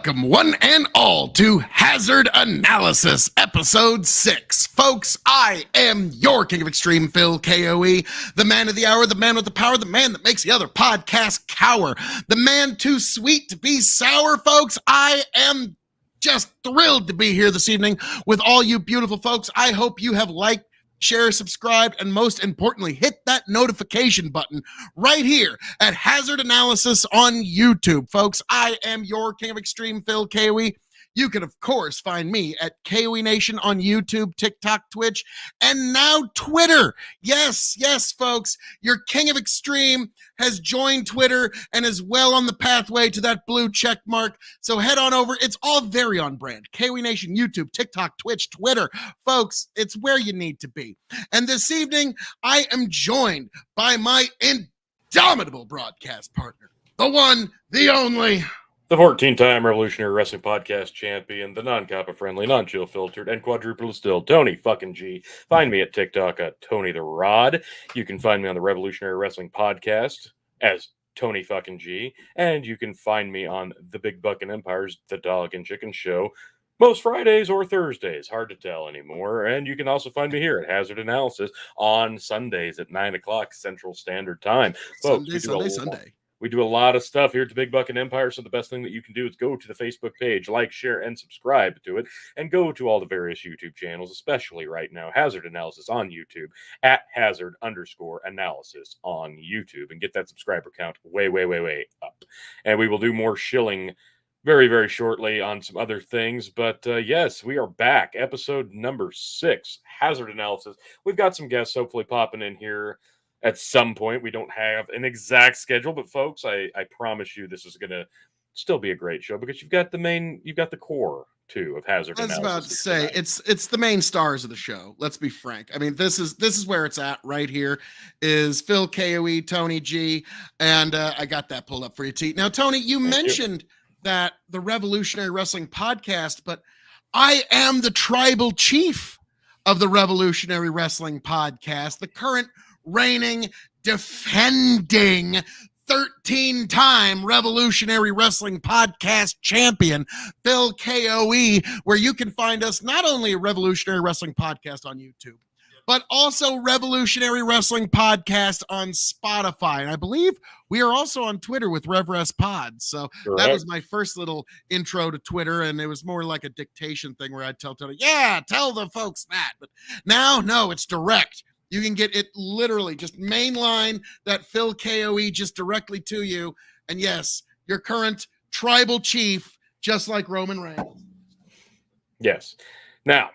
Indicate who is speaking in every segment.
Speaker 1: welcome one and all to Hazard Analysis, Episode 6. Folks, I am your King of Extreme, Phil KOE, the man of the hour, the man with the power, the man that makes the other podcast cower, the man too sweet to be sour, folks. I am just thrilled to be here this evening with all you beautiful folks. I hope you have liked, share, subscribed, and most importantly, hit that notification button right here at Hazard Analysis on YouTube. Folks, I am your King of Extreme, Phil KOE. You can, of course, find me at KOE Nation on YouTube, TikTok, Twitch, and now Twitter. Yes, folks, your King of Extreme has joined Twitter and is well on the pathway to that blue check mark. So head on over. It's all very on brand. KOE Nation, YouTube, TikTok, Twitch, Twitter. Folks, it's where you need to be. And this evening, I am joined by my indomitable broadcast partner, the one, the only,
Speaker 2: the 14-time Revolutionary Wrestling Podcast champion, the non-copper-friendly, non-chill filtered, and quadruple distilled Tony fucking G. Find me at TikTok at Tony the Rod. You can find me on the Revolutionary Wrestling Podcast as Tony fucking G. And you can find me on the Big Buckin Empire's The Dog and Chicken Show most Fridays or Thursdays. Hard to tell anymore. And you can also find me here at Hazard Analysis on Sundays at 9 o'clock Central Standard Time. Folks,
Speaker 1: Sunday.
Speaker 2: We do a lot of stuff here at the Big Buckin Empire, so the best thing that you can do is go to the Facebook page, like, share, and subscribe to it, and go to all the various YouTube channels, especially right now, Hazard Analysis on YouTube, at Hazard_Analysis on YouTube, and get that subscriber count way up. And we will do more shilling very, very shortly on some other things, but yes, we are back. Episode number 6, Hazard Analysis. We've got some guests hopefully popping in here at some point. We don't have an exact schedule, but folks, I promise you this is going to still be a great show because you've got the core too of Hazard Analysis.
Speaker 1: I was about to say it's the main stars of the show. Let's be frank. I mean, this is where it's at right here. Is Phil KOE, Tony G, and I got that pulled up for you, T. Now, Tony, you mentioned that the Revolutionary Wrestling Podcast, but I am the tribal chief of the Revolutionary Wrestling Podcast, the current reigning, defending 13-time Revolutionary Wrestling Podcast champion, Phil KOE, where you can find us not only a Revolutionary Wrestling Podcast on YouTube, but also Revolutionary Wrestling Podcast on Spotify. And I believe we are also on Twitter with RevRes Pod. So that was my first little intro to Twitter, and it was more like a dictation thing where I'd tell Tony, tell the folks that. But now, no, it's direct. You can get it literally just mainline that Phil KOE just directly to you. And yes, your current tribal chief, just like Roman Reigns.
Speaker 2: Yes. Now,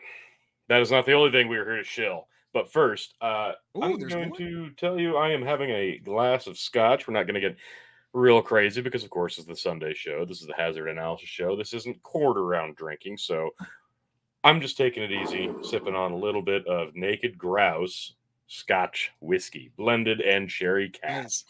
Speaker 2: that is not the only thing we are here to shill. But first, I'm going to tell you I am having a glass of scotch. We're not going to get real crazy because, of course, it's the Sunday show. This is the Hazard Analysis show. This isn't quarter round drinking. So I'm just taking it easy, sipping on a little bit of Naked Grouse Scotch whiskey, blended and sherry cask.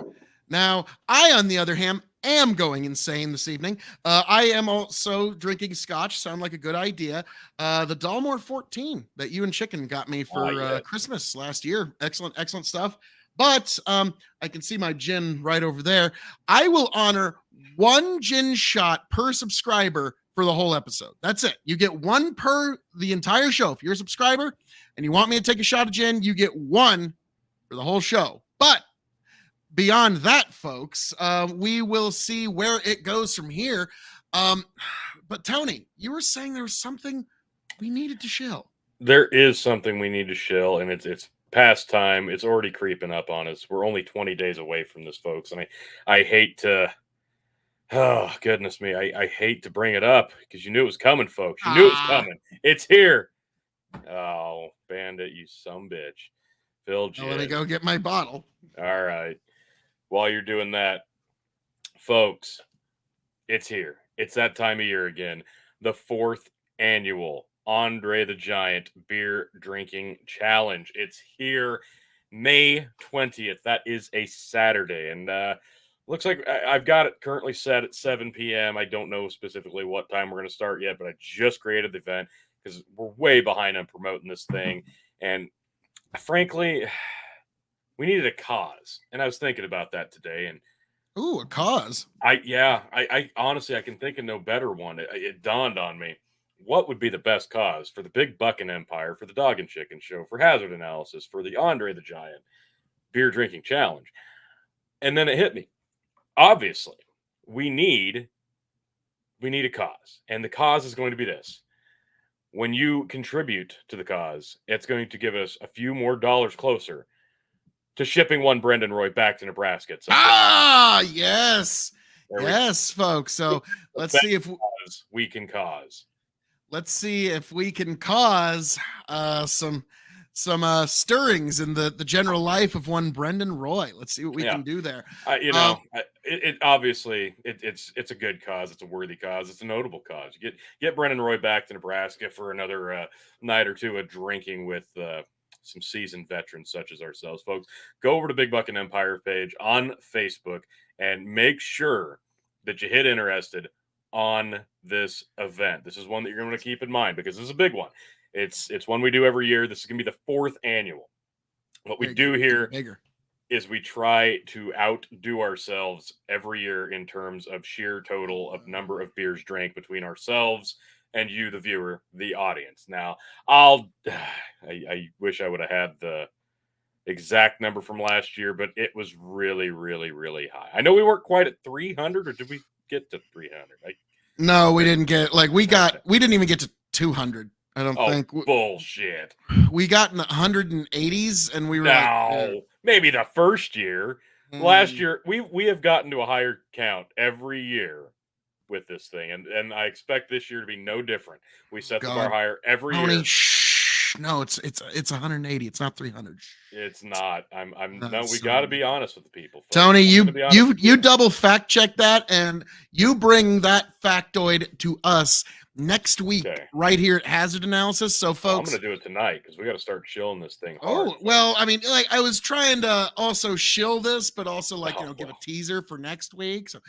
Speaker 1: Now, I, on the other hand, am going insane this evening. I am also drinking scotch. Sound like a good idea. The Dalmore 14 that you and Chicken got me for Christmas last year. Excellent stuff. But I can see my gin right over there. I will honor one gin shot per subscriber for the whole episode. That's it. You get one per the entire show. If you're a subscriber and you want me to take a shot of gin, you get one for the whole show. But beyond that, folks, we will see where it goes from here. But Tony, you were saying there was something we needed to shill.
Speaker 2: There is something we need to shill, and it's past time. It's already creeping up on us. We're only 20 days away from this, folks. And I hate to... Oh, goodness me. I hate to bring it up because you knew it was coming, folks. You knew it was coming. It's here. Oh, Bandit, you sumbitch. Phil J.
Speaker 1: Let me go get my bottle.
Speaker 2: All right. While you're doing that, folks, it's here. It's that time of year again. The 4th annual Andre the Giant Beer Drinking Challenge. It's here May 20th. That is a Saturday. And looks like I've got it currently set at 7 p.m. I don't know specifically what time we're going to start yet, but I just created the event because we're way behind on promoting this thing. And frankly, we needed a cause. And I was thinking about that today. And
Speaker 1: Ooh, a cause.
Speaker 2: I honestly I can think of no better one. It dawned on me. What would be the best cause for the Big Buckin Empire, for the Dog and Chicken Show, for Hazard Analysis, for the Andre the Giant beer drinking challenge? And then it hit me. Obviously, we need a cause. And the cause is going to be this. When you contribute to the cause, it's going to give us a few more dollars closer to shipping one Brendan Roy back to Nebraska at some point.
Speaker 1: Ah, yes.
Speaker 2: There we
Speaker 1: Yes, folks. So let's see if
Speaker 2: cause we can cause.
Speaker 1: let's see if we can cause some stirrings in the general life of one Brendan Roy. Let's see what we
Speaker 2: Yeah.
Speaker 1: can do there.
Speaker 2: It obviously it's a good cause. It's a worthy cause. It's a notable cause. Get Brendan Roy back to Nebraska for another night or two of drinking with some seasoned veterans such as ourselves, folks. Go over to Big Buckin Empire page on Facebook and make sure that you hit interested on this event. This is one that you're going to keep in mind because this is a big one. It's one we do every year. This is going to be the 4th annual. What we do here is we try to outdo ourselves every year in terms of sheer total of number of beers drank between ourselves and you, the viewer, the audience. Now, I wish I would have had the exact number from last year, but it was really, really, really high. I know we weren't quite at 300, or did we get to 300?
Speaker 1: No, we didn't get we didn't even get to 200. I don't think.
Speaker 2: Bullshit.
Speaker 1: We got in the 180s, and we were
Speaker 2: maybe the first year. Last year, we have gotten to a higher count every year with this thing, and I expect this year to be no different. We set the bar higher every year.
Speaker 1: No, it's 180. It's not 300.
Speaker 2: It's not. We got to be honest with the people, folks.
Speaker 1: Tony, you double fact check that, and you bring that factoid to us next week right here at Hazard Analysis. So, folks,
Speaker 2: I'm going to do it tonight because we got to start chilling this thing hard.
Speaker 1: Oh, well, I mean, like I was trying to also shill this, but also give a teaser for next week. So,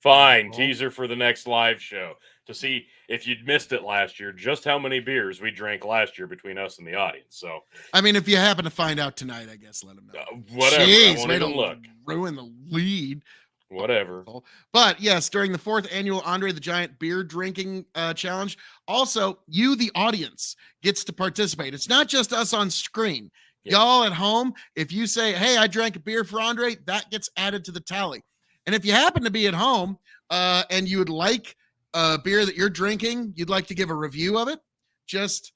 Speaker 2: fine, teaser for the next live show to see if you'd missed it last year, just how many beers we drank last year between us and the audience. So,
Speaker 1: I mean, if you happen to find out tonight, I guess let them know.
Speaker 2: Whatever.
Speaker 1: Jeez,
Speaker 2: I won't even look.
Speaker 1: Ruin the lead.
Speaker 2: Whatever.
Speaker 1: But yes, during the 4th annual Andre the Giant beer drinking challenge, also you, the audience, gets to participate. It's not just us on screen. Yep. Y'all at home, if you say, "Hey, I drank a beer for Andre," that gets added to the tally. And if you happen to be at home and you would like a beer that you're drinking, you'd like to give a review of it, just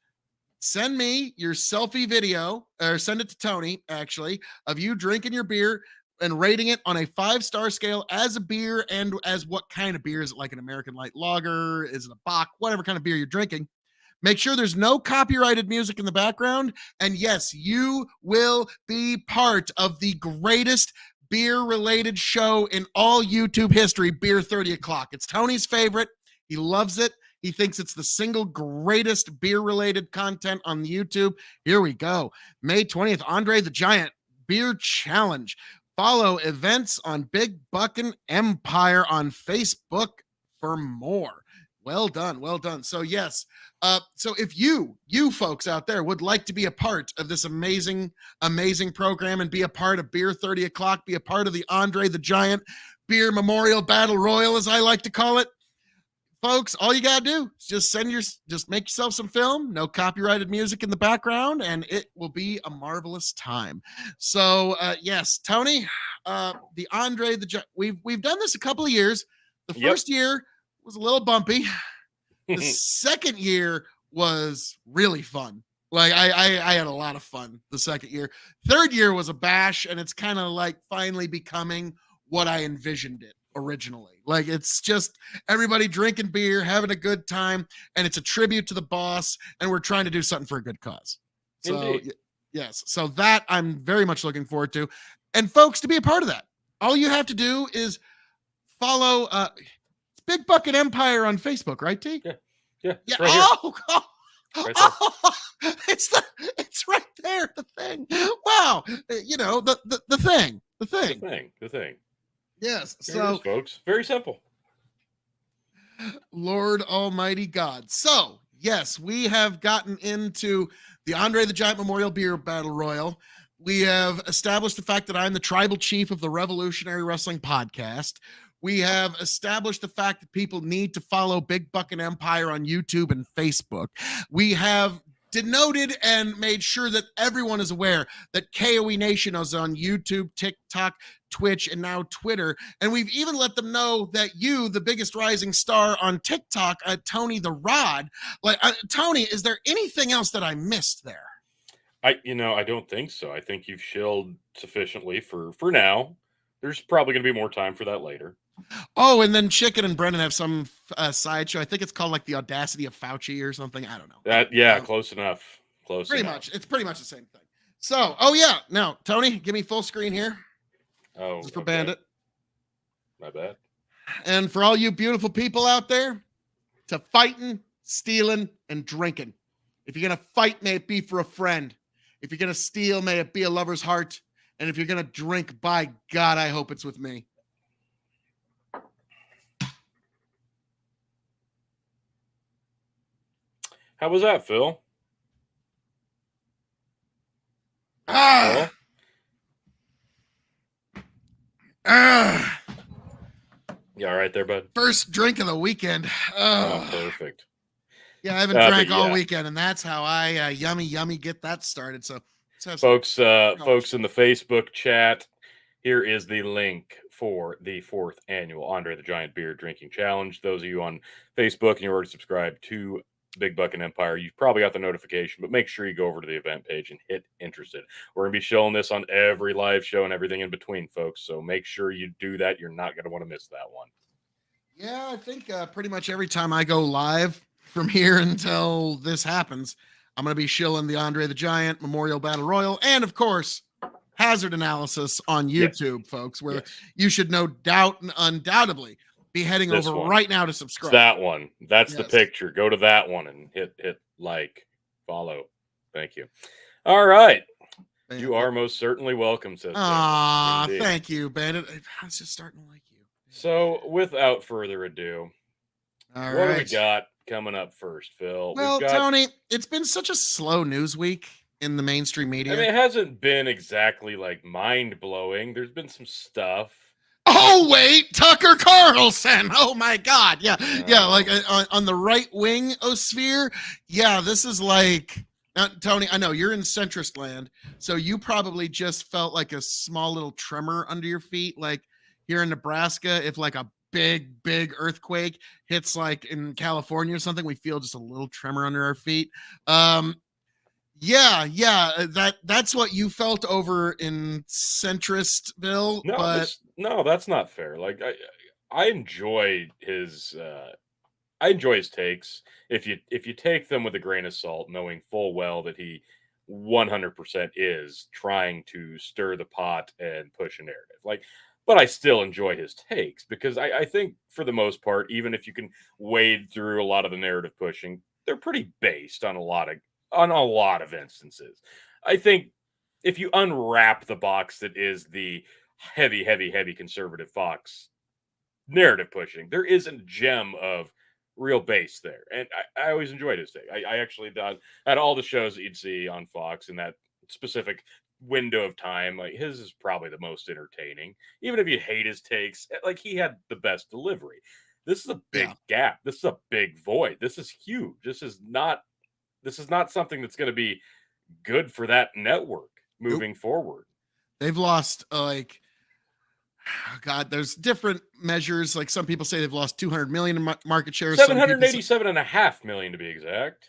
Speaker 1: send me your selfie video, or send it to Tony, actually, of you drinking your beer and rating it on a 5-star scale as a beer and as what kind of beer. Is it like an American light lager? Is it a Bock? Whatever kind of beer you're drinking. Make sure there's no copyrighted music in the background. And yes, you will be part of the greatest beer-related show in all YouTube history, Beer 30 O'Clock. It's Tony's favorite. He loves it. He thinks it's the single greatest beer-related content on the YouTube. Here we go. May 20th, Andre the Giant Beer Challenge. Follow events on Big Buckin Empire on Facebook for more. Well done. Well done. So yes. So if you folks out there would like to be a part of this amazing program and be a part of Beer 30 O'Clock, be a part of the Andre the Giant Beer Memorial Battle Royal, as I like to call it, folks, all you got to do is just make yourself some film, no copyrighted music in the background, and it will be a marvelous time. So, yes, Tony, the Andre the Giant, we've done this a couple of years. The first year was a little bumpy. The second year was really fun. Like I had a lot of fun the second year. Third year was a bash, and it's kind of like finally becoming what I envisioned it originally. Like it's just everybody drinking beer, having a good time, and it's a tribute to the boss, and we're trying to do something for a good cause. So yes, so that I'm very much looking forward to. And folks, to be a part of that, all you have to do is follow Big Buckin Empire on Facebook, right, T?
Speaker 2: Yeah.
Speaker 1: It's right there. The thing. Wow. The thing.
Speaker 2: The thing.
Speaker 1: Yes.
Speaker 2: There so, it is, folks, very simple.
Speaker 1: Lord Almighty God. So, yes, we have gotten into the Andre the Giant Memorial Beer Battle Royal. We have established the fact that I'm the tribal chief of the Revolutionary Wrestling Podcast. We have established the fact that people need to follow Big Buckin Empire on YouTube and Facebook. We have denoted and made sure that everyone is aware that KOE Nation is on YouTube, TikTok, Twitch, and now Twitter. And we've even let them know that you, the biggest rising star on TikTok, Tony the Rod, Tony, is there anything else that I missed there?
Speaker 2: I don't think so. I think you've shilled sufficiently for now. There's probably going to be more time for that later.
Speaker 1: Oh, and then Chicken and Brennan have some sideshow. I think it's called like the Audacity of Fauci or something. I don't know.
Speaker 2: Close enough.
Speaker 1: Pretty much. It's pretty much the same thing. So, oh yeah. Now, Tony, give me full screen here.
Speaker 2: Oh,
Speaker 1: this is for Bandit.
Speaker 2: My bad.
Speaker 1: And for all you beautiful people out there, to fighting, stealing, and drinking. If you're gonna fight, may it be for a friend. If you're gonna steal, may it be a lover's heart. And if you're gonna drink, by God, I hope it's with me.
Speaker 2: How was that, Phil?
Speaker 1: Ah. Ah.
Speaker 2: You all right there, bud?
Speaker 1: First drink of the weekend.
Speaker 2: Oh, perfect.
Speaker 1: Yeah, I haven't drank all weekend, and that's how I yummy get that started. So,
Speaker 2: folks in the Facebook chat, here is the link for the 4th annual Andre the Giant Beer Drinking Challenge. Those of you on Facebook and you're already subscribed to Big Buckin Empire, you've probably got the notification, but make sure you go over to the event page and hit interested. We're going to be showing this on every live show and everything in between, folks. So make sure you do that. You're not going to want to miss that one.
Speaker 1: Yeah, I think pretty much every time I go live from here until this happens, I'm going to be shilling the Andre the Giant Memorial Battle Royal and, of course, Hazard Analysis on YouTube, folks, where you should no doubt and undoubtedly be heading over right now to subscribe.
Speaker 2: It's that one. That's the picture. Go to that one and hit like, follow. Thank you. All right. You are most certainly welcome, sister.
Speaker 1: Thank you, Bandit. I was just starting to like you.
Speaker 2: So, without further ado, what do we got coming up first, Phil?
Speaker 1: Well, Tony, it's been such a slow news week in the mainstream media.
Speaker 2: I mean, it hasn't been exactly like mind-blowing. There's been some stuff.
Speaker 1: Oh, wait, Tucker Carlson. Oh, my God. Yeah, like on the right wing sphere. Yeah, this is like, now, Tony, I know you're in centrist land, so you probably just felt like a small little tremor under your feet. Like here in Nebraska, if like a big earthquake hits like in California or something, we feel just a little tremor under our feet. That's what you felt over in Centristville.
Speaker 2: No, that's not fair. Like I enjoy his takes. If you take them with a grain of salt, knowing full well that he 100% is trying to stir the pot and push a narrative. But I still enjoy his takes because I think for the most part, even if you can wade through a lot of the narrative pushing, they're pretty based on a lot of instances. I think if you unwrap the box that is the heavy conservative Fox narrative pushing, there is a gem of real base there. And I always enjoyed his take. I actually thought at all the shows that you'd see on Fox in that specific window of time, like his is probably the most entertaining. Even if you hate his takes, like he had the best delivery. This is a big gap. This is a big void. This is huge. This is not something that's going to be good for that network moving forward.
Speaker 1: They've lost there's different measures. Like some people say they've lost 200 million in market share.
Speaker 2: 787.5 million to be exact.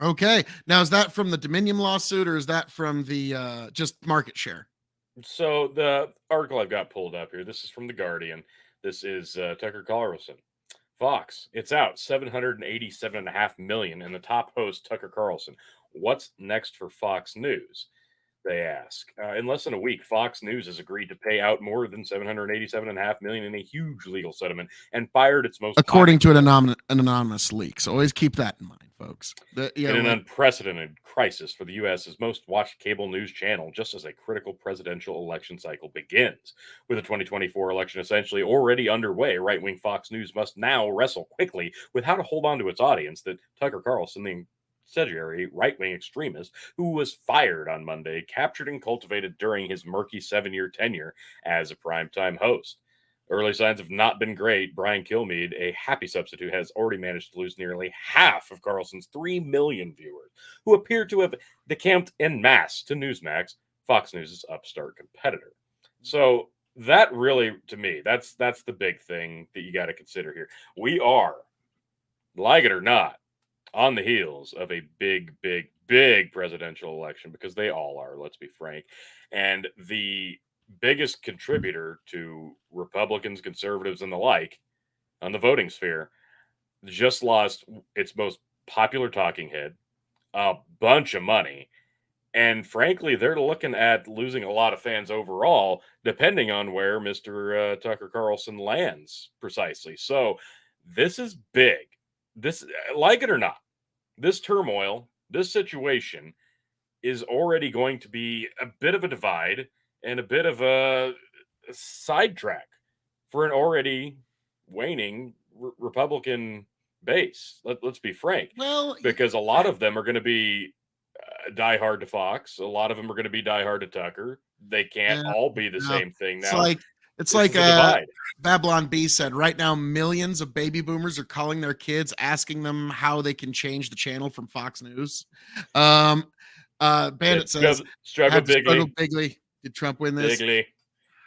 Speaker 1: Okay. Now, is that from the Dominion lawsuit or is that from the just market share?
Speaker 2: So the article I've got pulled up here, this is from The Guardian. This is Tucker Carlson. Fox, it's out, 787.5 million, and the top host, Tucker Carlson. What's next for Fox News? They ask. In less than a week, Fox News has agreed to pay out more than 787.5 million in a huge legal settlement and fired its most.
Speaker 1: According to an anonymous leak. So always keep that in mind, folks.
Speaker 2: In an unprecedented crisis for the U.S.'s most watched cable news channel, just as a critical presidential election cycle begins. With the 2024 election essentially already underway, right-wing Fox News must now wrestle quickly with how to hold on to its audience that Tucker Carlson, the incendiary right-wing extremist who was fired on Monday, captured and cultivated during his murky 7-year tenure as a primetime host. Early signs have not been great. Brian Kilmeade, a happy substitute, has already managed to lose nearly half of Carlson's 3 million viewers, who appear to have decamped en masse to Newsmax, Fox News' upstart competitor. So that really, to me, that's the big thing that you got to consider here. We are, like it or not, on the heels of a big, big, big presidential election, because they all are, let's be frank. And the biggest contributor to Republicans, conservatives, and the like on the voting sphere just lost its most popular talking head, a bunch of money. And frankly, they're looking at losing a lot of fans overall, depending on where Mr. Tucker Carlson lands precisely. So this is big. This, like it or not, this turmoil, this situation is already going to be a bit of a divide and a bit of a sidetrack for an already waning Republican base. Let's be frank.
Speaker 1: Well,
Speaker 2: because a lot of them are going to be diehard to Fox. A lot of them are going to be diehard to Tucker. They can't all be the same thing now.
Speaker 1: It's like Babylon B said, right now, millions of baby boomers are calling their kids, asking them how they can change the channel from Fox News. Bandit says,
Speaker 2: struggle
Speaker 1: bigly. Did Trump win this?
Speaker 2: Wiggly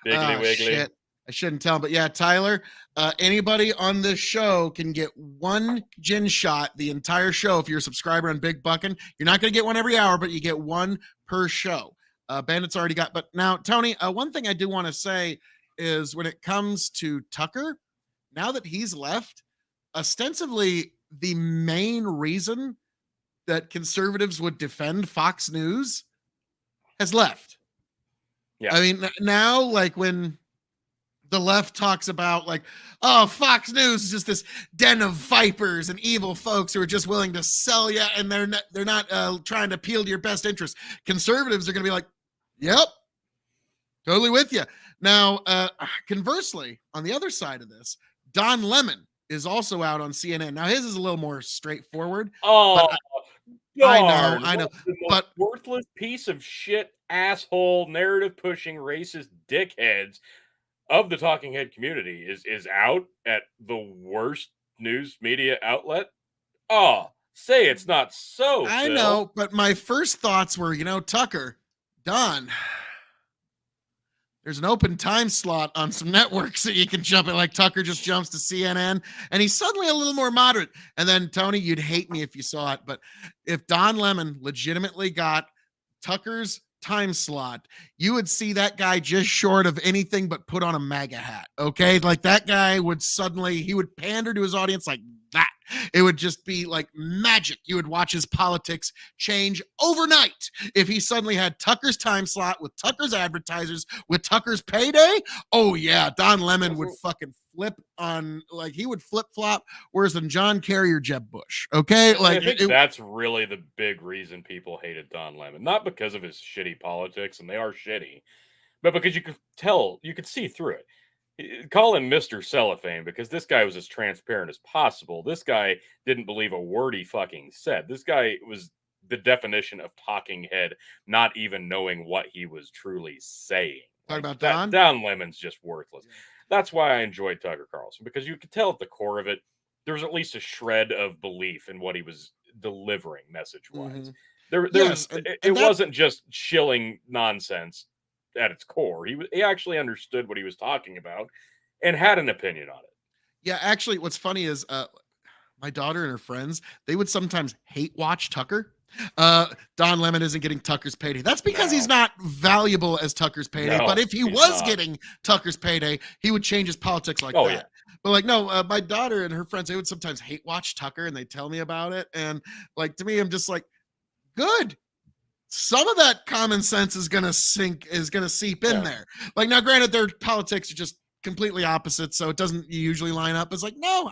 Speaker 2: wiggly.
Speaker 1: Shit. I shouldn't tell, but yeah, Tyler, anybody on this show can get one gin shot the entire show if you're a subscriber on Big Buckin. You're not going to get one every hour, but you get one per show. Bandit's already got, but now, Tony, one thing I do want to say is when it comes to Tucker, now that he's left, ostensibly the main reason that conservatives would defend Fox News has left.
Speaker 2: Yeah.
Speaker 1: I mean, now, like when the left talks about like, oh, Fox News is just this den of vipers and evil folks who are just willing to sell you, and they're not trying to appeal to your best interest. Conservatives are going to be like, yep, totally with you. Now, conversely, on the other side of this, Don Lemon is also out on CNN. Now, his is a little more straightforward.
Speaker 2: Oh,
Speaker 1: I know,
Speaker 2: but worthless piece of shit, asshole, narrative pushing, racist dickheads of the talking head community is out at the worst news media outlet. Oh, say it's not so.
Speaker 1: I
Speaker 2: Phil.
Speaker 1: know, but my first thoughts were, Tucker, Don, there's an open time slot on some networks that you can jump at. Like Tucker just jumps to CNN and he's suddenly a little more moderate. And then Tony, you'd hate me if you saw it, but if Don Lemon legitimately got Tucker's time slot, you would see that guy just short of anything but put on a MAGA hat. Okay. Like that guy would he would pander to his audience like that. It would just be like magic. You would watch his politics change overnight if he suddenly had Tucker's time slot with Tucker's advertisers, with Tucker's payday. Oh yeah, Don Lemon would fucking flip on, like he would flip flop worse than John Kerry or Jeb Bush. Okay, like
Speaker 2: I think that's really the big reason people hated Don Lemon, not because of his shitty politics, and they are shitty, but because you could see through it. Call him Mr. Cellophane because this guy was as transparent as possible. This guy didn't believe a word he fucking said. This guy was the definition of talking head, not even knowing what he was truly saying.
Speaker 1: Talk about Don?
Speaker 2: Don Lemon's just worthless. That's why I enjoyed Tucker Carlson, because you could tell at the core of it, there was at least a shred of belief in what he was delivering message-wise.
Speaker 1: Mm-hmm.
Speaker 2: It wasn't just shilling nonsense at its core. He actually understood what he was talking about and had an opinion on it.
Speaker 1: Yeah, actually, what's funny is my daughter and her friends, they would sometimes hate watch Tucker. Don Lemon isn't getting Tucker's payday. That's because he's not valuable as Tucker's payday. But if he was getting Tucker's payday, he would change his politics like that. Yeah. But like, no, my daughter and her friends, they would sometimes hate watch Tucker and they tell me about it. And like, to me, I'm just like, good. Some of that common sense is gonna seep in there. Like now, granted, their politics are just completely opposite, so it doesn't usually line up. It's like, no,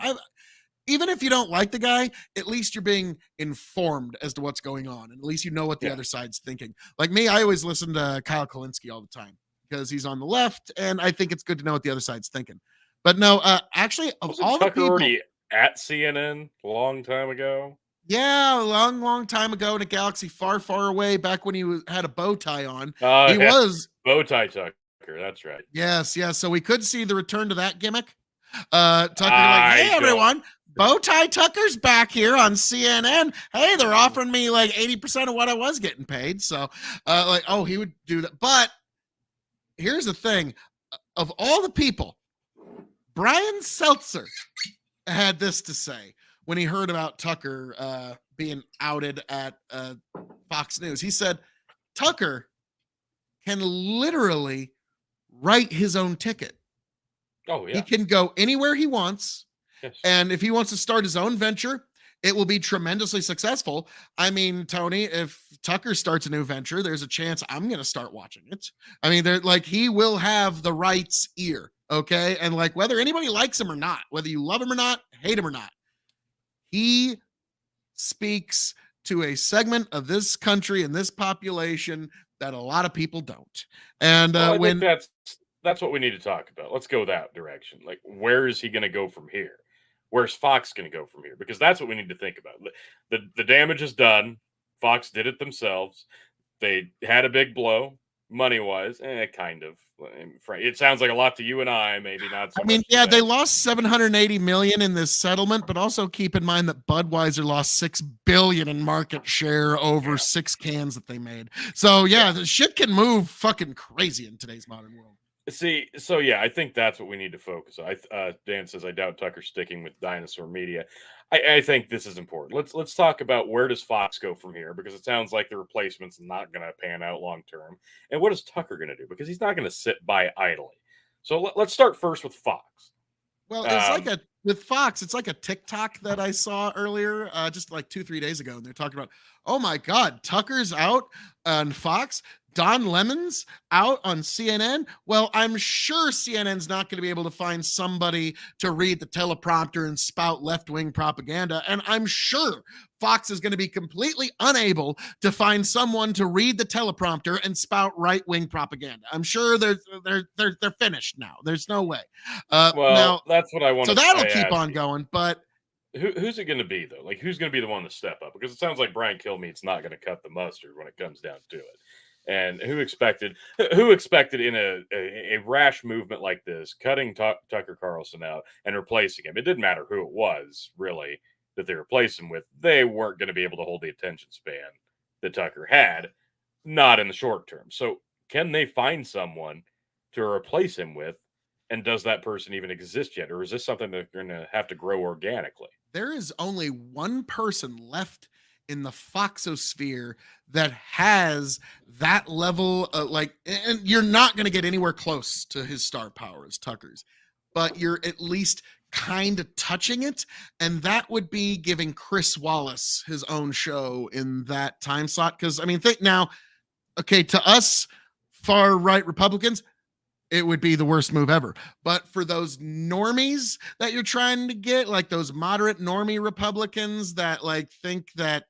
Speaker 1: even if you don't like the guy, at least you're being informed as to what's going on, and at least you know what the other side's thinking. Like me, I always listen to Kyle Kalinske all the time because he's on the left, and I think it's good to know what the other side's thinking. But no, actually, of all the people,
Speaker 2: already at CNN a long time ago.
Speaker 1: Yeah, a long, long time ago in a galaxy far, far away, back when had a bow tie on.
Speaker 2: Oh,
Speaker 1: He
Speaker 2: yeah.
Speaker 1: was,
Speaker 2: Bow tie Tucker. That's right.
Speaker 1: yes, yes. So we could see the return to that gimmick. Tucker like, hey
Speaker 2: I don't.
Speaker 1: everyone, Bowtie Tucker's back here on CNN. Hey, they're offering me like 80% of what I was getting paid. So, like, oh, he would do that. But here's the thing: of all the people, Brian Seltzer had this to say when he heard about Tucker being outed at Fox News. He said, Tucker can literally write his own ticket.
Speaker 2: Oh,
Speaker 1: He
Speaker 2: yeah.
Speaker 1: can go anywhere he wants.
Speaker 2: Yes.
Speaker 1: And if he wants to start his own venture, it will be tremendously successful. I mean, Tony, if Tucker starts a new venture, there's a chance I'm going to start watching it. I mean, they're like, he will have the rights ear. Okay. And like, whether anybody likes him or not, whether you love him or not, hate him or not, he speaks to a segment of this country and this population that a lot of people don't. And
Speaker 2: Well, I think
Speaker 1: when
Speaker 2: that's what we need to talk about. Let's go that direction. Like, where is he going to go from here? Where's Fox going to go from here? Because that's what we need to think about. The damage is done. Fox did it themselves. They had a big blow, money wise, kind of. It sounds like a lot to you and I, maybe not so
Speaker 1: I mean,
Speaker 2: much.
Speaker 1: yeah, they lost 780 million in this settlement, but also keep in mind that Budweiser lost 6 billion in market share over 6 cans that they made. So yeah, the shit can move fucking crazy in today's modern world.
Speaker 2: See, so yeah, I think that's what we need to focus on. Dan says, I doubt Tucker's sticking with dinosaur media. I think this is important. Let's talk about where does Fox go from here, because it sounds like the replacement's not going to pan out long term. And what is Tucker going to do? Because he's not going to sit by idly. So let's start first with Fox.
Speaker 1: Well, it's like with Fox, it's like a TikTok that I saw earlier, just like 2-3 days ago, and they're talking about, oh my God, Tucker's out on Fox. Don Lemon's out on CNN. Well, I'm sure CNN's not going to be able to find somebody to read the teleprompter and spout left-wing propaganda. And I'm sure Fox is going to be completely unable to find someone to read the teleprompter and spout right-wing propaganda. I'm sure they're finished now. There's no way. Now,
Speaker 2: That's what I want
Speaker 1: so
Speaker 2: to
Speaker 1: that'll keep on going, but
Speaker 2: who's it going to be though? Like, who's going to be the one to step up? Because it sounds like Brian Kilmeade's not going to cut the mustard when it comes down to it. And who expected in a rash movement like this, cutting Tucker Carlson out and replacing him? It didn't matter who it was, really, that they replaced him with. They weren't going to be able to hold the attention span that Tucker had, not in the short term. So can they find someone to replace him with? And does that person even exist yet? Or is this something they're going to have to grow organically?
Speaker 1: there is only one person left in the Foxosphere that has that level of like, and you're not going to get anywhere close to his star power as Tucker's, but you're at least kind of touching it. And that would be giving Chris Wallace his own show in that time slot. Because, I mean, think now, okay, to us, far right Republicans, it would be the worst move ever. But for those normies that you're trying to get, like those moderate normie Republicans that like think that,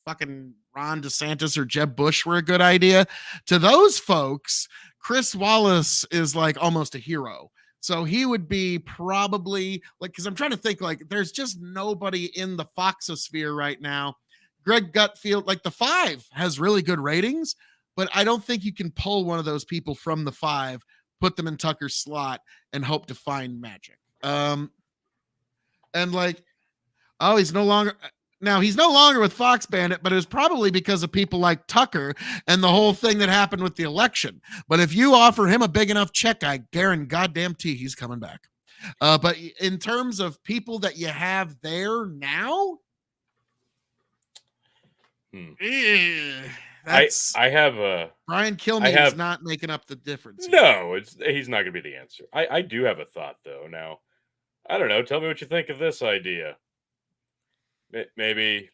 Speaker 1: fucking Ron DeSantis or Jeb Bush were a good idea, to those folks, Chris Wallace is like almost a hero. So he would be probably like, because I'm trying to think, like, there's just nobody in the Foxosphere right now. Greg Gutfield, like the Five, has really good ratings, but I don't think you can pull one of those people from the Five, put them in Tucker's slot, and hope to find magic. And like, oh, he's no longer with Fox Bandit, but it was probably because of people like Tucker and the whole thing that happened with the election. But if you offer him a big enough check, I guarantee he's coming back. But in terms of people that you have there now,
Speaker 2: I have a
Speaker 1: Brian Kilmeade is not making up the difference.
Speaker 2: No, he's not going to be the answer. I do have a thought though. Now, I don't know. Tell me what you think of this idea. Maybe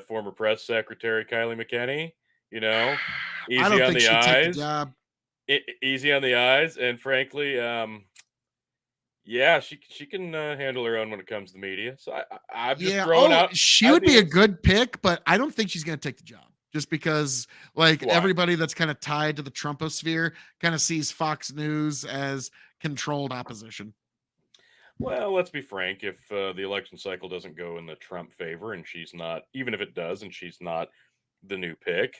Speaker 2: former press secretary Kylie McKinney. Easy
Speaker 1: I don't
Speaker 2: on
Speaker 1: think
Speaker 2: the
Speaker 1: she'd take the
Speaker 2: eyes.
Speaker 1: job.
Speaker 2: Easy on the eyes, and frankly, yeah, she can handle her own when it comes to the media. So I'm just throwing out.
Speaker 1: She would be a good pick, but I don't think she's going to take the job. Just because, like,
Speaker 2: Why?
Speaker 1: everybody that's kind of tied to the Trumposphere kind of sees Fox News as controlled opposition.
Speaker 2: Well, let's be frank. If the election cycle doesn't go in the Trump favor, and she's not, even if it does, and she's not the new pick,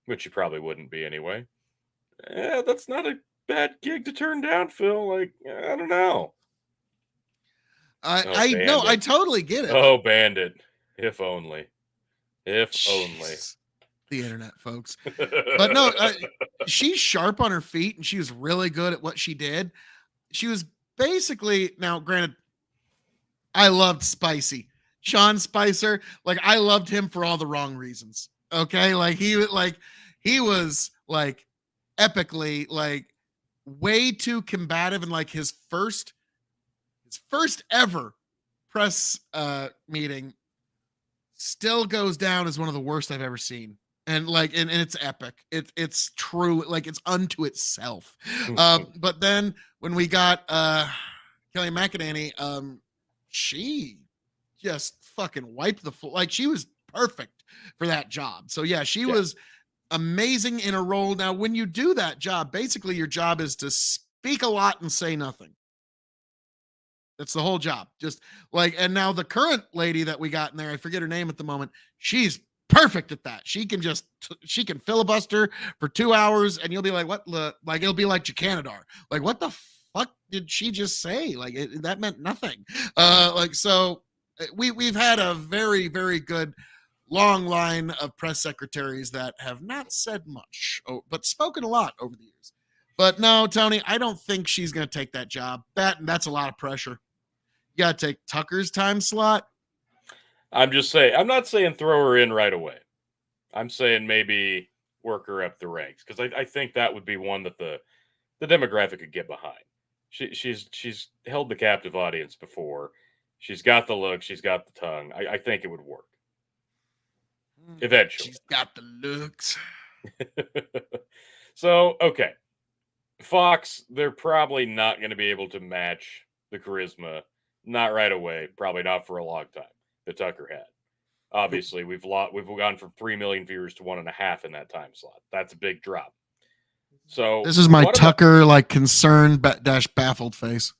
Speaker 2: which she probably wouldn't be anyway, that's not a bad gig to turn down, Phil. Like, I don't know. Oh,
Speaker 1: I no, I
Speaker 2: Bandit.
Speaker 1: totally get it.
Speaker 2: Oh, Bandit. If only. If only.
Speaker 1: Jeez. The internet, folks. But no, she's sharp on her feet, and she was really good at what she did. She was basically, now granted, I loved Spicy. Sean Spicer, like I loved him for all the wrong reasons. Okay? He was like epically like way too combative, and like his first ever press meeting still goes down as one of the worst I've ever seen. And like, and it's epic. It's true. Like it's unto itself. But then when we got Kelly McEnany, she just fucking wiped the floor. Like she was perfect for that job. So yeah, she was amazing in a role. Now, when you do that job, basically your job is to speak a lot and say nothing. That's the whole job. Just like, and now the current lady that we got in there, I forget her name at the moment. She's perfect at that. She can filibuster for 2 hours, and you'll be like, what? Like it'll be like Jacanadar. Like, what the fuck did she just say? Like that meant nothing. We've had a very, very good long line of press secretaries that have not said much, but spoken a lot over the years. But no, Tony, I don't think she's going to take that job. That's a lot of pressure. You got to take Tucker's time slot.
Speaker 2: I'm just saying, I'm not saying throw her in right away. I'm saying maybe work her up the ranks, because I think that would be one that the demographic could get behind. She's held the captive audience before. She's got the look. She's got the tongue. I think it would work. Eventually.
Speaker 1: She's got the looks.
Speaker 2: So, okay. Fox, they're probably not going to be able to match the charisma. Not right away. Probably not for a long time that Tucker had. Obviously, we've gone from 3 million viewers to 1.5 in that time slot. That's a big drop. So
Speaker 1: this is my Tucker like concerned dash baffled face.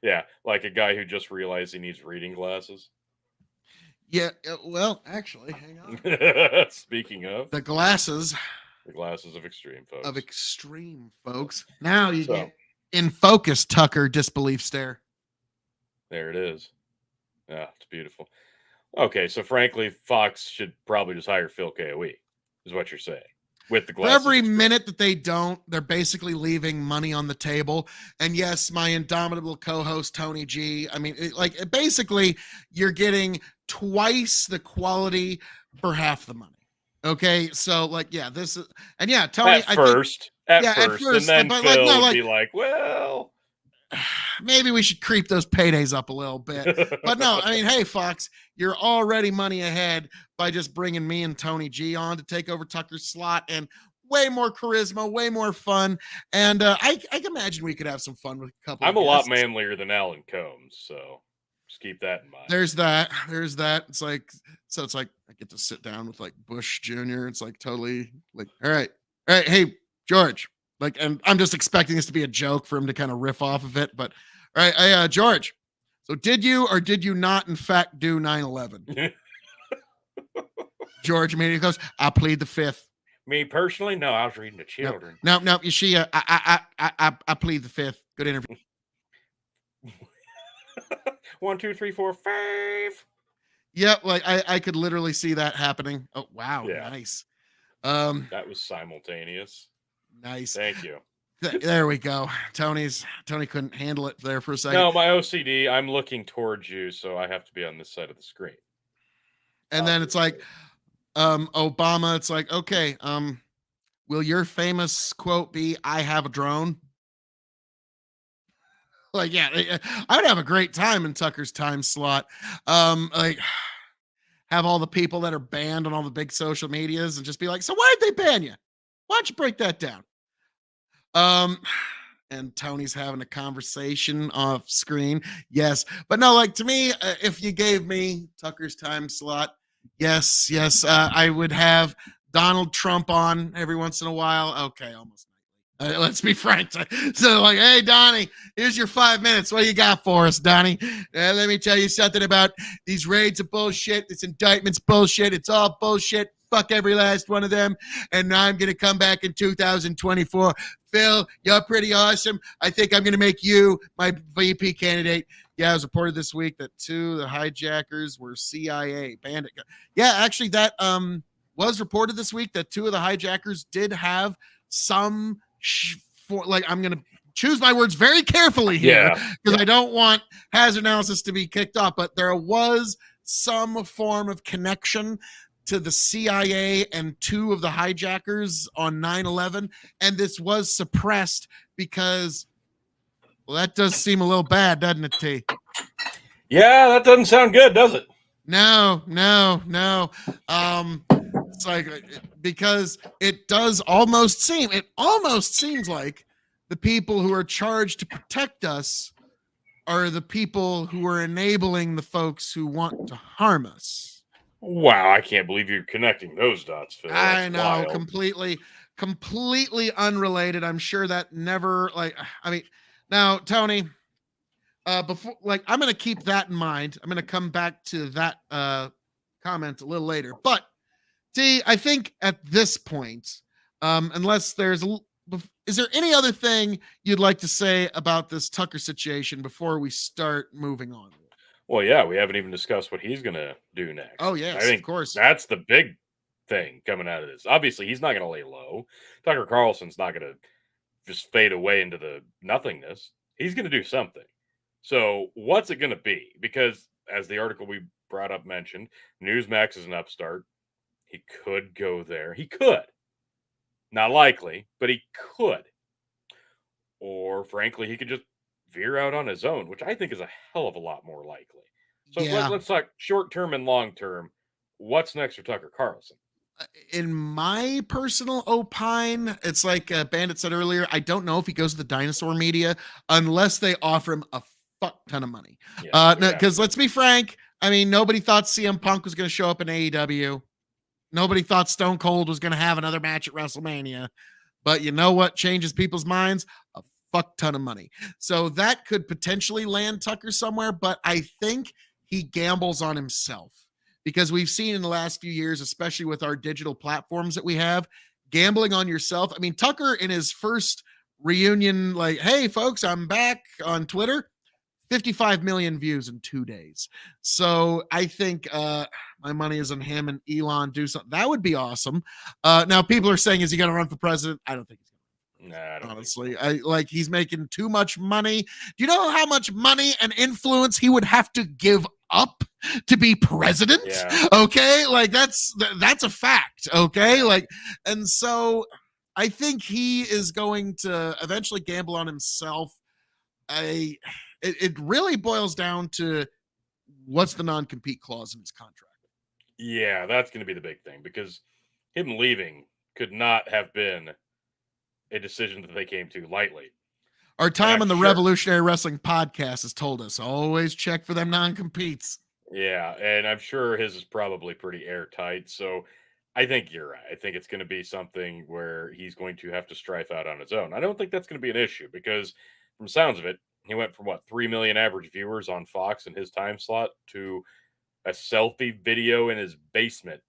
Speaker 2: Yeah, like a guy who just realized he needs reading glasses.
Speaker 1: Yeah, well, actually, hang on.
Speaker 2: Speaking of
Speaker 1: the glasses
Speaker 2: of extreme, folks.
Speaker 1: Of extreme, folks. Now you get in focus, Tucker disbelief stare.
Speaker 2: There it is. Yeah, it's beautiful. Okay, so frankly, Fox should probably just hire Phil KOE, is what you're saying. With the glasses.
Speaker 1: For every minute that they don't, they're basically leaving money on the table. And yes, my indomitable co-host Tony G. I mean, basically, you're getting twice the quality for half the money. Okay, so like, yeah, this is, and yeah, Tony.
Speaker 2: At first, and then Phil would be like, well,
Speaker 1: maybe we should creep those paydays up a little bit. But no, I mean, hey, Fox, you're already money ahead by just bringing me and Tony G on to take over Tucker's slot, and way more charisma, way more fun. And I can imagine we could have some fun with a couple.
Speaker 2: I'm a lot manlier than Alan Combs, so just keep that in mind.
Speaker 1: There's that. It's like, I get to sit down with like Bush Jr. It's like totally like, all right, hey, George. Like, and I'm just expecting this to be a joke for him to kind of riff off of it. But all right, hey, George. So did you or did you not, in fact, do 9/11? George immediately goes, I plead the fifth.
Speaker 2: Me personally, no, I was reading to children.
Speaker 1: No, you see, I plead the fifth. Good interview.
Speaker 2: 1, 2, 3, 4, 5.
Speaker 1: Yeah, like I could literally see that happening. Oh wow, yeah. Nice.
Speaker 2: That was simultaneous.
Speaker 1: Nice.
Speaker 2: Thank you.
Speaker 1: There we go. Tony couldn't handle it there for a second.
Speaker 2: No, my OCD, I'm looking towards you, so I have to be on this side of the screen.
Speaker 1: And then it's like, Obama, it's like, okay, will your famous quote be, I have a drone? Like, yeah, I would have a great time in Tucker's time slot. Like, have all the people that are banned on all the big social medias and just be like, so why did they ban you? Why don't you break that down? And Tony's having a conversation off screen. Yes. But no, like to me, if you gave me Tucker's time slot, yes. I would have Donald Trump on every once in a while. Okay. Almost. Let's be frank. So like, hey, Donnie, here's your 5 minutes. What do you got for us, Donnie? Let me tell you something about these raids of bullshit. This indictment's bullshit. It's all bullshit. Fuck every last one of them. And I'm going to come back in 2024. Phil, you're pretty awesome. I think I'm going to make you my VP candidate. Yeah, it was reported this week that 2 of the hijackers were CIA bandit. Yeah, actually, that was reported this week that 2 of the hijackers did have some I'm going to choose my words very carefully here because I don't want hazard analysis to be kicked off, but there was some form of connection to the CIA and 2 of the hijackers on 9/11, and this was suppressed because, well, that does seem a little bad, doesn't it, T?
Speaker 2: Yeah, that doesn't sound good, does it?
Speaker 1: No. It's like, because it almost seems like the people who are charged to protect us are the people who are enabling the folks who want to harm us.
Speaker 2: Wow, I can't believe you're connecting those dots, Phil.
Speaker 1: I know,
Speaker 2: wild.
Speaker 1: completely unrelated. I'm sure that never, now, Tony, before, I'm going to keep that in mind. I'm going to come back to that comment a little later. But, T, I think at this point, unless is there any other thing you'd like to say about this Tucker situation before we start moving on?
Speaker 2: Well, yeah, we haven't even discussed what he's going to do next.
Speaker 1: Oh, yes,
Speaker 2: I think
Speaker 1: of course.
Speaker 2: That's the big thing coming out of this. Obviously, he's not going to lay low. Tucker Carlson's not going to just fade away into the nothingness. He's going to do something. So what's it going to be? Because as the article we brought up mentioned, Newsmax is an upstart. He could go there. He could. Not likely, but he could. Or frankly, he could just veer out on his own, which I think is a hell of a lot more likely. So let's talk short term and long term. What's next for Tucker Carlson?
Speaker 1: In my personal opine, it's like Bandit said earlier, I don't know if he goes to the dinosaur media unless they offer him a fuck ton of money. Because let's be frank, I mean, nobody thought CM Punk was going to show up in AEW. Nobody thought Stone Cold was going to have another match at WrestleMania. But you know what changes people's minds? A fuck ton of money. So that could potentially land Tucker somewhere, but I think he gambles on himself because we've seen in the last few years, especially with our digital platforms that we have, gambling on yourself. I mean, Tucker in his first reunion, like, hey folks, I'm back on Twitter, 55 million views in 2 days. So I think my money is on him and Elon do something. That would be awesome. Now people are saying, is he going to run for president? I don't think he's going to.
Speaker 2: Nah,
Speaker 1: honestly, he's making too much money. Do you know how much money and influence he would have to give up to be president?
Speaker 2: Yeah.
Speaker 1: Okay, that's a fact. Okay, and so I think he is going to eventually gamble on himself. It really boils down to what's the non-compete clause in his contract.
Speaker 2: Yeah, that's going to be the big thing because him leaving could not have been a decision that they came to lightly.
Speaker 1: Our time on the Revolutionary Wrestling podcast has told us always check for them non-competes.
Speaker 2: Yeah, and I'm sure his is probably pretty airtight. So I think you're right. I think it's going to be something where he's going to have to strife out on his own. I don't think that's going to be an issue because from sounds of it, he went from 3 million average viewers on Fox in his time slot to a selfie video in his basement.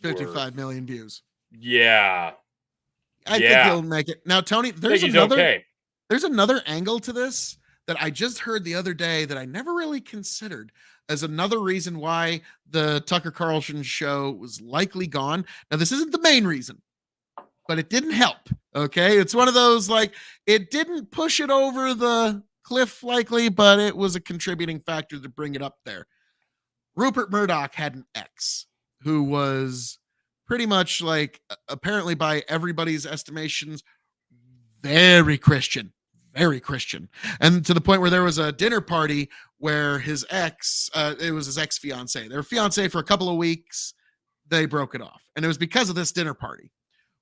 Speaker 1: 55 million views.
Speaker 2: Yeah.
Speaker 1: I think he'll make it. Now, Tony, there's another angle to this that I just heard the other day that I never really considered as another reason why the Tucker Carlson show was likely gone. Now, this isn't the main reason, but it didn't help. Okay. It's one of those, it didn't push it over the cliff likely, but it was a contributing factor to bring it up there. Rupert Murdoch had an ex who was pretty much apparently by everybody's estimations, very Christian. And to the point where there was a dinner party where his ex, it was his ex-fiance. They were fiancé for a couple of weeks. They broke it off. And it was because of this dinner party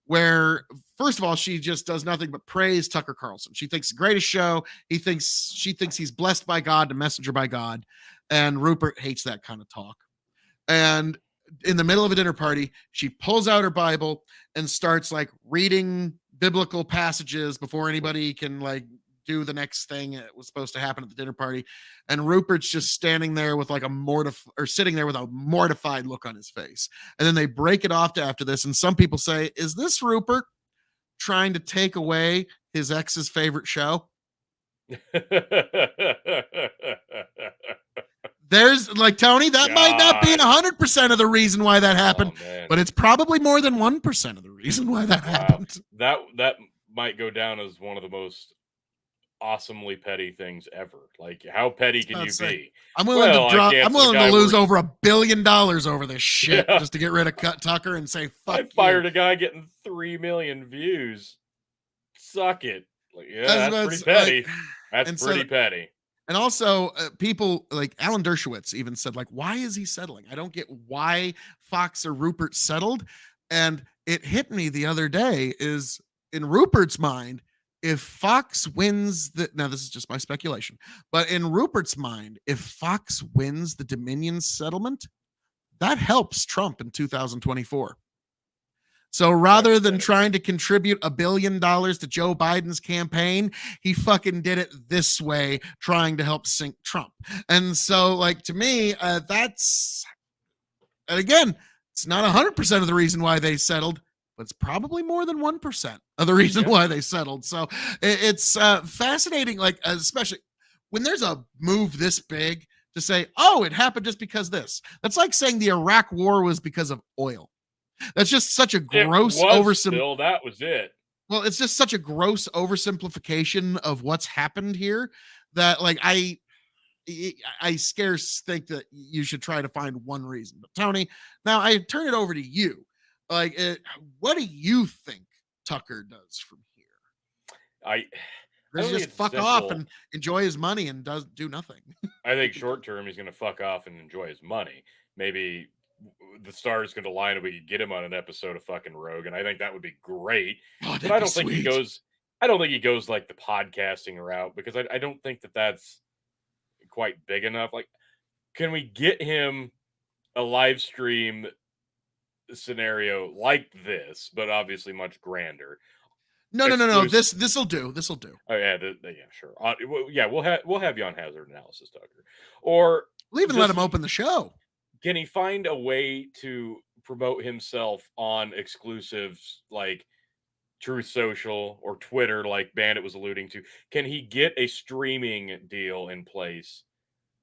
Speaker 1: where, first of all, she just does nothing but praise Tucker Carlson. She thinks the greatest show. She thinks he's blessed by God, a messenger by God. And Rupert hates that kind of talk. And in the middle of a dinner party, she pulls out her Bible and starts reading biblical passages before anybody can like do the next thing that was supposed to happen at the dinner party. And Rupert's just standing there with like sitting there with a mortified look on his face. And then they break it off to after this. And some people say, is this Rupert trying to take away his ex's favorite show? There's like Tony, that might not be 100% of the reason why that happened, but it's probably more than 1% of the reason why that happened.
Speaker 2: That might go down as one of the most awesomely petty things ever. Like, how petty can you be?
Speaker 1: I'm willing to lose over $1 billion over this shit just to get rid of Tucker and say fuck you.
Speaker 2: I fired a guy getting 3 million views. Suck it. Like, yeah, that's pretty petty. That's pretty petty.
Speaker 1: And also, people like Alan Dershowitz even said, like, why is he settling? I don't get why Fox or Rupert settled. And it hit me the other day is in Rupert's mind, if Fox wins now this is just my speculation, but in Rupert's mind, if Fox wins the Dominion settlement, that helps Trump in 2024. So rather than trying to contribute $1 billion to Joe Biden's campaign, he fucking did it this way, trying to help sink Trump. And so, like, to me, that's, and again, it's not 100% of the reason why they settled, but it's probably more than 1% of the reason why they settled. So it's fascinating, like, especially when there's a move this big to say, oh, it happened just because this. That's like saying the Iraq war was because of oil. That's just such a gross
Speaker 2: oversimplification. That was it.
Speaker 1: Well, it's just such a gross oversimplification of what's happened here that, like, I scarce think that you should try to find one reason. But Tony, now I turn it over to you. Like, what do you think Tucker does from here? Does he just fuck off and enjoy his money and do nothing?
Speaker 2: I think short term he's going to fuck off and enjoy his money. Maybe the stars going to line and we could get him on an episode of fucking Rogue, and I think that would be great. But I don't think he goes. I don't think he goes like the podcasting route, because I don't think that's quite big enough. Like, can we get him a live stream scenario like this, but obviously much grander?
Speaker 1: No. This'll do.
Speaker 2: Oh yeah, sure. We'll have you on Hazard Analysis, Tucker, or
Speaker 1: we'll even let him open the show.
Speaker 2: Can he find a way to promote himself on exclusives like Truth Social or Twitter, like Bandit was alluding to? Can he get a streaming deal in place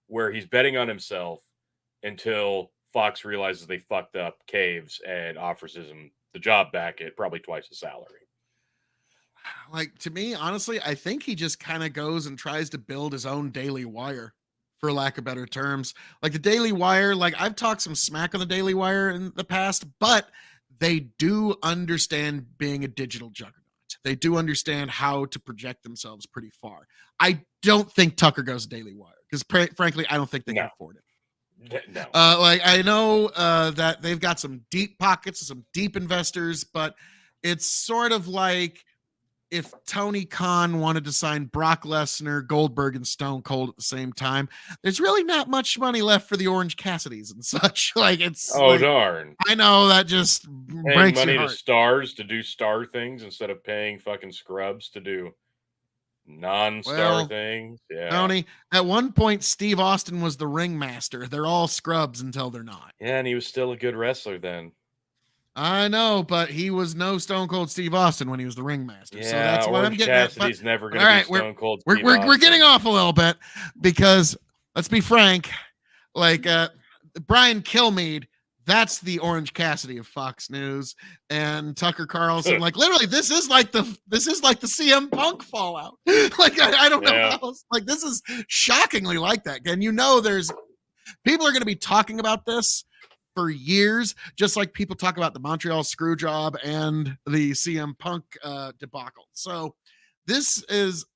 Speaker 2: where he's betting on himself until Fox realizes they fucked up Caves and offers him the job back at probably twice the salary?
Speaker 1: Like, to me, honestly, I think he just kind of goes and tries to build his own Daily Wire, for lack of better terms. Like the Daily Wire, like I've talked some smack on the Daily Wire in the past, but they do understand being a digital juggernaut. They do understand how to project themselves pretty far. I don't think Tucker goes to Daily Wire because, frankly, I don't think they can afford it.
Speaker 2: No.
Speaker 1: Like, I know that they've got some deep pockets, some deep investors, but it's sort of like if Tony Khan wanted to sign Brock Lesnar, Goldberg, and Stone Cold at the same time. There's really not much money left for the Orange Cassidys and such. Like, it's
Speaker 2: darn.
Speaker 1: I know that just
Speaker 2: paying
Speaker 1: breaks
Speaker 2: money
Speaker 1: your heart.
Speaker 2: To stars to do star things instead of paying fucking scrubs to do non-star things. Yeah,
Speaker 1: Tony, at one point Steve Austin was the ringmaster. They're all scrubs until they're not.
Speaker 2: Yeah, and he was still a good wrestler then.
Speaker 1: I know, but he was no Stone Cold Steve Austin when he was the ringmaster.
Speaker 2: Yeah,
Speaker 1: so that's what I'm getting at.
Speaker 2: He's never going to be Stone Cold Steve
Speaker 1: Austin. We're getting off a little bit because, let's be frank, like Brian Kilmeade, that's the Orange Cassidy of Fox News, and Tucker Carlson. Like, literally, this is like the CM Punk fallout. Like, I don't know how else. Like, this is shockingly like that. And there's people are going to be talking about this for years, just like people talk about the Montreal screw job and the CM Punk debacle. So this is,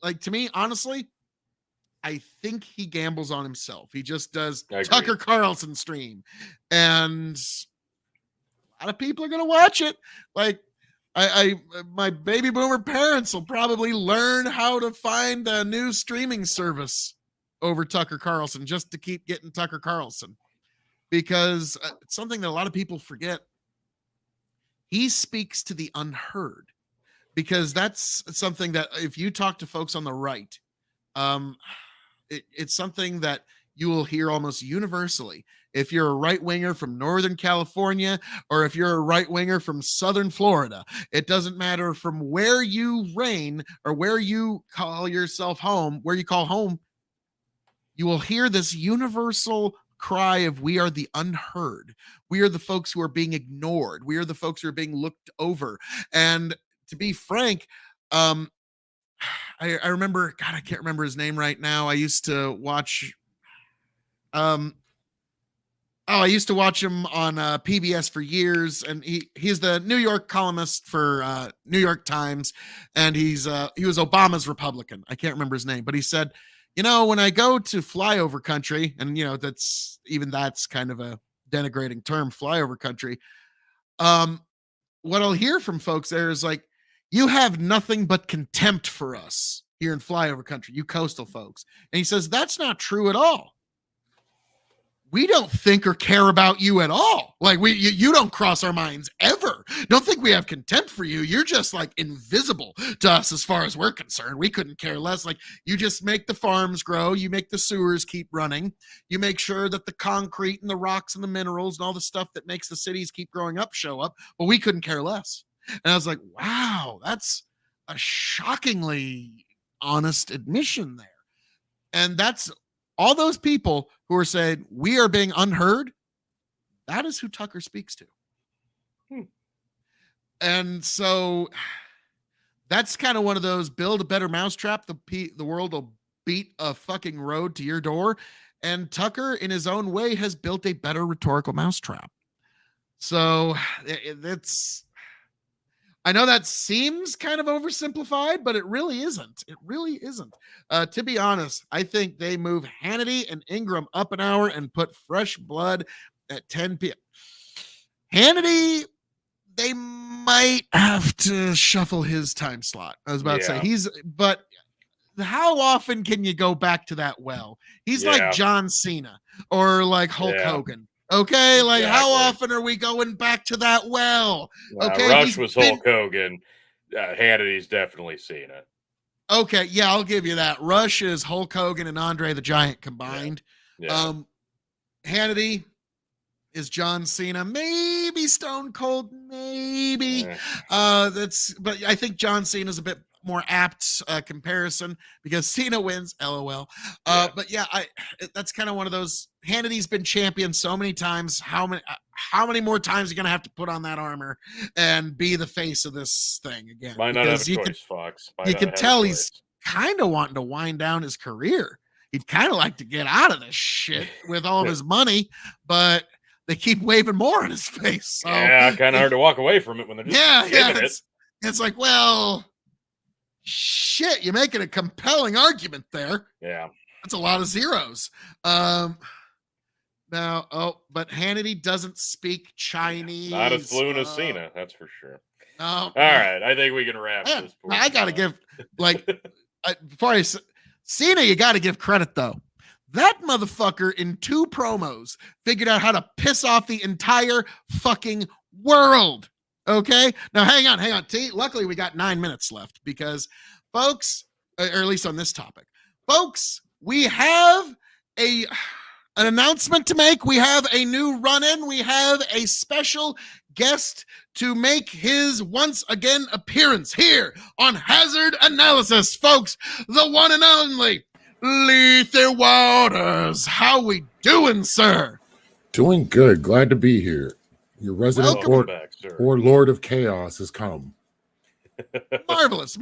Speaker 1: like, to me, honestly, I think he gambles on himself. He just does Tucker Carlson stream, and a lot of people are going to watch it. Like, my baby boomer parents will probably learn how to find a new streaming service over Tucker Carlson just to keep getting Tucker Carlson. Because it's something that a lot of people forget. he speaks to the unheard, because that's something that if you talk to folks on the right, um, it's something that you will hear almost universally. If you're a right winger from Northern California, or if you're a right winger from Southern Florida, it doesn't matter from where you reign or where you call yourself home, where you call home, you will hear this universal cry of, we are the unheard. We are the folks who are being ignored. We are the folks who are being looked over. And to be frank, um, I remember, God, I can't remember his name right now. I used to watch, I used to watch him on PBS for years, and he's the New York columnist for New York Times, and he was Obama's Republican. I can't remember his name, but he said, when I go to flyover country, and that's kind of a denigrating term, flyover country. What I'll hear from folks there is like, you have nothing but contempt for us here in flyover country, you coastal folks. And he says, that's not true at all. We don't think or care about you at all. Like you don't cross our minds ever. Don't think we have contempt for you. You're just like invisible to us as far as we're concerned. We couldn't care less. Like, you just make the farms grow. You make the sewers keep running. You make sure that the concrete and the rocks and the minerals and all the stuff that makes the cities keep growing up show up. But we couldn't care less. And I was like, wow, that's a shockingly honest admission there. And that's all those people who are saying we are being unheard. That is who Tucker speaks to. And so that's kind of one of those build a better mousetrap. The world will beat a fucking road to your door. And Tucker, in his own way, has built a better rhetorical mousetrap. So I know that seems kind of oversimplified, but it really isn't. It really isn't. To be honest, I think they move Hannity and Ingram up an hour and put fresh blood at 10 p.m. Hannity, they might have to shuffle his time slot. I was about to say but how often can you go back to that well? He's like John Cena or like Hulk Hogan. Okay, like how often are we going back to that well? Okay,
Speaker 2: Rush was Hulk Hogan. Hannity's definitely Cena.
Speaker 1: Okay, yeah, I'll give you that. Rush is Hulk Hogan and Andre the Giant combined. Hannity is John Cena, maybe Stone Cold, maybe. But I think John Cena is a bit more apt comparison because Cena wins, LOL. But that's kind of one of those. Hannity's been champion so many times. How many more times are you gonna have to put on that armor and be the face of this thing again?
Speaker 2: Might not have a choice, Fox.
Speaker 1: You can tell he's kind of wanting to wind down his career. He'd kind of like to get out of this shit with all of his money, but they keep waving more in his face. So,
Speaker 2: kind of hard to walk away from it when they're just giving it.
Speaker 1: It's like, well, shit, you're making a compelling argument there.
Speaker 2: Yeah.
Speaker 1: That's a lot of zeros. But Hannity doesn't speak Chinese.
Speaker 2: Not as fluent as Cena, that's for sure.
Speaker 1: No.
Speaker 2: All right, I think we can wrap this.
Speaker 1: I got to give, Cena, you got to give credit, though. That motherfucker in 2 promos figured out how to piss off the entire fucking world. Okay? Now, hang on. Luckily, we got 9 minutes left because, folks, or at least on this topic, folks, we have an announcement to make. We have a new run-in. We have a special guest to make his once again appearance here on Hazard Analysis, folks. The one and only Lethe Waters. How we doing, sir?
Speaker 3: Doing good. Glad to be here. Your resident Lord of Chaos has come.
Speaker 1: Marvelous.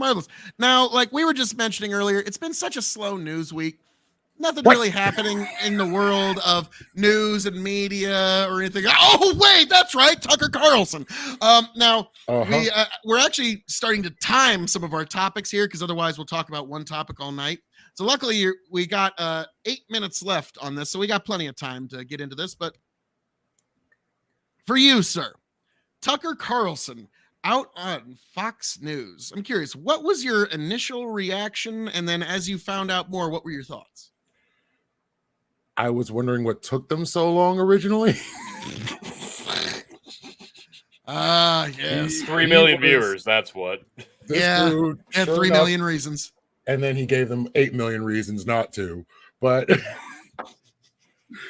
Speaker 1: Now, like we were just mentioning earlier, it's been such a slow news week. Nothing really happening in the world of news and media or anything. Oh, wait, that's right, Tucker Carlson. We're actually starting to time some of our topics here because otherwise we'll talk about one topic all night. So luckily we got 8 minutes left on this, so we got plenty of time to get into this. But for you, sir, Tucker Carlson out on Fox News. I'm curious, what was your initial reaction? And then as you found out more, what were your thoughts?
Speaker 3: I was wondering what took them so long originally.
Speaker 1: Yes.
Speaker 2: 3 million viewers. That's what.
Speaker 3: This dude,
Speaker 1: and
Speaker 3: sure
Speaker 1: 3
Speaker 3: enough,
Speaker 1: million reasons.
Speaker 3: and then he gave them 8 million reasons not to. But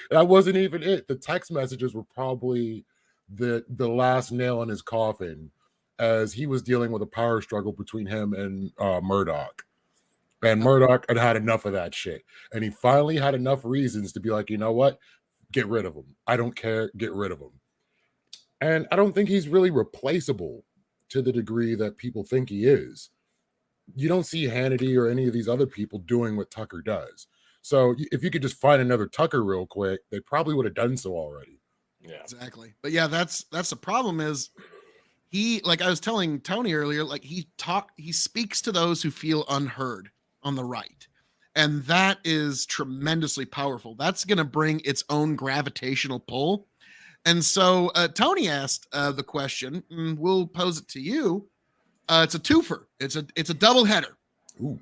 Speaker 3: that wasn't even it. The text messages were probably the last nail in his coffin, as he was dealing with a power struggle between him and Murdoch. And Murdoch had had enough of that shit. And he finally had enough reasons to be like, you know what? Get rid of him. I don't care. Get rid of him. And I don't think he's really replaceable to the degree that people think he is. You don't see Hannity or any of these other people doing what Tucker does. So if you could just find another Tucker real quick, they probably would have done so already.
Speaker 2: Yeah,
Speaker 1: exactly. But yeah, that's the problem is he, like I was telling Tony earlier, like he speaks to those who feel unheard on the right. And that is tremendously powerful. That's going to bring its own gravitational pull. And so Tony asked the question, we'll pose it to you. It's a twofer. It's a double header.
Speaker 3: Ooh.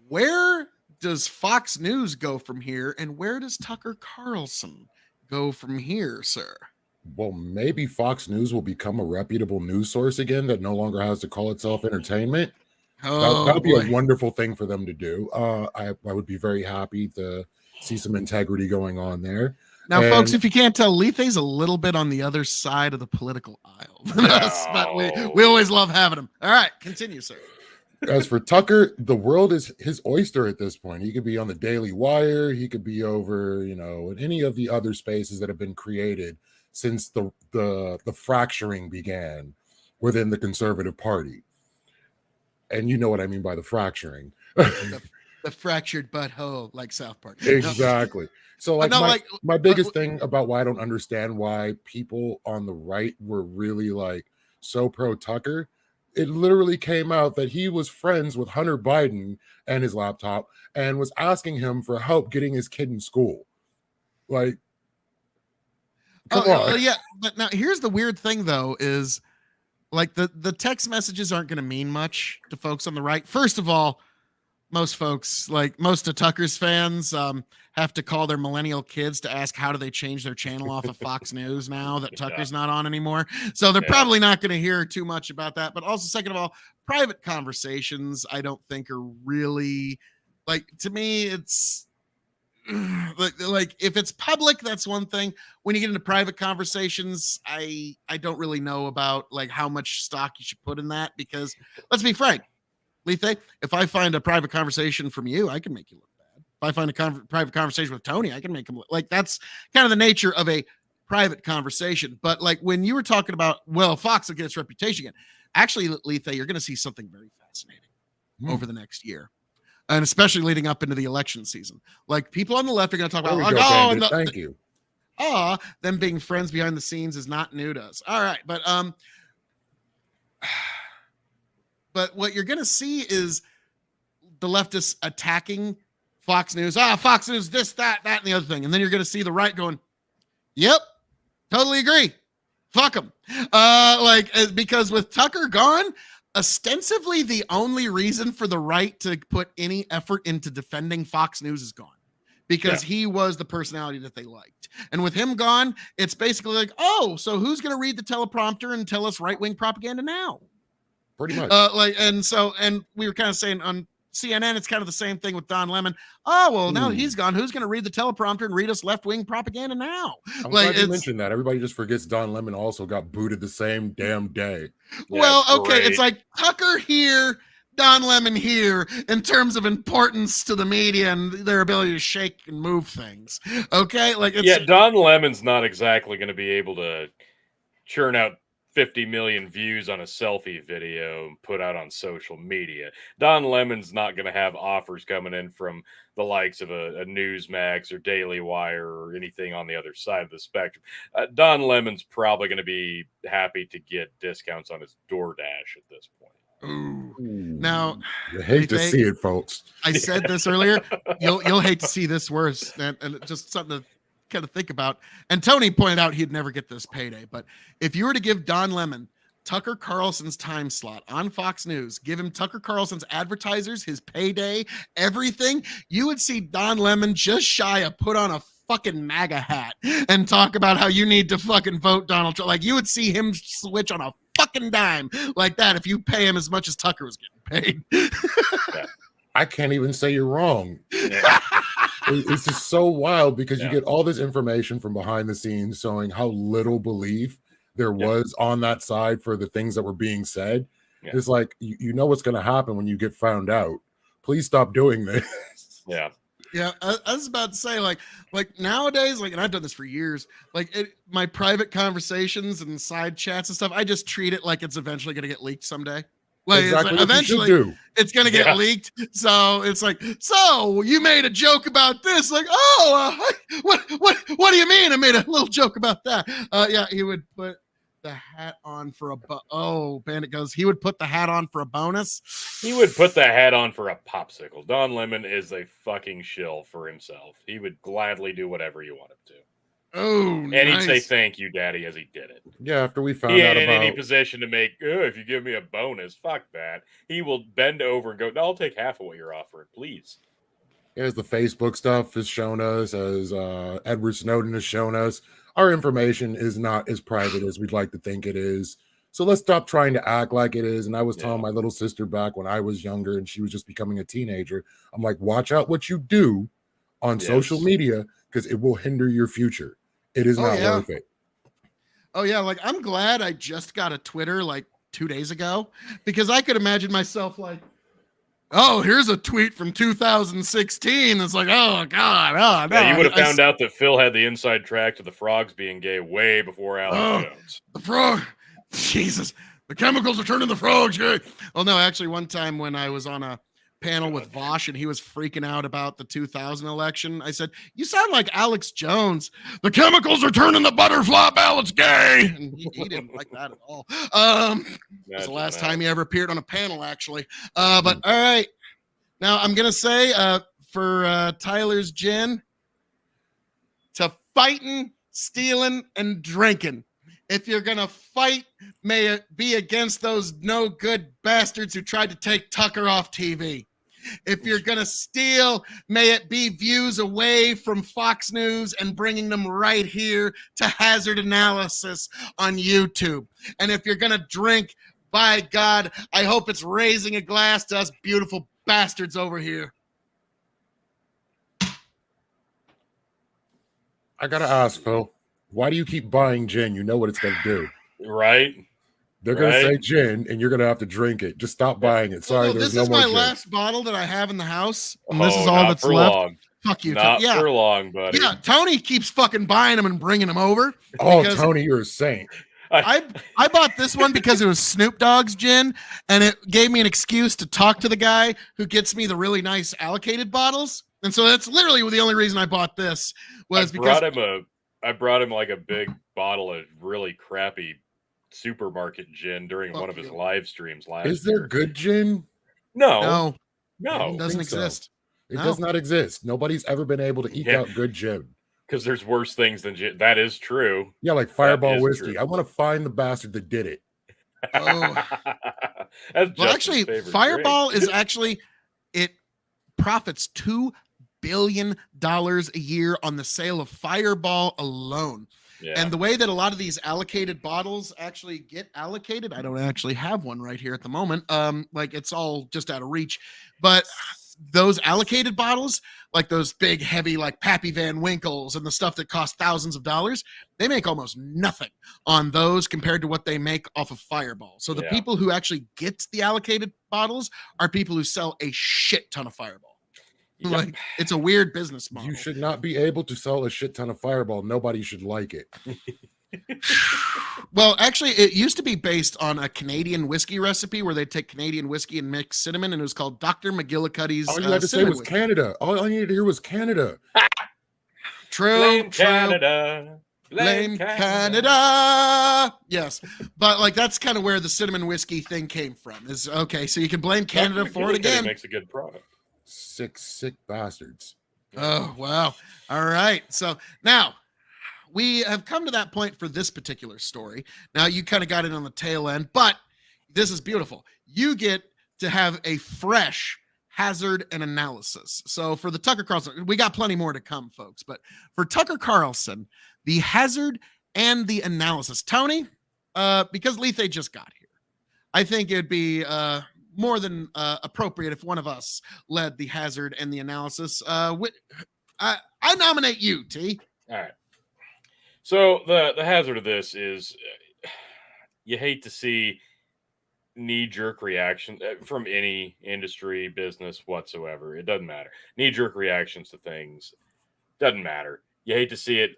Speaker 1: Where does Fox News go from here, and where does Tucker Carlson go from here, sir?
Speaker 3: Well, maybe Fox News will become a reputable news source again that no longer has to call itself entertainment. That would be a wonderful thing for them to do. I would be very happy to see some integrity going on there.
Speaker 1: Now, folks, if you can't tell, Lethe's a little bit on the other side of the political aisle than us, but we always love having him. All right, continue, sir.
Speaker 3: As for Tucker, the world is his oyster at this point. He could be on the Daily Wire. He could be over, in any of the other spaces that have been created since the fracturing began within the Conservative Party. And you know what I mean by the fracturing.
Speaker 1: The fractured butthole, like South Park.
Speaker 3: Exactly. So my biggest thing about why I don't understand why people on the right were really so pro Tucker, it literally came out that he was friends with Hunter Biden and his laptop and was asking him for help getting his kid in school. Come on.
Speaker 1: Yeah, but now here's the weird thing though is the text messages aren't going to mean much to folks on the right. First of all, most folks, most of Tucker's fans, have to call their millennial kids to ask how do they change their channel off of Fox News now that Tucker's not on anymore. So they're probably not going to hear too much about that. But also, second of all, private conversations, I don't think are really to me, it's if it's public, that's one thing. When you get into private conversations, I don't really know about how much stock you should put in that, because let's be frank, Lethe, if I find a private conversation from you, I can make you look bad. If I find a private conversation with Tony, I can make him look that's kind of the nature of a private conversation. But when you were talking about, Fox will get its reputation again. Actually, Lethe, you're going to see something very fascinating over the next year. And especially leading up into the election season. People on the left are going to talk about,
Speaker 3: thank you.
Speaker 1: Them being friends behind the scenes is not new to us. All right. But what you're going to see is the leftists attacking Fox News. Fox News, this, that, and the other thing. And then you're going to see the right going, yep, totally agree. Fuck them. Because with Tucker gone, ostensibly the only reason for the right to put any effort into defending Fox News is gone, because he was the personality that they liked. And with him gone, it's basically so who's going to read the teleprompter and tell us right-wing propaganda now?
Speaker 3: Pretty much.
Speaker 1: And we were kind of saying on CNN, it's kind of the same thing with Don Lemon. Now that he's gone, who's going to read the teleprompter and read us left-wing propaganda now?
Speaker 3: I'm glad you mentioned that. Everybody just forgets Don Lemon also got booted the same damn day.
Speaker 1: It's like Tucker here, Don Lemon here, in terms of importance to the media and their ability to shake and move things. Okay?
Speaker 2: Don Lemon's not exactly going to be able to churn out 50 million views on a selfie video and put out on social media. Don Lemon's not going to have offers coming in from the likes of a Newsmax or Daily Wire or anything on the other side of the spectrum. Don Lemon's probably going to be happy to get discounts on his DoorDash at this point.
Speaker 1: Ooh. Now,
Speaker 3: you hate to see it, folks.
Speaker 1: I said this earlier. You'll hate to see this worse, and just something to kind of think about. And Tony pointed out he'd never get this payday, but if you were to give Don Lemon Tucker Carlson's time slot on Fox News, give him Tucker Carlson's advertisers, his payday, everything, you would see Don Lemon just shy of put on a fucking MAGA hat and talk about how you need to fucking vote Donald Trump. Like, you would see him switch on a fucking dime like that if you pay him as much as Tucker was getting paid.
Speaker 3: I can't even say you're wrong.
Speaker 2: Yeah.
Speaker 3: It's just so wild because you
Speaker 2: Yeah.
Speaker 3: get all this information from behind the scenes showing how little belief there was on that side for the things that were being said.
Speaker 2: Yeah.
Speaker 3: It's like, you know what's going to happen when you get found out. Please stop doing this.
Speaker 2: Yeah.
Speaker 1: Yeah, I was about to say, like nowadays, like, and I've done this for years, like my private conversations and side chats and stuff, I just treat it like it's eventually going to get leaked someday. Like,
Speaker 3: Exactly
Speaker 1: it's like,
Speaker 3: what you should
Speaker 1: eventually
Speaker 3: do.
Speaker 1: it's going to get leaked. So it's like, so you made a joke about this. Like, what do you mean? I made a little joke about that. Yeah, he would put the hat on for a Bandit goes, he would put the hat on for a bonus.
Speaker 2: He would put the hat on for a popsicle. Don Lemon is a fucking shill for himself. He would gladly do whatever you want him to.
Speaker 1: Oh,
Speaker 2: And
Speaker 1: nice.
Speaker 2: he'd say thank you, Daddy, as he did it.
Speaker 3: Yeah, after we found
Speaker 2: He
Speaker 3: out
Speaker 2: ain't in any
Speaker 3: about
Speaker 2: position to make, if you give me a bonus, fuck that. He will bend over and go, no, I'll take half of what you're offering, please.
Speaker 3: as the Facebook stuff has shown us, as Edward Snowden has shown us, our information is not as private as we'd like to think it is. So let's stop trying to act like it is. And I was telling my little sister back when I was younger and she was just becoming a teenager, I'm like, watch out what you do on social media because it will hinder your future. It is not worth it.
Speaker 1: Oh, yeah. Like, I'm glad I just got a Twitter like 2 days ago because I could imagine myself like, oh, here's a tweet from 2016. It's like, oh, God. Oh, no.
Speaker 2: Yeah, you would have found out that Phil had the inside track to the frogs being gay way before Alex Jones.
Speaker 1: The frog. Jesus. The chemicals are turning the frogs gay. Well, no, actually, one time when I was on a panel with Vosh and he was freaking out about the 2000 election, I said, you sound like Alex Jones. The chemicals are turning the butterfly ballots gay. And he didn't like that at all. It was the last time he ever appeared on a panel, actually. But all right. Now I'm going to say for Tyler's Gin, to fighting, stealing, and drinking. If you're going to fight, may it be against those no good bastards who tried to take Tucker off TV. If you're going to steal, may it be views away from Fox News and bringing them right here to Hazard Analysis on YouTube. And if you're going to drink, by God, I hope it's raising a glass to us beautiful bastards over here.
Speaker 3: I got to ask, Phil, why do you keep buying gin? You know what it's going to do.
Speaker 2: Right?
Speaker 3: They're going to say gin, and you're going to have to drink it. Just stop buying it. Sorry, there's no more gin.
Speaker 1: This is my last bottle that I have in the house. And
Speaker 2: this
Speaker 1: is all that's left.
Speaker 2: Long.
Speaker 1: Fuck you,
Speaker 2: Not for long, buddy.
Speaker 1: Yeah, Tony keeps fucking buying them and bringing them over.
Speaker 3: Oh, Tony, you're a saint.
Speaker 1: I bought this one because it was Snoop Dogg's gin, and it gave me an excuse to talk to the guy who gets me the really nice allocated bottles. And so that's literally the only reason I bought this was because
Speaker 2: I brought him like a big bottle of really crappy supermarket gin during one of his live streams last year.
Speaker 3: Is there good gin?
Speaker 2: No.
Speaker 1: It doesn't exist.
Speaker 3: It does not exist. Nobody's ever been able to eke out good gin.
Speaker 2: Because there's worse things than gin. That is true.
Speaker 3: Yeah, like Fireball whiskey. True. I want to find the bastard that did it.
Speaker 1: Oh. Well, actually, Fireball is actually, it profits $2 billion a year on the sale of Fireball alone. Yeah. And the way that a lot of these allocated bottles actually get allocated, I don't actually have one right here at the moment. Like it's all just out of reach. But those allocated bottles, like those big, heavy, like Pappy Van Winkles and the stuff that cost thousands of dollars, they make almost nothing on those compared to what they make off of Fireball. So the people who actually get the allocated bottles are people who sell a shit ton of Fireball. Yep. Like it's a weird business model.
Speaker 3: You should not be able to sell a shit ton of Fireball. Nobody should like it.
Speaker 1: Well, actually, it used to be based on a Canadian whiskey recipe where they take Canadian whiskey and mix cinnamon, and it was called Dr. McGillicuddy's.
Speaker 3: All you had to say was whiskey. Canada. All I needed to hear was Canada.
Speaker 1: True.
Speaker 2: Blame Canada.
Speaker 1: Blame Canada. Yes, but like that's kind of where the cinnamon whiskey thing came from. Is okay, so you can blame Canada for it again.
Speaker 2: Makes a good product.
Speaker 3: Sick bastards.
Speaker 1: Oh, wow. All right. So now we have come to that point for this particular story. Now you kind of got it on the tail end, but this is beautiful. You get to have a fresh hazard, and analysis. So for the Tucker Carlson, we got plenty more to come, folks. But for Tucker Carlson, the hazard and the analysis. Tony, because Lethe just got here, I think it'd be more than appropriate if one of us led the hazard and the analysis. I nominate you, T.
Speaker 2: All right. So the hazard of this is you hate to see knee-jerk reaction from any industry, business whatsoever. It doesn't matter. Knee-jerk reactions to things doesn't matter. You hate to see it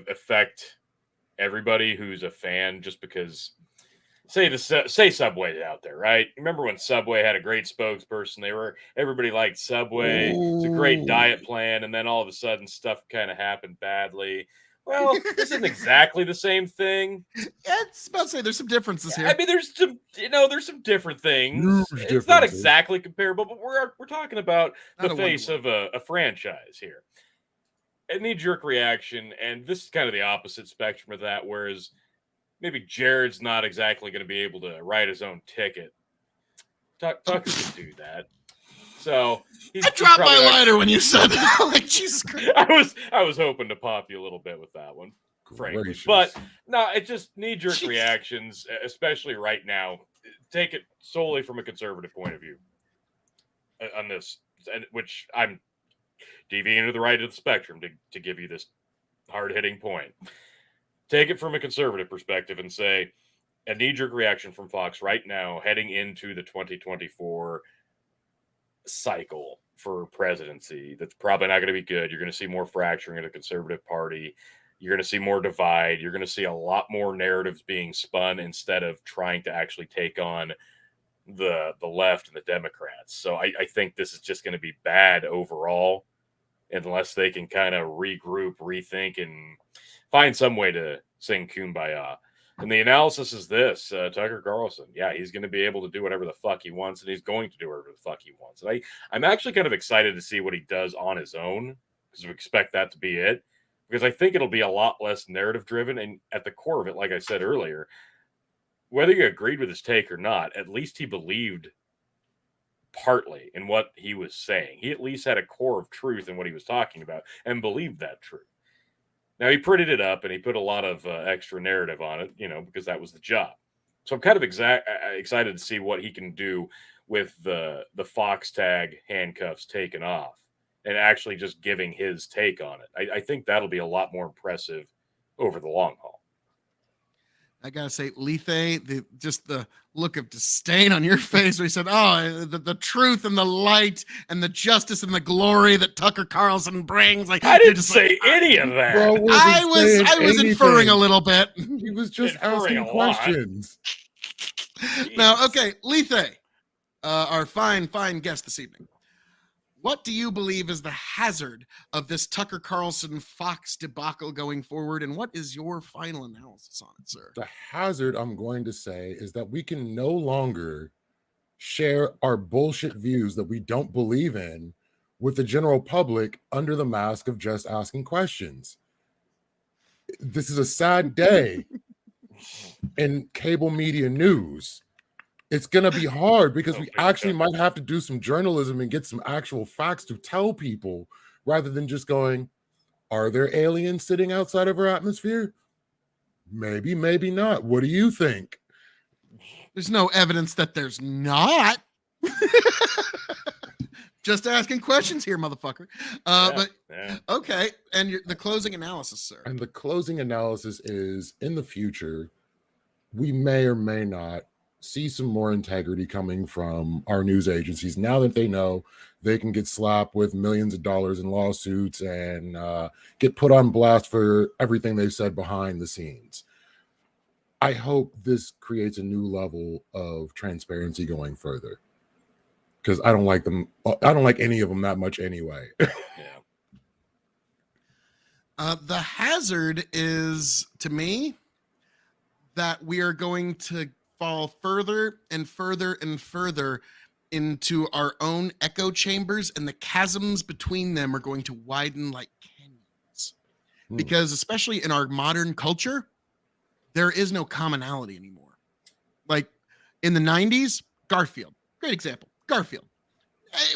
Speaker 2: affect everybody who's a fan just because. Say Subway's out there, right? Remember when Subway had a great spokesperson? Everybody liked Subway. It's a great diet plan, and then all of a sudden stuff kind of happened badly. Well, this isn't exactly the same thing.
Speaker 1: It's about to say there's some differences here.
Speaker 2: I mean, there's some different things. It's not exactly comparable, but we're talking about the face of a franchise here. A knee-jerk reaction, and this is kind of the opposite spectrum of that, whereas maybe Jared's not exactly going to be able to write his own ticket. Tucker can do that. So
Speaker 1: I dropped my lighter when you said that. Like, Jesus Christ.
Speaker 2: I was hoping to pop you a little bit with that one, frankly.
Speaker 3: Gracious.
Speaker 2: But no, it's just knee-jerk reactions, especially right now. Take it solely from a conservative point of view on this, which I'm deviating to the right of the spectrum to give you this hard-hitting point. Take it from a conservative perspective and say a knee-jerk reaction from Fox right now heading into the 2024 cycle for presidency that's probably not going to be good. You're going to see more fracturing in the conservative party. You're going to see more divide. You're going to see a lot more narratives being spun instead of trying to actually take on the left and the Democrats. So I think this is just going to be bad overall unless they can kind of regroup, rethink, and find some way to sing Kumbaya. And the analysis is this, Tucker Carlson. Yeah, he's going to be able to do whatever the fuck he wants, and he's going to do whatever the fuck he wants. And I'm actually kind of excited to see what he does on his own, because we expect that to be it. Because I think it'll be a lot less narrative-driven, and at the core of it, like I said earlier, whether you agreed with his take or not, at least he believed partly in what he was saying. He at least had a core of truth in what he was talking about, and believed that truth. Now, he prettied it up and he put a lot of extra narrative on it, because that was the job. So I'm kind of excited to see what he can do with the Fox tag handcuffs taken off and actually just giving his take on it. I think that'll be a lot more impressive over the long haul.
Speaker 1: I gotta say, Lethe, the look of disdain on your face where he said, "Oh, the truth and the light and the justice and the glory that Tucker Carlson brings." Like,
Speaker 2: I didn't say any of that.
Speaker 3: Bro
Speaker 1: I was inferring a little bit.
Speaker 3: He was just asking questions.
Speaker 1: Now, okay, Lethe, our fine guest this evening. What do you believe is the hazard of this Tucker Carlson Fox debacle going forward? And what is your final analysis on it, sir?
Speaker 3: The hazard, I'm going to say, is that we can no longer share our bullshit views that we don't believe in with the general public under the mask of just asking questions. This is a sad day in cable media news. It's going to be hard because we actually might have to do some journalism and get some actual facts to tell people rather than just going, are there aliens sitting outside of our atmosphere? Maybe, maybe not. What do you think?
Speaker 1: There's no evidence that there's not. Just asking questions here, motherfucker. Okay. And the closing analysis, sir.
Speaker 3: And the closing analysis is, in the future, we may or may not see some more integrity coming from our news agencies now that they know they can get slapped with millions of dollars in lawsuits and get put on blast for everything they've said behind the scenes. I hope this creates a new level of transparency going further, because I don't like them. I don't like any of them that much anyway.
Speaker 1: The hazard is, to me, that we are going to fall further and further and further into our own echo chambers, and the chasms between them are going to widen like canyons. Because especially in our modern culture, there is no commonality anymore. Like in the 90s, Garfield, great example. Garfield.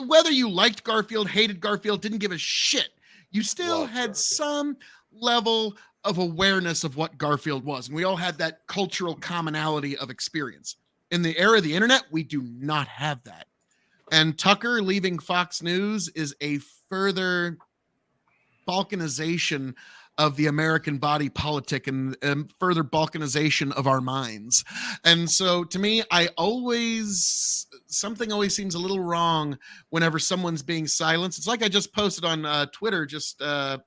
Speaker 1: whether you liked Garfield, hated Garfield, didn't give a shit, you still
Speaker 2: Loved
Speaker 1: had
Speaker 2: Garfield.
Speaker 1: some level of awareness of what Garfield was. And we all had that cultural commonality of experience. In the era of the internet, we do not have that. And Tucker leaving Fox News is a further balkanization of the American body politic and further balkanization of our minds. And so to me, something always seems a little wrong whenever someone's being silenced. It's like I just posted on Twitter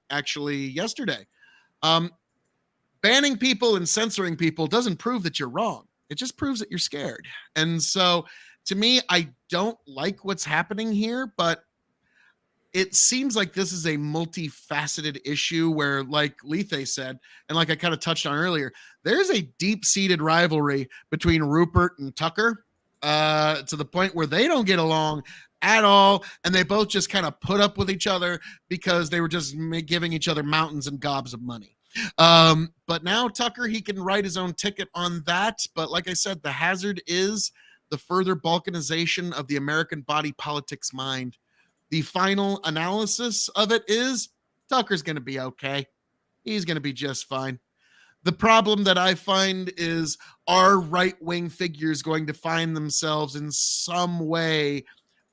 Speaker 1: actually yesterday. Banning people and censoring people doesn't prove that you're wrong. It just proves that you're scared. And so to me, I don't like what's happening here, but it seems like this is a multifaceted issue where, like Lethe said, and like I kind of touched on earlier, there's a deep-seated rivalry between Rupert and Tucker to the point where they don't get along at all, and they both just kind of put up with each other because they were just giving each other mountains and gobs of money. But now Tucker, he can write his own ticket on that. But like I said, the hazard is the further balkanization of the American body politics mind. The final analysis of it is Tucker's going to be okay. He's going to be just fine. The problem that I find is, are right-wing figures going to find themselves in some way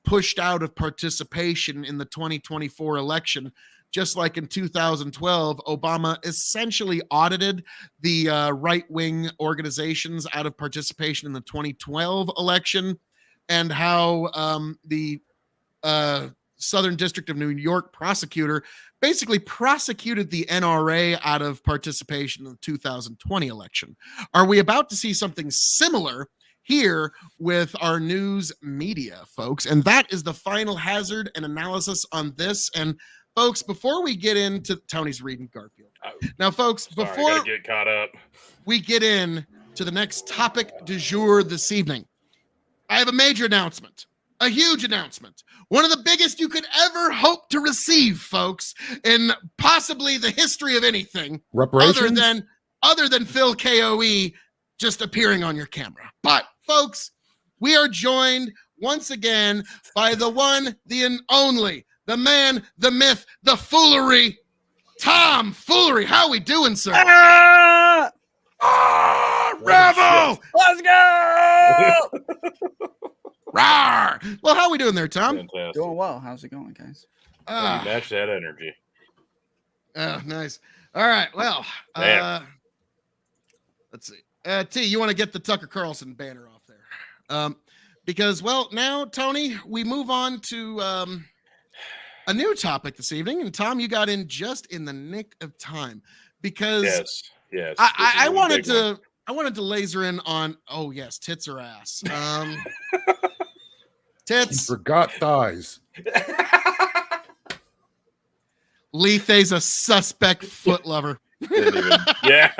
Speaker 1: pushed out of participation in the 2024 election? Just like in 2012, Obama essentially audited the right-wing organizations out of participation in the 2012 election, and how the Southern District of New York prosecutor basically prosecuted the NRA out of participation in the 2020 election. Are we about to see something similar here with our news media, folks? And that is the final hazard and analysis on this. And folks, before we get into Tony's reading Garfield. Now, folks, before
Speaker 2: I gotta get caught up,
Speaker 1: we get in to the next topic du jour this evening, I have a major announcement. A huge announcement. One of the biggest you could ever hope to receive, folks, in possibly the history of anything.
Speaker 3: Reparations?
Speaker 1: Other than Phil KOE just appearing on your camera. But, folks, we are joined once again by the one, the only, the man, the myth, the foolery, Tom Foolery. How we doing, sir? Rebel!
Speaker 4: Let's go!
Speaker 1: Rawr! Well, how we doing there, Tom?
Speaker 2: fantastic.
Speaker 4: Doing well. How's it going, guys?
Speaker 2: You match that energy.
Speaker 1: Oh, nice. All right. Well, let's see. T, you want to get the Tucker Carlson banner off there? Because, well, now, Tony, we move on to a new topic this evening. And, Tom, you got in just in the nick of time because
Speaker 2: Yes.
Speaker 1: I wanted to laser in on, oh, yes, tits or ass. Tits.
Speaker 3: Forgot thighs.
Speaker 1: Lethe's a suspect foot lover.
Speaker 2: Yeah.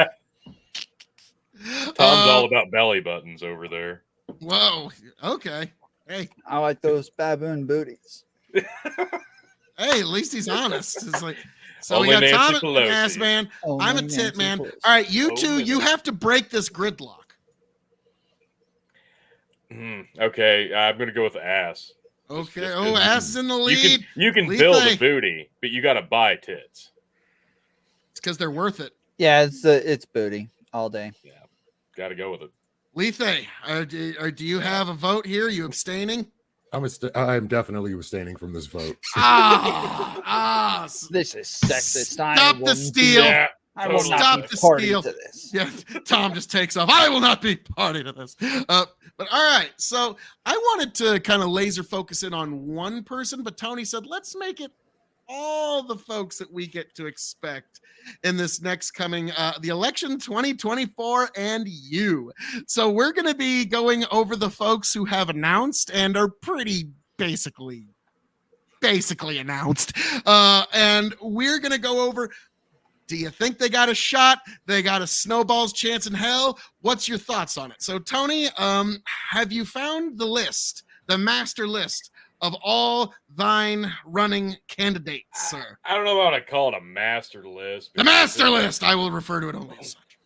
Speaker 2: Tom's all about belly buttons over there.
Speaker 1: Whoa. Okay. Hey,
Speaker 4: I like those baboon booties.
Speaker 1: at least he's honest. It's like, so
Speaker 2: Only
Speaker 1: we got
Speaker 2: Nancy
Speaker 1: Tom
Speaker 2: Pelosi.
Speaker 1: an ass man.
Speaker 4: Only
Speaker 1: I'm a
Speaker 4: Nancy
Speaker 1: tit man.
Speaker 4: Pelosi.
Speaker 1: All right, you
Speaker 2: Oh,
Speaker 1: two, you
Speaker 2: man.
Speaker 1: have to break this gridlock.
Speaker 2: Okay, I'm gonna go with ass.
Speaker 1: Okay.
Speaker 2: Just
Speaker 1: Oh, ass is in the lead.
Speaker 2: You can
Speaker 1: Lethe.
Speaker 2: build a booty, but you got to buy tits.
Speaker 1: It's because they're worth it.
Speaker 4: Yeah, it's booty all day.
Speaker 2: Got to go with it.
Speaker 1: Lethe, do you have a vote here? Are you abstaining?
Speaker 3: I'm definitely abstaining from this vote.
Speaker 4: This is sexist.
Speaker 1: Stop the steal.
Speaker 2: Yeah,
Speaker 4: I will
Speaker 1: Stop
Speaker 4: not be
Speaker 1: the
Speaker 4: party
Speaker 1: steal.
Speaker 4: to this.
Speaker 1: Yeah, Tom just takes off. I will not be party to this. But all right, so I wanted to kind of laser focus in on one person, but Tony said, let's make it all the folks that we get to expect in this next coming, the election 2024 and you. So we're going to be going over the folks who have announced and are pretty basically announced. And we're going to go over, do you think they got a shot? They got a snowball's chance in hell? What's your thoughts on it? So, Tony, have you found the list, the master list of all thine running candidates, sir?
Speaker 2: I don't know how to call it a master list.
Speaker 1: The master list! I will refer to it only as such.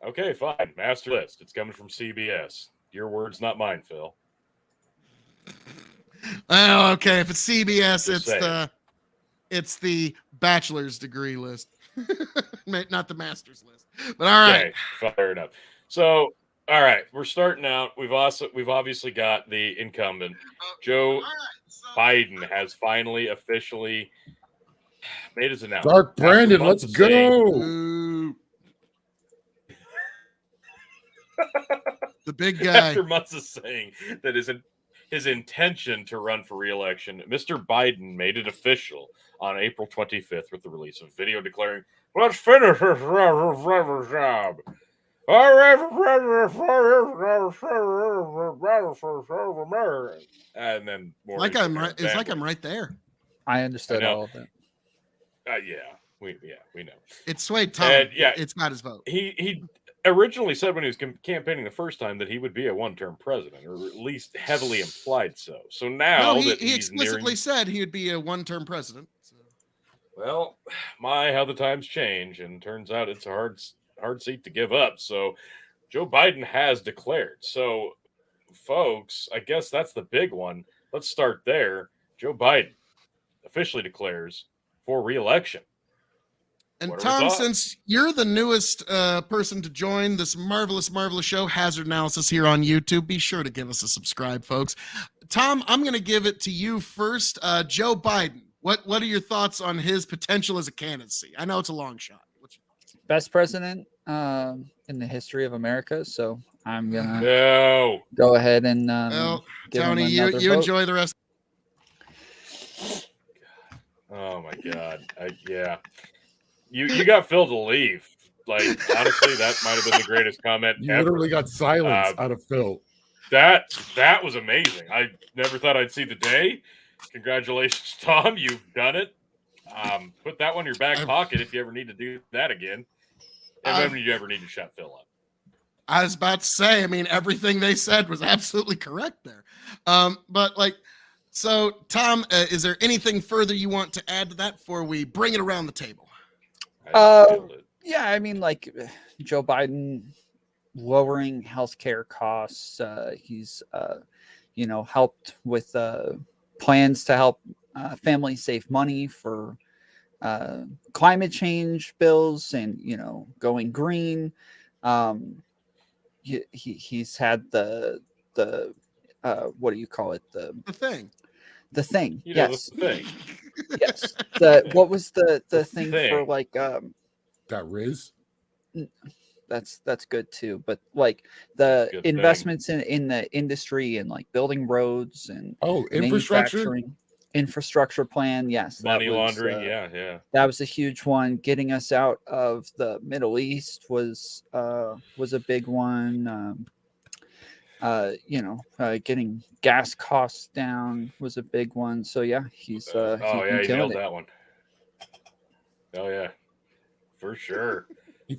Speaker 2: Okay, fine. Master list. It's coming from CBS. Your words, not mine, Phil.
Speaker 1: Oh, okay. If it's CBS,
Speaker 2: Just saying.
Speaker 1: it's the bachelor's degree list, not the master's list. But all right.
Speaker 2: Okay, fair enough. So, all right, we're starting out. We've obviously got the incumbent. Joe Biden has finally officially made his announcement.
Speaker 3: Dark
Speaker 2: After
Speaker 3: Brandon,
Speaker 2: months
Speaker 3: let's
Speaker 2: of saying-
Speaker 3: go.
Speaker 1: Ooh. The big guy.
Speaker 2: After months of saying that his intention to run for re-election, Mr. Biden made it official on April 25th with the release of a video declaring, "Let's finish this job." And then more.
Speaker 1: Like I'm right. It's like I'm right there.
Speaker 4: I understood
Speaker 2: know.
Speaker 4: all of it.
Speaker 2: We know.
Speaker 1: It swayed Tom.
Speaker 2: And, yeah.
Speaker 1: It's got his vote.
Speaker 2: He originally said when he was campaigning the first time that he would be a one-term president, or at least heavily implied so. So now
Speaker 1: No,
Speaker 2: that
Speaker 1: he explicitly said he would be a one-term president. So.
Speaker 2: Well, how the times change, and turns out it's a hard seat to give up. So Joe Biden has declared. So, folks, I guess that's the big one. Let's start there. Joe Biden officially declares for re-election.
Speaker 1: And
Speaker 2: What are
Speaker 1: Tom,
Speaker 2: his thoughts?
Speaker 1: since you're the newest person to join this marvelous show, Hazard Analysis, here on YouTube, be sure to give us a subscribe, folks. Tom, I'm going to give it to you first. Joe Biden, what are your thoughts on his potential as a candidacy? I know it's a long shot.
Speaker 4: Best president in the history of America. So I'm gonna
Speaker 2: No.
Speaker 4: go ahead and
Speaker 1: Well,
Speaker 4: give him
Speaker 1: Tony, you
Speaker 4: another vote.
Speaker 1: enjoy the rest.
Speaker 2: Oh my God. Yeah. You got Phil to leave. Like, honestly, that might have been the greatest comment
Speaker 3: You
Speaker 2: ever.
Speaker 3: literally got silence out of Phil.
Speaker 2: That was amazing. I never thought I'd see the day. Congratulations, Tom. You've done it. Put that one in your back pocket if you ever need to do that again. And when you ever need to shut Phil up.
Speaker 1: I was about to say, I mean, everything they said was absolutely correct there. So Tom, is there anything further you want to add to that before we bring it around the table?
Speaker 4: Yeah, I mean, like Joe Biden lowering healthcare costs. He's, helped with plans to help families save money for climate change bills and, going green. He's had the what do you call it? The thing. Yes.
Speaker 2: The thing.
Speaker 4: Yes. What was the thing for like
Speaker 3: that Riz?
Speaker 4: That's good too, but like the investments in the industry and like building roads and infrastructure plan. Yes.
Speaker 2: Money laundering. Yeah.
Speaker 4: That was a huge one. Getting us out of the Middle East was a big one. Getting gas costs down was a big one. So yeah, he's
Speaker 2: he nailed that one. Oh yeah, for sure.
Speaker 3: The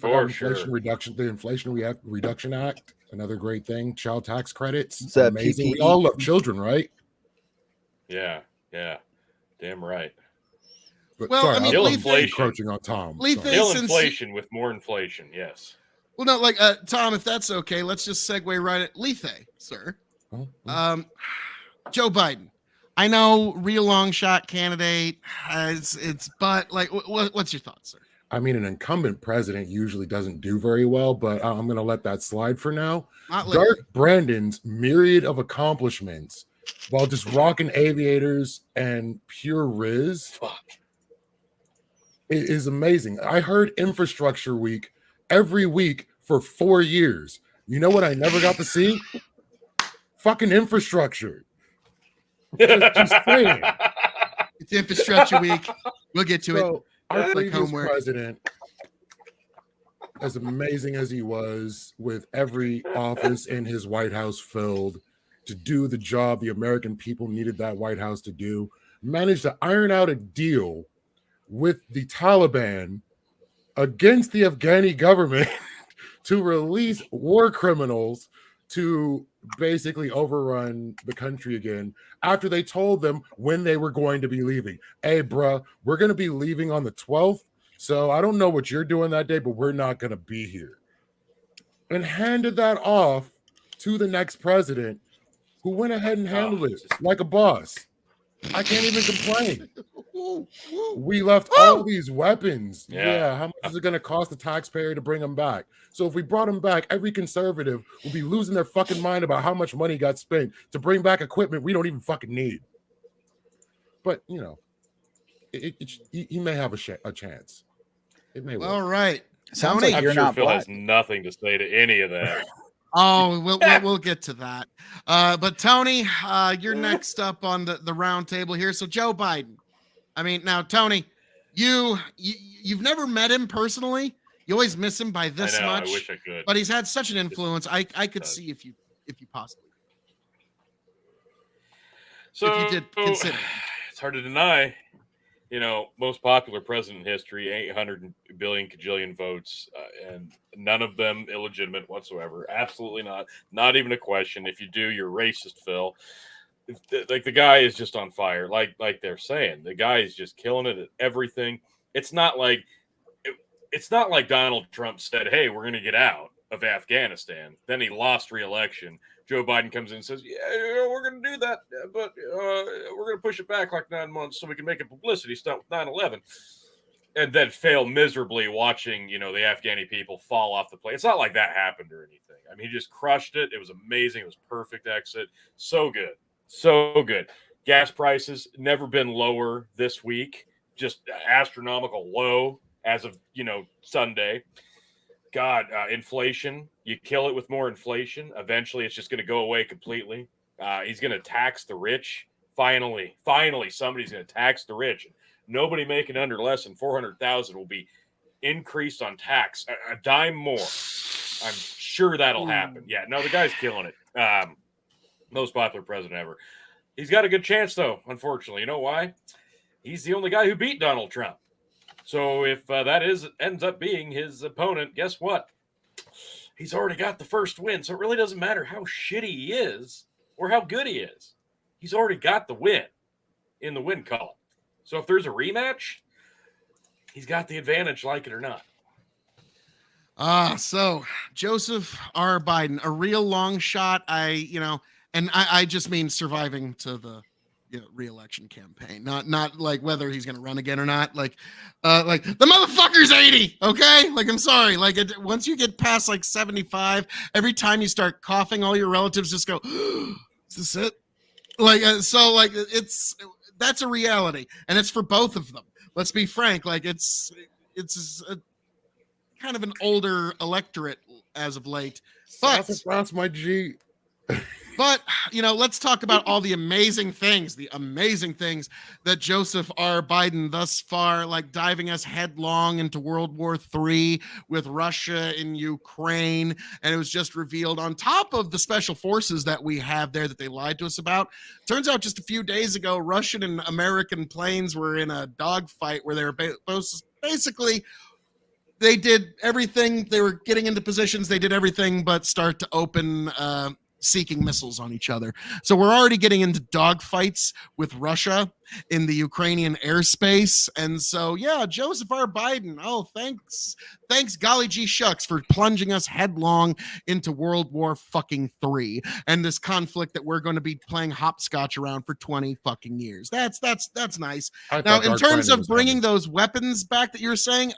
Speaker 3: Inflation Reduction Act, another great thing. Child tax credits,
Speaker 4: it's
Speaker 3: amazing. We all love children, right?
Speaker 2: Yeah, damn right.
Speaker 3: But
Speaker 1: well,
Speaker 3: sorry,
Speaker 1: I mean,
Speaker 2: Kill
Speaker 3: I'm encroaching on Tom.
Speaker 2: Kill inflation with more inflation. Yes.
Speaker 1: Well, no, like Tom, if that's okay, let's just segue right at Lethe, sir. Joe Biden. I know real long shot candidate. But like, what's your thoughts, sir?
Speaker 3: I mean, an incumbent president usually doesn't do very well, but I'm going to let that slide for now. Dark Brandon's myriad of accomplishments while just rocking aviators and pure Riz is amazing. I heard Infrastructure Week every week for 4 years. You know what I never got to see? Fucking infrastructure. Just saying.
Speaker 1: It's Infrastructure Week. We'll get to it.
Speaker 3: Our previous president, as amazing as he was, with every office in his White House filled to do the job the American people needed that White House to do, managed to iron out a deal with the Taliban against the Afghani government to release war criminals to basically overrun the country again after they told them when they were going to be leaving. Hey, bruh, we're going to be leaving on the 12th, so I don't know what you're doing that day, but we're not going to be here. And handed that off to the next president who went ahead and handled it like a boss. I can't even complain. We left all these weapons. Yeah, how much is it going to cost the taxpayer to bring them back? So if we brought them back, every conservative will be losing their fucking mind about how much money got spent to bring back equipment we don't even fucking need. But, you know, he may have a chance. It may work.
Speaker 1: All right.
Speaker 4: Sounds
Speaker 1: Tony?
Speaker 4: like you're
Speaker 2: I'm sure
Speaker 4: not
Speaker 2: Phil
Speaker 4: black.
Speaker 2: has nothing to say to any of that.
Speaker 1: Oh, we'll get to that. But Tony, you're next up on the round table here. So Joe Biden. I mean, now Tony, you've never met him personally. You always miss him by this
Speaker 2: I know,
Speaker 1: much.
Speaker 2: I wish I could.
Speaker 1: But he's had such an influence. I could see if you possibly.
Speaker 2: So
Speaker 1: if you did consider.
Speaker 2: It's hard to deny. You know, most popular president in history, 800 billion cajillion votes, and none of them illegitimate whatsoever. Absolutely not. Not even a question. If you do, you're racist, Phil. Like, the guy is just on fire. Like they're saying, the guy is just killing it at everything. It's not like Donald Trump said, "Hey, we're going to get out of Afghanistan." Then he lost re-election. Joe Biden comes in and says, "Yeah, we're going to do that, but we're going to push it back like 9 months so we can make a publicity stunt with 9/11," and then fail miserably watching, the Afghani people fall off the plane. It's not like that happened or anything. I mean, he just crushed it. It was amazing. It was perfect exit. So good. So good. Gas prices never been lower this week. Just astronomical low as of, Sunday. God, inflation, you kill it with more inflation. Eventually, it's just going to go away completely. He's going to tax the rich. Finally, somebody's going to tax the rich. Nobody making under less than $400,000 will be increased on tax a dime more. I'm sure that'll happen. Yeah, no, the guy's killing it. Most popular president ever. He's got a good chance, though, unfortunately. You know why? He's the only guy who beat Donald Trump. So if that ends up being his opponent, guess what? He's already got the first win. So it really doesn't matter how shitty he is or how good he is. He's already got the win in the win column. So if there's a rematch, he's got the advantage, like it or not.
Speaker 1: So Joseph R. Biden, a real long shot. I just mean surviving to the re-election campaign, not like whether he's going to run again or not. Like the motherfucker's 80. Okay. Like, I'm sorry. Like, once you get past like 75, every time you start coughing, all your relatives just go, "Is this it?" Like, so like that's a reality, and it's for both of them. Let's be frank. Like, it's a, kind of an older electorate as of late, but
Speaker 3: that's my G.
Speaker 1: But, let's talk about all the amazing things that Joseph R. Biden thus far, like diving us headlong into World War III with Russia in Ukraine. And it was just revealed on top of the special forces that we have there that they lied to us about. Turns out just a few days ago, Russian and American planes were in a dogfight where they were basically they did everything. They were getting into positions. They did everything but start to open seeking missiles on each other. So we're already getting into dogfights with Russia in the Ukrainian airspace. And so, yeah, Joseph R. Biden, thanks golly gee shucks for plunging us headlong into World War fucking III and this conflict that we're going to be playing hopscotch around for 20 fucking years. That's nice. Now, in terms of bringing those weapons back that you're saying,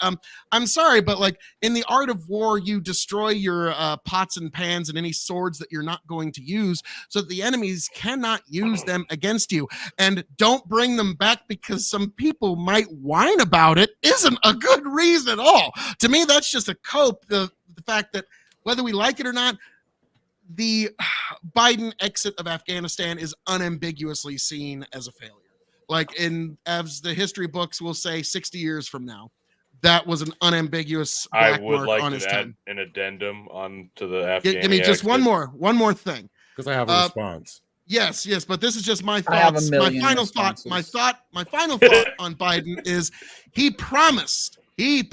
Speaker 1: I'm sorry, but like in the art of war, you destroy your pots and pans and any swords that you're not going to use so that the enemies cannot use them against you. And don't bring them back because some people might whine about it isn't a good reason at all. To me, that's just a cope. The fact that whether we like it or not, the Biden exit of Afghanistan is unambiguously seen as a failure. Like, as the history books will say, 60 years from now, that was an unambiguous black mark on his tongue.
Speaker 2: An addendum on to the Afghanistan.
Speaker 1: Give me just one more thing.
Speaker 3: Because I have a response.
Speaker 1: Yes, but this is just my thoughts.
Speaker 4: I have a million
Speaker 1: my final
Speaker 4: responses.
Speaker 1: thought. My final thought on Biden is he promised he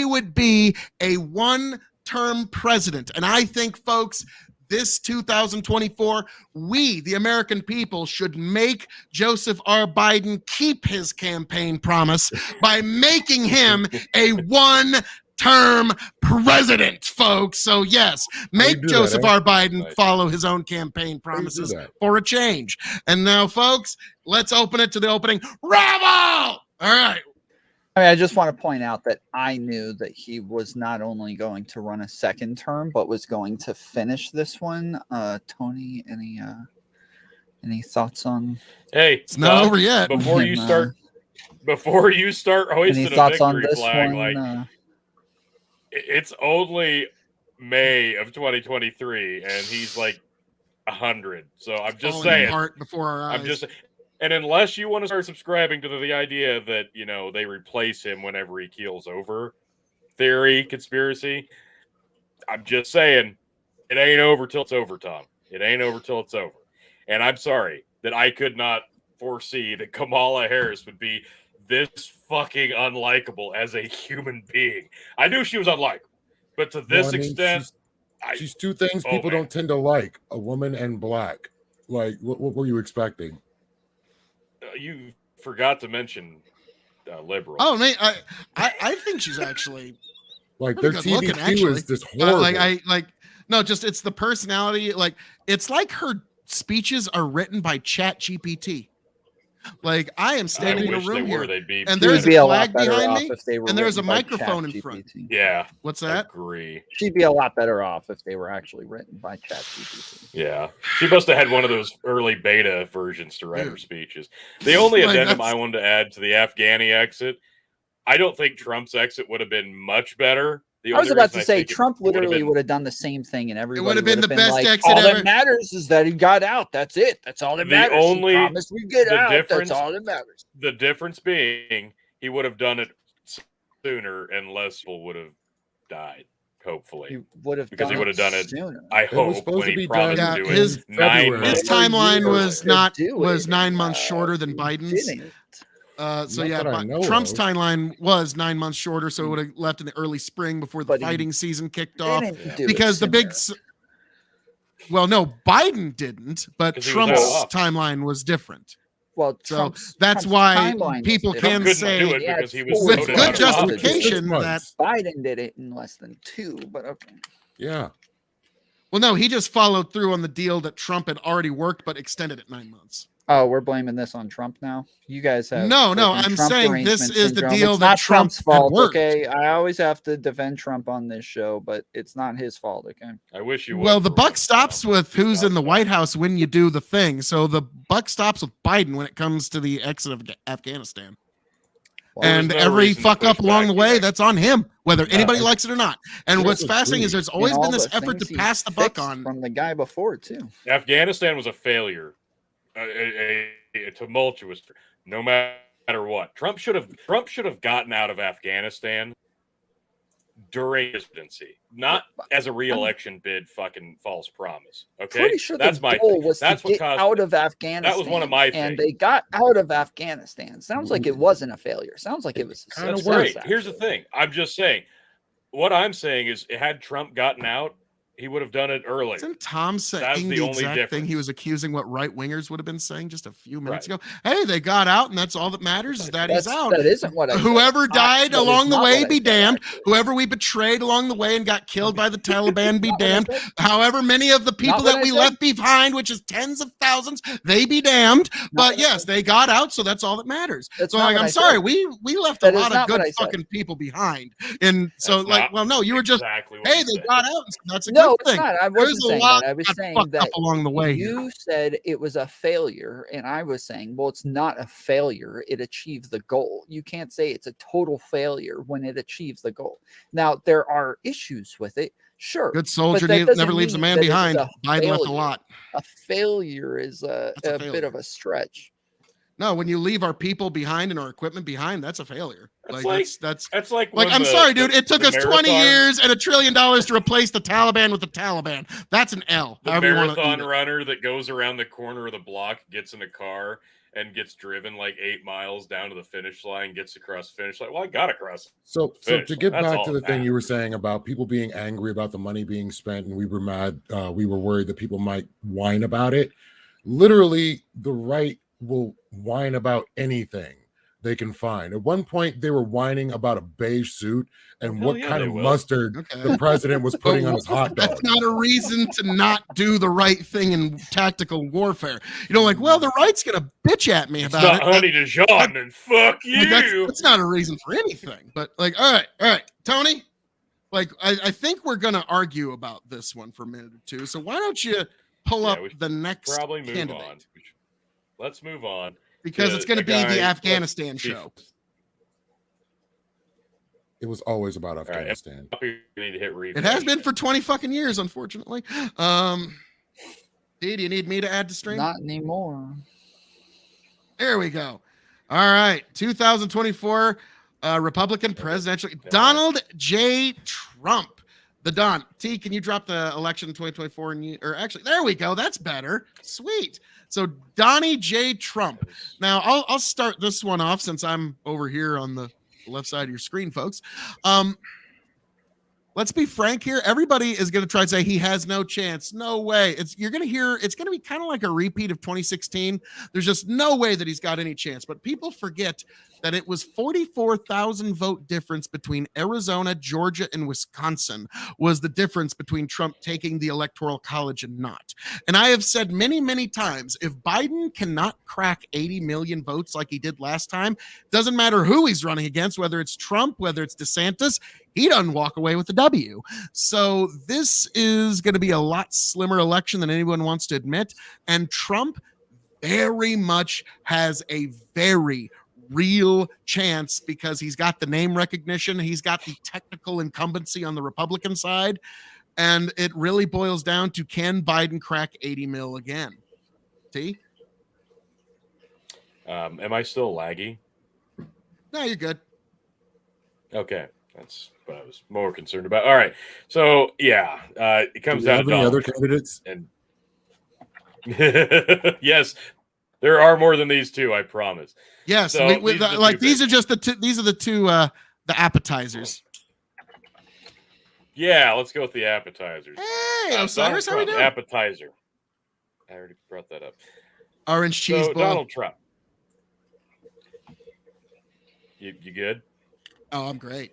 Speaker 1: would be a one-term president. And I think, folks, this 2024, we, the American people, should make Joseph R. Biden keep his campaign promise by making him a one-term term president, folks. So yes, make Joseph R. Biden
Speaker 2: Nice.
Speaker 1: follow his own campaign promises for a change. And now, folks, let's open it to the opening Ravel. All right.
Speaker 4: I mean, I just want to point out that I knew that he was not only going to run a second term, but was going to finish this one. Tony, any thoughts on?
Speaker 2: Hey,
Speaker 1: It's not over yet.
Speaker 2: Before you start hoisting
Speaker 4: Any
Speaker 2: a
Speaker 4: thoughts on
Speaker 2: victory
Speaker 4: this
Speaker 2: flag,
Speaker 4: one?
Speaker 2: like it's only May of 2023, and he's like 100. So I'm just
Speaker 1: Falling
Speaker 2: saying.
Speaker 1: apart before our eyes.
Speaker 2: I'm just, and unless you want to start subscribing to the idea that they replace him whenever he keels over, theory, conspiracy, I'm just saying, it ain't over till it's over, Tom. It ain't over till it's over. And I'm sorry that I could not foresee that Kamala Harris would be this fucking unlikable as a human being. I knew she was unlikable, but to this extent,
Speaker 3: she's two things people don't tend to like: a woman and black. Like, what were you expecting?
Speaker 2: You forgot to mention liberal.
Speaker 1: Oh, man, I think she's actually
Speaker 3: like their
Speaker 1: looking,
Speaker 3: TVQ is just horrible.
Speaker 1: No, just it's the personality. Like, it's like her speeches are written by Chat GPT. Like, I am standing in a room here, and there's a flag behind me, and there's a microphone in front.
Speaker 2: Yeah.
Speaker 1: What's that?
Speaker 2: Agree.
Speaker 4: She'd be a lot better off if they were actually written by ChatGPT.
Speaker 2: Yeah. She must have had one of those early beta versions to write her speeches. The only addendum I wanted to add to the Afghani exit, I don't think Trump's exit would have been much better.
Speaker 4: I was about to say Trump literally would have done the same thing, and everybody
Speaker 1: would have been the best
Speaker 4: like,
Speaker 1: exit
Speaker 4: all
Speaker 1: ever.
Speaker 4: that matters is that he got out. That's it. That's all that matters. He promised we get out. That's all that matters.
Speaker 2: The difference being he would have done it sooner, and less people would have died. Hopefully,
Speaker 4: he would have
Speaker 2: because he would have done it
Speaker 4: sooner.
Speaker 2: I hope when he promised to do it.
Speaker 1: His
Speaker 2: 9 months.
Speaker 1: His timeline was 9 months shorter than Biden's.
Speaker 4: Didn't.
Speaker 1: So yeah, Trump's timeline was 9 months shorter, so it would have left in the early spring before the fighting season kicked off. Because the big, well, no, Biden didn't, but Trump's timeline was different.
Speaker 4: Well,
Speaker 1: so that's why people can say with good justification that
Speaker 4: Biden did it in less than 2. But okay,
Speaker 3: yeah.
Speaker 1: Well, no, he just followed through on the deal that Trump had already worked, but extended it 9 months.
Speaker 4: Oh, we're blaming this on Trump now. You guys have
Speaker 1: no. I'm
Speaker 4: Trump
Speaker 1: saying this is the deal
Speaker 4: it's
Speaker 1: that
Speaker 4: not
Speaker 1: Trump
Speaker 4: Trump's fault.
Speaker 1: Worked.
Speaker 4: Okay, I always have to defend Trump on this show, but it's not his fault. Okay.
Speaker 2: I wish you would.
Speaker 1: Well, the buck stops with who's in the White House when you do the thing. So the buck stops with Biden when it comes to the exit of Afghanistan. Well, and every fuck up along the way, that's on him, whether anybody likes it or not. And what's fascinating is there's always been this effort to pass the buck on
Speaker 4: from the guy before too.
Speaker 2: Afghanistan was a failure. A tumultuous, no matter what. Trump should have gotten out of Afghanistan during his presidency, not as a re-election bid. Fucking false promise. Okay,
Speaker 4: pretty sure that's my goal was to get out of Afghanistan.
Speaker 2: That was one of my
Speaker 4: and they got out of Afghanistan. Sounds like it wasn't a failure. Sounds like it was
Speaker 2: kind of great. Here's the thing. I'm just saying. What I'm saying is, had Trump gotten out, he would have done it early.
Speaker 1: Isn't Tom saying the exact thing he was accusing what right-wingers would have been saying just a few minutes ago? Hey, they got out, and that's all that matters is that he's out.
Speaker 4: That isn't what I said.
Speaker 1: Whoever died along the way, be damned. Whoever we betrayed along the way and got killed by the Taliban, be damned. However many of the people that we left behind, which is tens of thousands, they be damned. But yes, they got out, so that's all that matters. So I'm sorry, we left a lot of good fucking people behind. And so, no, you were just, hey, they got out. That's a good thing.
Speaker 4: I wasn't saying that. I was saying that
Speaker 1: along the way.
Speaker 4: You said it was a failure, and I was saying, well, it's not a failure. It achieves the goal. You can't say it's a total failure when it achieves the goal. Now, there are issues with it. Sure.
Speaker 1: Good soldier never leaves a man behind. Biden left a lot.
Speaker 4: A failure is a bit of a stretch.
Speaker 1: No, when you leave our people behind and our equipment behind, that's a failure.
Speaker 2: That's like
Speaker 1: I'm sorry, dude. It took us 20 years and $1 trillion to replace the Taliban with the Taliban. That's an L.
Speaker 2: The marathon runner that goes around the corner of the block, gets in a car, and gets driven like 8 miles down to the finish line, gets across the finish line. Well, I got across.
Speaker 3: So to get back to the thing you were saying about people being angry about the money being spent, and we were mad, we were worried that people might whine about it. Literally, the right will whine about anything. they can find. At one point, they were whining about a beige suit and
Speaker 2: Hell
Speaker 3: what
Speaker 2: yeah,
Speaker 3: kind
Speaker 2: they
Speaker 3: of
Speaker 2: will.
Speaker 3: mustard
Speaker 1: Okay.
Speaker 3: the president was putting on his hot dog.
Speaker 1: That's not a reason to not do the right thing in tactical warfare. You know, like, well, the right's gonna bitch at me
Speaker 2: It's
Speaker 1: about
Speaker 2: not
Speaker 1: it.
Speaker 2: honey Dijon, then fuck you.
Speaker 1: Like, that's not a reason for anything. But like, all right, Tony. Like, I think we're gonna argue about this one for a minute or two. So why don't you pull
Speaker 2: Yeah,
Speaker 1: up
Speaker 2: we should
Speaker 1: the next
Speaker 2: Probably move
Speaker 1: candidate?
Speaker 2: on. Let's move on.
Speaker 1: Because it's going to be the Afghanistan show.
Speaker 3: It was always about
Speaker 2: Right,
Speaker 3: Afghanistan.
Speaker 2: you need to hit refresh.
Speaker 1: It has been for 20 fucking years, unfortunately. D, do you need me to add to stream?
Speaker 4: Not anymore.
Speaker 1: There we go. All right, 2024 Republican presidential Donald J. Trump. The Don T. Can you drop the election in 2024? Or actually, there we go. That's better. Sweet. So Donnie J. Trump. Now I'll start this one off since I'm over here on the left side of your screen, folks. Let's be frank here. Everybody is going to try to say he has no chance. No way. You're going to hear it's going to be kind of like a repeat of 2016. There's just no way that he's got any chance. But people forget that it was 44,000 vote difference between Arizona, Georgia, and Wisconsin was the difference between Trump taking the Electoral College and not. And I have said many, many times, if Biden cannot crack 80 million votes like he did last time, doesn't matter who he's running against, whether it's Trump, whether it's DeSantis, he doesn't walk away with the W. So this is going to be a lot slimmer election than anyone wants to admit. And Trump very much has a very real chance because he's got the name recognition. He's got the technical incumbency on the Republican side. And it really boils down to, can Biden crack 80 mil again? T?
Speaker 2: Am I still laggy?
Speaker 1: No, you're good.
Speaker 2: Okay. That's what I was more concerned about. All right. So, yeah, it comes down to
Speaker 3: any other
Speaker 2: Trump.
Speaker 3: candidates?
Speaker 2: And yes, there are more than these two, I promise.
Speaker 1: Yes,
Speaker 2: So
Speaker 1: these are just the two. These are the two. The appetizers.
Speaker 2: Yeah, let's go with the appetizers.
Speaker 1: Hey, Osiris, how we doing?
Speaker 2: Appetizer. I already brought that up.
Speaker 1: Orange cheese
Speaker 2: So,
Speaker 1: bowl.
Speaker 2: Donald Trump. You good?
Speaker 1: Oh, I'm great.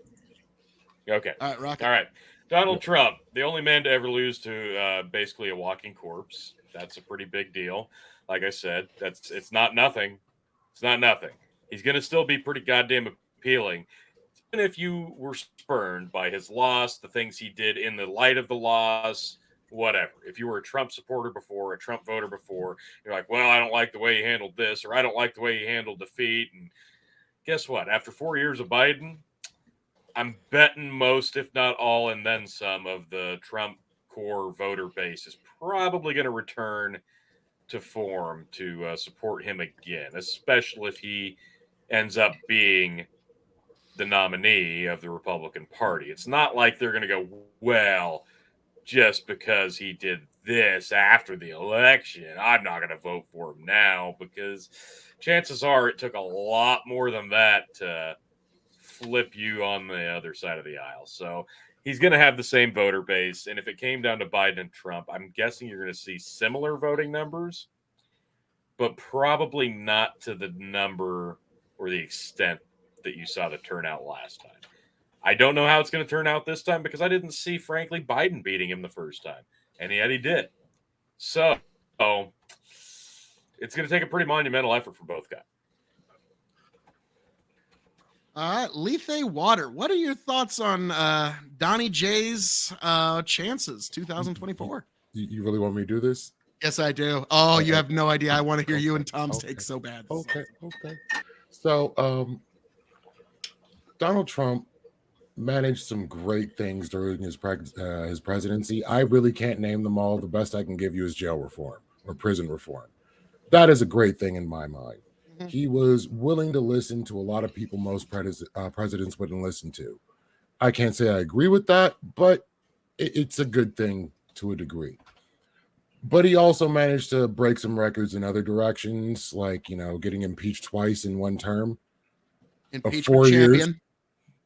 Speaker 2: Okay.
Speaker 1: All right, rock it.
Speaker 2: All right. Donald Trump, the only man to ever lose to basically a walking corpse. That's a pretty big deal. Like I said, it's not nothing. It's not nothing. He's going to still be pretty goddamn appealing. Even if you were spurned by his loss, the things he did in the light of the loss, whatever. If you were a Trump supporter before, a Trump voter before, you're like, well, I don't like the way he handled this, or I don't like the way he handled defeat. And guess what? After 4 years of Biden, I'm betting most, if not all, and then some of the Trump core voter base is probably going to return to form to support him again, especially if he ends up being the nominee of the Republican Party. It's not like they're going to go, well, just because he did this after the election, I'm not going to vote for him now, because chances are it took a lot more than that to flip you on the other side of the aisle. So he's going to have the same voter base. And if it came down to Biden and Trump, I'm guessing you're going to see similar voting numbers, but probably not to the number or the extent that you saw the turnout last time. I don't know how it's going to turn out this time, because I didn't see, frankly, Biden beating him the first time. And yet he did. So it's going to take a pretty monumental effort for both guys.
Speaker 1: Lethe Water. What are your thoughts on Donnie J's chances 2024?
Speaker 3: You really want me to do this?
Speaker 1: Yes, I do. Oh,
Speaker 3: Okay.
Speaker 1: you have no idea. I want to hear you and Tom's take so bad.
Speaker 3: Okay. So, Donald Trump managed some great things during his presidency. I really can't name them all. The best I can give you is jail reform or prison reform. That is a great thing in my mind. Mm-hmm. He was willing to listen to a lot of people most presidents wouldn't listen to. I can't say I agree with that, but it's a good thing to a degree. But he also managed to break some records in other directions, like, getting impeached twice in one term.
Speaker 1: Impeachment
Speaker 3: 4 years.
Speaker 1: champion.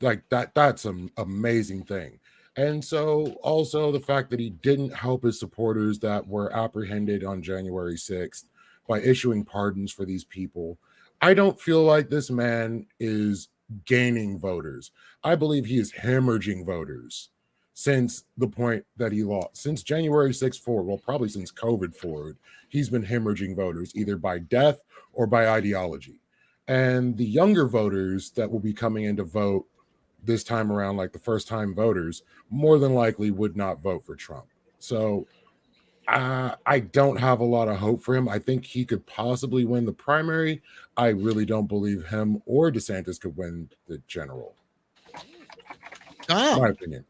Speaker 3: Like that's an amazing thing. And so also the fact that he didn't help his supporters that were apprehended on January 6th by issuing pardons for these people. I don't feel like this man is gaining voters. I believe he is hemorrhaging voters since the point that he lost. Since January 6th forward, well, probably since COVID forward, he's been hemorrhaging voters either by death or by ideology. And the younger voters that will be coming in to vote this time around, like the first time voters, more than likely would not vote for Trump. So I don't have a lot of hope for him. I think he could possibly win the primary. I really don't believe him or DeSantis could win the general.
Speaker 1: Tom,
Speaker 3: My opinion.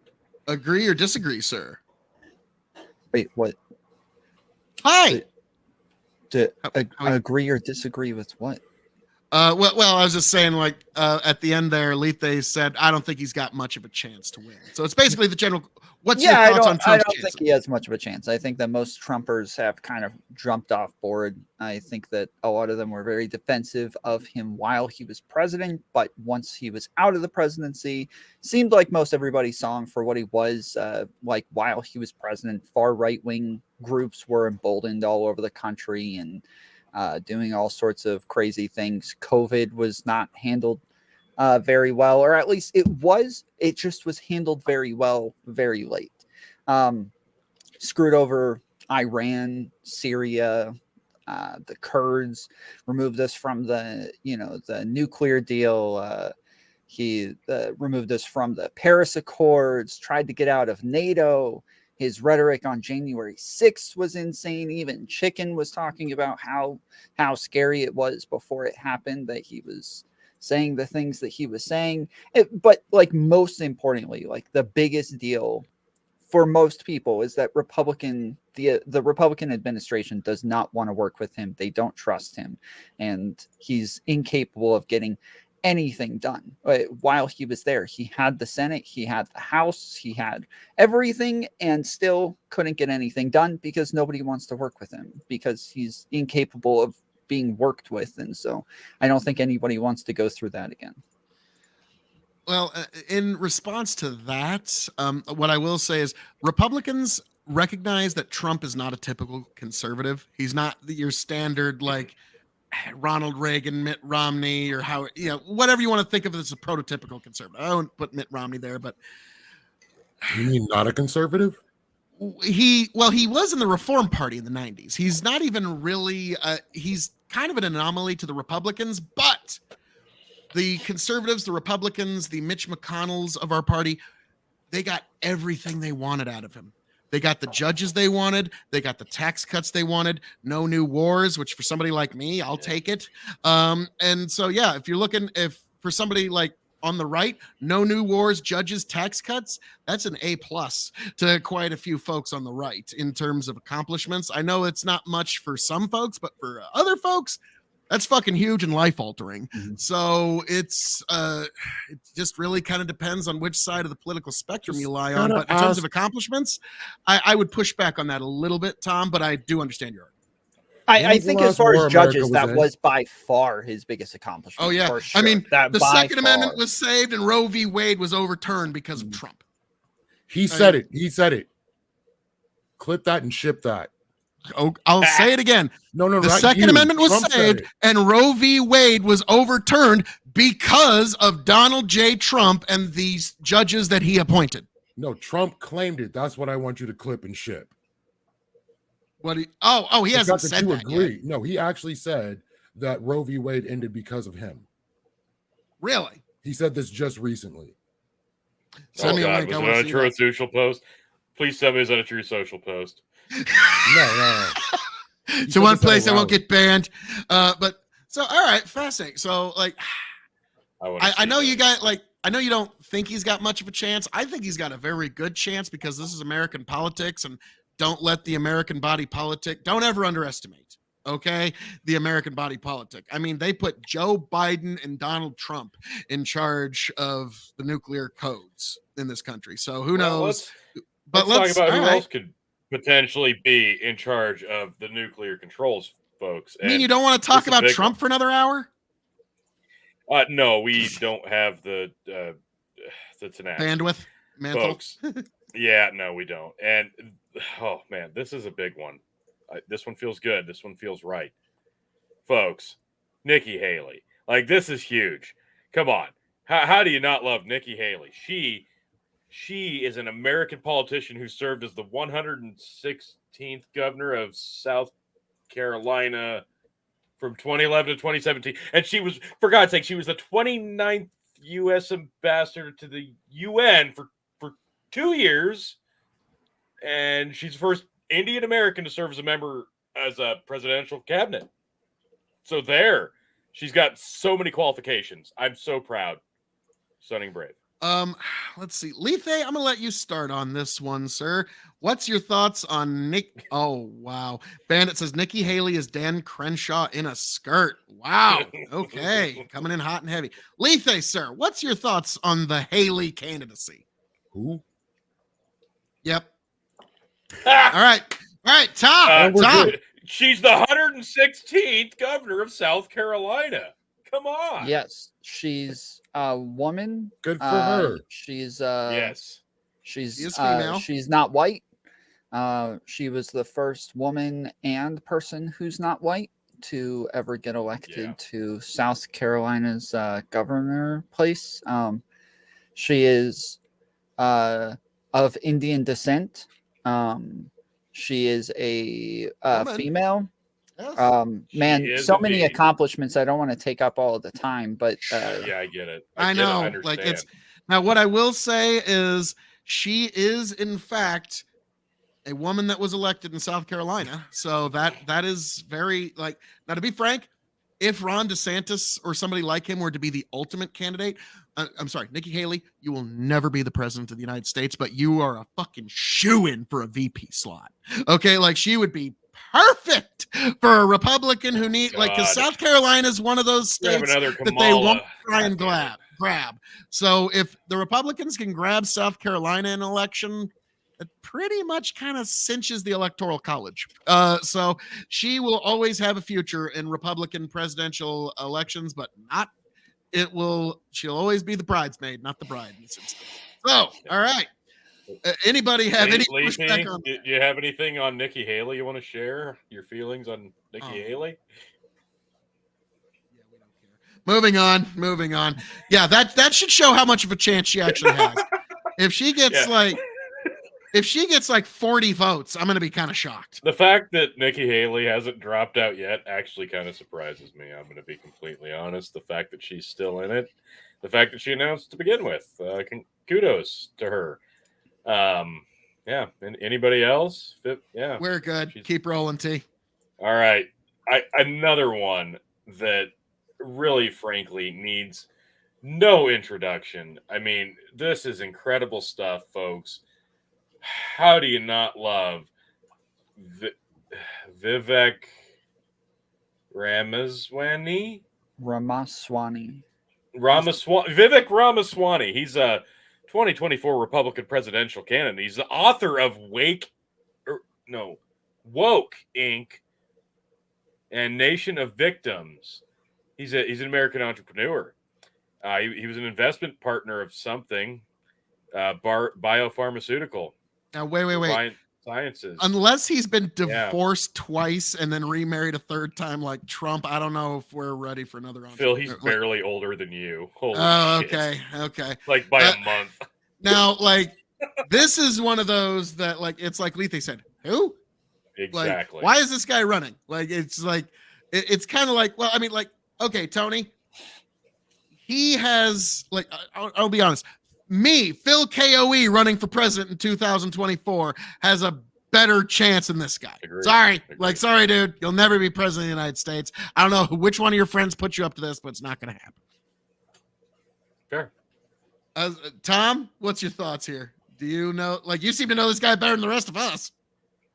Speaker 1: agree or disagree, sir?
Speaker 4: Wait, what?
Speaker 1: Hi.
Speaker 4: Agree or disagree with what?
Speaker 1: Well, I was just saying, like, at the end there, Lethe said, I don't think he's got much of a chance to win. So it's basically the general. What's your thoughts on Trump's
Speaker 4: I don't
Speaker 1: chances?
Speaker 4: think he has much of a chance. I think that most Trumpers have kind of jumped off board. I think that a lot of them were very defensive of him while he was president, but once he was out of the presidency, seemed like most everybody saw him for what he was. Like while he was president, far right-wing groups were emboldened all over the country and doing all sorts of crazy things. COVID was not handled very well, or at least it just was handled very well, very late. Screwed over Iran, Syria, the Kurds, removed us from the nuclear deal. He removed us from the Paris Accords, tried to get out of NATO. His rhetoric on January 6th was insane. Even Chicken was talking about how scary it was before it happened, that he was saying the things that he was saying. But like most importantly, like the biggest deal for most people is that the Republican administration does not want to work with him. They don't trust him, and he's incapable of getting anything done. While he was there, he had the Senate, he had the House, he had everything, and still couldn't get anything done because nobody wants to work with him because he's incapable of being worked with. And so I don't think anybody wants to go through that again.
Speaker 1: Well, in response to that, what I will say is Republicans recognize that Trump is not a typical conservative. He's not your standard, like, Ronald Reagan, Mitt Romney, or how, whatever you want to think of as a prototypical conservative. I won't put Mitt Romney there, but
Speaker 3: You mean not a conservative?
Speaker 1: he was in the Reform Party in the 90s. He's not even really, he's kind of an anomaly to the Republicans, but the conservatives, the Republicans, the Mitch McConnells of our party, they got everything they wanted out of him. They got the judges they wanted. They got the tax cuts they wanted. No new wars, which for somebody like me, I'll take it. And so, yeah, if you're looking, for somebody like on the right, no new wars, judges, tax cuts, that's an A+ to quite a few folks on the right in terms of accomplishments. I know it's not much for some folks, but for other folks, that's fucking huge and life altering.
Speaker 4: Mm-hmm.
Speaker 1: So it just really kind of depends on which side of the political spectrum you lie on. But in terms of accomplishments, I would push back on that a little bit, Tom, but I do understand your argument.
Speaker 4: I think as far as judges, that was by far his biggest accomplishment.
Speaker 1: Oh, yeah.
Speaker 4: For sure.
Speaker 1: I mean,
Speaker 4: that
Speaker 1: the Second Amendment was saved and Roe v. Wade was overturned because of Trump.
Speaker 3: He said it. He said it. Clip that and ship that.
Speaker 1: Oh, I'll say it again.
Speaker 3: No,
Speaker 1: the Second Amendment was saved and Roe v. Wade was overturned because of Donald J. Trump and these judges that he appointed.
Speaker 3: No, Trump claimed it. That's what I want you to clip and ship.
Speaker 1: He hasn't said that yet.
Speaker 3: No, he actually said that Roe v. Wade ended because of him.
Speaker 1: Really?
Speaker 3: He said this just recently.
Speaker 2: God, was it on a True Social post? Please tell me it's on a True Social post.
Speaker 3: No.
Speaker 1: So one place I won't get banned. But so, all right, fascinating. So, like, I know you got, like, I know you don't think he's got much of a chance. I think he's got a very good chance because this is American politics, and don't let the American body politic, don't ever underestimate, okay, the American body politic. I mean, they put Joe Biden and Donald Trump in charge of the nuclear codes in this country. So who knows?
Speaker 2: Let's talk about who else could potentially be in charge of the nuclear controls, folks.
Speaker 1: I mean, you don't want to talk about Trump for another hour?
Speaker 2: No, we don't have the tenacity.
Speaker 1: Bandwidth,
Speaker 2: folks. Yeah, no, we don't. And oh man, this is a big one. This one feels good. This one feels right, folks. Nikki Haley. Like, this is huge. Come on. How do you not love Nikki Haley? She is an American politician who served as the 116th governor of South Carolina from 2011 to 2017. And she was, for God's sake, she was the 29th U.S. ambassador to the UN for 2 years. And she's the first Indian American to serve as a member as a presidential cabinet. So there, she's got so many qualifications. I'm so proud. Stunning brave.
Speaker 1: Let's see. Lethe, I'm gonna let you start on this one, sir. What's your thoughts on Nick? Oh, wow. Bandit says Nikki Haley is Dan Crenshaw in a skirt. Wow. Okay. Coming in hot and heavy. Lethe, sir, what's your thoughts on the Haley candidacy?
Speaker 3: Who?
Speaker 1: Yep. All right. All right, Tom. Tom.
Speaker 2: She's the 116th governor of South Carolina. Come on.
Speaker 4: Yes, she's a woman.
Speaker 3: Good for her.
Speaker 4: She's
Speaker 2: yes.
Speaker 1: She is female.
Speaker 4: She's not white. She was the first woman and person who's not white to ever get elected to South Carolina's governor place. She is of Indian descent. She is a female.
Speaker 1: Yes.
Speaker 4: Man, so many accomplishments. I don't want to take up all of the time, but
Speaker 2: yeah, I get it.
Speaker 1: I know. Like, it's now what I will say is she is in fact a woman that was elected in South Carolina. So that is very, like, now to be frank, if Ron DeSantis or somebody like him were to be the ultimate candidate, I'm sorry, Nikki Haley, you will never be the president of the United States, but you are a fucking shoo-in for a VP slot. Okay, like she would be perfect for a Republican who need, like, because South Carolina is one of those states that they won't try and grab. So if the Republicans can grab South Carolina in an election, it pretty much kind of cinches the electoral college. So she will always have a future in Republican presidential elections, but she'll always be the bridesmaid, not the bride. So, all right. Anybody have any pushback on that?
Speaker 2: Do you have anything on Nikki Haley you want to share? Your feelings on Nikki Haley?
Speaker 1: Yeah, we don't care. Moving on. Yeah, that should show how much of a chance she actually has. If she gets like 40 votes, I'm going to be kind of shocked.
Speaker 2: The fact that Nikki Haley hasn't dropped out yet actually kind of surprises me. I'm going to be completely honest. The fact that she's still in it, the fact that she announced to begin with, kudos to her. Yeah. And anybody else? Yeah.
Speaker 1: We're good. Keep rolling, T.
Speaker 2: All right. Another one that really, frankly, needs no introduction. I mean, this is incredible stuff, folks. How do you not love Vivek Ramaswamy? Vivek Ramaswamy. He's a 2024 Republican presidential candidate. He's the author of Woke Inc. and Nation of Victims. He's an American entrepreneur. He was an investment partner of something, biopharmaceutical.
Speaker 1: Now, wait.
Speaker 2: Sciences.
Speaker 1: Unless he's been divorced twice and then remarried a third time like Trump, I don't know if we're ready for another
Speaker 2: Phil, he's barely older than you. Holy shit.
Speaker 1: Okay.
Speaker 2: Like by a month.
Speaker 1: Now, like, this is one of those that, like, it's like Lethe said, who?
Speaker 2: Exactly.
Speaker 1: Like, why is this guy running? Like, it's like, it's kind of like, well, I mean, like, okay, Tony, he has, like, I'll be honest. Me, Phil KOE, running for president in 2024 has a better chance than this guy.
Speaker 2: Agreed.
Speaker 1: Sorry, dude. You'll never be president of the United States. I don't know which one of your friends put you up to this, but it's not going to happen.
Speaker 2: Fair.
Speaker 1: Tom, what's your thoughts here? Do you know, like, you seem to know this guy better than the rest of us.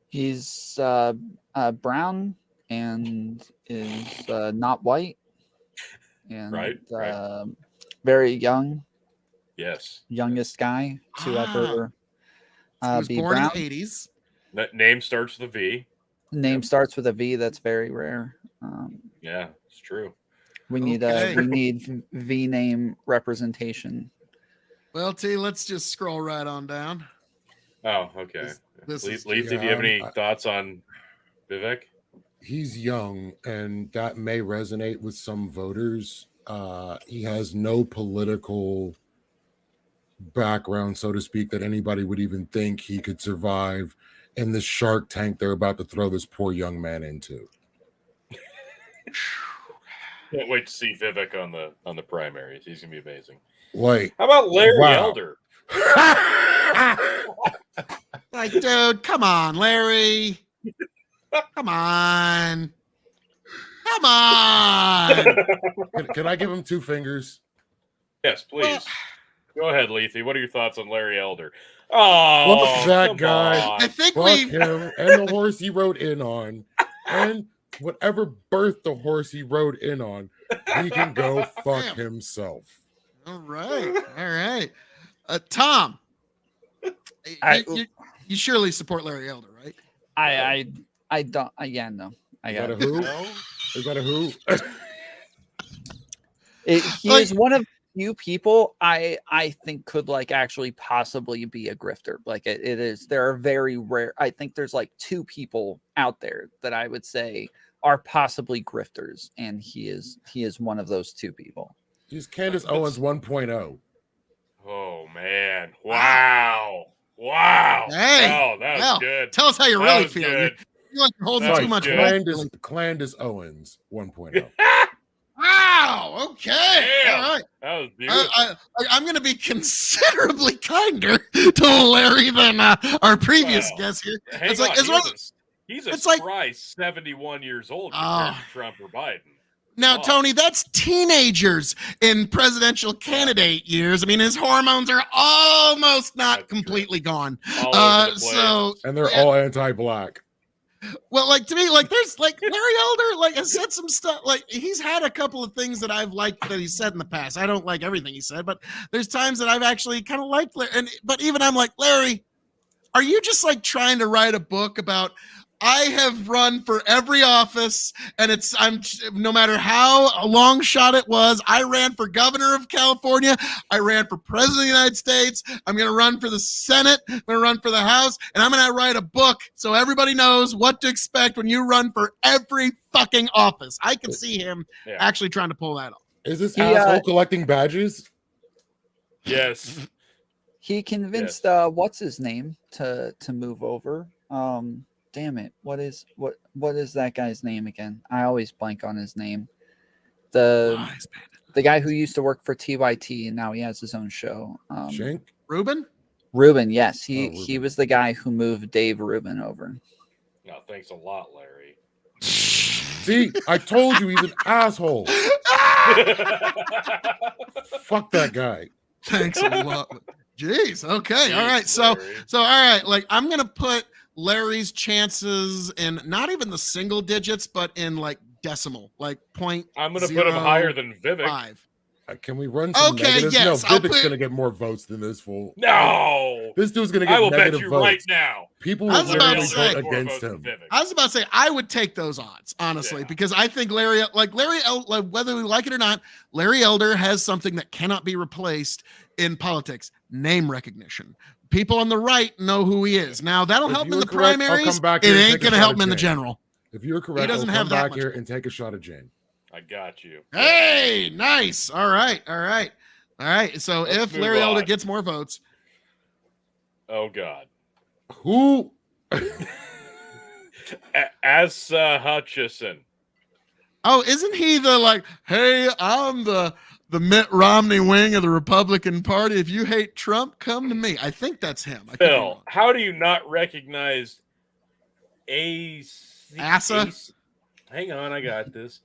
Speaker 4: He's brown and is not white. And
Speaker 2: right.
Speaker 4: very young.
Speaker 2: Yes.
Speaker 4: Youngest guy to ever
Speaker 1: he was
Speaker 4: be
Speaker 1: born
Speaker 4: brown.
Speaker 1: in the 80s.
Speaker 2: That name starts with a V.
Speaker 4: Name starts with a V. That's very rare.
Speaker 2: Yeah, it's true.
Speaker 4: We need V name representation.
Speaker 1: Well, T, let's just scroll right on down.
Speaker 2: Oh, okay.
Speaker 1: Lethe,
Speaker 2: do you have any thoughts on Vivek?
Speaker 3: he's young, and that may resonate with some voters. He has no political background, so to speak, that anybody would even think he could survive in the Shark Tank they're about to throw this poor young man into.
Speaker 2: Can't wait to see Vivek on the primaries. He's gonna be amazing.
Speaker 3: Like,
Speaker 2: How about Larry
Speaker 3: wow.
Speaker 2: Elder?
Speaker 1: Like, dude, come on, Larry. Come on. Come on.
Speaker 3: Can I give him 2 fingers?
Speaker 2: Yes, please.
Speaker 1: Well,
Speaker 2: Go ahead, Lethe. What are your thoughts on Larry Elder? Oh,
Speaker 3: Fuck that
Speaker 2: come
Speaker 3: guy.
Speaker 2: on.
Speaker 1: I think
Speaker 3: Fuck
Speaker 1: we
Speaker 3: him and the horse he rode in on, and whatever birth the horse he rode in on, he can go fuck
Speaker 1: Damn.
Speaker 3: himself.
Speaker 1: All right. Tom, you surely support Larry Elder, right?
Speaker 4: I don't. Yeah, no. I
Speaker 3: Is
Speaker 4: got
Speaker 3: that a
Speaker 4: it.
Speaker 3: who?
Speaker 2: No?
Speaker 3: Is that a who?
Speaker 4: He is one of few people I think could like actually possibly be a grifter. Like it is. There are very rare. I think there's like 2 people out there that I would say are possibly grifters, and he is one of those 2 people.
Speaker 3: He's Candace Owens 1.0.
Speaker 2: Oh man! Wow!
Speaker 1: Hey,
Speaker 2: Oh, that was
Speaker 1: well,
Speaker 2: good.
Speaker 1: tell us how you
Speaker 2: That
Speaker 1: really
Speaker 2: was
Speaker 1: feel.
Speaker 2: good.
Speaker 1: You like you're holding
Speaker 2: That
Speaker 1: too
Speaker 2: was
Speaker 1: much
Speaker 2: good.
Speaker 1: weight.
Speaker 3: Candace Owens 1.0.
Speaker 1: Wow. Okay.
Speaker 2: Damn.
Speaker 1: All right.
Speaker 2: That was beautiful.
Speaker 1: I'm going to be considerably kinder to Larry than our previous
Speaker 2: Wow.
Speaker 1: guest here.
Speaker 2: Hang
Speaker 1: It's like
Speaker 2: on,
Speaker 1: it's one.
Speaker 2: he's a
Speaker 1: it's like-
Speaker 2: spry 71 years old
Speaker 1: Oh.
Speaker 2: compared to Trump or Biden.
Speaker 1: Now,
Speaker 2: Wow.
Speaker 1: Tony, that's teenagers in presidential candidate years. I mean, his hormones are almost not
Speaker 2: That's true.
Speaker 1: completely gone.
Speaker 2: All over the place.
Speaker 1: So,
Speaker 3: And they're
Speaker 1: yeah.
Speaker 3: all anti-black.
Speaker 1: well, like to me, like there's like Larry Elder, like has said some stuff. Like he's had a couple of things that I've liked that he said in the past. I don't like everything he said, but there's times that I've actually kind of liked. But even I'm like, Larry, are you just like trying to write a book about? I have run for every office, and I'm no matter how a long shot it was. I ran for governor of California. I ran for president of the United States. I'm going to run for the Senate. I'm going to run for the House, and I'm going to write a book so everybody knows what to expect when you run for every fucking office. I can see him actually trying to pull that off.
Speaker 3: Is this asshole collecting badges?
Speaker 2: Yes.
Speaker 4: He convinced what's his name to move over. Damn it. What is that guy's name again? I always blank on his name. The guy who used to work for TYT and now he has his own show.
Speaker 3: Shank?
Speaker 1: Rubin?
Speaker 4: Rubin, yes. He
Speaker 3: Rubin.
Speaker 4: was the guy who moved Dave Rubin over.
Speaker 2: No, thanks a lot, Larry.
Speaker 3: See, I told you he's an asshole. Fuck that guy.
Speaker 1: Thanks a lot. Jeez. Okay.
Speaker 2: Jeez,
Speaker 1: All right.
Speaker 2: Larry.
Speaker 1: So all right. Like I'm gonna put Larry's chances in not even the single digits, but in like decimal, like point.
Speaker 2: I'm going to put him higher than Vivek.
Speaker 1: 5.
Speaker 3: Can we run some negatives?
Speaker 1: Yes.
Speaker 3: No, Vivek's going to get more votes than this fool.
Speaker 2: No.
Speaker 3: This dude's going to get
Speaker 2: I will bet
Speaker 3: negative
Speaker 2: you
Speaker 3: votes.
Speaker 2: right now.
Speaker 3: People
Speaker 1: I
Speaker 3: will
Speaker 1: was about to
Speaker 3: literally
Speaker 1: say-
Speaker 3: vote
Speaker 2: More
Speaker 3: against
Speaker 2: votes than
Speaker 3: him.
Speaker 2: Vivek.
Speaker 1: I was about to say I would take those odds, honestly, because I think Larry, like whether we like it or not, Larry Elder has something that cannot be replaced in politics: name recognition. People on the right know who he is. Now that'll
Speaker 3: If
Speaker 1: help him
Speaker 3: you
Speaker 1: in
Speaker 3: are
Speaker 1: the
Speaker 3: correct, I'll
Speaker 1: primaries.
Speaker 3: come back
Speaker 1: It
Speaker 3: here and
Speaker 1: ain't
Speaker 3: take a
Speaker 1: gonna
Speaker 3: shot
Speaker 1: help
Speaker 3: at
Speaker 1: him in the
Speaker 3: Jane.
Speaker 1: general.
Speaker 3: If you're correct,
Speaker 1: doesn't
Speaker 3: I'll
Speaker 1: have
Speaker 3: come
Speaker 1: that
Speaker 3: back
Speaker 1: much.
Speaker 3: here and take a shot at Jane.
Speaker 2: I got you.
Speaker 1: Hey, nice. All right. So
Speaker 2: Let's
Speaker 1: if
Speaker 2: move
Speaker 1: Larry Elder
Speaker 2: on.
Speaker 1: gets more votes,
Speaker 2: Oh, God.
Speaker 3: Who?
Speaker 2: Asa Hutchison.
Speaker 1: oh, isn't he the like, hey, I'm the Mitt Romney wing of the Republican Party. If you hate Trump, come to me. I think that's him. I could be
Speaker 2: Phil,
Speaker 1: wrong.
Speaker 2: how do you not recognize
Speaker 1: Asa?
Speaker 2: Hang on, I got this.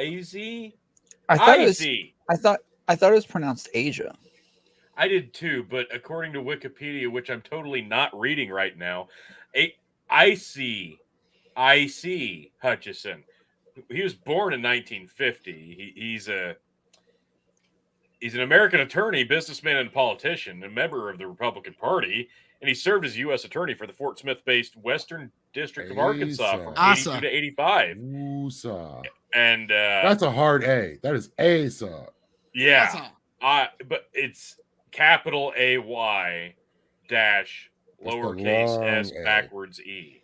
Speaker 2: Izzy?
Speaker 4: I thought it was
Speaker 2: Izzy.
Speaker 4: I thought it was pronounced Asia.
Speaker 2: I did too, but according to Wikipedia, which I'm totally not reading right now, Icy Hutchison. He was born in 1950. He's an American attorney, businessman, and politician, a member of the Republican Party, and he served as U.S. attorney for the Fort Smith-based Western District of Arkansas from
Speaker 1: Asa.
Speaker 2: 82 to 85.
Speaker 3: Usa.
Speaker 2: And
Speaker 3: That's a hard A. That is Asa.
Speaker 2: yeah, but it's capital AY dash lowercase
Speaker 3: long
Speaker 2: s
Speaker 3: A.
Speaker 2: backwards E.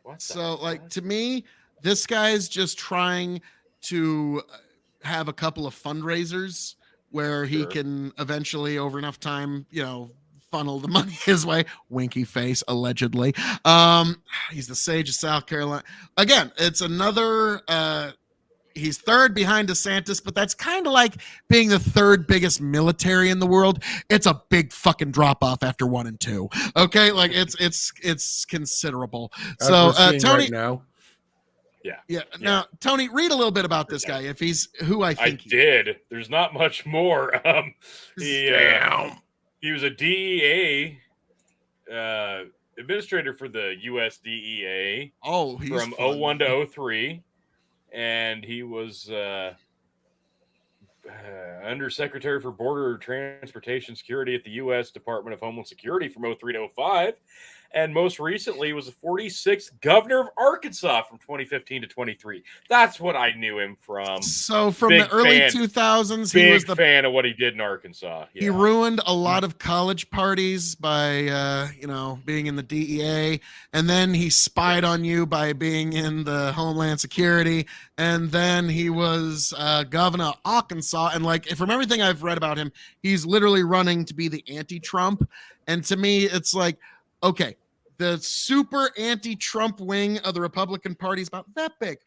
Speaker 2: What the
Speaker 1: So, like,
Speaker 2: fuck?
Speaker 1: to me, this guy's just trying to have a couple of fundraisers where he
Speaker 2: Sure.
Speaker 1: can eventually, over enough time, funnel the money his way. Winky face, allegedly. He's the sage of South Carolina. Again, it's another. He's third behind DeSantis, but that's kind of like being the third biggest military in the world. It's a big fucking drop off after 1 and 2. Okay, like it's considerable.
Speaker 3: As
Speaker 1: So
Speaker 3: we're seeing
Speaker 1: Tony,
Speaker 3: right now,
Speaker 1: yeah. Now Tony, read a little bit about this guy. If he's who I think
Speaker 2: did. There's not much more. He was a DEA administrator for the U.S. DEA.
Speaker 1: Oh, he's
Speaker 2: from
Speaker 1: fun.
Speaker 2: 01 to 03, and he was Undersecretary for Border Transportation Security at the U.S. Department of Homeland Security from 03 to 05. And most recently was the 46th governor of Arkansas from 2015 to 23. That's what I knew him from.
Speaker 1: So from
Speaker 2: Big
Speaker 1: the early
Speaker 2: fan.
Speaker 1: 2000s, he
Speaker 2: Big
Speaker 1: was the
Speaker 2: fan of what he did in Arkansas.
Speaker 1: He
Speaker 2: Yeah.
Speaker 1: ruined a lot of college parties by, being in the DEA, and then he spied on you by being in the Homeland Security, and then he was governor of Arkansas. And like, from everything I've read about him, he's literally running to be the anti-Trump. And to me, it's like, okay, the super anti-Trump wing of the Republican Party is about that big.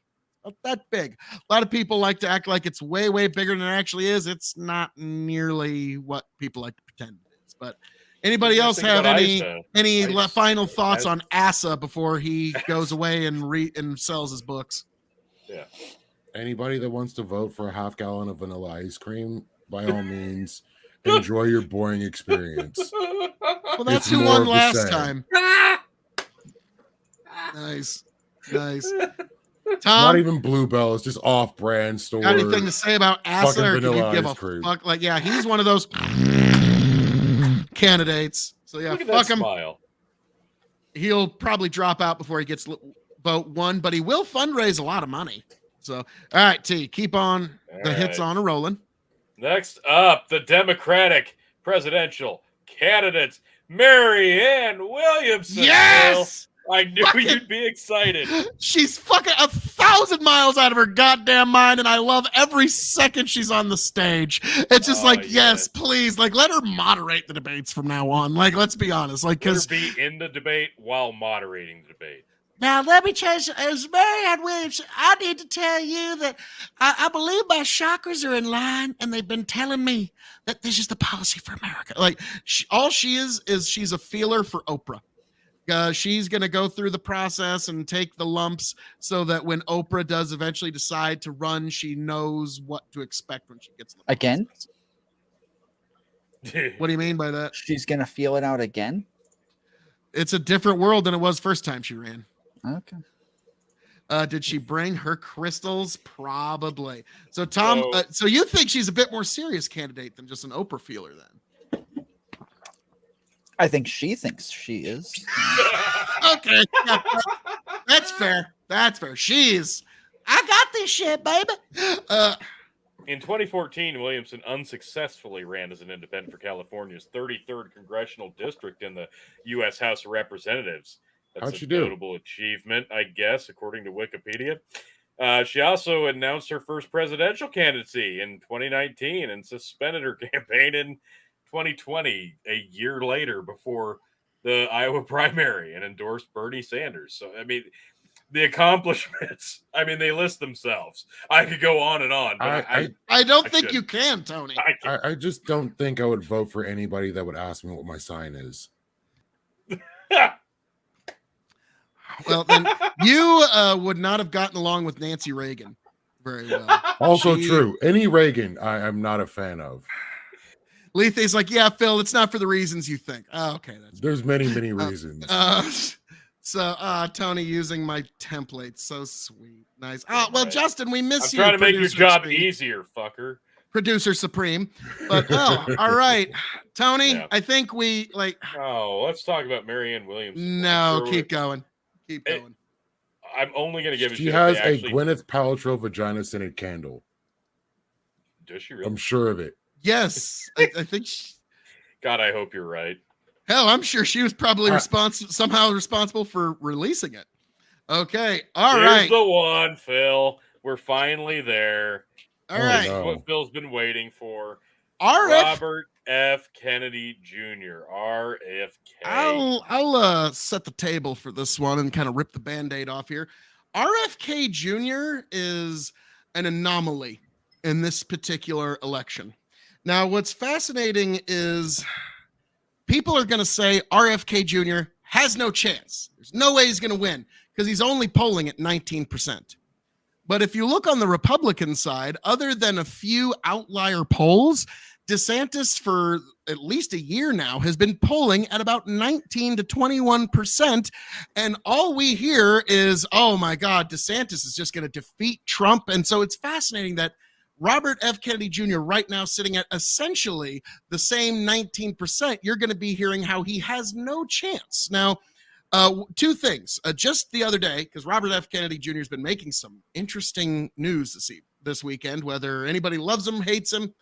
Speaker 1: That big. A lot of people like to act like it's way, way bigger than it actually is. It's not nearly what people like to pretend it is. But anybody else have any final thoughts on Asa before he goes away and sells his books?
Speaker 2: Yeah.
Speaker 3: Anybody that wants to vote for a half gallon of vanilla ice cream, by all means, enjoy your boring experience.
Speaker 1: Well, that's who won last time. Nice. Tom,
Speaker 3: not even Bluebell. It's just off-brand store.
Speaker 1: Got anything to say about Asa, or can you give a fuck? Like, yeah, he's one of those candidates. So yeah, fuck him.
Speaker 2: Smile.
Speaker 1: He'll probably drop out before he gets vote 1, but he will fundraise a lot of money. So, all right, T, keep on the hits on a rolling.
Speaker 2: Next up, the Democratic presidential candidate, Marianne Williamson.
Speaker 1: Yes.
Speaker 2: I knew you'd be excited.
Speaker 1: She's fucking 1,000 miles out of her goddamn mind, and I love every second she's on the stage. It's just yes, please, like, let her moderate the debates from now on. Like, let's be honest, like, because
Speaker 2: be in the debate while moderating the debate.
Speaker 1: Now, let me tell you, as Marianne Williamson, I need to tell you that I believe my chakras are in line, and they've been telling me that this is the policy for America. Like, all she is she's a feeler for Oprah. She's going to go through the process and take the lumps so that when Oprah does eventually decide to run, she knows what to expect when she gets the
Speaker 4: again.
Speaker 1: What do you mean by that?
Speaker 4: She's going to feel it out again.
Speaker 1: It's a different world than it was first time she ran.
Speaker 4: Okay.
Speaker 1: Did she bring her crystals? Probably. So Tom, so you think she's a bit more serious candidate than just an Oprah feeler then?
Speaker 4: I think she thinks she is.
Speaker 1: Okay. Yeah, that's fair. That's fair. I got this shit, baby.
Speaker 2: In 2014, Williamson unsuccessfully ran as an independent for California's 33rd congressional district in the U.S. House of Representatives. That's a notable achievement, I guess, according to Wikipedia. She also announced her first presidential candidacy in 2019 and suspended her campaign in 2020, a year later, before the Iowa primary, and endorsed Bernie Sanders. So, I mean, the accomplishments, I mean, they list themselves. I could go on and on, but
Speaker 1: I don't think you can, Tony.
Speaker 3: I just don't think I would vote for anybody that would ask me what my sign is.
Speaker 1: Well, then you would not have gotten along with Nancy Reagan very well.
Speaker 3: Also true. Any Reagan, I'm not a fan of.
Speaker 1: Lethe's like, yeah, Phil, it's not for the reasons you think. Oh, okay.
Speaker 3: There's many reasons.
Speaker 1: So Tony using my template. So sweet. Nice. Oh, well, Justin, we miss you.
Speaker 2: I'm trying to make your job easier, fucker.
Speaker 1: Producer Supreme. But, all right. Tony, I think we,
Speaker 2: let's talk about Marianne Williamson.
Speaker 1: No, keep going. Keep going.
Speaker 2: I'm only going to give it.
Speaker 3: She has a Gwyneth Paltrow vagina scented candle.
Speaker 2: Does she really?
Speaker 3: I'm sure of it.
Speaker 1: Yes, I think.
Speaker 2: God, I hope you're right.
Speaker 1: Hell, I'm sure she was probably somehow responsible for releasing it. Okay. All
Speaker 2: Here's
Speaker 1: right.
Speaker 2: the one, Phil. We're finally there.
Speaker 1: All
Speaker 3: Oh,
Speaker 1: right.
Speaker 2: This is
Speaker 3: no.
Speaker 2: what Phil's been waiting for.
Speaker 1: RF.
Speaker 2: Robert F. Kennedy Jr. RFK.
Speaker 1: I'll set the table for this one and kind of rip the Band-Aid off here. RFK Jr. is an anomaly in this particular election. Now, what's fascinating is people are going to say RFK Jr. has no chance. There's no way he's going to win because he's only polling at 19%. But if you look on the Republican side, other than a few outlier polls, DeSantis for at least a year now has been polling at about 19 to 21%. And all we hear is, oh my God, DeSantis is just going to defeat Trump. And so it's fascinating that Robert F. Kennedy Jr. right now sitting at essentially the same 19%. You're going to be hearing how he has no chance. Now, two things. Just the other day, because Robert F. Kennedy Jr. has been making some interesting news this weekend, whether anybody loves him, hates him.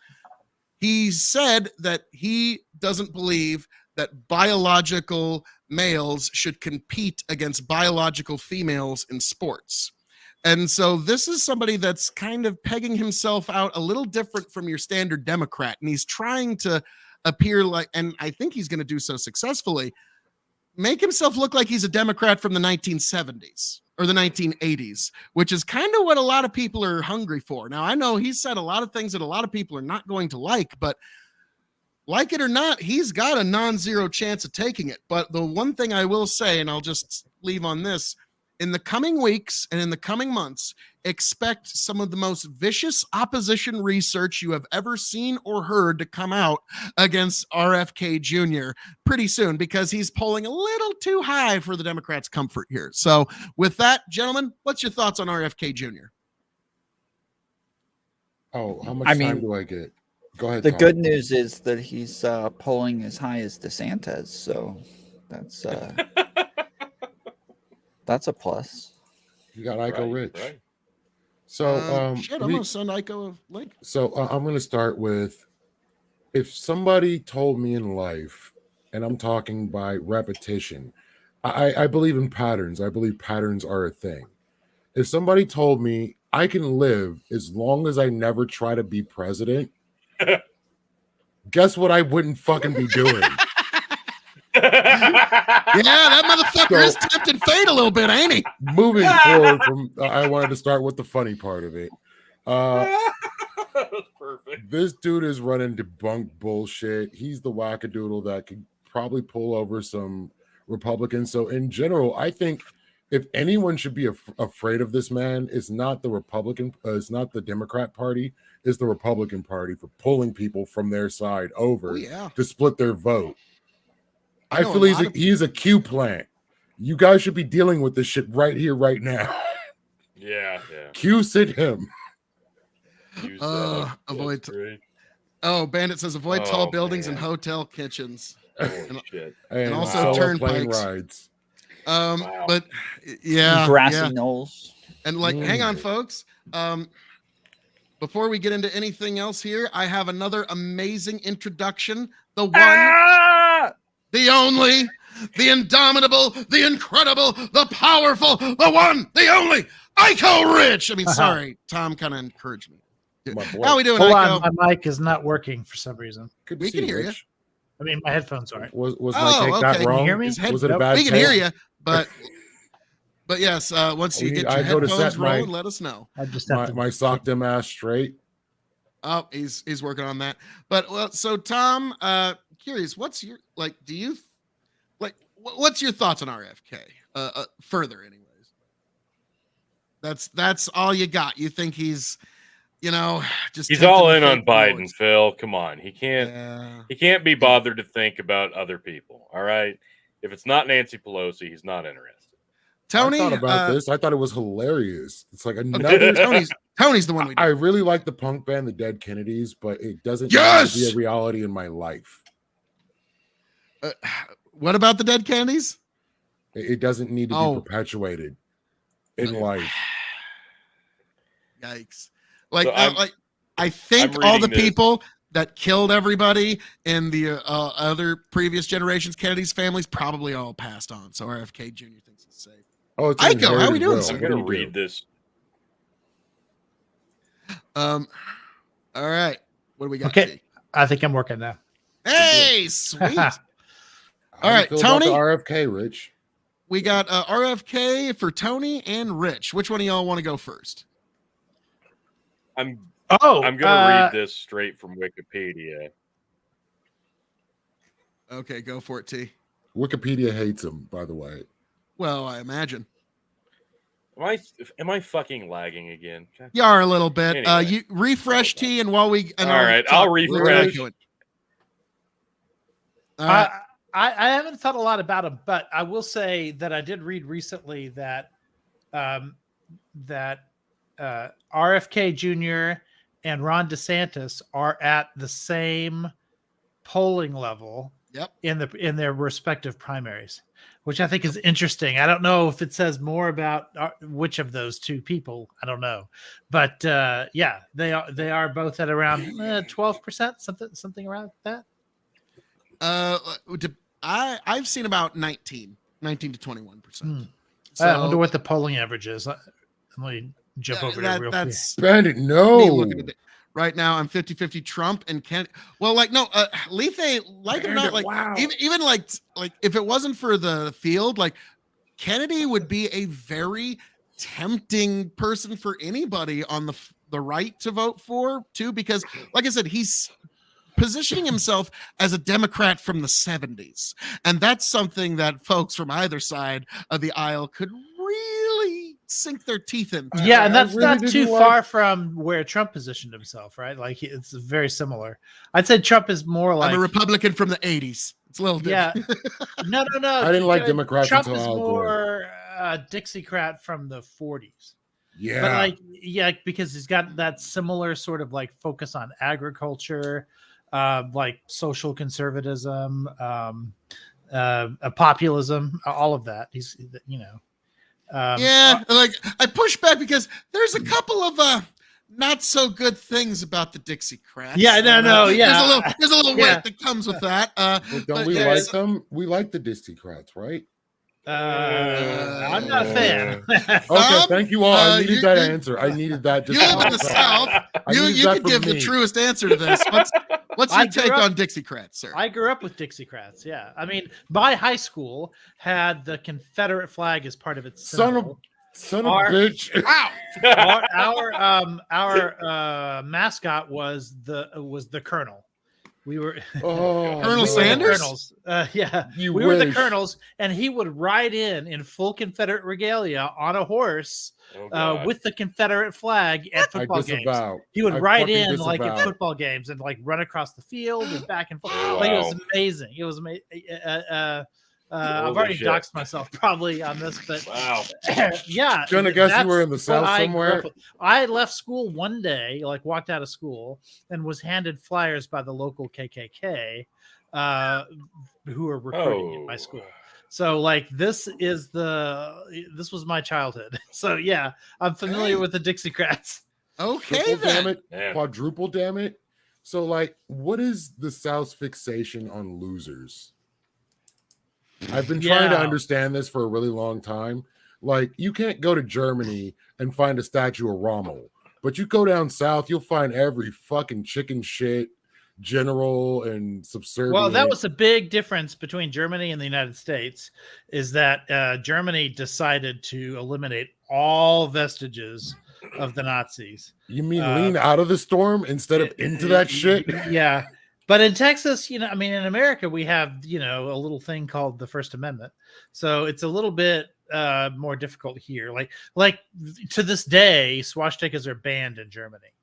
Speaker 1: He said that he doesn't believe that biological males should compete against biological females in sports. And so this is somebody that's kind of pegging himself out a little different from your standard Democrat. And he's trying to appear like, and I think he's going to do so successfully, make himself look like he's a Democrat from the 1970s or the 1980s, which is kind of what a lot of people are hungry for. Now, I know he's said a lot of things that a lot of people are not going to like, but like it or not, he's got a non-zero chance of taking it. But the one thing I will say, and I'll just leave on this, in the coming weeks and in the coming months, expect some of the most vicious opposition research you have ever seen or heard to come out against RFK Jr. pretty soon, because he's polling a little too high for the Democrats' comfort here. So with that, gentlemen, what's your thoughts on RFK Jr.?
Speaker 3: Oh, how much time do I get? Go ahead.
Speaker 4: The
Speaker 3: Tom.
Speaker 4: good news is that he's polling as high as DeSantis, so that's that's a plus.
Speaker 3: You got Ico Rich.
Speaker 2: Right.
Speaker 3: So
Speaker 1: I'm gonna send Ico a link.
Speaker 3: So I'm gonna start with, if somebody told me in life, and I'm talking by repetition, I believe in patterns. I believe patterns are a thing. If somebody told me I can live as long as I never try to be president, guess what I wouldn't fucking be doing?
Speaker 1: Yeah, that motherfucker is tempting fate a little bit, ain't he?
Speaker 3: Moving forward from, I wanted to start with the funny part of it.
Speaker 2: That was perfect.
Speaker 3: This dude is running debunked bullshit. He's the wackadoodle that could probably pull over some Republicans. So in general, I think if anyone should be afraid of this man, it's not the Republican, it's not the Democrat Party, it's the Republican Party for pulling people from their side over to split their vote. I feel he's a Q plant. You guys should be dealing with this shit right here, right now.
Speaker 2: Yeah.
Speaker 3: Q sent him.
Speaker 1: Avoid. Oh, Bandit says avoid tall buildings and hotel kitchens.
Speaker 2: Shit.
Speaker 1: And also turnpikes.
Speaker 3: Rides.
Speaker 2: Wow.
Speaker 1: But yeah,
Speaker 4: grassy knolls.
Speaker 1: And like, hang on, folks. Before we get into anything else here, I have another amazing introduction. The one, the only, the indomitable, the incredible, the powerful, the one, the only, Ico Rich. I mean, sorry, Tom kind of encouraged me. How we doing,
Speaker 5: Hold
Speaker 1: Ico?
Speaker 5: on, my mic is not working for some reason.
Speaker 1: We can hear you.
Speaker 5: I mean, my headphones aren't.
Speaker 3: Was my take that wrong?
Speaker 5: Can you hear me?
Speaker 3: Was it a bad
Speaker 1: We can
Speaker 3: take?
Speaker 1: hear you, but yes, once you get your headphones rolling, let us know.
Speaker 5: I just have
Speaker 3: My socked him ass straight.
Speaker 1: Oh, he's working on that. But well, so Tom, curious, what's your what's your thoughts on RFK? Further, anyways. That's all you got. You think he's, just
Speaker 2: he's all in on Biden, Phil. Come on, he can't.
Speaker 1: Yeah.
Speaker 2: He can't be bothered to think about other people. All right, if it's not Nancy Pelosi, he's not interested.
Speaker 1: Tony,
Speaker 3: I thought about this. I thought it was hilarious. It's like another.
Speaker 1: Tony's the one we do.
Speaker 3: I really like the punk band, the Dead Kennedys, but it doesn't need to be a reality in my life.
Speaker 1: What about the Dead Kennedys?
Speaker 3: It doesn't need to be perpetuated in life.
Speaker 1: Yikes!
Speaker 2: So
Speaker 1: I think all the people that killed everybody in the other previous generations, Kennedy's families, probably all passed on. So RFK Jr. thinks it's safe.
Speaker 3: Oh, it's
Speaker 1: Iko, how we
Speaker 3: inherited
Speaker 1: doing,
Speaker 3: will.
Speaker 1: sir?
Speaker 2: I'm
Speaker 3: What do
Speaker 2: going to
Speaker 3: you do?
Speaker 2: read this.
Speaker 1: All right. What do we got?
Speaker 5: Okay.
Speaker 1: T?
Speaker 5: I think I'm working now.
Speaker 1: Hey, sweet.
Speaker 3: How do you
Speaker 1: right,
Speaker 3: feel about the
Speaker 1: Tony?
Speaker 3: RFK, Rich?
Speaker 1: We got RFK for Tony and Rich. Which one of y'all want to go first?
Speaker 2: I'm
Speaker 5: Oh,
Speaker 2: going to read this straight from Wikipedia.
Speaker 1: Okay, go for it, T.
Speaker 3: Wikipedia hates him, by the way.
Speaker 1: Well, I imagine.
Speaker 2: Am I fucking lagging again? God.
Speaker 1: You are a little bit.
Speaker 2: Anyway.
Speaker 1: You refresh T, and while we
Speaker 2: All right, I'll refresh.
Speaker 1: All right.
Speaker 5: I haven't thought a lot about him, but I will say that I did read recently that RFK Jr. and Ron DeSantis are at the same polling level.
Speaker 1: Yep.
Speaker 5: In their respective primaries, which I think is interesting. I don't know if it says more about which of those two people. I don't know, but yeah, they are both at around 12%, something around that.
Speaker 1: I've seen about 19 to 21%.
Speaker 5: I wonder what the polling average is. Let me jump over there real quick.
Speaker 3: Bandit,
Speaker 1: Me
Speaker 3: no.
Speaker 1: looking at it. Right now, I'm 50-50 Trump and Ken. Well, like, no, Lethe, like it or not, like,
Speaker 3: wow.
Speaker 1: even like if it wasn't for the field, like, Kennedy would be a very tempting person for anybody on the right to vote for, too, because, like I said, he's positioning himself as a Democrat from the 70s. And that's something that folks from either side of the aisle could really sink their teeth into.
Speaker 5: Yeah, and that's
Speaker 3: really
Speaker 5: not
Speaker 3: didn't
Speaker 5: too
Speaker 3: like-
Speaker 5: far from where Trump positioned himself, right? Like it's very similar. I'd say Trump is more like
Speaker 1: I'm a Republican from the 80s. It's a little different.
Speaker 5: Yeah. No.
Speaker 3: I didn't like Democrats
Speaker 5: Trump
Speaker 3: until
Speaker 5: is
Speaker 3: Al Gore.
Speaker 5: more Dixiecrat from the 40s.
Speaker 3: Yeah.
Speaker 5: But like, because he's got that similar sort of like focus on agriculture, like social conservatism, populism, all of that. He's,
Speaker 1: like I push back because there's a couple of not so good things about the Dixiecrats.
Speaker 5: Yeah, no, yeah.
Speaker 1: There's a little
Speaker 5: Yeah.
Speaker 1: weight that comes with that.
Speaker 3: But don't we
Speaker 1: yeah,
Speaker 3: like them? We like the Dixiecrats, right?
Speaker 5: I'm not a fan.
Speaker 3: Okay, thank you all. I needed that
Speaker 1: you-
Speaker 3: answer. I needed that.
Speaker 1: You live in the South. You can give the truest answer to this. What's your take on Dixiecrats, sir?
Speaker 5: I grew up with Dixiecrats. Yeah, I mean, my high school had the Confederate flag as part of its symbol.
Speaker 3: Son of a bitch.
Speaker 5: Our mascot was the Colonel. We were
Speaker 1: Colonel
Speaker 5: we
Speaker 1: Sanders?
Speaker 5: were the Colonels. Yeah,
Speaker 3: You
Speaker 5: we were the
Speaker 3: wish.
Speaker 5: Colonels, and he would ride in full Confederate regalia on a horse with the Confederate flag at football games.
Speaker 3: disavow.
Speaker 5: He would
Speaker 3: I
Speaker 5: ride
Speaker 3: fucking
Speaker 5: in like at
Speaker 3: disavow.
Speaker 5: football games and like run across the field and back and forth.
Speaker 2: Wow.
Speaker 5: Like, it was amazing. It was amazing. I've
Speaker 2: Holy
Speaker 5: already
Speaker 2: shit.
Speaker 5: doxed myself probably on this, but
Speaker 2: Wow.
Speaker 5: yeah.
Speaker 3: Gonna guess you were in the
Speaker 5: that's
Speaker 3: South
Speaker 5: what I grew
Speaker 3: somewhere?
Speaker 5: up with. I left school one day, like walked out of school, and was handed flyers by the local KKK, who were recruiting in my school. So like this was my childhood. So yeah, I'm familiar with the Dixiecrats.
Speaker 1: Okay,
Speaker 3: Triple damn
Speaker 1: then.
Speaker 3: it,
Speaker 2: Yeah.
Speaker 3: quadruple damn it. So like, what is the South's fixation on losers? I've been trying to
Speaker 5: Yeah.
Speaker 3: understand this for a really long time. Like, you can't go to Germany and find a statue of Rommel, but you go down south, you'll find every fucking chicken shit general and subservient.
Speaker 5: Well, that was a big difference between Germany and the United States, is that Germany decided to eliminate all vestiges of the Nazis.
Speaker 3: You mean lean out of the storm instead of into that shit?
Speaker 5: Yeah. But in Texas, in America, we have, a little thing called the First Amendment. So it's a little bit more difficult here. Like to this day, swastikas are banned in Germany,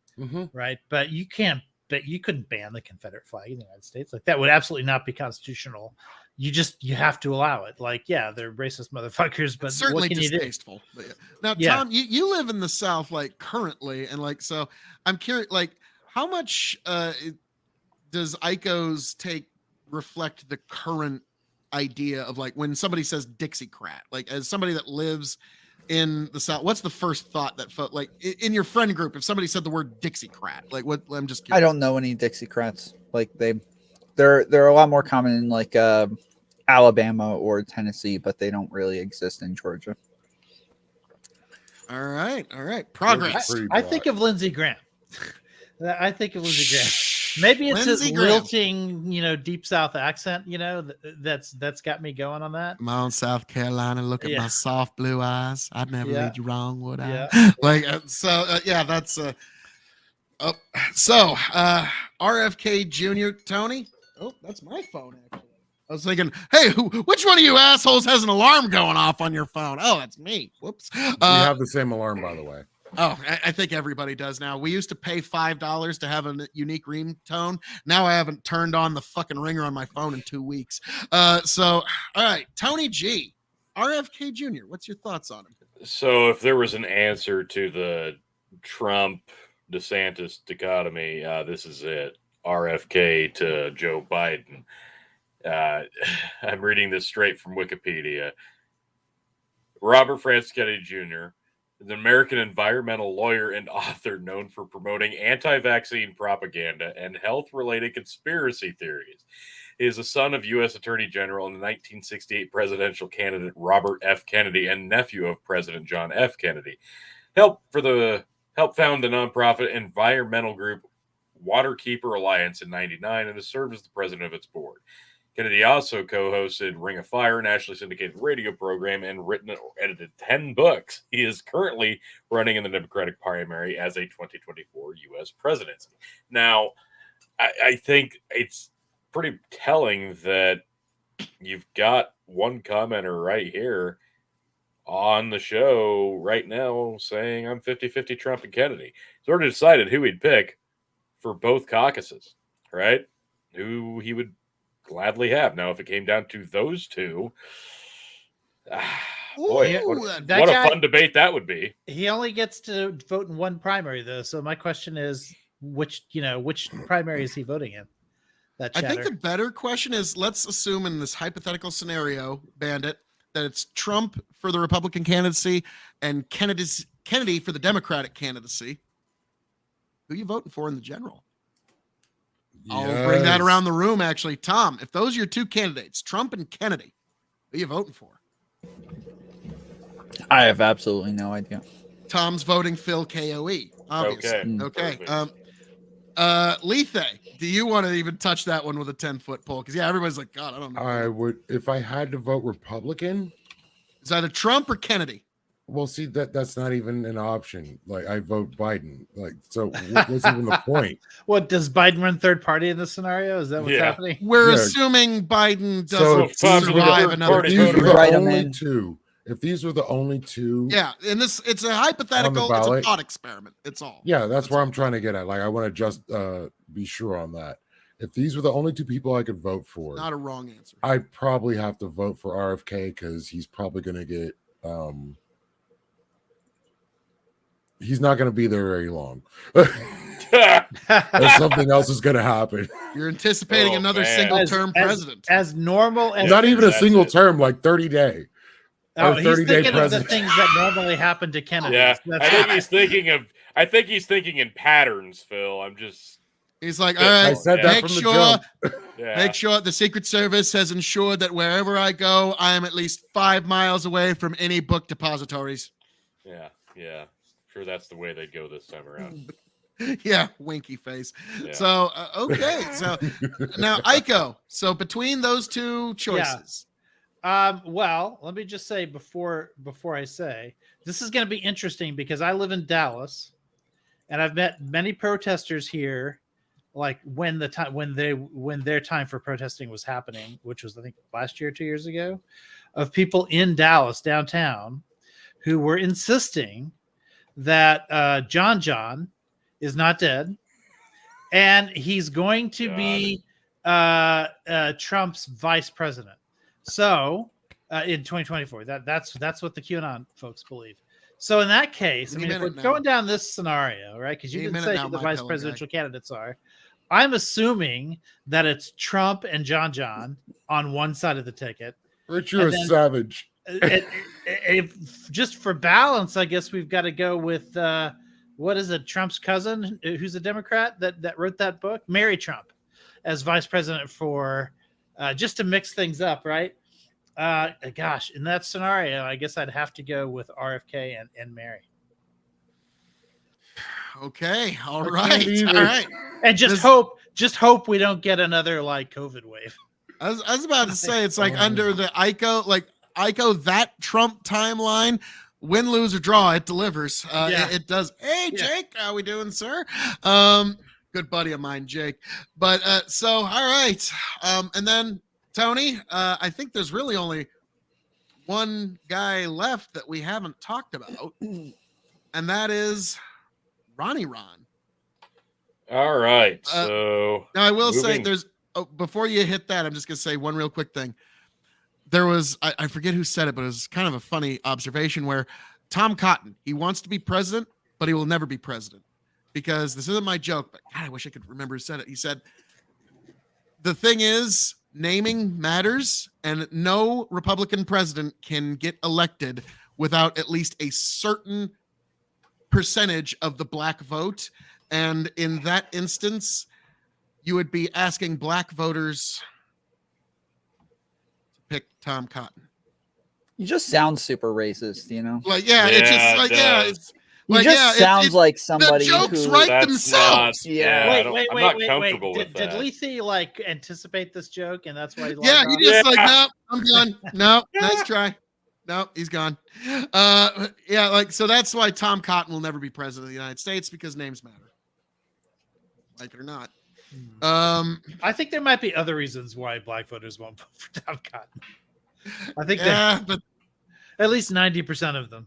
Speaker 5: right? But you couldn't ban the Confederate flag in the United States. Like that would absolutely not be constitutional. You have to allow it. Like, yeah, they're racist motherfuckers, but
Speaker 1: It's certainly
Speaker 5: what can you do?
Speaker 1: distasteful. But yeah. Now,
Speaker 5: Yeah.
Speaker 1: Tom, you live in the South, like currently, and like so. I'm curious, like how much does Iko's take reflect the current idea of like when somebody says Dixiecrat? Like as somebody that lives in the South, what's the first thought that like in your friend group, if somebody said the word Dixiecrat, like what? I'm just curious.
Speaker 4: I don't know any Dixiecrats. Like they're a lot more common in like Alabama or Tennessee, but they don't really exist in Georgia.
Speaker 1: All right. Progress.
Speaker 3: Pretty
Speaker 5: I think
Speaker 3: black.
Speaker 5: of Lindsey Graham. I think of Lindsey Graham. Maybe it's
Speaker 1: Lindsey
Speaker 5: his
Speaker 1: Graham.
Speaker 5: lilting, deep South accent, that's got me going on that.
Speaker 1: Come on, South Carolina, look at
Speaker 5: Yeah.
Speaker 1: my soft blue eyes. I'd never
Speaker 5: Yeah.
Speaker 1: lead you wrong, would I?
Speaker 5: Yeah.
Speaker 1: Like, that's so RFK Jr. Tony. Oh, that's my phone actually. I was thinking, hey, which one of you assholes has an alarm going off on your phone? Oh, that's me. Whoops.
Speaker 3: We have the same alarm, by the way.
Speaker 1: Oh, I think everybody does now. We used to pay $5 to have a unique ringtone. Now I haven't turned on the fucking ringer on my phone in 2 weeks. All right, Tony G, RFK Jr. What's your thoughts on him?
Speaker 2: So, if there was an answer to the Trump DeSantis dichotomy, this is it. RFK to Joe Biden. I'm reading this straight from Wikipedia. Robert Francis Kennedy Jr., an American environmental lawyer and author known for promoting anti-vaccine propaganda and health-related conspiracy theories. He is the son of U.S. Attorney General and the 1968 presidential candidate Robert F. Kennedy and nephew of President John F. Kennedy. Helped found the nonprofit environmental group Waterkeeper Alliance in '99 and has served as the president of its board. Kennedy also co-hosted Ring of Fire, a nationally syndicated radio program, and written or edited 10 books. He is currently running in the Democratic primary as a 2024 U.S. presidency. Now, I think it's pretty telling that you've got one commenter right here on the show right now saying I'm 50-50 Trump and Kennedy. He's already decided who he'd pick for both caucuses, right? Who he would gladly have. Now, if it came down to those two, boy,
Speaker 1: Ooh,
Speaker 2: what
Speaker 5: that
Speaker 2: a
Speaker 5: guy-
Speaker 2: fun debate that would be.
Speaker 5: He only gets to vote in one primary, though. So my question is, which primary is he voting in? That
Speaker 1: I
Speaker 5: chatter.
Speaker 1: think the better question is, let's assume in this hypothetical scenario, Bandit, that it's Trump for the Republican candidacy and Kennedy for the Democratic candidacy. Who are you voting for in the general? I'll bring that
Speaker 3: Yes.
Speaker 1: around the room, actually. Tom, if those are your two candidates, Trump and Kennedy, who are you voting for?
Speaker 4: I have absolutely no idea.
Speaker 1: Tom's voting Phil KOE, obviously. Okay.
Speaker 2: Perfect.
Speaker 1: Lethe, do you want to even touch that one with a 10-foot pole? Because, yeah, everybody's like, God, I don't know.
Speaker 3: I would, if I had to vote Republican.
Speaker 1: It's either Trump or Kennedy.
Speaker 3: Well, see, that's not even an option. Like, I vote Biden. Like, so what's even the point?
Speaker 5: What, does Biden run third party in this scenario? Is that what's
Speaker 2: Yeah.
Speaker 5: happening?
Speaker 1: We're
Speaker 3: Yeah.
Speaker 1: assuming Biden
Speaker 3: So
Speaker 1: doesn't
Speaker 3: if these were
Speaker 1: survive
Speaker 3: the-
Speaker 1: another
Speaker 2: party
Speaker 3: if these were
Speaker 1: two.
Speaker 3: the
Speaker 4: Write 'em
Speaker 3: only
Speaker 4: in.
Speaker 3: two, if these were the only two,
Speaker 1: Yeah, and it's a hypothetical, it's a
Speaker 3: ballot.
Speaker 1: thought experiment. It's all.
Speaker 3: yeah, that's where I'm trying to get at. Like, I want to just be sure on that. If these were the only two people I could vote for,
Speaker 1: Not a wrong answer.
Speaker 3: I'd probably have to vote for RFK because he's probably going to get. He's not going to be there very long. Or something else is going to happen.
Speaker 1: You're anticipating
Speaker 2: Oh,
Speaker 1: another
Speaker 2: man.
Speaker 1: single-term president.
Speaker 5: As normal as
Speaker 3: Not even a
Speaker 2: That's
Speaker 3: single
Speaker 2: it.
Speaker 3: term, like 30 day.
Speaker 5: oh,
Speaker 3: or
Speaker 5: he's
Speaker 3: 30-day
Speaker 5: thinking of the
Speaker 3: president.
Speaker 5: things that normally happen to Kennedy.
Speaker 2: Yeah,
Speaker 5: That's
Speaker 2: I think
Speaker 5: what-
Speaker 2: he's thinking in patterns, Phil. I'm just
Speaker 1: He's like, all
Speaker 2: I
Speaker 1: right,
Speaker 3: said that
Speaker 1: make
Speaker 3: from the
Speaker 1: sure,
Speaker 3: jump.
Speaker 2: yeah.
Speaker 1: make sure the Secret Service has ensured that wherever I go, I am at least 5 miles away from any book depositories.
Speaker 2: Yeah. Sure, that's the way they'd go this time around.
Speaker 1: Yeah, winky face.
Speaker 2: Yeah.
Speaker 1: So, okay. So now, Aiko. So between those two choices,
Speaker 5: well, let me just say before I say this is going to be interesting because I live in Dallas, and I've met many protesters here, like when their time for protesting was happening, which was I think last year, 2 years ago, of people in Dallas downtown who were insisting that John is not dead, and he's going to be Trump's vice president. So in 2024, that's what the QAnon folks believe. So in that case, I mean, if we're going down this scenario, right? Because you didn't say who the vice presidential candidates are. I'm assuming that it's Trump and John on one side of the ticket.
Speaker 3: Rich, you're a savage.
Speaker 5: If just for balance, I guess we've got to go with what is it? Trump's cousin, who's a Democrat that wrote that book, Mary Trump, as vice president for just to mix things up, right? Gosh, in that scenario, I guess I'd have to go with RFK and Mary.
Speaker 1: Okay. All
Speaker 3: I
Speaker 1: right.
Speaker 3: can't either.
Speaker 1: All right.
Speaker 5: And
Speaker 1: This-
Speaker 5: just hope we don't get another like COVID wave.
Speaker 1: I was about to say it's like
Speaker 3: Oh.
Speaker 1: under the Ico that Trump timeline, win, lose, or draw, it delivers.
Speaker 5: Yeah.
Speaker 1: It does. Hey,
Speaker 5: Yeah.
Speaker 1: Jake, how we doing, sir? Good buddy of mine, Jake. But so all right. And then Tony, I think there's really only one guy left that we haven't talked about, and that is Ronnie Ron.
Speaker 2: All right.
Speaker 1: Uh,
Speaker 2: So
Speaker 1: Now I will say
Speaker 2: moving-
Speaker 1: there's before you hit that, I'm just gonna say one real quick thing. There was I forget who said it, but it was kind of a funny observation where Tom Cotton, he wants to be president, but he will never be president. Because this isn't my joke, but God, I wish I could remember who said it. He said, the thing is, naming matters, and no Republican president can get elected without at least a certain percentage of the black vote. And in that instance, you would be asking black voters to pick Tom Cotton.
Speaker 4: You just sound super racist, you know.
Speaker 1: Like, yeah, it's
Speaker 2: Yeah,
Speaker 1: just like,
Speaker 2: it
Speaker 1: yeah,
Speaker 2: does.
Speaker 1: it's
Speaker 4: You
Speaker 1: like,
Speaker 4: just
Speaker 1: yeah,
Speaker 4: sounds like somebody
Speaker 1: jokes
Speaker 4: who
Speaker 1: right
Speaker 2: That's
Speaker 1: themselves.
Speaker 2: Not,
Speaker 4: Yeah.
Speaker 2: I
Speaker 5: Wait,
Speaker 2: don't-
Speaker 5: wait,
Speaker 2: I'm
Speaker 5: wait,
Speaker 2: not
Speaker 5: wait,
Speaker 2: comfortable
Speaker 5: wait.
Speaker 2: with
Speaker 5: Did
Speaker 2: that.
Speaker 5: Lethie like anticipate this joke, and that's why he
Speaker 1: Yeah,
Speaker 5: logged
Speaker 1: he
Speaker 5: off?
Speaker 1: just like,
Speaker 2: Yeah.
Speaker 1: no, I'm done. No, nice try. No, he's gone. Yeah, like so that's why Tom Cotton will never be president of the United States because names matter. Like it or not.
Speaker 5: I think there might be other reasons why black voters won't vote for Tom Cotton. I think that
Speaker 1: Yeah, but
Speaker 5: at least 90% of them.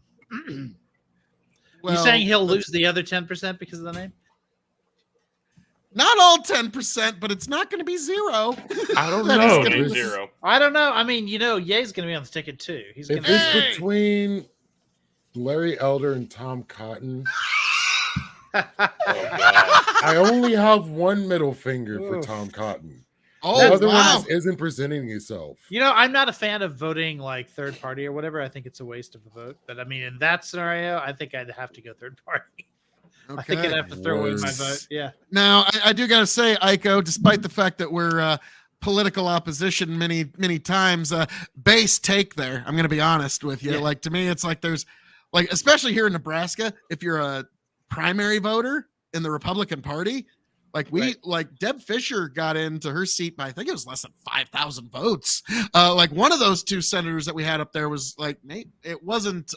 Speaker 1: well,
Speaker 5: You're saying he'll lose the other 10% because of the name?
Speaker 1: not all 10%, but it's not going to be zero.
Speaker 3: I don't
Speaker 1: That is
Speaker 3: know.
Speaker 1: gonna
Speaker 2: Maybe
Speaker 1: be-
Speaker 2: zero.
Speaker 5: I don't know. I mean, Ye's going to be on the ticket too. He's going
Speaker 3: If
Speaker 5: to.
Speaker 3: it's
Speaker 1: Hey!
Speaker 3: between Larry Elder and Tom Cotton,
Speaker 2: Oh, God.
Speaker 3: I only have one middle finger for
Speaker 5: Oof.
Speaker 3: Tom Cotton.
Speaker 1: Oh,
Speaker 3: The other
Speaker 1: wow.
Speaker 3: one just isn't presenting himself.
Speaker 5: I'm not a fan of voting like third party or whatever. I think it's a waste of a vote. But I mean, in that scenario, I think I'd have to go third party. I think I'd
Speaker 1: Okay.
Speaker 5: have to throw in my
Speaker 3: Worse.
Speaker 5: vote. Yeah.
Speaker 1: Now, I do got to say, Ico, despite the fact that we're political opposition many times, base take there. I'm going to be honest with you.
Speaker 5: Yeah.
Speaker 1: Like, to me, it's like there's, like, especially here in Nebraska, if you're a primary voter in the Republican Party, like like Deb Fisher got into her seat by, I think it was less than 5,000 votes. Like one of those two senators that we had up there was like, it wasn't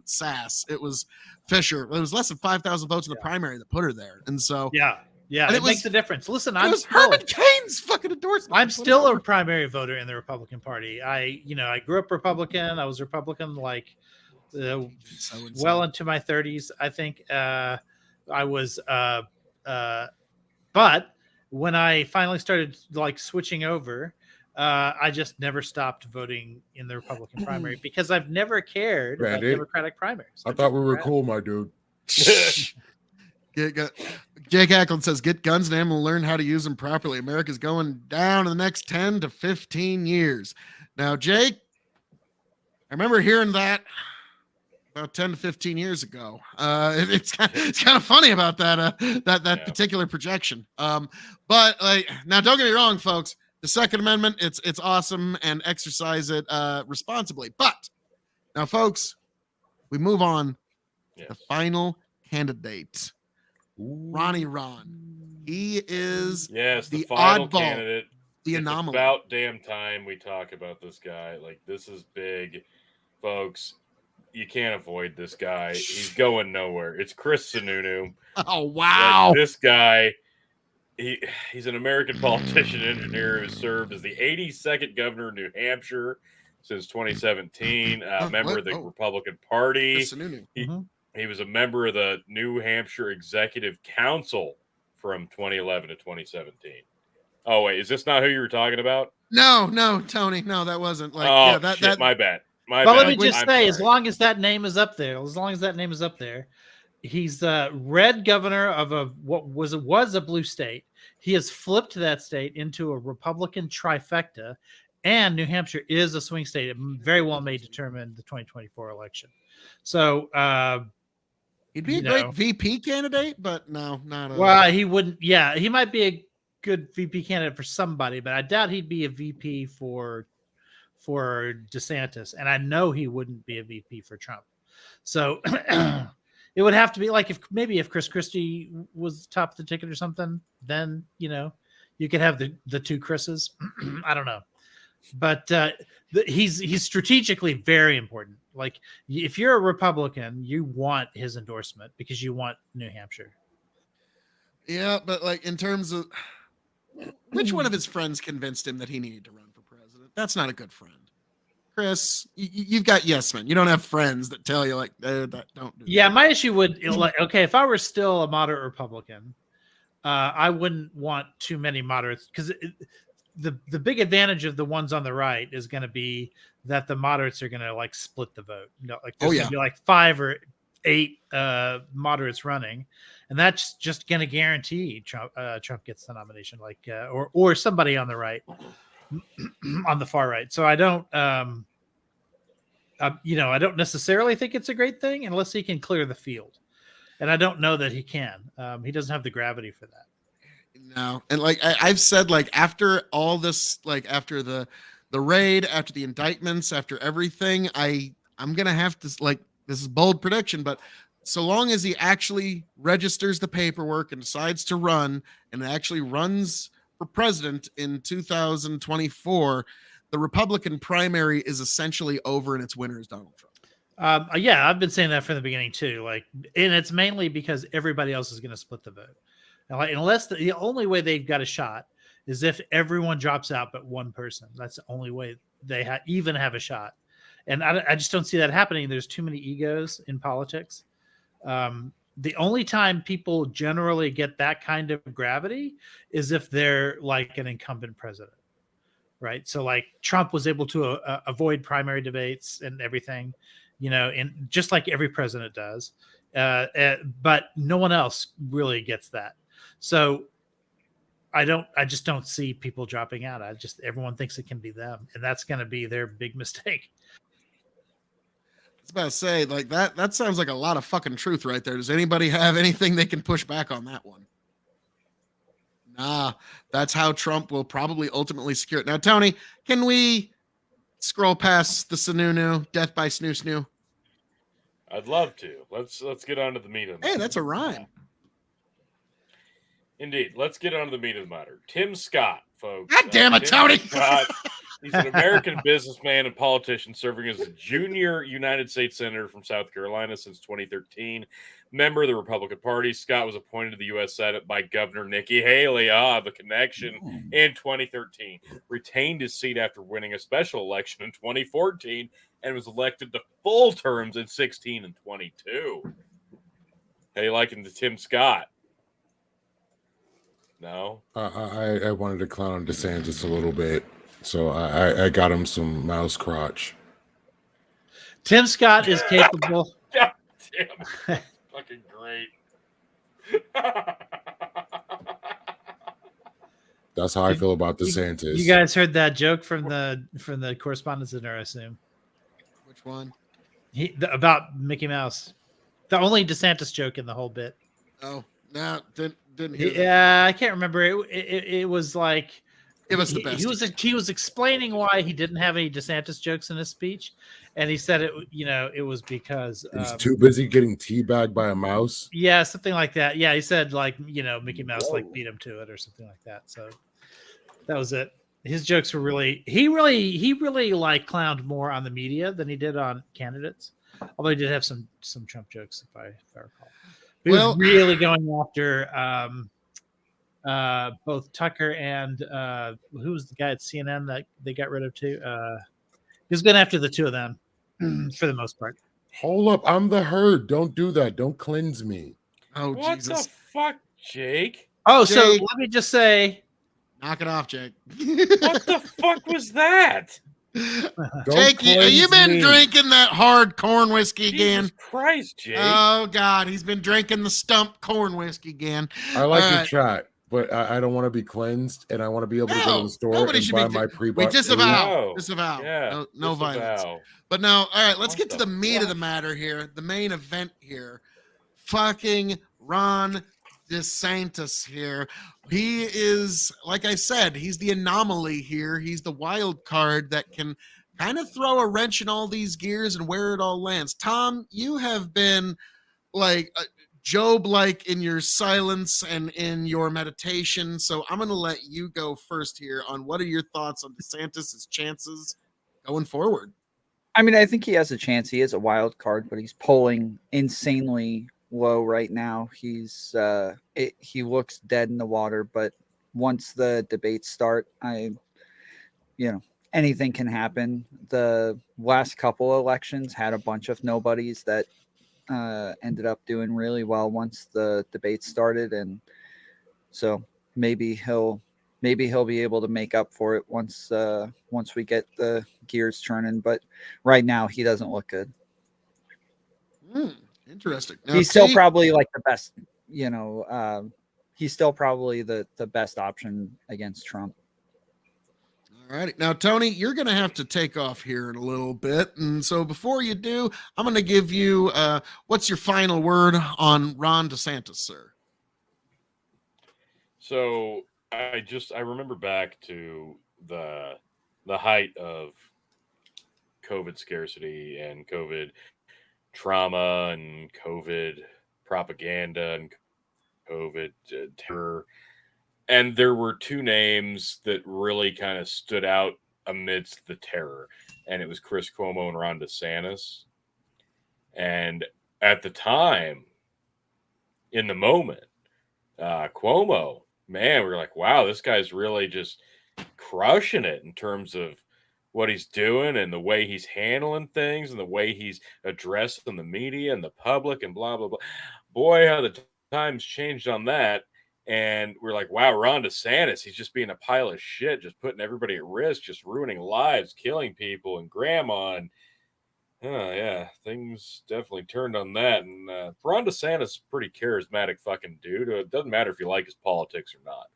Speaker 1: Sass, it was Fisher. It was less than 5,000 votes in the primary that put her there. And so
Speaker 5: Yeah. Yeah.
Speaker 1: And
Speaker 5: It,
Speaker 1: it
Speaker 5: makes
Speaker 1: was-
Speaker 5: a difference. Listen,
Speaker 1: it
Speaker 5: I'm
Speaker 1: was
Speaker 5: still,
Speaker 1: Herman Cain's fucking endorsement.
Speaker 5: I'm still a primary voter in the Republican Party. I grew up Republican. I was Republican like well into my 30s, I think. I was but when I finally started like switching over, I just never stopped voting in the Republican primary because I've never cared about
Speaker 3: Randy,
Speaker 5: Democratic primaries.
Speaker 3: I thought we were cool, my dude.
Speaker 1: Jake Ackland says, get guns and ammo, learn how to use them properly. America's going down in the next 10 to 15 years. Now, Jake, I remember hearing that about 10 to 15 years ago. It's kind of funny about that
Speaker 2: Yeah.
Speaker 1: particular projection. But like, now don't get me wrong, folks. The Second Amendment, it's awesome, and exercise it responsibly. But now, folks, we move on.
Speaker 2: Yes.
Speaker 1: The final candidate,
Speaker 3: Ooh.
Speaker 1: Ronnie Ron. He is
Speaker 2: Yes, the
Speaker 1: the
Speaker 2: final
Speaker 1: oddball,
Speaker 2: candidate.
Speaker 1: the
Speaker 2: It's
Speaker 1: anomaly.
Speaker 2: about damn time we talk about this guy. Like, this is big, folks. You can't avoid this guy. He's going nowhere. It's Chris Sununu.
Speaker 1: Oh
Speaker 2: Like,
Speaker 1: wow!
Speaker 2: this guy, he's an American politician engineer who served as the 82nd governor of New Hampshire since 2017. Member
Speaker 1: what?
Speaker 2: of the
Speaker 1: Oh.
Speaker 2: Republican Party.
Speaker 1: Chris Sununu.
Speaker 2: He was a member of the New Hampshire Executive Council from 2011 to 2017. Oh wait, is this not who you were talking about?
Speaker 1: No, Tony. No, that wasn't like.
Speaker 2: Oh
Speaker 1: Yeah, that
Speaker 2: shit,
Speaker 1: that.
Speaker 2: my bad. My
Speaker 5: But
Speaker 2: bad.
Speaker 5: let me just
Speaker 2: I'm
Speaker 5: say, as
Speaker 2: sorry.
Speaker 5: long as that name is up there, he's the red governor of what was a blue state. He has flipped that state into a Republican trifecta, and New Hampshire is a swing state. It very well may determine the 2024 election. So,
Speaker 1: He'd be a
Speaker 5: you
Speaker 1: great
Speaker 5: know.
Speaker 1: VP candidate, but no, not a.
Speaker 5: well, he wouldn't. Yeah, he might be a good VP candidate for somebody, but I doubt he'd be a VP for DeSantis, and I know he wouldn't be a VP for Trump. So It would have to be like if Chris Christie was top of the ticket or something, then you could have the two Chris's. I don't know, but he's strategically very important. Like if you're a Republican, you want his endorsement because you want New Hampshire.
Speaker 1: Yeah, but like in terms of which one of his friends convinced him that he needed to run for president? That's not a good friend. Chris, you've got yes men. You don't have friends that tell you like that don't do
Speaker 5: Yeah,
Speaker 1: that.
Speaker 5: my issue would okay, if I were still a moderate Republican, I wouldn't want too many moderates because the big advantage of the ones on the right is going to be that the moderates are going to like split the vote. Like there's going to be like 5 or 8 moderates running, and that's just going to guarantee Trump gets the nomination, like or somebody on the right, on the far right. So I don't, I don't necessarily think it's a great thing unless he can clear the field, and I don't know that he can. He doesn't have the gravity for that.
Speaker 1: No, and like I've said, like after all this, like after the raid, after the indictments, after everything, I'm gonna have to like this is bold prediction, but so long as he actually registers the paperwork and decides to run and actually runs for president in 2024, the Republican primary is essentially over and its winner is Donald Trump.
Speaker 5: Yeah, I've been saying that from the beginning too. Like, and it's mainly because everybody else is going to split the vote. Now, like, unless the only way they've got a shot is if everyone drops out but one person. That's the only way they even have a shot. And I just don't see that happening. There's too many egos in politics. The only time people generally get that kind of gravity is if they're like an incumbent president, right? So like Trump was able to avoid primary debates and everything, and just like every president does, but no one else really gets that. So I just don't see people dropping out. Everyone thinks it can be them, and that's going to be their big mistake.
Speaker 1: I was about to say, like that sounds like a lot of fucking truth right there. Does anybody have anything they can push back on that one? Nah, that's how Trump will probably ultimately secure it. Now, Tony, can we scroll past the Sununu, death by snoo snoo?
Speaker 2: I'd love to. Let's get on to the meat of the matter.
Speaker 1: Hey, that's a rhyme.
Speaker 2: Indeed. Let's get on to the meat of the matter. Tim Scott, folks.
Speaker 1: God damn it,
Speaker 2: Tim
Speaker 1: Tony.
Speaker 2: Scott, he's an American businessman and politician serving as a junior United States Senator from South Carolina since 2013. Member of the Republican Party, Scott was appointed to the U.S. Senate by Governor Nikki Haley, the connection, in 2013. Retained his seat after winning a special election in 2014 and was elected to full terms in 16 and 22. How you liking the Tim Scott? No?
Speaker 3: I wanted to clown on DeSantis a little bit, so I got him some mouse crotch.
Speaker 5: Tim Scott is capable.
Speaker 2: God damn. Fucking great.
Speaker 3: That's how I feel about DeSantis.
Speaker 5: You guys heard that joke from the Correspondence Center, I assume.
Speaker 1: Which one?
Speaker 5: About Mickey Mouse. The only DeSantis joke in the whole bit.
Speaker 1: Oh, no, didn't hear that.
Speaker 5: Yeah, I can't remember. It was like
Speaker 1: It was the best.
Speaker 5: He was explaining why he didn't have any DeSantis jokes in his speech, and he said it was because
Speaker 3: he's too busy getting teabagged by a mouse.
Speaker 5: Yeah, something like that. Yeah, he said like Mickey Mouse like beat him to it or something like that. So that was it. His jokes were really he really like clowned more on the media than he did on candidates. Although he did have some Trump jokes if I recall. But he was really going after both Tucker and who was the guy at CNN that they got rid of too. He was going after the two of them for the most part.
Speaker 3: Hold up, I'm the herd. Don't do that. Don't cleanse me.
Speaker 1: Oh,
Speaker 2: What
Speaker 1: Jesus.
Speaker 2: the fuck, Jake?
Speaker 5: Oh,
Speaker 1: Jake.
Speaker 5: so let me just say,
Speaker 1: Knock it off, Jake.
Speaker 2: What the fuck was that?
Speaker 1: Jake, you been drinking that hard corn whiskey again?
Speaker 2: Jesus Christ, Jake.
Speaker 1: Oh, God. He's been drinking the stump corn whiskey again.
Speaker 3: I like
Speaker 1: All
Speaker 3: your
Speaker 1: right.
Speaker 3: chat, but I don't want to be cleansed, and I want to be able to go to the store
Speaker 1: nobody
Speaker 3: and
Speaker 1: should
Speaker 3: buy
Speaker 1: be
Speaker 3: my
Speaker 1: We
Speaker 3: pre-bought.
Speaker 1: disavow.
Speaker 2: No.
Speaker 1: Disavow.
Speaker 2: Yeah,
Speaker 1: No violence.
Speaker 2: disavow.
Speaker 1: But no, all right, let's
Speaker 2: What
Speaker 1: get to
Speaker 2: the
Speaker 1: the meat of
Speaker 2: fuck?
Speaker 1: the matter here. The main event here. Fucking Ron DeSantis here. He is, like I said, he's the anomaly here. He's the wild card that can kind of throw a wrench in all these gears and where it all lands. Tom, you have been like Job, like in your silence and in your meditation. So I'm going to let you go first here on what are your thoughts on DeSantis's chances going forward?
Speaker 4: I mean, I think he has a chance. He is a wild card, but he's polling insanely low right now. He looks dead in the water, but once the debates start, anything can happen. The last couple elections had a bunch of nobodies that ended up doing really well once the debates started, and so maybe he'll be able to make up for it once we get the gears turning. But right now, he doesn't look good.
Speaker 1: Interesting. Now,
Speaker 4: He's still probably like the best. He's still probably the best option against Trump.
Speaker 1: All righty. Now, Tony, you're going to have to take off here in a little bit. And so before you do, I'm going to give you what's your final word on Ron DeSantis, sir?
Speaker 2: So I remember back to the height of COVID scarcity and COVID trauma and COVID propaganda and COVID terror. And there were two names that really kind of stood out amidst the terror. And it was Chris Cuomo and Ron DeSantis. And at the time, in the moment, Cuomo, man, we were like, wow, this guy's really just crushing it in terms of what he's doing and the way he's handling things and the way he's addressing the media and the public and blah, blah, blah. Boy, how the times changed on that. And we're like, wow, Ron DeSantis, he's just being a pile of shit, just putting everybody at risk, just ruining lives, killing people and grandma. And yeah, things definitely turned on that. And Ron DeSantis, pretty charismatic fucking dude. It doesn't matter if you like his politics or not.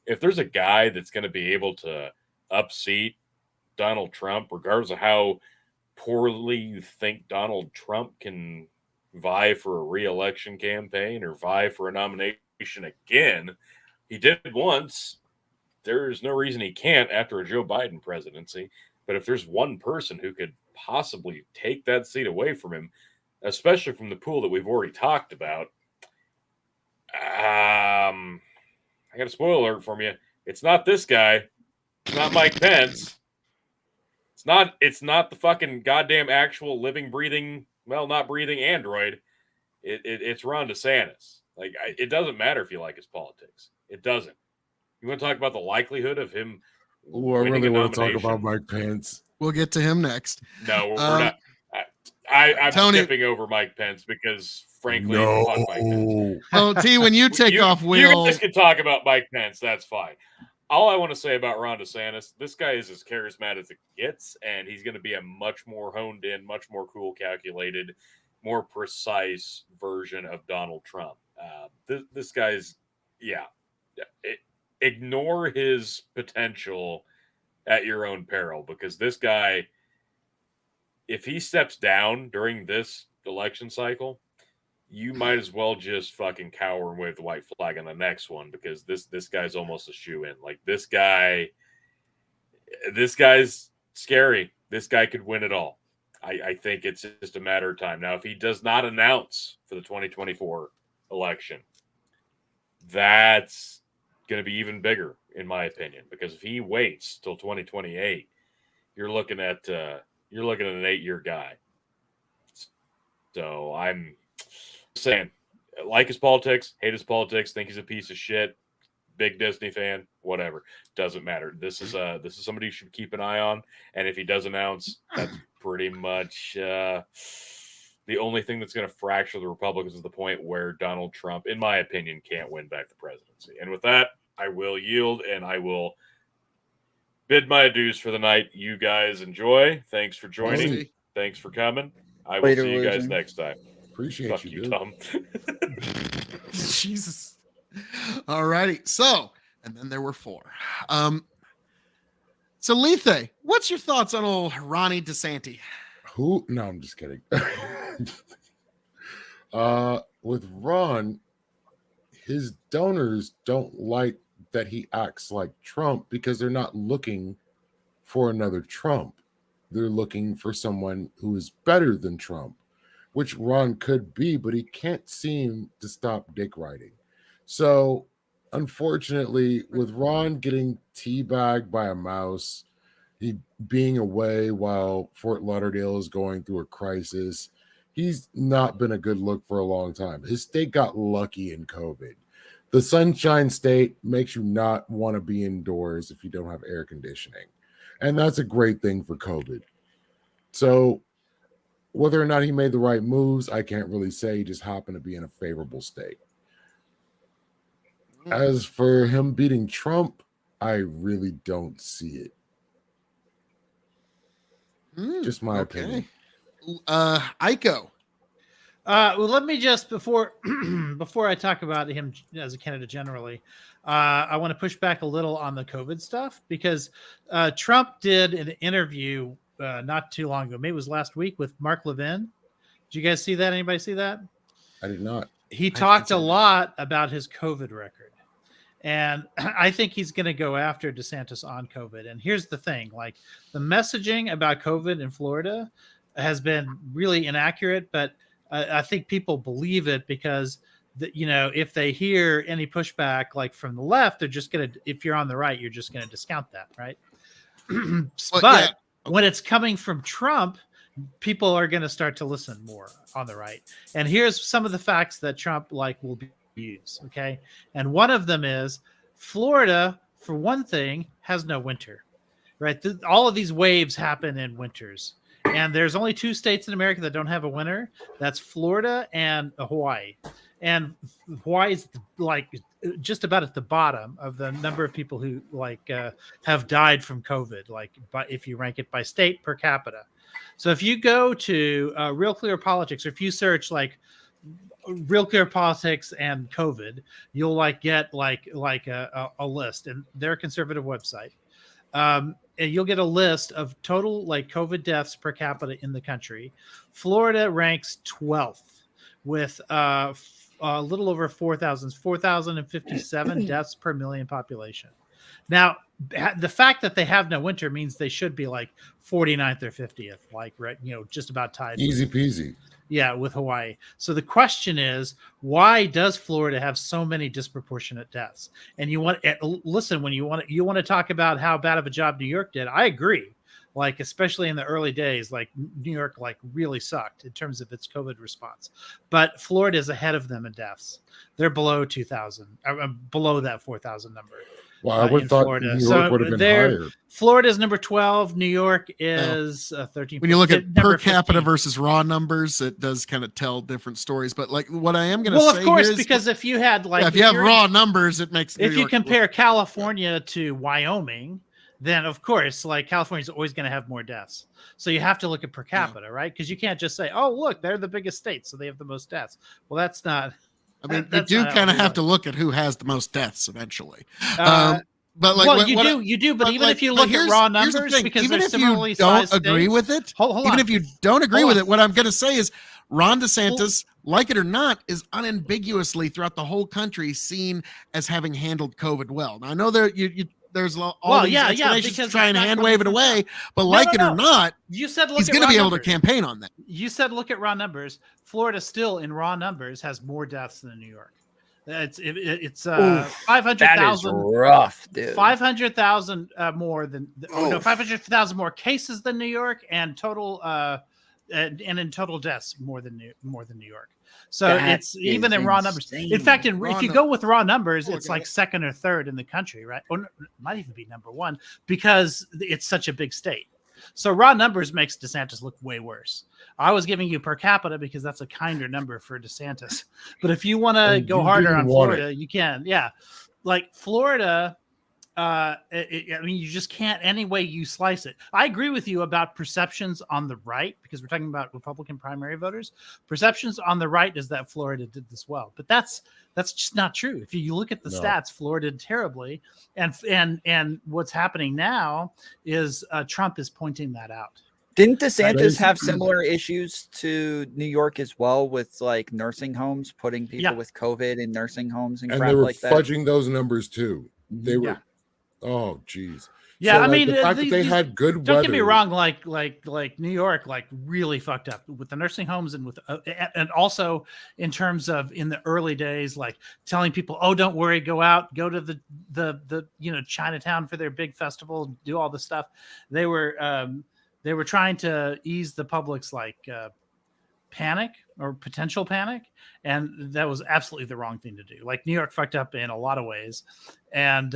Speaker 2: If there's a guy that's going to be able to upseat Donald Trump, regardless of how poorly you think Donald Trump can vie for a re-election campaign or vie for a nomination again, he did once. There's no reason he can't after a Joe Biden presidency. But if there's one person who could possibly take that seat away from him, especially from the pool that we've already talked about, I got a spoiler alert from you. It's not this guy. It's not Mike Pence. It's not the fucking goddamn actual living, breathing, well, not breathing android. It's Ron DeSantis. Like, it doesn't matter if you like his politics. It doesn't. You want to talk about the likelihood of him?
Speaker 3: Oh, I really want to talk about Mike Pence.
Speaker 1: We'll get to him next.
Speaker 2: No, we're not. I'm
Speaker 1: Tony,
Speaker 2: skipping over Mike Pence because, frankly,
Speaker 3: no.
Speaker 2: fuck Mike Pence.
Speaker 1: Oh, T, when you take off,
Speaker 2: you guys can talk about Mike Pence. That's fine. All I want to say about Ron DeSantis, this guy is as charismatic as it gets, and he's going to be a much more honed in, much more cool, calculated, more precise version of Donald Trump. This guy's, ignore his potential at your own peril, because this guy, if he steps down during this election cycle, you might as well just fucking cower and wave the white flag on the next one, because this guy's almost a shoe-in. Like, this guy's scary. This guy could win it all. I think it's just a matter of time. Now, if he does not announce for the 2024 election, that's going to be even bigger, in my opinion, because if he waits till 2028, you're looking at an 8-year guy. So I'm saying, like his politics, hate his politics, think he's a piece of shit, big Disney fan, whatever, doesn't matter. This is somebody you should keep an eye on, and if he does announce, that's pretty much the only thing that's going to fracture the Republicans is the point where Donald Trump, in my opinion, can't win back the presidency. And with that, I will yield, and I will bid my adieus for the night. You guys enjoy. Thanks for joining. Thanks for coming. I will see you guys next time.
Speaker 3: Appreciate
Speaker 2: Fuck
Speaker 3: you,
Speaker 2: Tom.
Speaker 1: Jesus. All righty. So, and then there were 4. So Lethe, what's your thoughts on old Ronnie DeSantis?
Speaker 3: Who? No, I'm just kidding. With Ron, his donors don't like that he acts like Trump, because they're not looking for another Trump. They're looking for someone who is better than Trump. which Ron could be, but he can't seem to stop dick riding. So, unfortunately, with Ron getting teabagged by a mouse, he being away while Fort Lauderdale is going through a crisis, he's not been a good look for a long time. His state got lucky in COVID. The Sunshine State makes you not want to be indoors if you don't have air conditioning. And that's a great thing for COVID. So whether or not he made the right moves, I can't really say. He just happened to be in a favorable state. As for him beating Trump, I really don't see it. Just my opinion.
Speaker 1: Aiko.
Speaker 5: Well, let me just before I talk about him as a candidate generally, I want to push back a little on the COVID stuff because Trump did an interview not too long ago, maybe it was last week, with Mark Levin. Did you guys see that? Anybody see that?
Speaker 3: I did not.
Speaker 5: He talked a lot about his COVID record. And I think he's going to go after DeSantis on COVID. And here's the thing, like the messaging about COVID in Florida has been really inaccurate, but I think people believe it because if they hear any pushback like from the left, they're just going to, if you're on the right, you're just going to discount that. Right. But when it's coming from Trump, people are going to start to listen more on the right. And here's some of the facts that Trump will use. Okay. And one of them is Florida, for one thing, has no winter, right? All of these waves happen in winters. And there's only 2 states in America that don't have a winter. That's Florida and Hawaii. And Hawaii is just about at the bottom of the number of people who have died from COVID, if you rank it by state per capita. So if you go to Real Clear Politics, or if you search Real Clear Politics and COVID, you'll get a list, and they're a conservative website. And you'll get a list of total COVID deaths per capita in the country. Florida ranks 12th with a little over 4,057 deaths per million population. Now, the fact that they have no winter means they should be 49th or 50th, just about tied.
Speaker 3: Easy peasy.
Speaker 5: Yeah, with Hawaii. So the question is, why does Florida have so many disproportionate deaths? And you want listen, when you want to talk about how bad of a job New York did, I agree. Especially in the early days, New York really sucked in terms of its COVID response. But Florida is ahead of them in deaths. They're below 2,000, below that 4,000 number.
Speaker 3: Well, I would have thought
Speaker 5: Florida.
Speaker 3: New York would have been higher.
Speaker 5: Florida is number 12. New York is 13.
Speaker 1: When you look at per capita
Speaker 5: 15.
Speaker 1: versus raw numbers, it does kind of tell different stories. But what I am going to say,
Speaker 5: of course, because if you had
Speaker 1: if you have raw numbers, it makes.
Speaker 5: If you compare California to Wyoming, then of course, California is always going to have more deaths. So you have to look at per capita, right? Because you can't just say, "Oh, look, they're the biggest state, so they have the most deaths." Well, that's not.
Speaker 1: I mean, you do kind of have to look at who has the most deaths eventually.
Speaker 5: But you do. But even if you look at raw numbers, because
Speaker 1: even
Speaker 5: they're
Speaker 1: if
Speaker 5: similarly
Speaker 1: you don't
Speaker 5: sized
Speaker 1: agree
Speaker 5: states,
Speaker 1: with it,
Speaker 5: hold
Speaker 1: even
Speaker 5: on.
Speaker 1: if you don't agree with it, what I'm going to say is Ron DeSantis, like it or not, is unambiguously throughout the whole country seen as having handled COVID well. Now I know there's all these explanations to try and hand wave it away, but or not,
Speaker 5: you said
Speaker 1: he's going to be able to campaign on that.
Speaker 5: You said look at raw numbers. Florida still in raw numbers has more deaths than New York. It's 500,000
Speaker 4: rough, dude.
Speaker 5: 500,000 more than 500,000 more cases than New York, and total and in total deaths more than New York. So it's even in raw numbers. In fact, if you go with raw numbers, it's second or third in the country, right? Or it might even be number 1 because it's such a big state. So raw numbers makes DeSantis look way worse. I was giving you per capita because that's a kinder number for DeSantis. But if you want to go harder on Florida, you can. Yeah. Florida, I mean, you just can't any way you slice it. I agree with you about perceptions on the right because we're talking about Republican primary voters. Perceptions on the right is that Florida did this well, but that's just not true. If you look at the stats, Florida did terribly, and what's happening now is Trump is pointing that out.
Speaker 4: Didn't DeSantis have similar issues to New York as well with nursing homes, putting people with COVID in nursing homes and crap
Speaker 3: they were
Speaker 4: like that?
Speaker 3: fudging those numbers too. They were. Oh, geez.
Speaker 5: Yeah,
Speaker 3: So,
Speaker 5: I
Speaker 3: like,
Speaker 5: mean,
Speaker 3: the fact that they had good
Speaker 5: don't
Speaker 3: weather.
Speaker 5: get me wrong, like New York, like really fucked up with the nursing homes and with and also in terms of in the early days, like telling people, oh, don't worry, go out, go to the Chinatown for their big festival, do all this stuff. They were trying to ease the public's panic or potential panic, and that was absolutely the wrong thing to do. Like New York fucked up in a lot of ways, and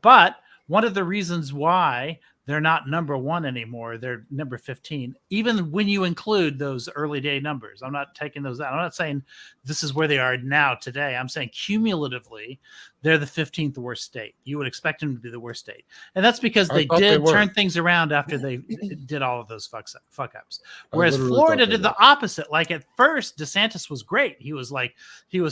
Speaker 5: but one of the reasons why they're not number one anymore, they're number 15, even when you include those early day numbers. I'm not taking those out. I'm not saying this is where they are now today. I'm saying cumulatively, they're the 15th worst state. You would expect them to be the worst state. And that's because they did turn things around after they did all of those fuck ups. Whereas Florida did the opposite. Like at first, DeSantis was great. He was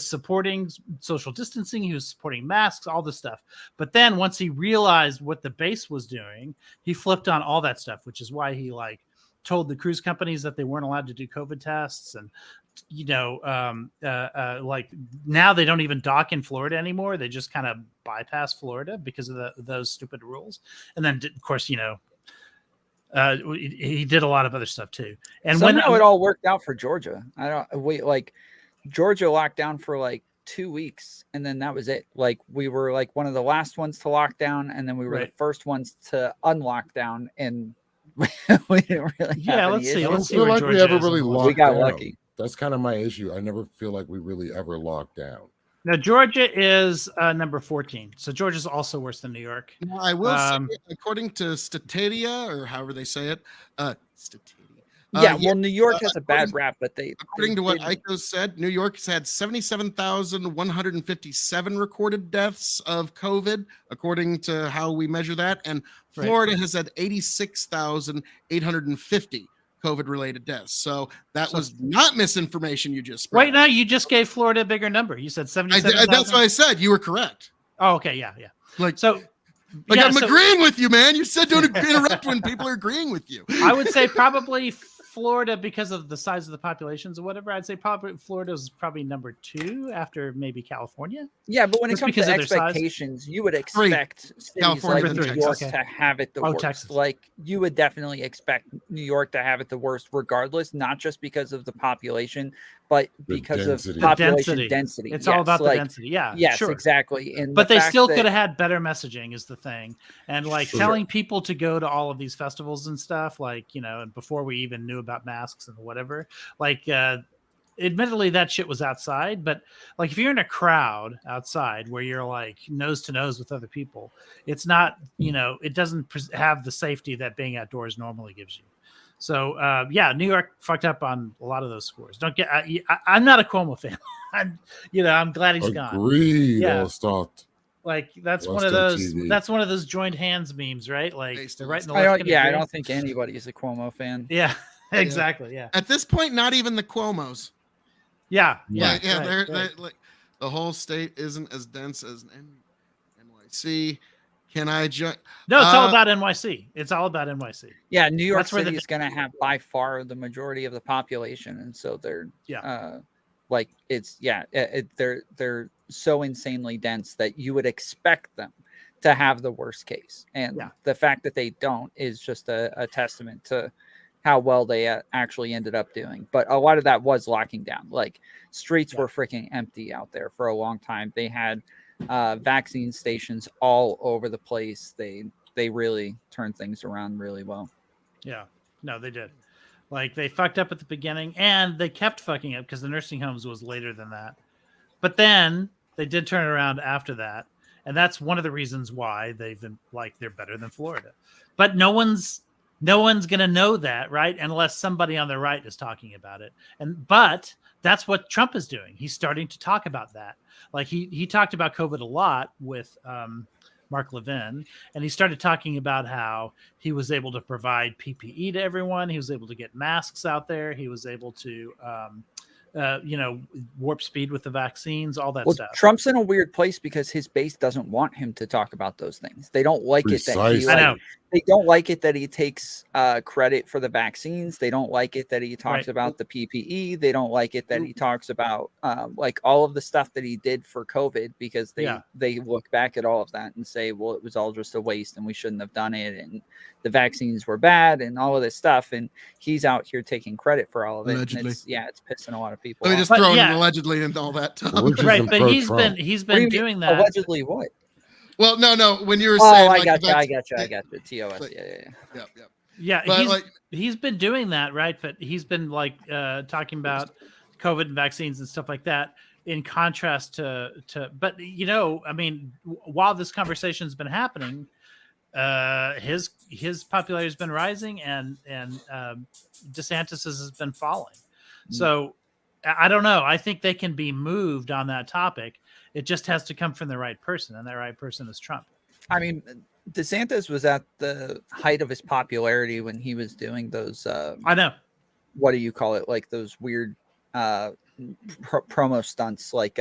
Speaker 5: supporting social distancing. He was supporting masks, all this stuff. But then once he realized what the base was doing, he flipped on all that stuff, which is why he told the cruise companies that they weren't allowed to do COVID tests. And, now they don't even dock in Florida anymore. They just kind of bypass Florida because of those stupid rules. And then, of course, he did a lot of other stuff too. And
Speaker 4: somehow it all worked out for Georgia. Georgia locked down for 2 weeks, and then that was it. We were one of the last ones to lock down, and then we were the first ones to unlock down, and we didn't really have any issues.
Speaker 3: I don't feel like we ever really locked down.
Speaker 4: We got lucky.
Speaker 3: That's kind of my issue. I never feel like we really ever locked down.
Speaker 5: Now Georgia is number 14, so Georgia's also worse than New York.
Speaker 1: Now, I will say, according to Statadia, or however they say it, Statadia.
Speaker 4: New York has a bad rap, but
Speaker 1: according to what ICO said, New York's had 77,157 recorded deaths of COVID, according to how we measure that, and Florida has had 86,850 COVID-related deaths. So that was not misinformation you just spread.
Speaker 5: Right now, you just gave Florida a bigger number. You said 77,000.
Speaker 1: That's what I said. You were correct.
Speaker 5: Oh, okay, yeah. I'm
Speaker 1: agreeing with you, man. You said don't interrupt when people are agreeing with you.
Speaker 5: I would say probably Florida, because of the size of the populations or whatever, I'd say probably Florida is probably number 2 after maybe California.
Speaker 4: Yeah, but when it comes to expectations, you would expect cities like New York to have it the worst.
Speaker 5: Texas.
Speaker 4: You would definitely expect New York to have it the worst regardless, not just because of the population, but because of population density.
Speaker 5: It's all about the density. Yeah.
Speaker 4: Yes,
Speaker 5: sure.
Speaker 4: Exactly.
Speaker 5: But they still could have had better messaging is the thing. And telling people to go to all of these festivals and stuff, and before we even knew about masks and whatever, admittedly that shit was outside, but if you're in a crowd outside where you're nose to nose with other people, it's not, it doesn't have the safety that being outdoors normally gives you. So New York fucked up on a lot of those scores. I'm not a Cuomo fan. I'm glad he's gone.
Speaker 3: Agreed.
Speaker 5: Yeah.
Speaker 3: That's
Speaker 5: one of those. TV. That's one of those joined hands memes, right? They're right in the
Speaker 4: left. I don't think anybody is a Cuomo fan.
Speaker 5: Yeah, exactly. Yeah.
Speaker 1: At this point, not even the Cuomos.
Speaker 5: Yeah.
Speaker 1: They're the whole state isn't as dense as NYC. Can I just?
Speaker 5: No, it's all about NYC. It's all about NYC.
Speaker 4: Yeah, New York City is going to have by far the majority of the population, and so they're they're so insanely dense that you would expect them to have the worst case, and the fact that they don't is just a testament to how well they actually ended up doing. But a lot of that was locking down. Streets were freaking empty out there for a long time. They had vaccine stations all over the place. They really turned things around really well.
Speaker 5: Yeah, no, they did. They fucked up at the beginning, and they kept fucking up because the nursing homes was later than that. But then they did turn around after that, and that's one of the reasons why they've been they're better than Florida. But no one's gonna know that, right? Unless somebody on the right is talking about it. But that's what Trump is doing. He's starting to talk about that. He talked about COVID a lot with Mark Levin, and he started talking about how he was able to provide PPE to everyone. He was able to get masks out there. He was able to, warp speed with the vaccines, all that stuff.
Speaker 4: Trump's in a weird place because his base doesn't want him to talk about those things. They don't like it that he They don't like it that he takes credit for the vaccines. They don't like it that he talks about the PPE. They don't like it that he talks about like all of the stuff that he did for COVID, because they look back at all of that and say, well, it was all just a waste and we shouldn't have done it. And the vaccines were bad and all of this stuff. And he's out here taking credit for all of it.
Speaker 1: Allegedly.
Speaker 4: And it's pissing a lot of people
Speaker 1: Let me
Speaker 4: off.
Speaker 1: just throw in allegedly and all that.
Speaker 5: Right, but he's been doing that.
Speaker 4: Allegedly what?
Speaker 1: Well, no. When you were saying,
Speaker 4: I got you. TOS.
Speaker 1: Like,
Speaker 5: Yeah.
Speaker 1: But
Speaker 5: he's been doing that, right? But he's been like talking about COVID and vaccines and stuff like that. In contrast to, but I mean, while this conversation's been happening, his popularity has been rising, and DeSantis's has been falling. So I don't know. I think they can be moved on that topic. It just has to come from the right person, and that right person is Trump.
Speaker 4: I mean, DeSantis was at the height of his popularity when he was doing those.
Speaker 5: I know.
Speaker 4: What do you call it? Like those weird promo stunts, like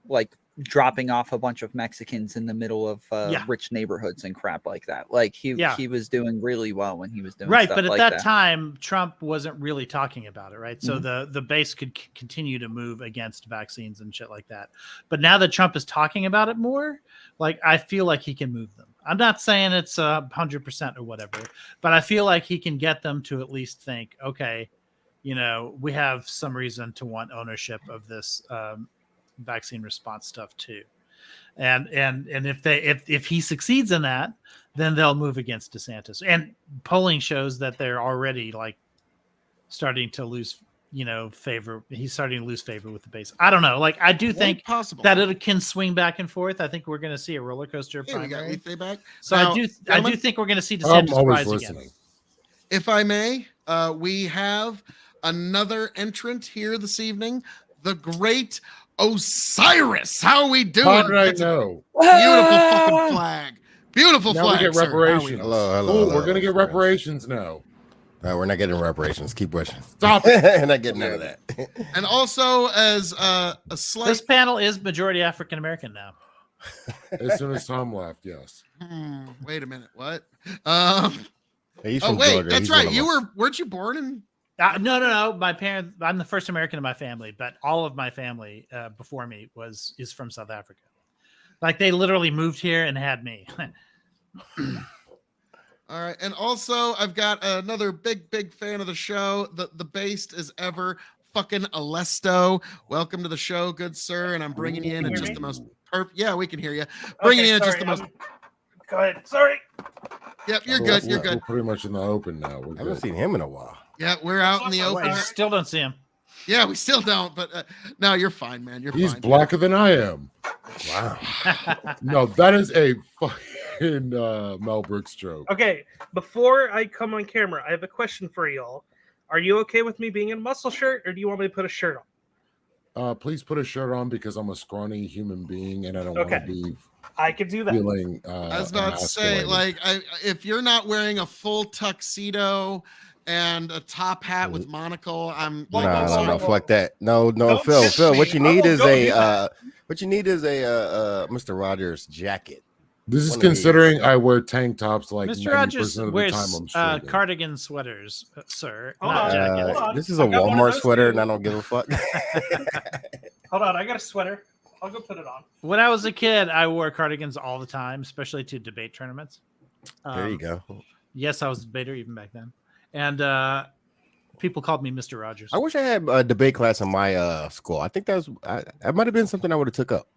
Speaker 4: like dropping off a bunch of Mexicans in the middle of rich neighborhoods and crap like that. Like he was doing really well when he was doing stuff
Speaker 5: but at
Speaker 4: like
Speaker 5: that time Trump wasn't really talking about it, right? So the base could continue to move against vaccines and shit like that. But now that Trump is talking about it more, like I feel like he can move them. I'm not saying it's 100% or whatever, but I feel like he can get them to at least think, okay, we have some reason to want ownership of this vaccine response stuff too, and if he succeeds in that, then they'll move against DeSantis. And polling shows that they're already like starting to lose favor. He's starting to lose favor with the base. I don't know. Like I do think that it can swing back and forth. I think we're going to see a roller coaster primary.
Speaker 1: Back.
Speaker 5: So now, I do think we're going to see DeSantis rise again.
Speaker 1: If I may, we have another entrant here this evening, the great Osiris. How are we doing?
Speaker 3: How did I know?
Speaker 1: Beautiful fucking flag. Beautiful
Speaker 3: now
Speaker 1: flag.
Speaker 3: We get reparations.
Speaker 6: Hello.
Speaker 3: We're gonna get reparations now.
Speaker 6: No, we're not getting reparations. Keep pushing.
Speaker 3: Stop it.
Speaker 6: Not getting none of that.
Speaker 1: And also, as a slight,
Speaker 5: this panel is majority African American now.
Speaker 3: As soon as Tom left, yes.
Speaker 1: Wait a minute. What?
Speaker 6: He's
Speaker 1: oh
Speaker 6: from
Speaker 1: wait,
Speaker 6: Georgia.
Speaker 1: that's right. Weren't you born in?
Speaker 5: No. My parents. I'm the first American in my family, but all of my family before me is from South Africa. Like they literally moved here and had me.
Speaker 1: All right, and also I've got another big fan of the show. The based as ever, fucking Alesto. Welcome to the show, good sir. And I'm bringing you in at just the most perfect. Yeah, we can hear you. Bringing you in at just the most.
Speaker 5: Go ahead. Sorry.
Speaker 1: Yep, you're good. You're good.
Speaker 3: We're pretty much in the open now.
Speaker 6: I haven't seen him in a while.
Speaker 1: Yeah, we're out in the open.
Speaker 5: I still don't see him.
Speaker 1: Yeah, we still don't. But no, you're fine, man.
Speaker 3: He's
Speaker 1: fine.
Speaker 3: blacker than I am.
Speaker 6: Wow.
Speaker 3: No, that is a fucking Mel Brooks joke.
Speaker 7: Okay, before I come on camera, I have a question for y'all. Are you okay with me being in a muscle shirt, or do you want me to put a shirt on?
Speaker 3: Please put a shirt on because I'm a scrawny human being and I don't want to be.
Speaker 7: I could do that.
Speaker 3: Feeling,
Speaker 1: I was about to say, like, if you're not wearing a full tuxedo and a top hat with monocle, I'm like,
Speaker 6: no, fuck that. No, Phil. What you need is a Mr. Rogers jacket.
Speaker 3: This is considering I wear tank tops like
Speaker 5: Mr. Rogers wears
Speaker 3: I'm
Speaker 5: cardigan sweaters, sir.
Speaker 7: Hold on.
Speaker 6: This is a Walmart sweater, and I don't give a fuck.
Speaker 7: Hold on, I got a sweater. I'll go put it on.
Speaker 5: When I was a kid, I wore cardigans all the time, especially to debate tournaments.
Speaker 6: There you go.
Speaker 5: Yes, I was a debater even back then. And people called me Mr. Rogers.
Speaker 6: I wish I had a debate class in my school. I think that might have been something I would have took up.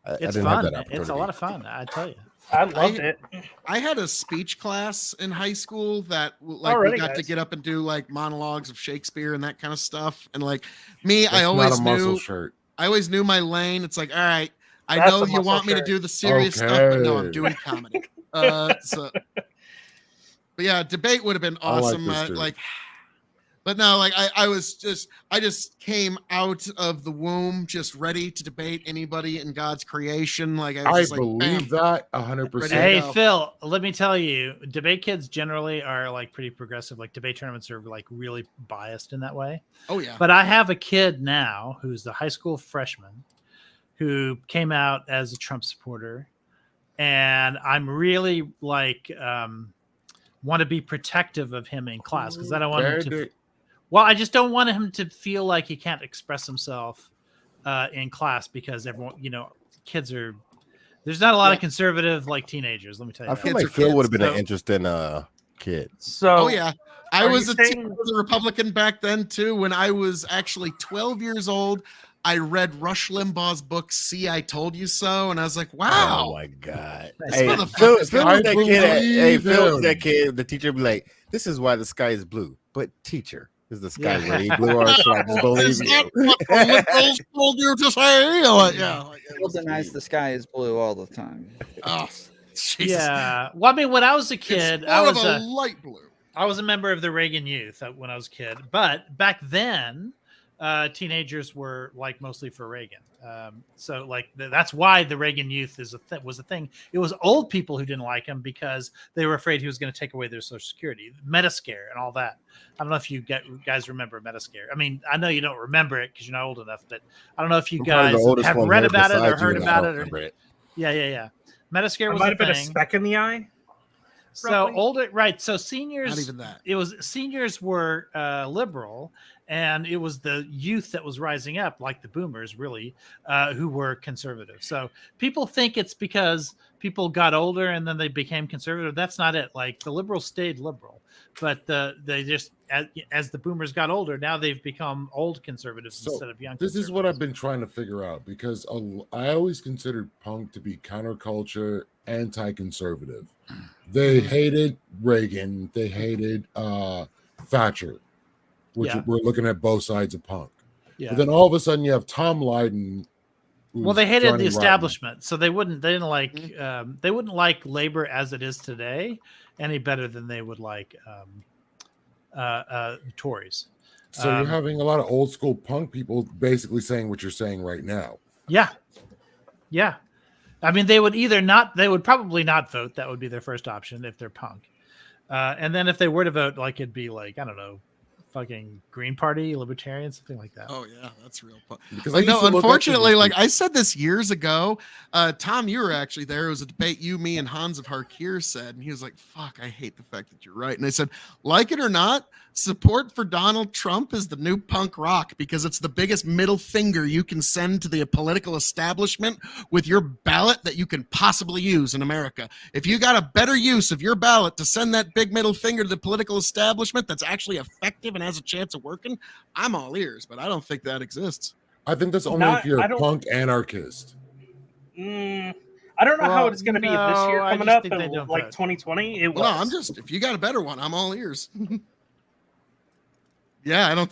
Speaker 5: It's fun. It's a lot of fun, I tell you.
Speaker 7: I loved it.
Speaker 1: I had a speech class in high school that like we got to get up and do like monologues of Shakespeare and that kind of stuff. And like me, I always knew my lane. It's like, all right, I know you want me to do the serious stuff, but no, I'm doing comedy. But yeah, debate would have been awesome. But no, like I just came out of the womb just ready to debate anybody in God's creation. Like I
Speaker 3: believe that 100%.
Speaker 5: Hey Phil, let me tell you, debate kids generally are like pretty progressive. Like debate tournaments are like really biased in that way.
Speaker 1: Oh yeah.
Speaker 5: But I have a kid now who's the high school freshman who came out as a Trump supporter. and I'm really like want to be protective of him in class because I don't want him to. Well, I just don't want him to feel like he can't express himself in class because everyone, kids are. There's not a lot of conservative like teenagers. Let me tell you.
Speaker 6: I
Speaker 5: that.
Speaker 6: feel
Speaker 1: Kids
Speaker 6: like
Speaker 1: are
Speaker 6: Phil
Speaker 1: kids,
Speaker 6: would have been
Speaker 5: so-
Speaker 6: an interesting kid.
Speaker 7: So,
Speaker 1: Oh yeah, I
Speaker 7: Are
Speaker 1: was
Speaker 7: you
Speaker 1: a
Speaker 7: saying-
Speaker 1: Republican back then too. When I was actually 12 years old, I read Rush Limbaugh's book "See, I Told You So," and I was like, "Wow,
Speaker 6: Oh my god!
Speaker 1: This
Speaker 6: Hey,
Speaker 1: motherfucker's
Speaker 6: Phil
Speaker 1: got-
Speaker 6: was that kid. Hey,
Speaker 3: believe
Speaker 6: Phil was
Speaker 3: him.
Speaker 6: that kid. The teacher would be like, "This is why the sky is blue." But teacher, is the sky
Speaker 5: Yeah.
Speaker 6: really blue, or should I just believe
Speaker 1: is that
Speaker 6: you?
Speaker 1: what the liberals told you to say?" Like, yeah, like, it
Speaker 4: People
Speaker 1: was-
Speaker 4: denies the sky is blue all the time.
Speaker 1: oh, Jesus.
Speaker 5: Yeah. Well, I mean, when I was a kid,
Speaker 1: It's
Speaker 5: I
Speaker 1: more
Speaker 5: was
Speaker 1: of a light blue.
Speaker 5: I was a member of the Reagan Youth when I was a kid, but back then, teenagers were like mostly for Reagan. So like that's why the Reagan Youth was a thing. It was old people who didn't like him because they were afraid he was going to take away their Social Security, Metascare, and all that. I don't know if you guys remember Metascare. I mean, I know you don't remember it because you're not old enough, but I don't know if you
Speaker 6: I'm probably
Speaker 5: guys
Speaker 6: the oldest
Speaker 5: have
Speaker 6: one
Speaker 5: read
Speaker 6: here
Speaker 5: about it or
Speaker 6: besides you,
Speaker 5: heard
Speaker 6: and I
Speaker 5: about
Speaker 6: don't
Speaker 5: it.
Speaker 6: remember it.
Speaker 5: Yeah. Metascare
Speaker 7: It
Speaker 5: was
Speaker 7: might
Speaker 5: a
Speaker 7: have been a
Speaker 5: thing.
Speaker 7: speck in the eye.
Speaker 5: So
Speaker 7: roughly.
Speaker 5: older, right? So seniors,
Speaker 1: Not even that.
Speaker 5: it was seniors were liberal, and it was the youth that was rising up, like the boomers, really, who were conservative. So people think it's because people got older and then they became conservative. That's not it. Like the liberals stayed liberal, but they just as the boomers got older, now they've become old conservatives
Speaker 3: So,
Speaker 5: instead of young.
Speaker 3: This is what
Speaker 5: conservatives.
Speaker 3: I've been trying to figure out because I always considered punk to be counterculture, anti-conservative. They hated Reagan. They hated Thatcher, which
Speaker 5: Yeah.
Speaker 3: we're looking at both sides of punk.
Speaker 5: Yeah.
Speaker 3: But then all of a sudden you have Tom Lydon.
Speaker 5: Well, they hated
Speaker 3: Johnny
Speaker 5: the
Speaker 3: Rotten.
Speaker 5: establishment, so they wouldn't like they wouldn't like labor as it is today any better than they would like Tories.
Speaker 3: So you're having a lot of old school punk people basically saying what you're saying right now.
Speaker 5: Yeah. I mean, they would probably not vote. That would be their first option if they're punk. And then if they were to vote, like it'd be like, I don't know, fucking Green Party, Libertarian, something like that.
Speaker 1: Oh yeah, that's real fun.
Speaker 3: Because
Speaker 1: Like,
Speaker 3: I used
Speaker 1: no,
Speaker 3: to look up to
Speaker 1: unfortunately,
Speaker 3: these
Speaker 1: like
Speaker 3: people.
Speaker 1: I said this years ago. Tom, you were actually there. It was a debate you, me, and Hans of Harkir said, and he was like, "Fuck, I hate the fact that you're right." And I said, like it or not, support for Donald Trump is the new punk rock because it's the biggest middle finger you can send to the political establishment with your ballot that you can possibly use in America. If you got a better use of your ballot to send that big middle finger to the political establishment that's actually effective and has a chance of working, I'm all ears, but I don't think that exists.
Speaker 3: I think that's only
Speaker 7: Not-
Speaker 3: if you're
Speaker 7: I
Speaker 3: a
Speaker 7: don't-
Speaker 3: punk anarchist.
Speaker 7: I don't know how
Speaker 5: Well,
Speaker 7: it's going to be this
Speaker 5: no,
Speaker 7: year
Speaker 5: I
Speaker 7: coming
Speaker 5: just
Speaker 7: up,
Speaker 5: think they
Speaker 7: but
Speaker 5: don't
Speaker 7: like
Speaker 5: vote.
Speaker 7: 2020, it was.
Speaker 1: Well, no, I'm just, if you got a better one, I'm all ears. Yeah, I don't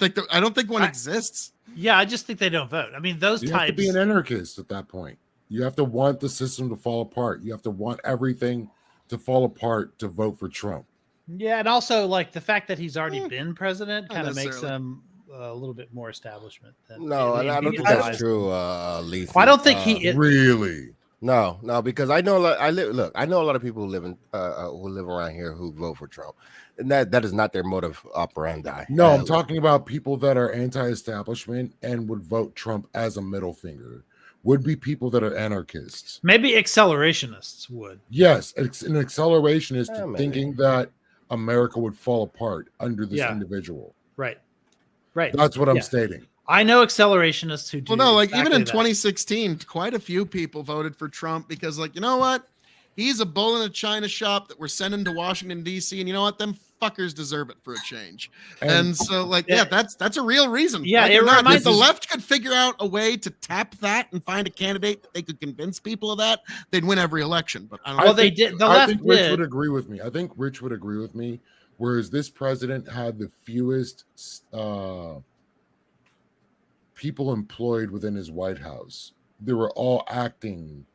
Speaker 1: think one exists.
Speaker 5: Yeah, I just think they don't vote. I mean, those
Speaker 3: You have to
Speaker 5: types.
Speaker 3: be an anarchist at that point. You have to want the system to fall apart. You have to want everything to fall apart to vote for Trump.
Speaker 5: Yeah, and also like the fact that he's already been president
Speaker 1: not
Speaker 5: kind of makes
Speaker 1: necessarily.
Speaker 5: him a little bit more establishment. Than
Speaker 6: No, I don't think that's true, Leafy.
Speaker 5: Well, I don't think he is.
Speaker 3: Really?
Speaker 6: No, because I know a lot. I know a lot of people who live around here who vote for Trump, and that is not their motive operandi.
Speaker 3: No, I'm talking about people that are anti-establishment and would vote Trump as a middle finger. Would be people that are anarchists.
Speaker 5: Maybe accelerationists would.
Speaker 3: Yes, it's an accelerationist
Speaker 6: Yeah, maybe.
Speaker 3: thinking that America would fall apart under this
Speaker 5: Yeah.
Speaker 3: individual.
Speaker 5: Right.
Speaker 3: That's what I'm
Speaker 5: Yeah.
Speaker 3: stating.
Speaker 5: I know accelerationists who do.
Speaker 1: Well, no, like even
Speaker 5: exactly
Speaker 1: in
Speaker 5: that.
Speaker 1: 2016, quite a few people voted for Trump because, like, you know what? He's a bull in a china shop that we're sending to Washington, D.C. And you know what? Them fuckers deserve it for a change. And so, like, yeah, that's a real reason.
Speaker 5: Yeah,
Speaker 1: like,
Speaker 5: it
Speaker 1: not,
Speaker 5: reminds
Speaker 1: if the
Speaker 5: us-
Speaker 1: left could figure out a way to tap that and find a candidate that they could convince people of that, they'd win every election. But I don't
Speaker 5: Well,
Speaker 1: know.
Speaker 5: they did. The
Speaker 3: I
Speaker 5: left
Speaker 3: think Rich
Speaker 5: did.
Speaker 3: would agree with me. I think Rich would agree with me. Whereas this president had the fewest people employed within his White House. They were all acting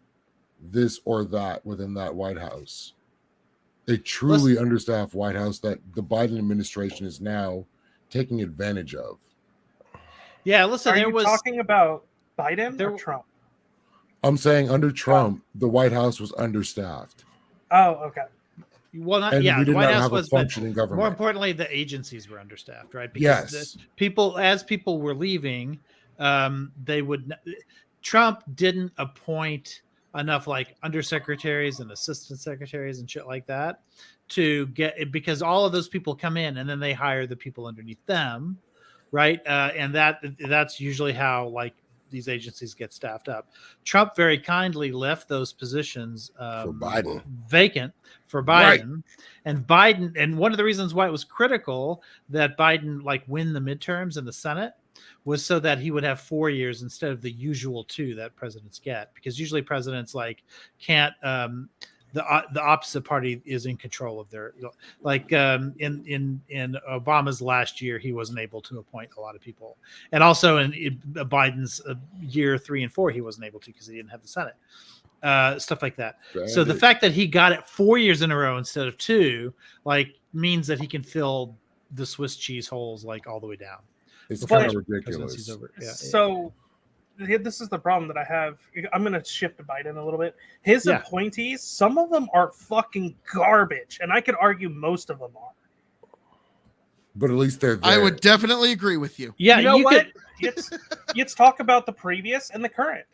Speaker 3: this or that within that White House. A truly understaffed White House that the Biden administration is now taking advantage of.
Speaker 5: Yeah, listen,
Speaker 7: Are
Speaker 5: there
Speaker 7: you
Speaker 5: was.
Speaker 7: talking about Biden
Speaker 5: there-
Speaker 7: or Trump?
Speaker 3: I'm saying under Trump, the White House was understaffed.
Speaker 7: Oh, okay.
Speaker 5: Well, not
Speaker 3: And
Speaker 5: yeah.
Speaker 3: we
Speaker 5: The
Speaker 3: did
Speaker 5: White
Speaker 3: not
Speaker 5: House
Speaker 3: have a
Speaker 5: was, but
Speaker 3: functioning government.
Speaker 5: more importantly, the agencies were understaffed, right?
Speaker 3: Yes.
Speaker 5: the people, as people were leaving, they would. Trump didn't appoint enough like undersecretaries and assistant secretaries and shit like that to get it, because all of those people come in and then they hire the people underneath them, right? And that's usually how like these agencies get staffed up. Trump very kindly left those positions
Speaker 6: For Biden.
Speaker 5: vacant for Biden.
Speaker 3: Right.
Speaker 5: And one of the reasons why it was critical that Biden like win the midterms in the Senate was so that he would have 4 years instead of the usual 2 that presidents get, because usually presidents like can't the opposite party is in control of their, like in Obama's last year he wasn't able to appoint a lot of people, and also in Biden's year 3 and 4 he wasn't able to because he didn't have the Senate, stuff like that. So the fact that he got it 4 years in a row instead of 2 like means that he can fill the Swiss cheese holes like all the way down.
Speaker 3: It's
Speaker 5: before
Speaker 3: kind of
Speaker 5: his presidency's
Speaker 3: ridiculous.
Speaker 5: over. Yeah,
Speaker 7: So this is the problem that I have. I'm going to shift to Biden a little bit. His
Speaker 5: Yeah.
Speaker 7: appointees, some of them are fucking garbage, and I could argue most of them are.
Speaker 3: But at least they're there.
Speaker 1: I would definitely agree with you.
Speaker 5: yeah.
Speaker 7: You know what?
Speaker 5: Could,
Speaker 7: Let's talk about the previous and the current.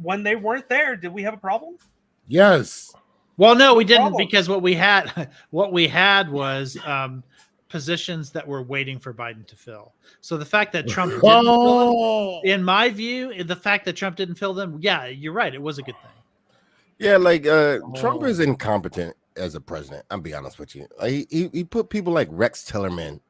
Speaker 7: When they weren't there, did we have a problem?
Speaker 3: Yes.
Speaker 5: well, no, we didn't,
Speaker 7: Problem.
Speaker 5: because what we had was positions that were waiting for Biden to fill. So the fact that Trump didn't fill them,
Speaker 3: Oh,
Speaker 5: in my view, the fact that Trump didn't fill them, yeah, you're right. It was a good thing.
Speaker 6: Yeah, like Trump is incompetent as a president. I'll be honest with you. He put people like Rex Tillerman.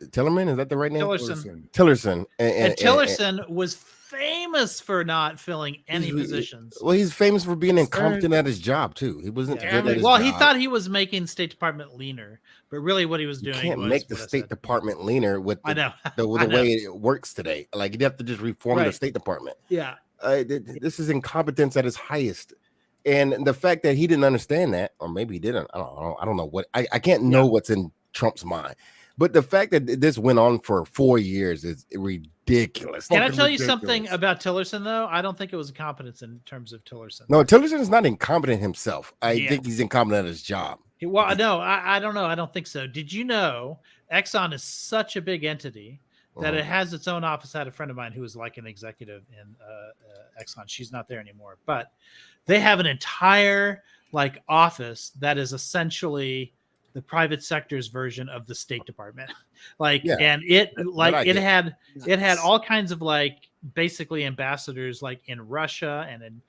Speaker 6: Tillerman, is that the right name?
Speaker 5: Tillerson.
Speaker 6: Tillerson.
Speaker 5: And Tillerson was famous for not filling any positions.
Speaker 6: Well, he's famous for being incompetent at his job too. He wasn't
Speaker 5: Yeah.
Speaker 6: good at his
Speaker 5: Well,
Speaker 6: job.
Speaker 5: he thought he was making State Department leaner, but really what he was
Speaker 6: You
Speaker 5: doing
Speaker 6: can't
Speaker 5: was
Speaker 6: make the
Speaker 5: what I
Speaker 6: State
Speaker 5: said.
Speaker 6: Department leaner with
Speaker 5: I know.
Speaker 6: the
Speaker 5: I know.
Speaker 6: way it works today. Like you'd have to just reform the
Speaker 5: Right.
Speaker 6: State Department.
Speaker 5: Yeah.
Speaker 6: This is incompetence at its highest. And the fact that he didn't understand that, or maybe he didn't, I don't know what I can't know what's in Trump's mind. But the fact that this went on for 4 years is ridiculous.
Speaker 5: Can I
Speaker 3: Fucking
Speaker 5: tell you
Speaker 3: ridiculous.
Speaker 5: something about Tillerson, though? I don't think it was incompetence in terms of Tillerson.
Speaker 6: No, Tillerson is not incompetent himself. I
Speaker 5: Yeah.
Speaker 6: think he's incompetent at his job.
Speaker 5: Well, no, I don't know. I don't think so. Did you know Exxon is such a big entity that it has its own office? I had a friend of mine who was like an executive in Exxon. She's not there anymore, but they have an entire like office that is essentially the private sector's version of the State Department. Like,
Speaker 6: Yeah.
Speaker 5: and it like
Speaker 6: I
Speaker 5: it
Speaker 6: get.
Speaker 5: had all kinds of like basically ambassadors like in Russia and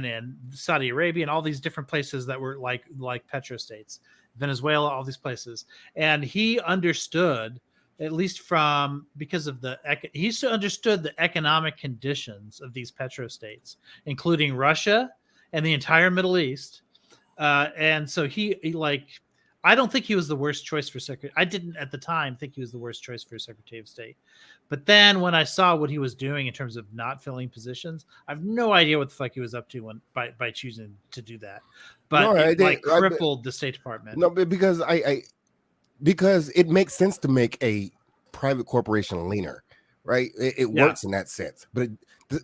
Speaker 5: in Saudi Arabia and all these different places that were like petrostates, Venezuela, all these places. And he understood, at least from because of he understood the economic conditions of these petrostates, including Russia and the entire Middle East. And so he like, I don't think he was the worst choice for secretary. I didn't at the time think he was the worst choice for Secretary of State. But then when I saw what he was doing in terms of not filling positions, I have no idea what the fuck he was up to by choosing to do that. But
Speaker 6: No,
Speaker 5: it crippled the State Department.
Speaker 6: No, but because because it makes sense to make a private corporation leaner, right? It works in that sense. But the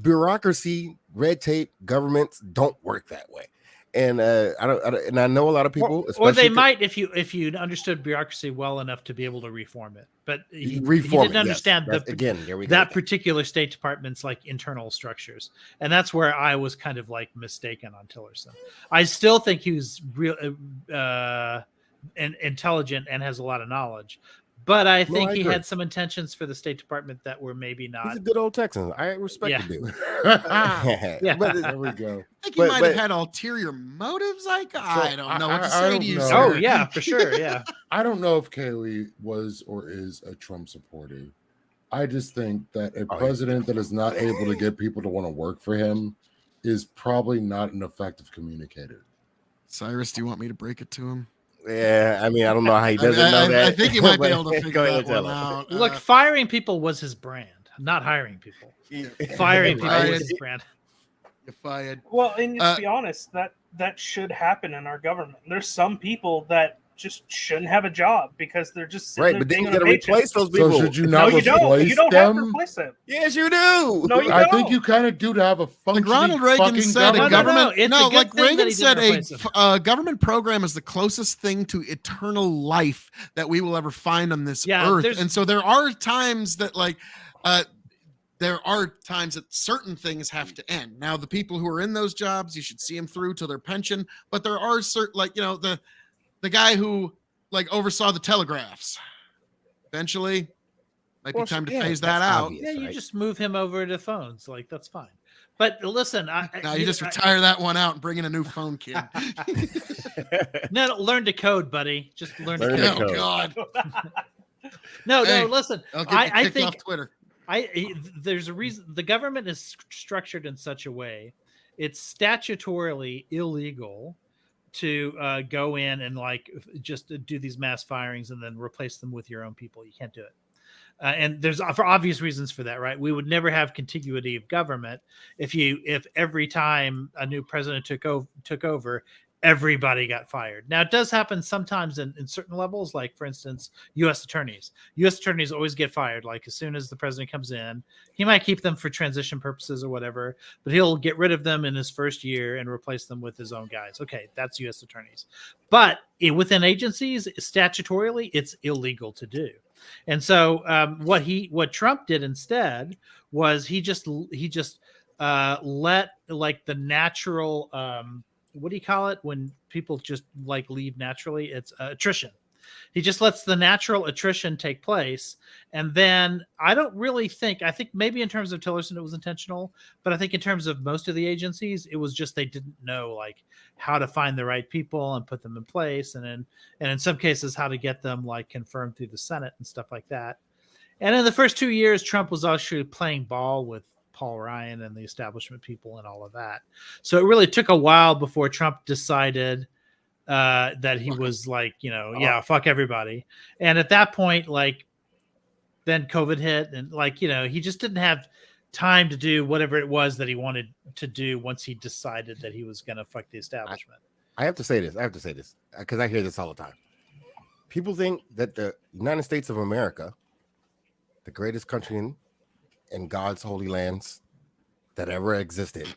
Speaker 6: bureaucracy, red tape, governments don't work that way. And and I know a lot of people,
Speaker 5: or they might if you understood bureaucracy well enough to be able to reform it. But he didn't understand that particular State Department's like internal structures, and that's where I was kind of like mistaken on Tillerson. I still think he was real and intelligent and has a lot of knowledge. But I think he had some intentions for the State Department that were maybe not.
Speaker 6: He's a good old Texan. I respect the dude.
Speaker 5: Yeah.
Speaker 3: But there we go.
Speaker 1: I think he might have had ulterior motives. Like, I don't know what to say to you, sir.
Speaker 5: Oh, yeah, for sure. Yeah.
Speaker 3: I don't know if Kaylee was or is a Trump supporter. I just think that a president that is not able to get people to want to work for him is probably not an effective communicator.
Speaker 1: Cyrus, do you want me to break it to him?
Speaker 6: Yeah, I mean, I don't know how he doesn't know that.
Speaker 1: I think he might be able to figure that one out.
Speaker 5: Look, firing people was his brand, not hiring people. Firing people was his brand.
Speaker 1: You're fired.
Speaker 7: Well, and to be honest, that should happen in our government. There's some people that just shouldn't have a job because they're just sitting there
Speaker 6: but then you
Speaker 7: taking
Speaker 6: got to
Speaker 7: a paycheck.
Speaker 6: replace those people.
Speaker 3: So should you
Speaker 7: No,
Speaker 3: not
Speaker 7: you don't.
Speaker 3: replace
Speaker 7: You don't have to
Speaker 3: them?
Speaker 7: replace them.
Speaker 6: Yes, you do.
Speaker 7: No, you
Speaker 3: I
Speaker 7: don't.
Speaker 3: think you kind of do to have a functioning
Speaker 1: Like Ronald Reagan
Speaker 3: fucking
Speaker 1: said, a
Speaker 3: government.
Speaker 1: government.
Speaker 5: It's a good
Speaker 1: like
Speaker 5: thing that
Speaker 1: Reagan
Speaker 5: he
Speaker 1: said,
Speaker 5: didn't replace him.
Speaker 1: a government program is the closest thing to eternal life that we will ever find on this
Speaker 5: Yeah,
Speaker 1: earth.
Speaker 5: there's-
Speaker 1: And so there are times that, like, there are times that certain things have to end. Now, the people who are in those jobs, you should see them through to their pension. But there are certain, like, you know, the guy who like oversaw the telegraphs. Eventually, might be time to phase that out.
Speaker 6: Obvious,
Speaker 5: Yeah, you
Speaker 6: right?
Speaker 5: just move him over to phones. Like, that's fine. But listen,
Speaker 1: Now you just retire that one out and bring in a new phone kid.
Speaker 5: No, learn to code, buddy. Just learn to
Speaker 6: Learn
Speaker 5: code.
Speaker 6: to
Speaker 1: Oh
Speaker 6: code.
Speaker 1: God!
Speaker 5: No,
Speaker 1: Hey,
Speaker 5: listen.
Speaker 1: I'll get
Speaker 5: I
Speaker 1: kicked
Speaker 5: think
Speaker 1: off Twitter.
Speaker 5: there's a reason the government is structured in such a way it's statutorily illegal to go in and like just do these mass firings and then replace them with your own people. You can't do it. And there's for obvious reasons for that, right? We would never have contiguity of government if every time a new president took over, everybody got fired. Now it does happen sometimes in certain levels, like for instance, U.S. attorneys. U.S. attorneys always get fired. Like as soon as the president comes in, he might keep them for transition purposes or whatever, but he'll get rid of them in his first year and replace them with his own guys. Okay, that's U.S. attorneys. But within agencies, statutorily, it's illegal to do. And so what Trump did instead was he just let like the natural what do you call it when people just like leave naturally? It's attrition. He just lets the natural attrition take place. And then I think maybe in terms of Tillerson, it was intentional, but I think in terms of most of the agencies, it was just, they didn't know like how to find the right people and put them in place. And in some cases, how to get them like confirmed through the Senate and stuff like that. And in the first 2 years, Trump was actually playing ball with Paul Ryan and the establishment people and all of that. So it really took a while before Trump decided that he was like, fuck everybody. And at that point, like then COVID hit and like, he just didn't have time to do whatever it was that he wanted to do once he decided that he was going to fuck the establishment.
Speaker 6: I have to say this because I hear this all the time. People think that the United States of America, the greatest country in God's holy lands that ever existed,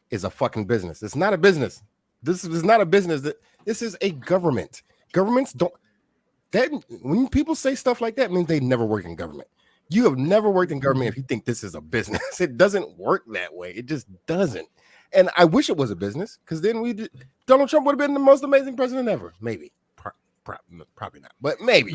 Speaker 6: is a fucking business. It's not a business. This is not a business. This is a government. Governments don't. That when people say stuff like that, it means they never work in government. You have never worked in government if you think this is a business. It doesn't work that way. It just doesn't. And I wish it was a business because then Donald Trump would have been the most amazing president ever. Maybe. Probably not, but maybe.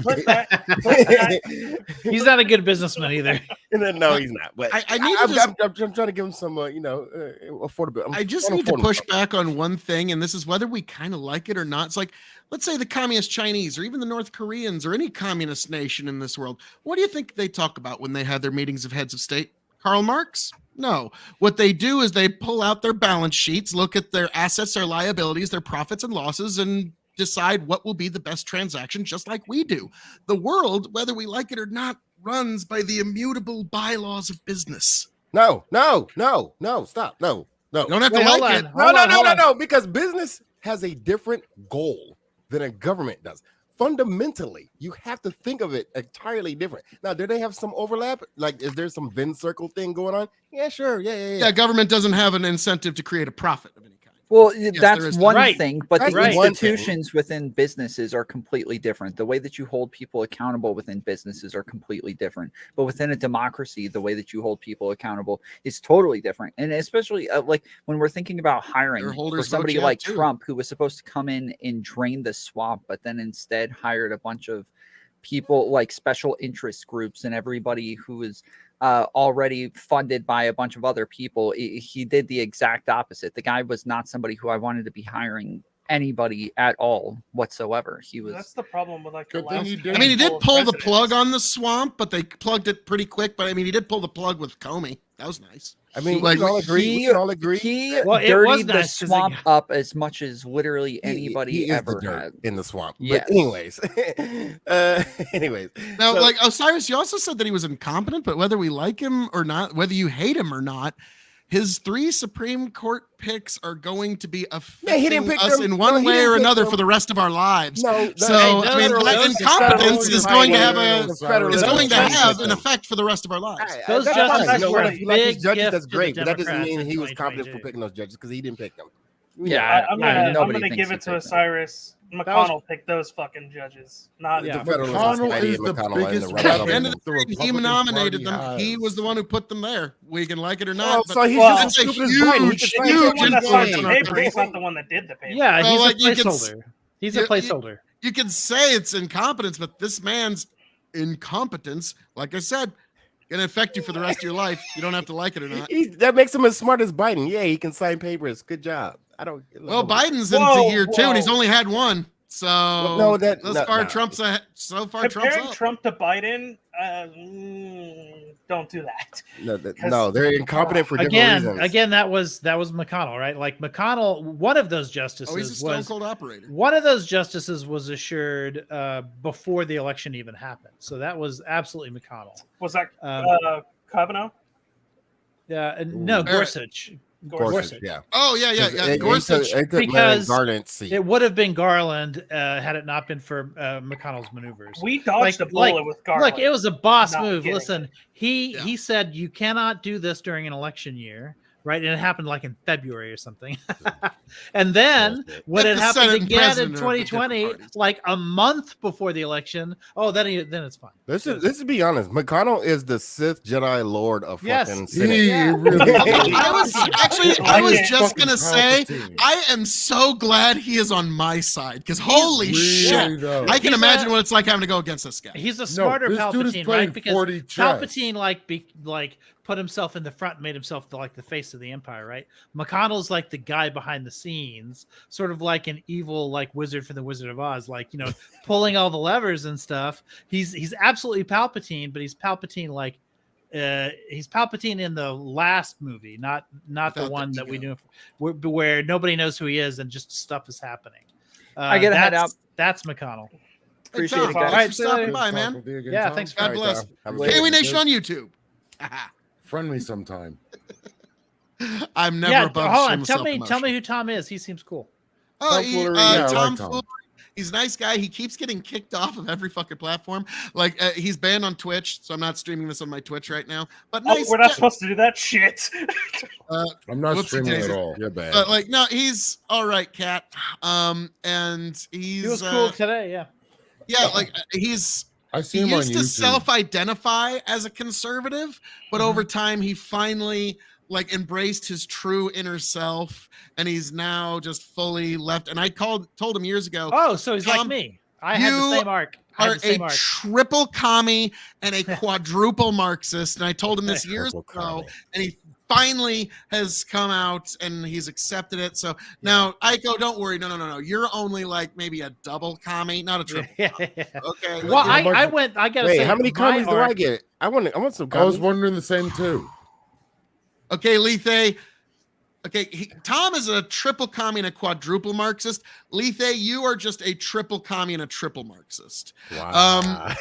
Speaker 5: He's not a good businessman either.
Speaker 6: No, he's not. But I'm trying to give him some, affordability.
Speaker 1: I just need to push back on one thing, and this is whether we kind of like it or not. It's like, let's say the communist Chinese or even the North Koreans or any communist nation in this world. What do you think they talk about when they have their meetings of heads of state? Karl Marx? No. What they do is they pull out their balance sheets, look at their assets, their liabilities, their profits and losses, and decide what will be the best transaction, just like we do. The world, whether we like it or not, runs by the immutable bylaws of business.
Speaker 6: No, stop. No.
Speaker 1: You don't have to like it.
Speaker 6: No, because business has a different goal than a government does. Fundamentally, you have to think of it entirely different. Now, do they have some overlap? Like, is there some Venn circle thing going on? Yeah, sure. Yeah.
Speaker 1: Government doesn't have an incentive to create a profit of any kind.
Speaker 4: Well,
Speaker 1: Yes,
Speaker 4: that's one
Speaker 5: Right.
Speaker 4: thing, but
Speaker 6: That's
Speaker 4: the
Speaker 6: right.
Speaker 4: institutions within businesses are completely different. The way that you hold people accountable within businesses are completely different. But within a democracy, the way that you hold people accountable is totally different. And especially like when we're thinking about hiring for
Speaker 1: Shareholders
Speaker 4: somebody
Speaker 1: vote you out,
Speaker 4: like
Speaker 1: too.
Speaker 4: Trump, who was supposed to come in and drain the swamp, but then instead hired a bunch of people like special interest groups and everybody who is already funded by a bunch of other people. He did the exact opposite. The guy was not somebody who I wanted to be hiring anybody at all whatsoever. He was.
Speaker 7: That's the problem with like the
Speaker 3: Good thing
Speaker 7: last
Speaker 3: he did.
Speaker 1: I mean, he did
Speaker 7: handful of
Speaker 1: pull the
Speaker 7: presidents.
Speaker 1: plug on the swamp, but they plugged it pretty quick. But I mean, he did pull the plug with Comey. That was nice.
Speaker 6: I mean,
Speaker 1: Like,
Speaker 6: we can all agree.
Speaker 4: He
Speaker 5: Well, it was
Speaker 4: dirtied the
Speaker 5: nice 'cause it
Speaker 4: swamp
Speaker 5: got-
Speaker 4: up as much as literally anybody
Speaker 6: he is
Speaker 4: ever
Speaker 6: the dirt
Speaker 4: had.
Speaker 6: in the swamp.
Speaker 4: Yes.
Speaker 6: But anyways,
Speaker 1: Now,
Speaker 6: so-
Speaker 1: like Osiris, you also said that he was incompetent, but whether we like him or not, whether you hate him or not, his 3 Supreme Court picks are going to be affecting
Speaker 6: didn't pick
Speaker 1: us
Speaker 6: them.
Speaker 1: in one
Speaker 6: No, he
Speaker 1: way
Speaker 6: didn't
Speaker 1: or
Speaker 6: pick
Speaker 1: another
Speaker 6: them.
Speaker 1: for the rest of our lives.
Speaker 6: No,
Speaker 1: So I mean,
Speaker 5: those-
Speaker 1: that
Speaker 5: those
Speaker 1: incompetence
Speaker 5: justices
Speaker 1: is going to have
Speaker 3: Osiris
Speaker 1: is going to
Speaker 3: Osiris
Speaker 1: have
Speaker 3: picked
Speaker 1: an
Speaker 3: them.
Speaker 1: effect for the rest of our lives.
Speaker 5: Those
Speaker 6: That's
Speaker 5: justices
Speaker 6: fine. You know
Speaker 5: were
Speaker 6: what?
Speaker 5: a
Speaker 6: If you like his
Speaker 5: big
Speaker 6: judges,
Speaker 5: gift
Speaker 6: that's
Speaker 5: to the
Speaker 6: great, but that doesn't
Speaker 5: Democrats
Speaker 6: mean
Speaker 5: in
Speaker 6: he was competent for
Speaker 5: 2022.
Speaker 6: picking those judges because he didn't pick them.
Speaker 4: Yeah,
Speaker 7: I'm
Speaker 4: yeah,
Speaker 7: gonna
Speaker 4: nobody
Speaker 7: give
Speaker 4: thinks
Speaker 7: it
Speaker 4: he
Speaker 7: to
Speaker 4: picked them.
Speaker 7: Osiris McConnell picked those fucking judges. Not
Speaker 5: Yeah.
Speaker 6: The Federalist
Speaker 3: McConnell
Speaker 6: Society
Speaker 3: is
Speaker 6: and
Speaker 3: the
Speaker 6: McConnell and
Speaker 3: biggest
Speaker 6: the
Speaker 1: At the
Speaker 3: weapon
Speaker 1: end
Speaker 6: Republicans.
Speaker 1: of the
Speaker 3: the
Speaker 1: day, he
Speaker 3: Republican
Speaker 1: nominated
Speaker 3: Party
Speaker 1: them. He
Speaker 3: has.
Speaker 1: was the one who put them there. We can like it or
Speaker 6: Oh,
Speaker 1: not.
Speaker 6: so
Speaker 1: but
Speaker 6: he's
Speaker 7: Well,
Speaker 6: just as
Speaker 1: that's a
Speaker 6: stupid as Biden. He
Speaker 1: huge,
Speaker 6: could
Speaker 7: If
Speaker 6: sign
Speaker 7: he's the
Speaker 1: huge
Speaker 7: one that signed
Speaker 1: influence
Speaker 7: the
Speaker 1: on our
Speaker 7: paper, he's
Speaker 1: country.
Speaker 7: not the one that did the paper.
Speaker 5: Yeah,
Speaker 1: Well,
Speaker 5: he's
Speaker 1: like,
Speaker 5: a
Speaker 1: you could
Speaker 5: placeholder. He's a
Speaker 1: you-
Speaker 5: placeholder.
Speaker 1: You can say it's incompetence, but this man's incompetence, like I said, gonna affect you for the rest of your life. You don't have to like it or not.
Speaker 6: That makes him as smart as Biden. Yeah, he can sign papers. Good job. I don't.
Speaker 1: Well, Biden's
Speaker 7: Whoa,
Speaker 1: into year 2, and he's
Speaker 7: whoa.
Speaker 1: only had one. So
Speaker 6: no, that-
Speaker 1: thus
Speaker 6: no,
Speaker 1: far,
Speaker 6: no.
Speaker 1: Trump's
Speaker 7: Comparing
Speaker 1: up.
Speaker 7: Trump to Biden, don't do that.
Speaker 6: No, they're incompetent for different reasons.
Speaker 5: Again, that was McConnell, right? Like McConnell, one of those
Speaker 1: Oh, he's a
Speaker 5: justices
Speaker 1: stone
Speaker 5: was
Speaker 1: cold operator.
Speaker 5: one of those justices was assured before the election even happened. So that was absolutely McConnell.
Speaker 7: Was that
Speaker 5: Um,
Speaker 7: Kavanaugh?
Speaker 5: No, Gorsuch.
Speaker 6: Gorsuch, yeah.
Speaker 1: Oh yeah.
Speaker 6: They
Speaker 1: Gorsuch.
Speaker 6: took Merrick
Speaker 5: Because
Speaker 6: Garland's seat.
Speaker 5: It would have been Garland had it not been for McConnell's maneuvers.
Speaker 7: We dodged a bullet with Garland.
Speaker 5: Look, it was a boss
Speaker 7: Not
Speaker 5: move.
Speaker 7: kidding.
Speaker 5: Listen, he said you cannot do this during an election year, right? And it happened like in February or something. And then when
Speaker 1: If
Speaker 5: it
Speaker 1: the
Speaker 5: happened
Speaker 1: Senate and
Speaker 5: again in
Speaker 1: President are different
Speaker 5: 2020,
Speaker 1: parties.
Speaker 5: like a month before the election, then it's fine.
Speaker 6: Let's be honest. McConnell is the Sith Jedi Lord of
Speaker 5: Yes.
Speaker 6: fucking
Speaker 3: He
Speaker 6: Senate.
Speaker 5: Yeah.
Speaker 3: really
Speaker 1: I was
Speaker 7: Like
Speaker 1: just
Speaker 3: fucking
Speaker 1: gonna say,
Speaker 3: Palpatine.
Speaker 1: I am so glad he is on my side because holy
Speaker 3: Really,
Speaker 1: shit,
Speaker 3: though.
Speaker 1: I can
Speaker 5: He's
Speaker 1: imagine what it's like having to go against this guy.
Speaker 5: He's a smarter
Speaker 3: this dude is
Speaker 5: Palpatine,
Speaker 3: playing
Speaker 5: right? Because
Speaker 3: 40 chess.
Speaker 5: Palpatine like put himself in the front, and made himself the face of the Empire, right? McConnell's like the guy behind the scenes, sort of like an evil wizard from the Wizard of Oz, pulling all the levers and stuff. He's absolutely Palpatine, but he's Palpatine he's Palpatine in the last movie, not
Speaker 1: Without
Speaker 5: the
Speaker 1: the
Speaker 5: one that we
Speaker 1: ego.
Speaker 5: knew where nobody knows who he is and just stuff is happening.
Speaker 4: I gotta head out.
Speaker 5: That's McConnell.
Speaker 4: Appreciate
Speaker 1: Tom,
Speaker 4: it, guys.
Speaker 1: thanks for
Speaker 5: All right,
Speaker 1: stopping
Speaker 3: Good
Speaker 1: by,
Speaker 3: talking
Speaker 1: man.
Speaker 3: with you again,
Speaker 5: Yeah,
Speaker 3: Tom.
Speaker 5: thanks for
Speaker 1: God
Speaker 6: All right,
Speaker 1: bless.
Speaker 6: Tom. Have a
Speaker 3: Later.
Speaker 6: good
Speaker 1: KW
Speaker 6: one.
Speaker 1: Nation on YouTube.
Speaker 3: Friend me sometime.
Speaker 1: I'm never
Speaker 5: Yeah,
Speaker 1: above
Speaker 5: hold on.
Speaker 1: shameless
Speaker 5: Tell me
Speaker 1: self-promotion.
Speaker 5: who Tom is. He seems cool.
Speaker 1: Oh,
Speaker 6: Tom Foolery.
Speaker 3: Yeah, I like
Speaker 1: Tom
Speaker 3: Tom.
Speaker 1: Foolery. He's a nice guy. He keeps getting kicked off of every fucking platform. He's banned on Twitch, so I'm not streaming this on my Twitch right now. But
Speaker 7: Oh,
Speaker 1: nice.
Speaker 7: we're not supposed to do that shit.
Speaker 3: I'm not
Speaker 1: Whoopsie
Speaker 3: streaming
Speaker 1: daisy.
Speaker 3: at all. You're bad.
Speaker 1: But no, he's all right, Cat. And he's
Speaker 5: He was cool today. Yeah.
Speaker 1: he's
Speaker 3: I see
Speaker 1: he
Speaker 3: him on
Speaker 1: used to
Speaker 3: YouTube.
Speaker 1: self-identify as a conservative, but over time he finally embraced his true inner self, and he's now just fully left. And I told him years ago,
Speaker 5: Oh, so he's like
Speaker 1: Tom,
Speaker 5: me. I had the
Speaker 1: you
Speaker 5: same arc. I
Speaker 1: are
Speaker 5: had the
Speaker 1: a
Speaker 5: same arc.
Speaker 1: triple commie and a quadruple Marxist. And I told him this years
Speaker 6: Triple
Speaker 1: ago,
Speaker 6: commie.
Speaker 1: and he finally has come out and he's accepted it. So now I go, don't worry. No. You're only maybe a double commie, not a triple.
Speaker 5: Yeah.
Speaker 1: Okay.
Speaker 5: Well,
Speaker 3: You're
Speaker 5: I
Speaker 3: like-
Speaker 5: gotta
Speaker 6: Wait,
Speaker 5: say,
Speaker 6: how many
Speaker 5: my
Speaker 6: commies do I
Speaker 5: arc-
Speaker 6: get? I want some
Speaker 3: I was
Speaker 6: commies.
Speaker 3: wondering the same too.
Speaker 1: Okay, Lethe. Okay, Tom is a triple commie and a quadruple Marxist. Lethe, you are just a triple commie and a triple Marxist.
Speaker 6: Wow.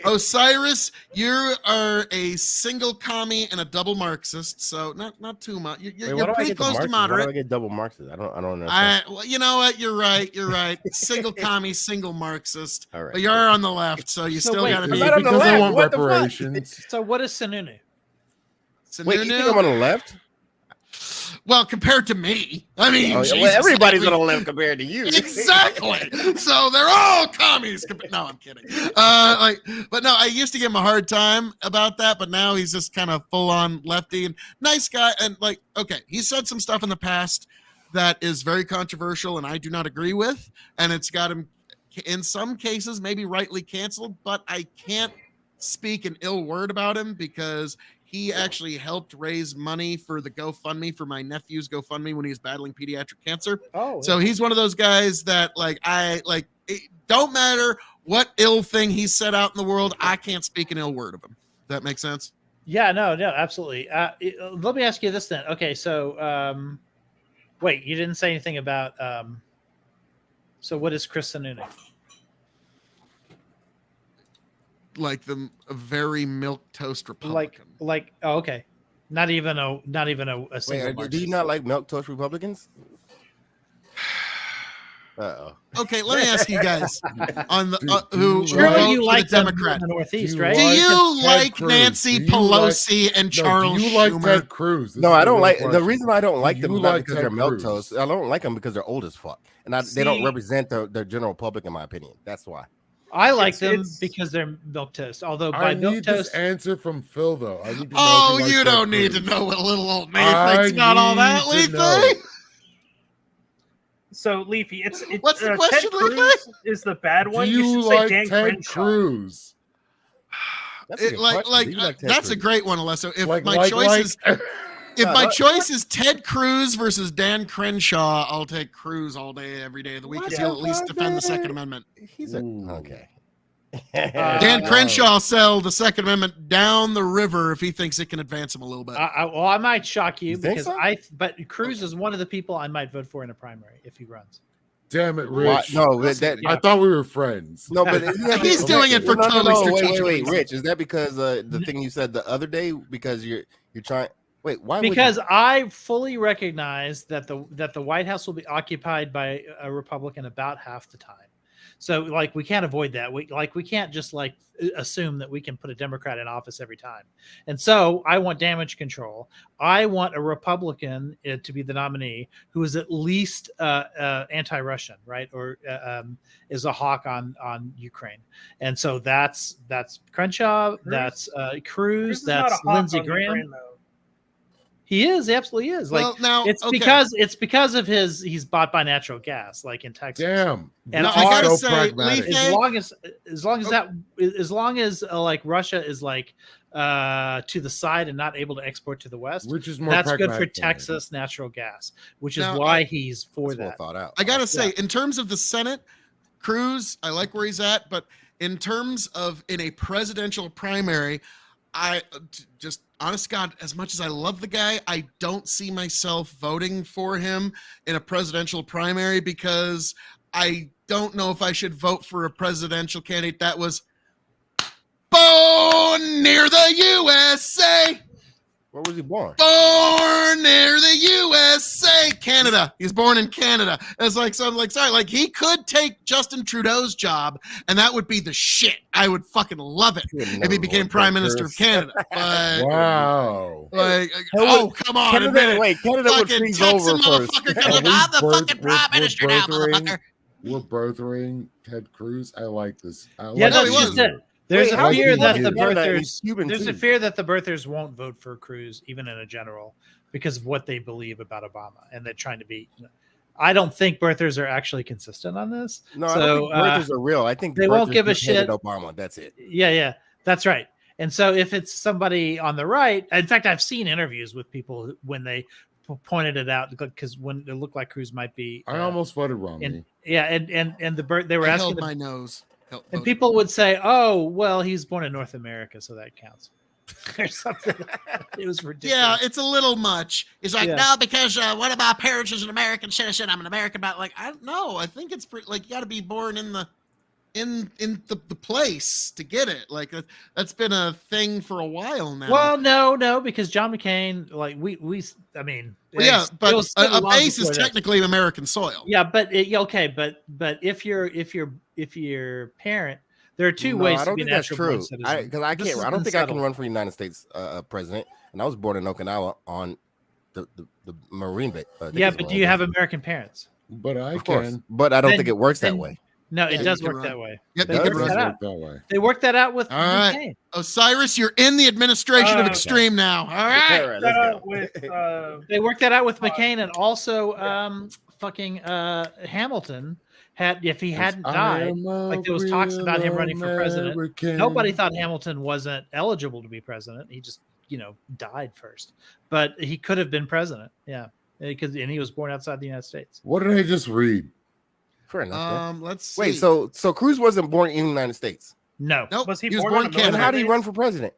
Speaker 1: Osiris, you are a single commie and a double Marxist. So not too much. You're
Speaker 6: Why do I
Speaker 1: pretty
Speaker 6: get the
Speaker 1: close to
Speaker 6: Marxist? Why do I
Speaker 1: moderate.
Speaker 6: get double Marxist? I don't understand.
Speaker 1: Well, you know what? You're right. Single commie, single Marxist.
Speaker 6: All right.
Speaker 1: But you're on the left, so you
Speaker 5: So
Speaker 1: still
Speaker 5: wait,
Speaker 1: got to
Speaker 3: Is
Speaker 1: be.
Speaker 3: it
Speaker 6: not on the
Speaker 3: because I
Speaker 6: left.
Speaker 3: want
Speaker 6: What the fuck?
Speaker 3: reparations?
Speaker 5: So what is Sununu?
Speaker 6: Wait, you think I'm on the left?
Speaker 1: Well, compared to me, I mean,
Speaker 6: Oh, yeah,
Speaker 1: Jesus,
Speaker 6: well, everybody's
Speaker 1: I mean,
Speaker 6: on the left compared to you.
Speaker 1: Exactly. So they're all commies. No, I'm kidding. But no, I used to give him a hard time about that, but now he's just kind of full on lefty and nice guy. And okay, he said some stuff in the past that is very controversial and I do not agree with, and it's got him in some cases maybe rightly canceled. But I can't speak an ill word about him because he actually helped raise money for the GoFundMe for my nephew's GoFundMe when he was battling pediatric cancer.
Speaker 5: Oh,
Speaker 1: So he's one of those guys that it don't matter what ill thing he said out in the world, I can't speak an ill word of him. Does that make sense?
Speaker 5: yeah, no, absolutely. Let me ask you this then. Okay, so wait, you didn't say anything about so what is Chris Sununu?
Speaker 1: Like a very milk toast Republican.
Speaker 5: Oh, okay, not even a single.
Speaker 6: Wait, do you
Speaker 5: Marxist.
Speaker 6: not like milk toast Republicans? Uh-oh.
Speaker 1: Okay, let me ask you guys on the
Speaker 3: Do
Speaker 1: who
Speaker 3: you
Speaker 5: Surely
Speaker 1: vote
Speaker 5: you
Speaker 1: for
Speaker 5: like
Speaker 1: the
Speaker 5: them
Speaker 1: Democrat.
Speaker 5: in the Northeast,
Speaker 3: Do you
Speaker 5: right?
Speaker 1: Do
Speaker 3: like
Speaker 1: you
Speaker 3: Ted
Speaker 1: like
Speaker 3: Cruz?
Speaker 1: Nancy
Speaker 3: Do you like-
Speaker 1: Pelosi and
Speaker 3: No,
Speaker 1: Charles
Speaker 3: do you like
Speaker 1: Schumer?
Speaker 3: Ted Cruz? This
Speaker 6: No,
Speaker 3: is
Speaker 6: I
Speaker 3: the
Speaker 6: don't
Speaker 3: real
Speaker 6: like the
Speaker 3: question.
Speaker 6: reason I don't
Speaker 3: Do
Speaker 6: like them
Speaker 3: you
Speaker 6: is not
Speaker 3: like
Speaker 6: because
Speaker 3: Ted
Speaker 6: they're milk
Speaker 3: Cruz?
Speaker 6: toast. I don't like them because they're old as fuck, and they don't
Speaker 7: See-
Speaker 6: represent the general public, in my opinion. That's why.
Speaker 5: I like them
Speaker 7: it's-
Speaker 5: because they're milk toast. Although
Speaker 3: I
Speaker 5: by milk
Speaker 3: need this
Speaker 5: toast,
Speaker 3: answer from Phil, though. I need to know
Speaker 1: Oh,
Speaker 3: if he
Speaker 1: you
Speaker 3: likes Ted
Speaker 1: don't need to
Speaker 3: Cruz.
Speaker 1: know what little old me
Speaker 3: I
Speaker 1: thinks about all that,
Speaker 3: need to know.
Speaker 1: Leafy.
Speaker 7: So Leafy,
Speaker 1: What's the
Speaker 7: Ted
Speaker 1: question, Leafy?
Speaker 7: Cruz is the bad one.
Speaker 3: Do
Speaker 7: You
Speaker 3: you
Speaker 7: should say
Speaker 3: like
Speaker 7: Dan
Speaker 3: Ted
Speaker 7: Crenshaw.
Speaker 3: Cruz?
Speaker 6: That's a good question. Do you like Ted
Speaker 1: That's a
Speaker 6: Cruz?
Speaker 1: great one, Alesso. If my choice is Ted Cruz versus Dan Crenshaw, I'll take Cruz all day, every day of the week, because
Speaker 6: What
Speaker 1: he'll at
Speaker 6: the
Speaker 1: least
Speaker 6: fuck,
Speaker 1: defend the
Speaker 6: man?
Speaker 1: Second Amendment.
Speaker 6: He's a
Speaker 3: Ooh.
Speaker 6: okay.
Speaker 1: Dan
Speaker 5: Uh,
Speaker 1: Crenshaw sell the Second Amendment down the river if he thinks it can advance him a little bit.
Speaker 5: well, I might shock you
Speaker 6: You think
Speaker 5: because
Speaker 6: so?
Speaker 5: but Cruz is one of the people I might vote for in a primary if he runs.
Speaker 3: Damn it,
Speaker 6: Why-
Speaker 3: Rich.
Speaker 6: no, that
Speaker 3: I thought we were friends.
Speaker 6: no, but isn't that
Speaker 1: He's doing it for totally
Speaker 6: Wait,
Speaker 1: strategic
Speaker 6: wait,
Speaker 1: reasons.
Speaker 6: Rich. Is that because the thing you said the other day? Because you're trying. Wait, why?
Speaker 5: Because I fully recognize that the White House will be occupied by a Republican about half the time. So like we can't avoid that. We can't just like assume that we can put a Democrat in office every time. And so I want damage control. I want a Republican to be the nominee who is at least anti-Russian, right? Or is a hawk on Ukraine. And so that's Crenshaw, that's Cruz,
Speaker 7: Cruz is not a
Speaker 5: that's
Speaker 7: hawk
Speaker 5: Lindsey
Speaker 7: on
Speaker 5: Graham.
Speaker 7: Ukraine, though.
Speaker 5: He is, he absolutely is. Like
Speaker 1: Well, now,
Speaker 5: it's
Speaker 1: okay.
Speaker 5: because of he's bought by natural gas, like in Texas.
Speaker 3: Damn.
Speaker 5: And
Speaker 1: No,
Speaker 5: I
Speaker 1: I gotta
Speaker 3: so
Speaker 1: say,
Speaker 3: pragmatic.
Speaker 1: Leafy,
Speaker 5: as long as like Russia is like to the side and not able to export to the west,
Speaker 3: Which is more
Speaker 5: that's good for
Speaker 3: pragmatic than me.
Speaker 5: Texas natural gas, which is
Speaker 1: Now,
Speaker 5: why he's for
Speaker 6: That's well
Speaker 5: that.
Speaker 6: thought out.
Speaker 1: I gotta say, in terms of the Senate, Cruz, I like where he's at, but in terms of in a presidential primary, just honest to God, as much as I love the guy, I don't see myself voting for him in a presidential primary because I don't know if I should vote for a presidential candidate that was born near the USA.
Speaker 6: Where was he born?
Speaker 1: Born near the USA, Canada. He's born in Canada. It's like, so I'm like, sorry, like he could take Justin Trudeau's job, and that would be the shit. I would fucking love it if he became prime minister of Canada. But
Speaker 3: Wow.
Speaker 1: like, oh come on, admit
Speaker 6: Canada,
Speaker 1: it.
Speaker 6: wait, Canada would
Speaker 1: Fucking
Speaker 6: freeze
Speaker 1: Texan
Speaker 6: over first.
Speaker 1: motherfucker comes up,
Speaker 3: We
Speaker 1: I'm the
Speaker 3: birth-
Speaker 1: fucking
Speaker 3: we're-
Speaker 1: prime
Speaker 3: we're
Speaker 1: minister now,
Speaker 3: birthering-
Speaker 1: motherfucker.
Speaker 3: We're birthering Ted Cruz. I like this.
Speaker 5: Yeah,
Speaker 1: no,
Speaker 5: that's
Speaker 1: he
Speaker 5: just
Speaker 1: was.
Speaker 5: it. There's
Speaker 6: Wait,
Speaker 5: a
Speaker 6: how is
Speaker 5: fear
Speaker 6: he
Speaker 5: that
Speaker 6: born
Speaker 5: the
Speaker 6: in Canada and
Speaker 5: birthers
Speaker 6: he's Cuban
Speaker 5: there's a
Speaker 6: too?
Speaker 5: fear that the birthers won't vote for Cruz even in a general because of what they believe about Obama, and they're trying to be. I don't think birthers are actually consistent on this.
Speaker 6: No,
Speaker 5: so,
Speaker 6: I don't think birthers are real. I think
Speaker 5: they won't
Speaker 6: birthers
Speaker 5: give a
Speaker 6: just hated
Speaker 5: shit.
Speaker 6: Obama. That's it.
Speaker 5: Yeah, that's right. And so if it's somebody on the right, in fact, I've seen interviews with people when they pointed it out because when it looked like Cruz might be,
Speaker 3: I almost voted Romney.
Speaker 5: and they were
Speaker 1: I
Speaker 5: asking
Speaker 1: held my nose.
Speaker 5: and people would say, "Oh, well, he's born in North America, so that counts," or something. It was ridiculous.
Speaker 1: Yeah, it's a little much. He's like,
Speaker 5: Yeah.
Speaker 1: no, because one of my parents is an American citizen. I'm an American. But like, I don't know. I think it's pretty, like you got to be born in the place to get it. Like that's been a thing for a while now.
Speaker 5: Well, no, because John McCain, like I mean,
Speaker 1: Well, yeah,
Speaker 5: it
Speaker 1: but
Speaker 5: was still
Speaker 1: a
Speaker 5: long
Speaker 1: base is
Speaker 5: before that.
Speaker 1: technically American soil.
Speaker 5: Yeah, but but if your parent, there are two ways
Speaker 6: I
Speaker 5: to
Speaker 6: don't
Speaker 5: be a
Speaker 6: think that's
Speaker 5: natural born
Speaker 6: true.
Speaker 5: citizen.
Speaker 6: Because I
Speaker 5: This
Speaker 6: can't.
Speaker 5: has
Speaker 6: I don't
Speaker 5: been
Speaker 6: think I can
Speaker 5: settled.
Speaker 6: run for United States president. And I was born in Okinawa on the Marine base.
Speaker 5: Yeah, but do you have American parents?
Speaker 3: But I
Speaker 6: Of course,
Speaker 3: can.
Speaker 6: but I don't
Speaker 5: Then-
Speaker 6: think it works that
Speaker 5: then-
Speaker 6: way.
Speaker 5: No,
Speaker 1: Yeah,
Speaker 5: it
Speaker 1: you
Speaker 5: does
Speaker 1: can
Speaker 5: work
Speaker 1: run.
Speaker 5: that way.
Speaker 1: Yep,
Speaker 5: They
Speaker 1: you
Speaker 3: That
Speaker 1: can
Speaker 5: worked
Speaker 3: does
Speaker 1: run.
Speaker 5: that
Speaker 3: work
Speaker 5: out.
Speaker 3: that way.
Speaker 5: They worked that out with
Speaker 1: All right.
Speaker 5: McCain.
Speaker 1: Osiris, you're in the administration of
Speaker 7: Okay.
Speaker 1: extreme now. All right.
Speaker 6: All right, let's go.
Speaker 7: With
Speaker 5: They worked that out with McCain, and also fucking Hamilton had if he hadn't died. like there was talks about him running for president. Nobody thought Hamilton wasn't eligible to be president. He just, died first. But he could have been president. Yeah. And he was born outside the United States.
Speaker 3: What did I just read?
Speaker 6: Fair enough.
Speaker 1: Let's see.
Speaker 6: Wait, so Cruz wasn't born in the United States.
Speaker 5: No.
Speaker 1: nope.
Speaker 7: Was he
Speaker 1: was
Speaker 7: born
Speaker 1: born
Speaker 7: in
Speaker 1: in
Speaker 7: America?
Speaker 6: Then
Speaker 1: Canada.
Speaker 6: how did he run for president?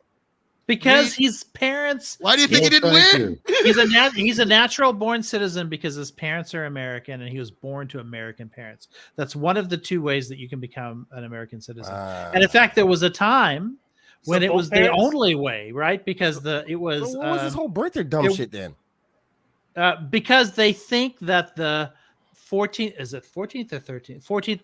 Speaker 5: Because his parents
Speaker 1: Why do you think he didn't
Speaker 3: Thank
Speaker 1: win?
Speaker 3: you.
Speaker 5: he's a natural born citizen because his parents are American and he was born to American parents. That's one of the two ways that you can become an American citizen. And in fact, there was a time when it
Speaker 7: both
Speaker 5: was the
Speaker 7: parents-
Speaker 5: only way, right? Because it was
Speaker 6: So what was this whole birthday dumb
Speaker 5: it-
Speaker 6: shit then?
Speaker 5: because they think that the 14th. Is it 14th or 13th? 14th.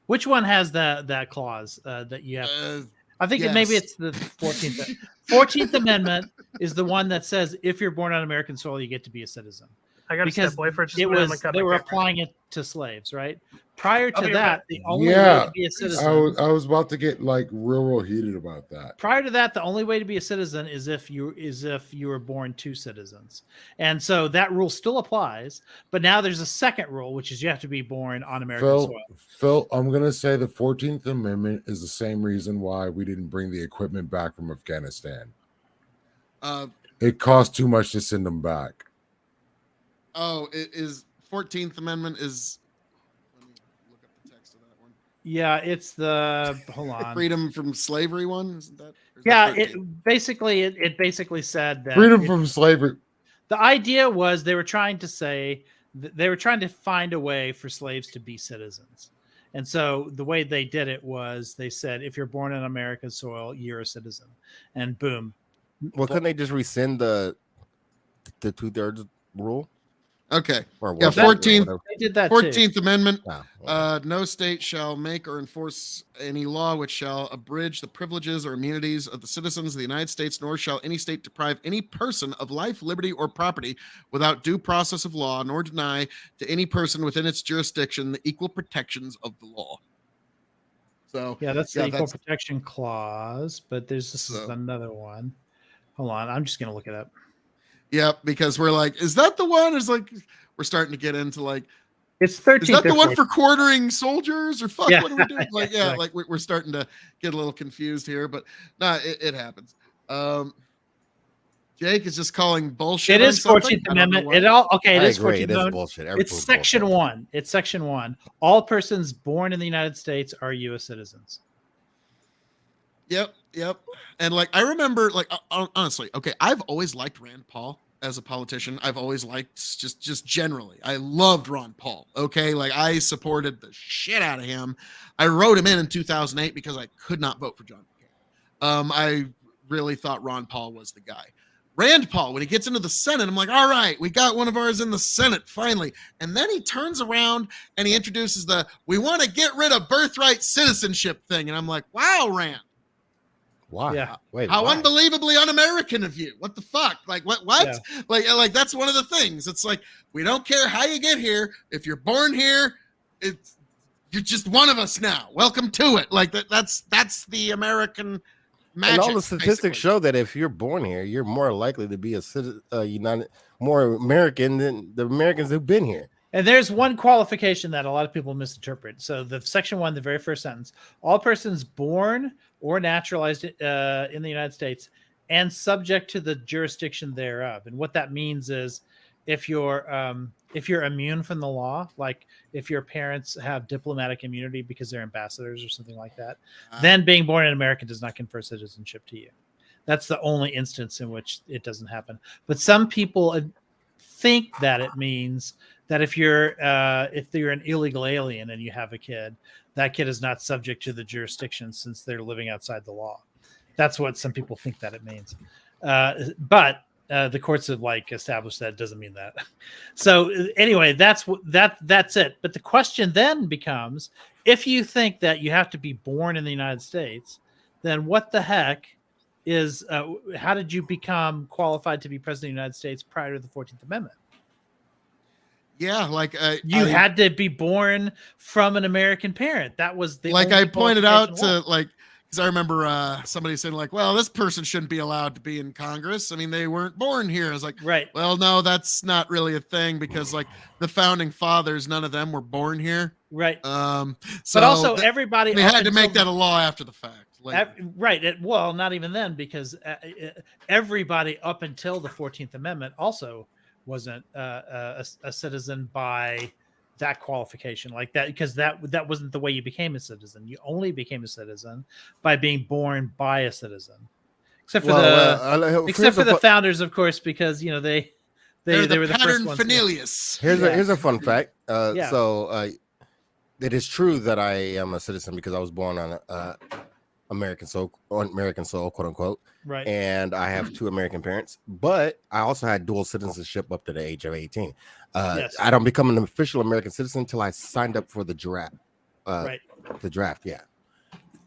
Speaker 5: Which one has that clause that you have? I think maybe
Speaker 1: yes.
Speaker 5: it's the 14th. 14th Amendment is the one that says if you're born on American soil, you get to be a citizen.
Speaker 7: I got to
Speaker 5: Because
Speaker 7: step away for just a
Speaker 5: it
Speaker 7: minute.
Speaker 5: was they were applying it to slaves, right? Prior
Speaker 7: I'll
Speaker 5: to
Speaker 7: be
Speaker 5: that,
Speaker 7: right
Speaker 5: the only way
Speaker 3: Yeah,
Speaker 5: to be a citizen.
Speaker 3: I was about to get like real heated about that.
Speaker 5: Prior to that, the only way to be a citizen is if you were born to citizens, and so that rule still applies. But now there's a second rule, which is you have to be born on American soil.
Speaker 3: Phil, I'm gonna say the 14th Amendment is the same reason why we didn't bring the equipment back from Afghanistan. It cost too much to send them back.
Speaker 1: Oh, it is 14th Amendment is. Let me look up the text of that one.
Speaker 5: Yeah, it's the hold on.
Speaker 1: Freedom from slavery one, isn't that?
Speaker 5: Yeah, it basically said that
Speaker 3: Freedom from slavery.
Speaker 5: The idea was they were trying to say they were trying to find a way for slaves to be citizens. And so the way they did it was they said, if you're born on American soil, you're a citizen. And boom.
Speaker 6: Well, couldn't they just rescind the 2/3 rule?
Speaker 1: Okay.
Speaker 6: Or
Speaker 1: Yeah, 14th.
Speaker 5: They did that
Speaker 1: 14th Amendment.
Speaker 6: Oh,
Speaker 1: No state shall make or enforce any law which shall abridge the privileges or immunities of the citizens of the United States, nor shall any state deprive any person of life, liberty, or property without due process of law, nor deny to any person within its jurisdiction the equal protections of the law. So
Speaker 5: yeah, that's the Equal Protection Clause, but this is another one. Hold on, I'm just gonna look it up.
Speaker 1: Yeah, because we're like, is that the one? It's like we're starting to get into like,
Speaker 5: it's 13th.
Speaker 1: Is that the one for quartering soldiers or fuck?
Speaker 5: Yeah.
Speaker 1: What are we doing? Like, yeah,
Speaker 5: Exactly.
Speaker 1: like we're starting to get a little confused here, but no, it happens. Jake is just calling bullshit.
Speaker 5: It is 14th Amendment. It is 14th Amendment.
Speaker 6: Bullshit.
Speaker 5: It's section
Speaker 6: bullshit.
Speaker 5: 1. It's section 1. All persons born in the United States are U.S. citizens.
Speaker 1: Yep. And like I remember, like honestly, okay, I've always liked Rand Paul as a politician. I've always liked just generally. I loved Ron Paul. Okay, like I supported the shit out of him. I wrote him in 2008 because I could not vote for John McCain. I really thought Ron Paul was the guy. Rand Paul, when he gets into the Senate, I'm like, all right, we got one of ours in the Senate finally. And then he turns around and he introduces we want to get rid of birthright citizenship thing. And I'm like, wow, Rand.
Speaker 6: Why?
Speaker 5: Yeah.
Speaker 6: Wait,
Speaker 1: how
Speaker 6: why?
Speaker 1: unbelievably un-American of you. What the fuck? Like what?
Speaker 5: Yeah.
Speaker 1: Like that's one of the things. It's like, we don't care how you get here. If you're born here, you're just one of us now. Welcome to it. Like that's the American magic.
Speaker 6: And all the statistics show that if you're born here, you're more likely to be a citizen, more American than the Americans who've been here.
Speaker 5: And there's one qualification that a lot of people misinterpret. So the section 1, the very first sentence, all persons born or naturalized in the United States and subject to the jurisdiction thereof. And what that means is if you're immune from the law, like if your parents have diplomatic immunity because they're ambassadors or something like that, then being born in America does not confer citizenship to you. That's the only instance in which it doesn't happen. But some people think that it means that if you're an illegal alien and you have a kid, that kid is not subject to the jurisdiction since they're living outside the law. That's what some people think that it means. But the courts have established that it doesn't mean that. So anyway, that's it. But the question then becomes, if you think that you have to be born in the United States, then what the heck is how did you become qualified to be president of the United States prior to the 14th Amendment?
Speaker 1: Yeah, like
Speaker 5: you had to be born from an American parent. That was the
Speaker 1: like I pointed out to because I remember somebody saying well, this person shouldn't be allowed to be in Congress. I mean, they weren't born here. I was like,
Speaker 5: right.
Speaker 1: Well, no, that's not really a thing because the founding fathers, none of them were born here.
Speaker 5: Right.
Speaker 1: So
Speaker 5: but also everybody
Speaker 1: they had to make that a law after the fact.
Speaker 5: Right. Well, not even then, because everybody up until the 14th Amendment also wasn't a citizen by that qualification, like that, because that wasn't the way you became a citizen. You only became a citizen by being born by a citizen, except for the founders, of course, because they were the first ones.
Speaker 1: Familius.
Speaker 6: Here's a fun fact. So it is true that I am a citizen because I was born on American soul, quote unquote.
Speaker 5: Right.
Speaker 6: And I have 2 American parents, but I also had dual citizenship up to the age of 18.
Speaker 5: Yes.
Speaker 6: I don't become an official American citizen until I signed up for the draft.
Speaker 5: Right.
Speaker 6: The draft, yeah.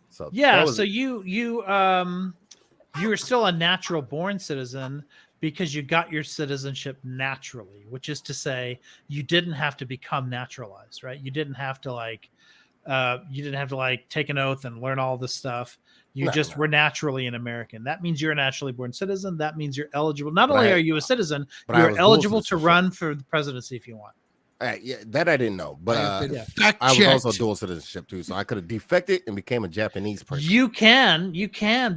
Speaker 6: So
Speaker 5: Yeah.
Speaker 6: that was-
Speaker 5: So you were still a natural born citizen because you got your citizenship naturally, which is to say you didn't have to become naturalized, right? You didn't have to like take an oath and learn all this stuff. You just were naturally an American. That means you're a naturally born citizen. That means you're eligible. Not only are you a citizen, you're eligible to run for the presidency if you want.
Speaker 6: yeah, that I didn't know, but
Speaker 1: fact
Speaker 6: I was also
Speaker 1: checked.
Speaker 6: dual citizenship too, so I could have defected and became a Japanese person.
Speaker 5: You can be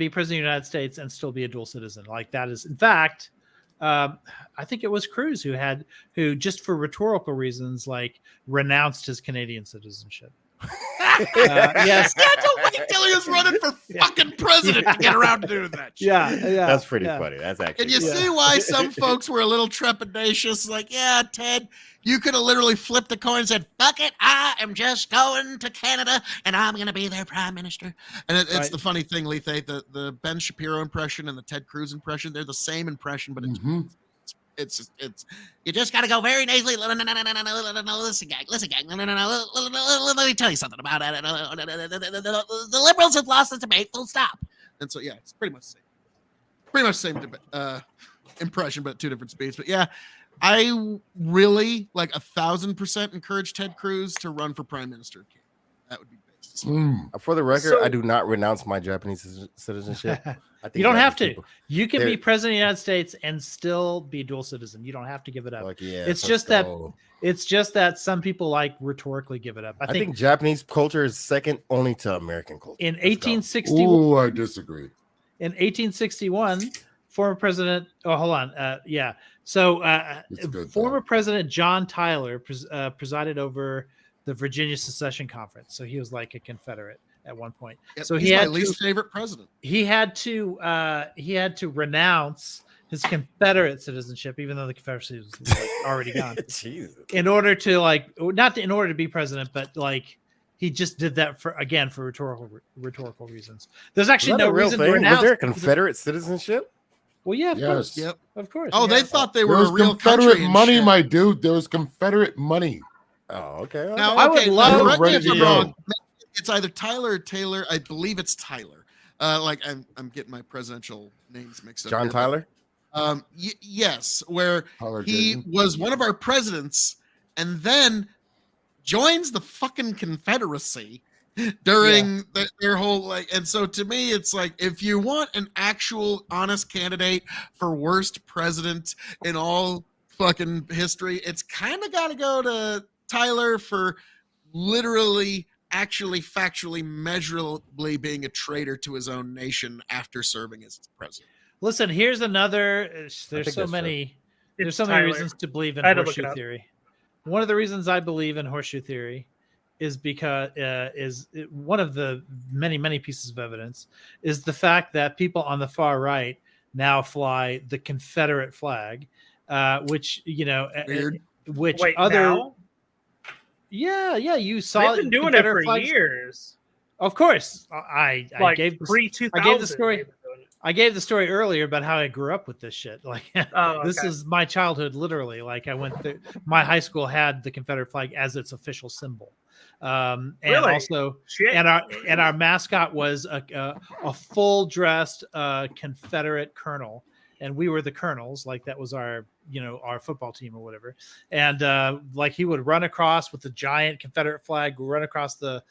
Speaker 5: president of the United States and still be a dual citizen. Like that is, in fact, I think it was Cruz who just for rhetorical reasons, like renounced his Canadian citizenship. Yes.
Speaker 1: Don't fucking tell he was running for fucking president to get around to doing that shit.
Speaker 5: Yeah.
Speaker 6: That's pretty funny. That's actually.
Speaker 1: And you see why some folks were a little trepidatious, like, yeah, Ted, you could have literally flipped the coin and said, fuck it, I am just going to Canada and I'm going to be their prime minister. And it's the funny thing, Lethe, the Ben Shapiro impression and the Ted Cruz impression, they're the same impression, but it's you just got to go very nasally. Listen, gang. Let me tell you something about it. The liberals have lost the debate, full stop. And so, yeah, it's pretty much the same impression, but 2 different speeds. But yeah, I really 1,000% encourage Ted Cruz to run for prime minister. That would be best.
Speaker 6: For the record, I do not renounce my Japanese citizenship. I think
Speaker 5: you don't have to. You can be president of the United States and still be a dual citizen. You don't have to give it up. It's just that some people rhetorically give it up.
Speaker 6: I think Japanese culture is second only to American culture.
Speaker 5: In 1861,
Speaker 3: Ooh, I disagree.
Speaker 5: In 1861, former president. Oh, hold on. Yeah. So former President John Tyler presided over the Virginia Secession Conference. So he was like a Confederate at one point.
Speaker 1: Yep,
Speaker 5: so
Speaker 1: he's my least favorite president.
Speaker 5: He had to renounce his Confederate citizenship, even though the Confederacy was already gone.
Speaker 6: Jesus.
Speaker 5: In order to not in order to be president, but he just did that for rhetorical reasons. There's actually no reason to renounce.
Speaker 6: Was there a Confederate citizenship?
Speaker 5: Well, yeah, of course.
Speaker 1: Yep.
Speaker 5: Of course.
Speaker 1: Oh, they thought they were
Speaker 3: There was
Speaker 1: a real
Speaker 3: Confederate
Speaker 1: country and
Speaker 3: money,
Speaker 1: shit.
Speaker 3: my dude. There was Confederate money.
Speaker 6: Oh, okay.
Speaker 1: Now,
Speaker 5: I would love
Speaker 1: correct me
Speaker 3: ready
Speaker 1: if
Speaker 3: to
Speaker 1: I'm
Speaker 3: go.
Speaker 1: wrong. It's either Tyler or Taylor. I believe it's Tyler. I'm getting my presidential names mixed up.
Speaker 6: John
Speaker 1: here,
Speaker 6: Tyler?
Speaker 1: but, yes, where
Speaker 3: Tyler
Speaker 1: he
Speaker 3: Durden.
Speaker 1: was one of our presidents and then joins the fucking Confederacy during their whole and so to me it's like, if you want an actual honest candidate for worst president in all fucking history, it's kind of got to go to Tyler for literally actually factually measurably being a traitor to his own nation after serving as its president.
Speaker 5: Listen, here's another. There's so many reasons to believe in horseshoe theory. One of the reasons I believe in horseshoe theory is because one of the many pieces of evidence is the fact that people on the far right now fly the Confederate flag, which
Speaker 1: Weird.
Speaker 5: which
Speaker 7: Wait,
Speaker 5: other.
Speaker 7: now?
Speaker 5: Yeah, you saw.
Speaker 7: They've been doing it for
Speaker 5: flags.
Speaker 7: years.
Speaker 5: Of course, I gave
Speaker 7: pre-2000.
Speaker 5: I gave the story. I gave the story earlier about how I grew up with this shit. This is my childhood, literally. I went through. My high school had the Confederate flag as its official symbol, and
Speaker 7: Really?
Speaker 5: also,
Speaker 7: Shit.
Speaker 5: and our mascot was a full dressed Confederate colonel. And we were the colonels, that was our football team or whatever. And he would run across with the giant Confederate flag, run across the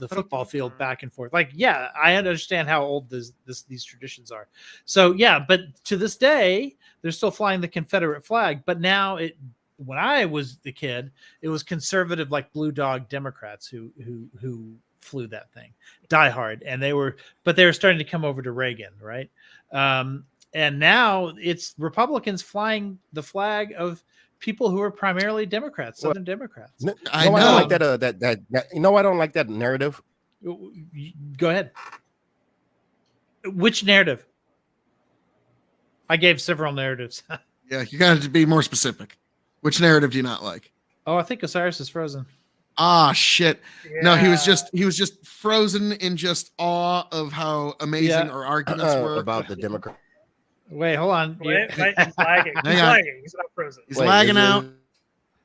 Speaker 5: football field back and forth. I understand how old these traditions are. So yeah, but to this day, they're still flying the Confederate flag. But now when I was the kid, it was conservative, blue dog Democrats who flew that thing, diehard, and they were starting to come over to Reagan, right? And now it's Republicans flying the flag of people who are primarily Democrats, Southern Democrats.
Speaker 1: I know.
Speaker 6: I don't like that. I don't like that narrative.
Speaker 5: Go ahead. Which narrative? I gave several narratives.
Speaker 1: Yeah, you got to be more specific. Which narrative do you not like?
Speaker 5: Oh, I think Osiris is frozen.
Speaker 1: Ah, shit. No, he was
Speaker 7: Yeah.
Speaker 1: just frozen in just awe of how amazing
Speaker 5: Yeah.
Speaker 1: our arguments were.
Speaker 6: About the Democrat.
Speaker 5: Wait, hold on.
Speaker 7: Wait, he's lagging.
Speaker 1: Hang
Speaker 7: He's
Speaker 1: on.
Speaker 7: lagging. He's not frozen.
Speaker 1: He's lagging out.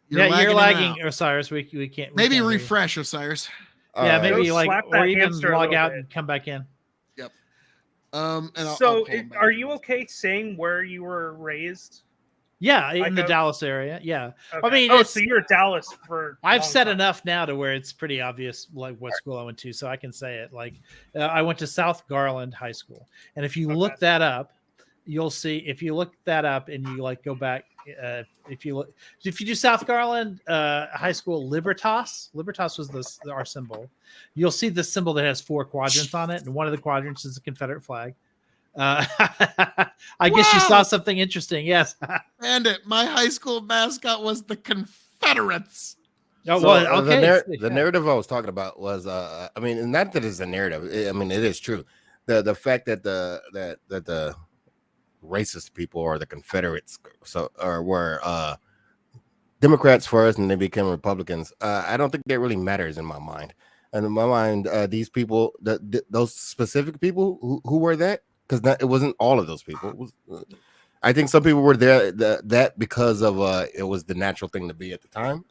Speaker 1: You're
Speaker 5: Yeah, you're
Speaker 1: in and
Speaker 5: lagging,
Speaker 1: out.
Speaker 5: Osiris. We can't. We
Speaker 1: Maybe
Speaker 5: can't hear you.
Speaker 1: refresh, Osiris.
Speaker 5: Yeah, maybe
Speaker 7: Go
Speaker 5: like,
Speaker 7: slap
Speaker 5: or
Speaker 7: that
Speaker 5: even
Speaker 7: hamster a
Speaker 5: log
Speaker 7: little
Speaker 5: out
Speaker 7: bit.
Speaker 5: and come back in.
Speaker 1: Yep. And I'll
Speaker 7: So,
Speaker 1: pull him back
Speaker 7: are
Speaker 1: in.
Speaker 7: you okay saying where you were raised?
Speaker 5: Yeah, in the
Speaker 7: go-
Speaker 5: Dallas area. Yeah,
Speaker 7: Okay.
Speaker 5: I mean,
Speaker 7: oh,
Speaker 5: it's-
Speaker 7: so you're Dallas for. a
Speaker 5: I've
Speaker 7: long
Speaker 5: said
Speaker 7: time.
Speaker 5: enough now to where it's pretty obvious like what school I went to, so I can say it. Like, I went to South Garland High School, and if you look that up, you'll see. If you look that up and you like go back, if you do South Garland High School, Libertas was our symbol. You'll see the symbol that has 4 quadrants on it, and one of the quadrants is the Confederate flag. I guess you saw something interesting. Yes.
Speaker 1: And my high school mascot was the Confederates.
Speaker 5: Oh,
Speaker 6: So,
Speaker 5: well, okay.
Speaker 6: the narrative I was talking about was, I mean, not that it's a narrative. I mean, it is true. The fact that the racist people or the Confederates were Democrats first and they became Republicans. I don't think that really matters in my mind. And in my mind, these people, those specific people who were that, because it wasn't all of those people. It was, I think some people were there that because of it was the natural thing to be at the time.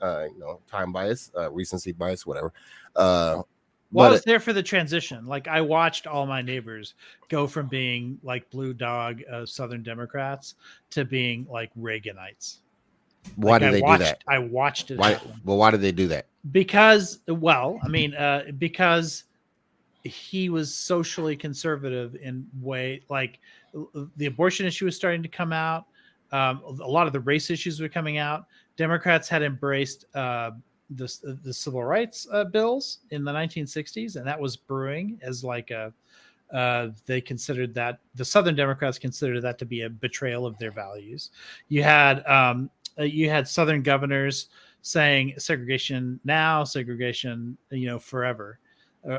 Speaker 6: Time bias, recency bias, whatever.
Speaker 5: Well, I was there for the transition. Like, I watched all my neighbors go from being like blue dog Southern Democrats to being like Reaganites.
Speaker 6: Why did they do that?
Speaker 5: I watched it.
Speaker 6: Why? Well, why did they do that?
Speaker 5: Because, well, I mean, because he was socially conservative in way, like the abortion issue was starting to come out. A lot of the race issues were coming out. Democrats had embraced the civil rights bills in the 1960s, and that was brewing as like they considered that, the Southern Democrats considered that to be a betrayal of their values. You had Southern governors saying segregation now, segregation, forever. They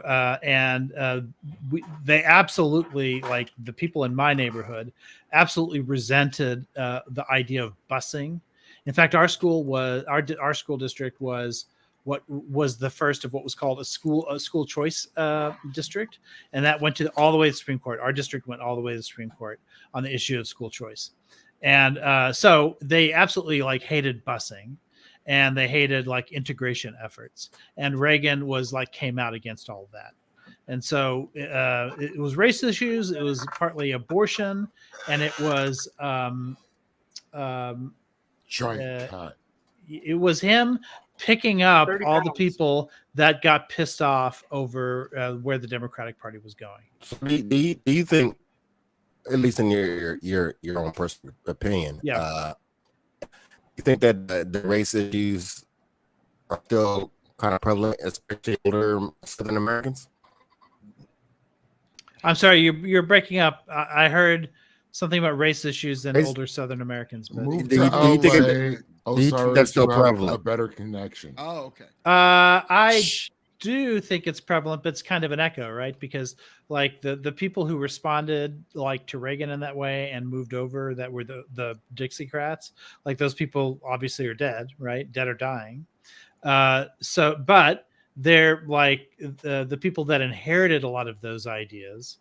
Speaker 5: absolutely, like the people in my neighborhood, absolutely resented the idea of busing. In fact, our school district was what was the first of what was called a school choice district, and that went all the way to the Supreme Court. Our district went all the way to the Supreme Court on the issue of school choice, and so they absolutely like hated busing. And they hated like integration efforts, and Reagan came out against all of that. And so it was race issues, it was partly abortion, and it was it was him picking up all the people that got pissed off over where the Democratic Party was going.
Speaker 6: So do you think, at least in your own personal opinion, you think that the race issues are still kind of prevalent, especially older Southern Americans?
Speaker 5: I'm sorry, you're breaking up. I heard something about race issues and older Southern Americans. But
Speaker 3: Move
Speaker 6: do you think that's still prevalent?
Speaker 3: A better connection.
Speaker 1: Oh, okay.
Speaker 5: I do think it's prevalent, but it's kind of an echo, right? Because like the people who responded like to Reagan in that way and moved over, that were the Dixiecrats, like those people obviously are dead, right? Dead or dying. But they're like the people that inherited a lot of those ideas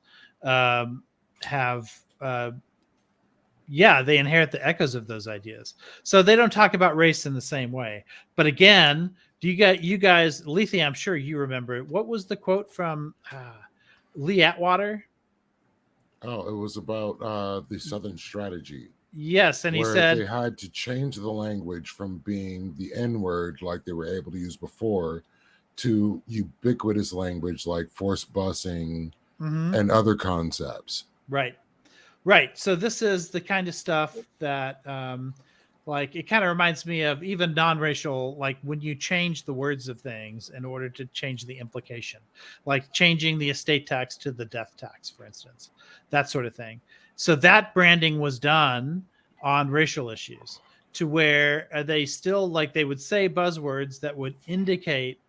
Speaker 5: they inherit the echoes of those ideas. So they don't talk about race in the same way. But again, you guys, Lethe, I'm sure you remember it. What was the quote from Lee Atwater?
Speaker 3: Oh, it was about the Southern strategy.
Speaker 5: Yes, and he said
Speaker 3: they had to change the language from being the N-word like they were able to use before to ubiquitous language like forced busing and other concepts.
Speaker 5: Right. So this is the kind of stuff that like it kind of reminds me of even non-racial, like when you change the words of things in order to change the implication, like changing the estate tax to the death tax, for instance, that sort of thing. So that branding was done on racial issues to where they still, like, they would say buzzwords that would indicate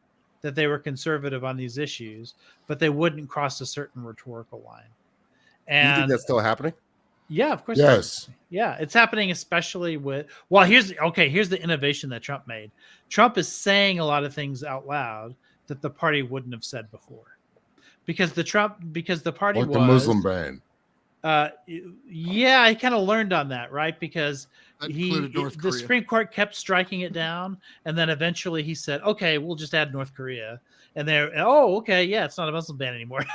Speaker 5: that they were conservative on these issues, but they wouldn't cross a certain rhetorical line.
Speaker 6: And do you think that's still happening?
Speaker 5: Yeah, of course.
Speaker 3: Yes.
Speaker 5: Yeah, it's happening especially with here's the innovation that Trump made. Trump is saying a lot of things out loud that the party wouldn't have said before. Because the party
Speaker 3: Like
Speaker 5: was
Speaker 3: the Muslim ban.
Speaker 5: Yeah, I kind of learned on that, right? Because
Speaker 1: That included North
Speaker 5: the
Speaker 1: Korea.
Speaker 5: Supreme Court kept striking it down, and then eventually he said, "Okay, we'll just add North Korea." And okay, yeah, it's not a Muslim ban anymore.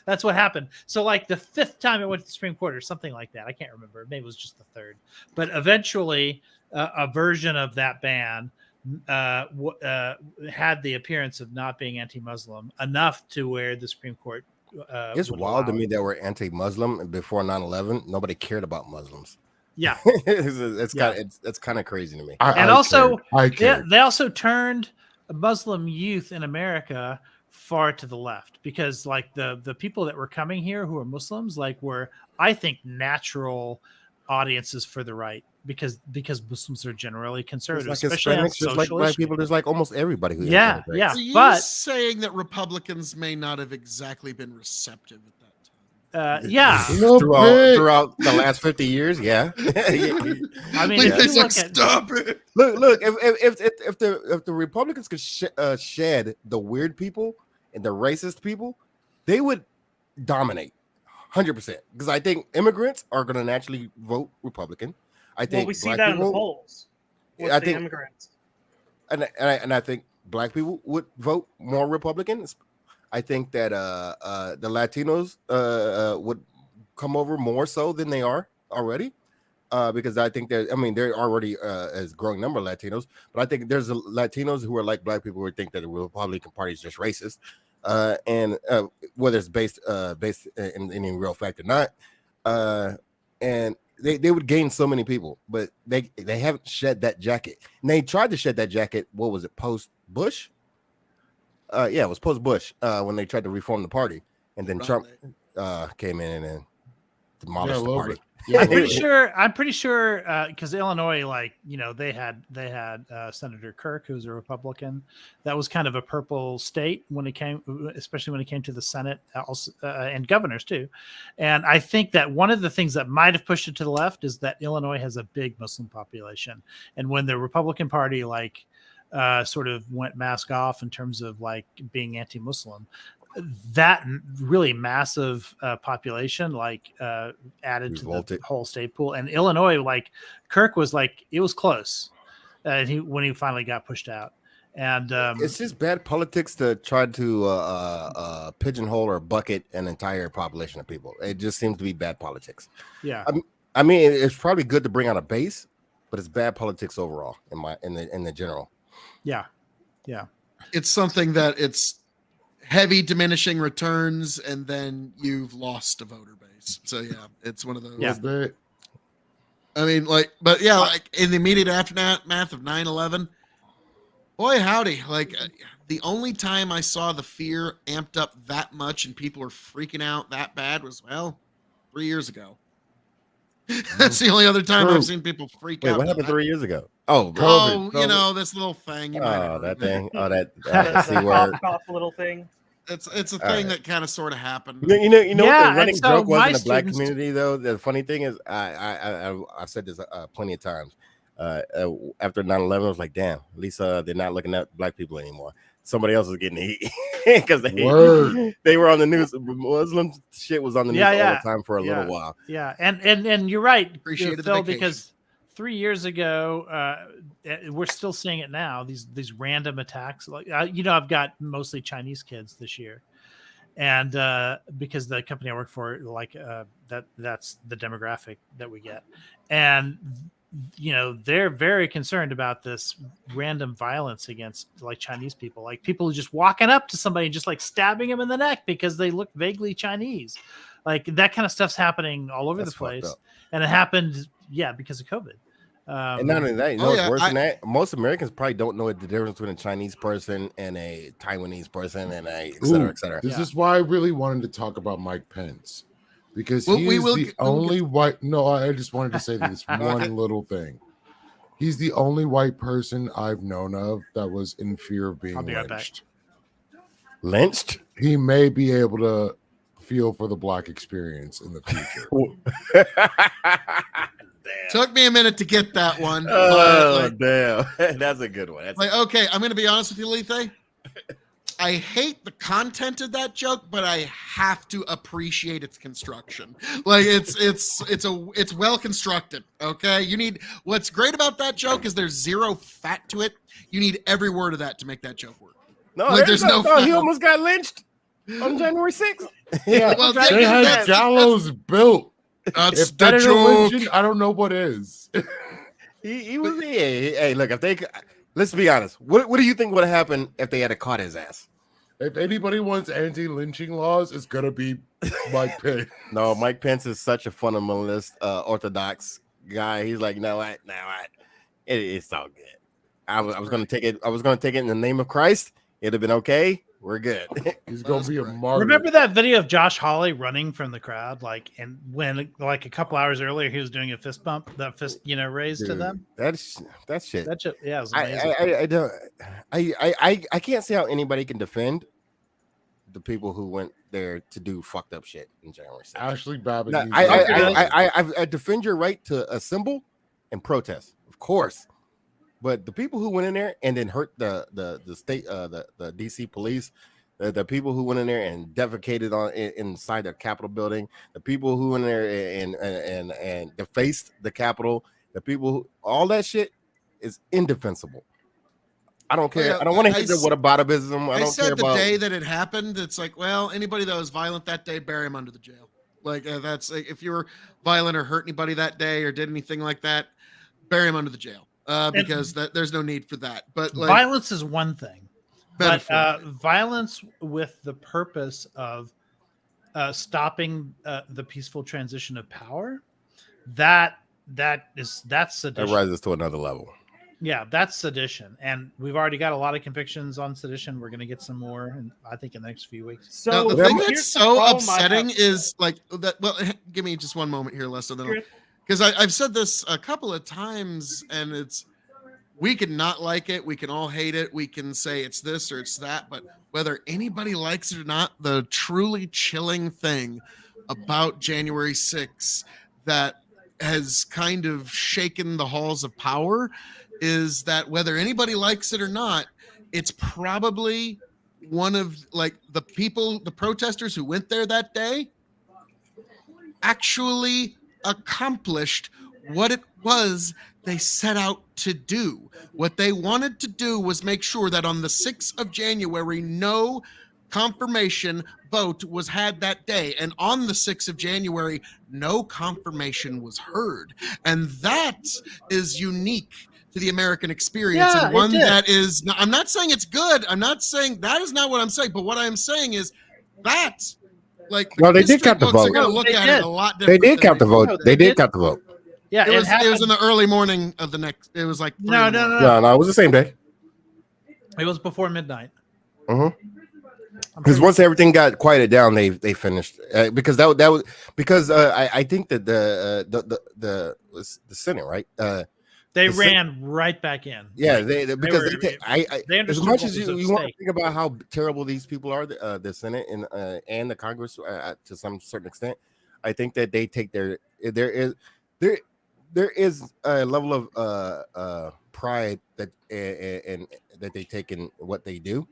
Speaker 5: That's what happened. So, like the 5th time it went to the Supreme Court or something like that, I can't remember. Maybe it was just the 3rd, but eventually, a version of that ban had the appearance of not being anti-Muslim enough to where the Supreme Court.
Speaker 6: It's wild to me that we're anti-Muslim before 9/11. Nobody cared about Muslims.
Speaker 5: Yeah,
Speaker 6: it's kind of crazy to me.
Speaker 5: They also turned Muslim youth in America far to the left because, like, the people that were coming here who are Muslims, like, were, I think, natural audiences for the right because Muslims are generally conservative,
Speaker 6: Like
Speaker 5: especially on
Speaker 6: Hispanics, just like black people, there's like almost everybody who
Speaker 5: yeah.
Speaker 1: So you're
Speaker 5: But
Speaker 1: saying that Republicans may not have exactly been receptive at that time.
Speaker 5: yeah,
Speaker 6: throughout the last 50 years, yeah.
Speaker 5: I mean, if you look at,
Speaker 1: stop it.
Speaker 6: Look, if the Republicans could shed the weird people and the racist people, they would dominate 100%. Because I think immigrants are going to naturally vote Republican. I think
Speaker 7: we see that in the polls.
Speaker 6: I think
Speaker 7: immigrants,
Speaker 6: and I think black people would vote more Republican. I think that the Latinos would come over more so than they are already. Because I think they're already as growing number of Latinos, but I think there's Latinos who are like black people who think that the Republican Party is just racist, and whether it's based in any real fact or not, and they would gain so many people, but they haven't shed that jacket. And they tried to shed that jacket. What was it, post Bush? Yeah, it was post Bush when they tried to reform the party, and then Trump came in and demolished the party.
Speaker 3: Yeah,
Speaker 5: I'm pretty sure because Illinois, like, they had Senator Kirk, who's a Republican. That was kind of a purple state especially when it came to the Senate and governors too. And I think that one of the things that might have pushed it to the left is that Illinois has a big Muslim population, and when the Republican Party sort of went mask off in terms of like being anti-Muslim, that really massive population added to the whole state pool. And Illinois, like, Kirk was like, it was close when he finally got pushed out. And
Speaker 6: it's just bad politics to try to pigeonhole or bucket an entire population of people. It just seems to be bad politics.
Speaker 5: Yeah,
Speaker 6: I mean, it's probably good to bring out a base, but it's bad politics overall in the general.
Speaker 5: Yeah.
Speaker 1: It's something that it's heavy diminishing returns, and then you've lost a voter base. So yeah, it's one of those.
Speaker 5: Yeah.
Speaker 1: I mean, like in the immediate aftermath of 9/11, boy howdy, the only time I saw the fear amped up that much and people were freaking out that bad was 3 years ago. That's the only other time I've seen people freak out.
Speaker 6: What happened 3 years ago? Oh,
Speaker 1: COVID. This little thing.
Speaker 6: That thing. Oh, that C word.
Speaker 7: Cough little thing.
Speaker 1: It's a thing that kind of sort of happened.
Speaker 6: You know what the running
Speaker 5: so
Speaker 6: joke was in the black
Speaker 5: students...
Speaker 6: community, though? The funny thing is, I've said this plenty of times. After 9/11, I was like, damn, at least they're not looking at black people anymore. Somebody else was getting heat because they were on the news. Muslim shit was on the news all the time for a little while.
Speaker 5: Yeah, and you're right,
Speaker 1: appreciated
Speaker 5: Phil, because 3 years ago, we're still seeing it now. These random attacks, I've got mostly Chinese kids this year, and because the company I work for, that's the demographic that we get, and they're very concerned about this random violence against Chinese people, like people just walking up to somebody and just stabbing them in the neck because they look vaguely Chinese. Like that kind of stuff's happening all over the place, and it happened because of COVID.
Speaker 6: And not only that, what's worse than that? Most Americans probably don't know the difference between a Chinese person and a Taiwanese person and et cetera, et cetera.
Speaker 3: This is why I really wanted to talk about Mike Pence, because he's the only white. No, I just wanted to say this one little thing. He's the only white person I've known of that was in fear of being lynched.
Speaker 6: Lynched?
Speaker 3: He may be able to feel for the Black experience in the future.
Speaker 1: Took me a minute to get that one. But
Speaker 6: Oh, damn. That's a good one. That's
Speaker 1: like, okay, I'm going to be honest with you, Lethe. I hate the content of that joke, but I have to appreciate its construction. Like it's well constructed. Okay, what's great about that joke is there's zero fat to it. You need every word of that to make that joke work.
Speaker 6: no,
Speaker 1: Like, there's no
Speaker 6: he
Speaker 1: fat.
Speaker 6: almost got lynched on January 6th.
Speaker 3: Yeah,
Speaker 1: Well,
Speaker 3: they had gallows built.
Speaker 1: That's
Speaker 3: If
Speaker 1: the
Speaker 3: that isn't
Speaker 1: joke.
Speaker 3: lynching, I don't know what is.
Speaker 6: He was hey, look, if they let's be honest. What do you think would have happened if they had caught his ass?
Speaker 3: If anybody wants anti-lynching laws, it's gonna be Mike Pence.
Speaker 6: No, Mike Pence is such a fundamentalist, orthodox guy. He's like, no, it's all good. I was gonna take it. I was gonna take it in the name of Christ. It'd have been okay. We're good.
Speaker 3: He's gonna be a martyr.
Speaker 5: Remember that video of Josh Hawley running from the crowd, and when a couple hours earlier he was doing a fist bump, that fist raised to
Speaker 6: Dude,
Speaker 5: them.
Speaker 6: That's shit.
Speaker 5: That shit, yeah, it was amazing.
Speaker 6: I don't. I can't see how anybody can defend the people who went there to do fucked up shit in January 6th.
Speaker 3: Ashley Babbitt.
Speaker 6: No,
Speaker 3: needs
Speaker 6: I defend your right to assemble and protest, of course. But the people who went in there and then hurt the state, the DC police, the people who went in there and defecated inside the Capitol building, the people who went in there and defaced the Capitol, the people all that shit is indefensible. I don't care.
Speaker 1: Yeah,
Speaker 6: I don't want to hear the whataboutism.
Speaker 1: I
Speaker 6: don't
Speaker 1: said
Speaker 6: care
Speaker 1: the
Speaker 6: about
Speaker 1: day that it happened, it's like, well, anybody that was violent that day, bury him under the jail. Like that's like, if you were violent or hurt anybody that day or did anything like that, bury him under the jail. Because there's no need for that. But like,
Speaker 5: violence is one thing, but
Speaker 1: metaphor.
Speaker 5: violence with the purpose of stopping the peaceful transition of power, that's sedition.
Speaker 6: that rises to another level.
Speaker 5: Yeah, that's sedition, and we've already got a lot of convictions on sedition. We're going to get some more, and I think in the next few weeks.
Speaker 7: So
Speaker 1: now, the thing
Speaker 7: here's
Speaker 1: that's
Speaker 7: the
Speaker 1: so
Speaker 7: problem I
Speaker 1: upsetting
Speaker 7: have.
Speaker 1: is like that. Well, give me just one moment here, Lester. Then
Speaker 7: Sure.
Speaker 1: because I've said this a couple of times, and we can not like it, we can all hate it, we can say it's this or it's that, but whether anybody likes it or not, the truly chilling thing about January 6th that has kind of shaken the halls of power is that whether anybody likes it or not, it's probably one of like the protesters who went there that day actually accomplished what it was they set out to do. What they wanted to do was make sure that on the 6th of January, no confirmation vote was had that day. And on the 6th of January, no confirmation was heard. And that is unique to the American experience.
Speaker 5: Yeah,
Speaker 1: and one
Speaker 5: it did.
Speaker 1: that is, I'm not saying it's good. I'm not saying that is not what I'm saying. But what I'm saying is that, like,
Speaker 6: No, they did
Speaker 1: history
Speaker 6: count the
Speaker 1: books are
Speaker 6: vote.
Speaker 1: going to
Speaker 5: No,
Speaker 1: look
Speaker 5: they
Speaker 1: at
Speaker 5: did.
Speaker 1: it a lot
Speaker 6: They
Speaker 1: different.
Speaker 6: did
Speaker 1: than
Speaker 6: count the vote.
Speaker 1: did.
Speaker 6: They did count the vote.
Speaker 5: Yeah,
Speaker 1: It was
Speaker 5: happened.
Speaker 1: in the early morning of the next. It was like
Speaker 5: No,
Speaker 1: 3 in the morning.
Speaker 6: No, it was the same day.
Speaker 5: It was before midnight.
Speaker 6: Mhm.
Speaker 5: I'm
Speaker 6: Because
Speaker 5: pretty-
Speaker 6: once everything got quieted down, they finished because that was because I think that the Senate, right?
Speaker 5: they
Speaker 6: the
Speaker 5: ran right back in.
Speaker 6: Yeah,
Speaker 5: Like,
Speaker 6: because
Speaker 5: were-
Speaker 6: they
Speaker 5: they
Speaker 6: as
Speaker 5: understood
Speaker 6: much
Speaker 5: what
Speaker 6: as
Speaker 5: was at
Speaker 6: you want to
Speaker 5: stake.
Speaker 6: think about how terrible these people are, the Senate and the Congress to some certain extent, I think that they take there is a level of pride that and that they take in what they do,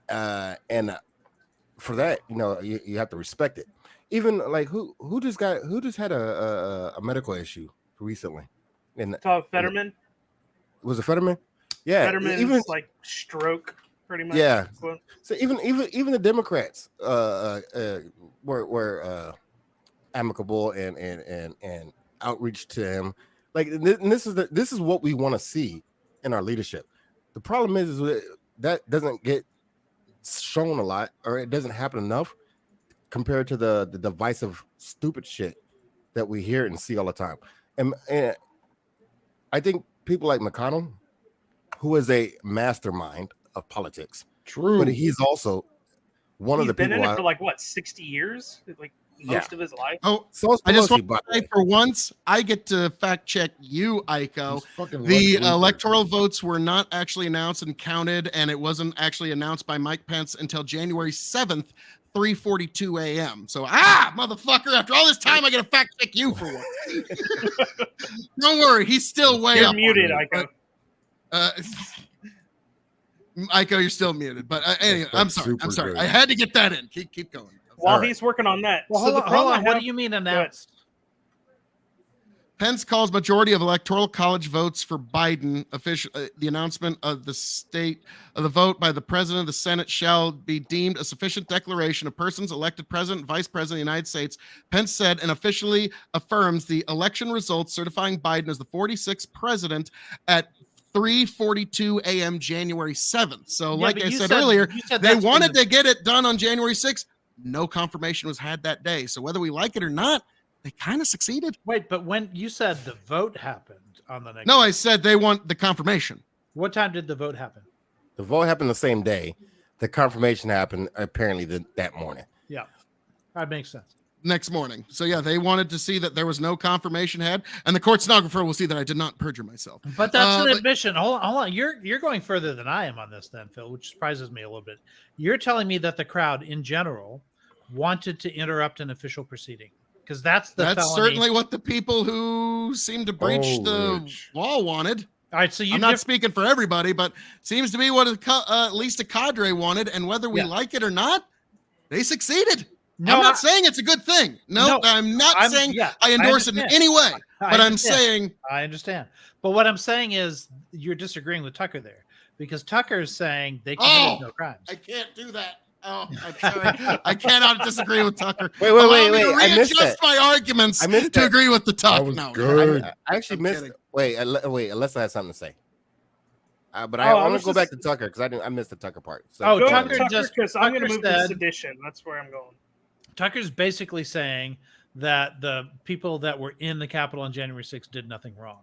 Speaker 6: and for that, you have to respect it. Even like who just had a medical issue recently, and
Speaker 7: Fetterman.
Speaker 6: was it Fetterman? Yeah,
Speaker 7: Fetterman's
Speaker 6: even
Speaker 7: like stroke, pretty much.
Speaker 6: Yeah.
Speaker 7: Well,
Speaker 6: so even the Democrats were amicable and outreach to him. Like and this is what we want to see in our leadership. The problem is that doesn't get shown a lot, or it doesn't happen enough compared to the divisive stupid shit that we hear and see all the time. And I think people like McConnell, who is a mastermind of politics,
Speaker 3: True.
Speaker 6: but he's also one of
Speaker 7: he's
Speaker 6: the
Speaker 7: been
Speaker 6: people.
Speaker 7: in it for like what, 60 years? Like most of his life.
Speaker 1: Oh,
Speaker 6: So is
Speaker 1: I just
Speaker 6: Pelosi,
Speaker 1: want
Speaker 6: by
Speaker 1: to
Speaker 6: the
Speaker 1: say
Speaker 6: way.
Speaker 1: for once, I get to fact check you, Aiko.
Speaker 3: He's fucking
Speaker 1: The
Speaker 3: Lex Luthor.
Speaker 1: electoral votes were not actually announced and counted, and it wasn't actually announced by Mike Pence until January 7th, 3:42 a.m. So motherfucker, after all this time, I gotta fact check you for once. Don't worry, he's still way
Speaker 7: You're
Speaker 1: up.
Speaker 7: muted,
Speaker 1: on me,
Speaker 7: Iko.
Speaker 1: but, Iko, you're still muted. But anyway, I'm sorry.
Speaker 3: super good.
Speaker 1: I had to get that in. Keep going.
Speaker 7: While
Speaker 3: right.
Speaker 7: he's working on that.
Speaker 5: Well,
Speaker 7: so
Speaker 5: hold
Speaker 7: the
Speaker 5: on.
Speaker 7: problem
Speaker 5: What do you mean announced?
Speaker 1: Pence calls majority of electoral college votes for Biden. The announcement of the state of the vote by the president of the Senate shall be deemed a sufficient declaration of persons elected president and vice president of the United States. Pence said and officially affirms the election results, certifying Biden as the 46th president at 3:42 a.m. January 7th. So,
Speaker 5: Yeah,
Speaker 1: like
Speaker 5: but
Speaker 1: I
Speaker 5: you
Speaker 1: said
Speaker 5: said-
Speaker 1: earlier,
Speaker 5: you said
Speaker 1: they
Speaker 5: that's been
Speaker 1: wanted
Speaker 5: the-
Speaker 1: to get it done on January 6th. No confirmation was had that day. So whether we like it or not, they kind of succeeded.
Speaker 5: Wait, but when you said the vote happened on the next
Speaker 1: No, I said they want the confirmation.
Speaker 5: what time did the vote happen?
Speaker 6: The vote happened the same day. The confirmation happened apparently that morning.
Speaker 5: Yeah, that makes sense.
Speaker 1: Next morning. So yeah, they wanted to see that there was no confirmation had, and the court stenographer will see that I did not perjure myself.
Speaker 5: But that's an
Speaker 1: but-
Speaker 5: admission. Hold on. You're going further than I am on this, then, Phil, which surprises me a little bit. You're telling me that the crowd in general wanted to interrupt an official proceeding because that's
Speaker 1: That's
Speaker 5: felony.
Speaker 1: certainly what the people who seem to breach
Speaker 3: Oh,
Speaker 1: the
Speaker 3: Rich.
Speaker 1: wall wanted.
Speaker 5: All right, so you
Speaker 1: I'm not speaking for everybody, but seems to be what at least a cadre wanted, and whether we
Speaker 5: Yeah.
Speaker 1: like it or not, they succeeded.
Speaker 5: No,
Speaker 1: I'm not saying it's a good thing. No, I'm not saying I endorse it in
Speaker 5: understand.
Speaker 1: any way.
Speaker 5: I
Speaker 1: But I'm
Speaker 5: understand.
Speaker 1: saying
Speaker 5: I understand. But what I'm saying is you're disagreeing with Tucker there because Tucker is saying they committed no crimes.
Speaker 1: I can't do that. Oh, I'm sorry. I cannot disagree with Tucker.
Speaker 6: Wait,
Speaker 1: Allow me to
Speaker 6: I missed
Speaker 1: readjust
Speaker 6: that.
Speaker 1: my arguments
Speaker 6: I missed
Speaker 1: to
Speaker 6: that.
Speaker 1: agree with the Tuck.
Speaker 3: That was
Speaker 1: No,
Speaker 3: good.
Speaker 6: I actually
Speaker 1: I'm
Speaker 6: missed.
Speaker 1: kidding.
Speaker 6: Wait, unless I had something to say. But
Speaker 7: Oh,
Speaker 6: I
Speaker 7: I
Speaker 6: want
Speaker 7: was
Speaker 6: to go
Speaker 7: just-
Speaker 6: back to Tucker because I missed the Tucker part. So,
Speaker 5: Oh,
Speaker 7: Go
Speaker 5: Tucker
Speaker 7: Tucker,
Speaker 5: just-
Speaker 7: because I'm going to
Speaker 5: Tucker
Speaker 7: move to
Speaker 5: said-
Speaker 7: sedition. That's where I'm going.
Speaker 5: Tucker's basically saying that the people that were in the Capitol on January 6th did nothing wrong.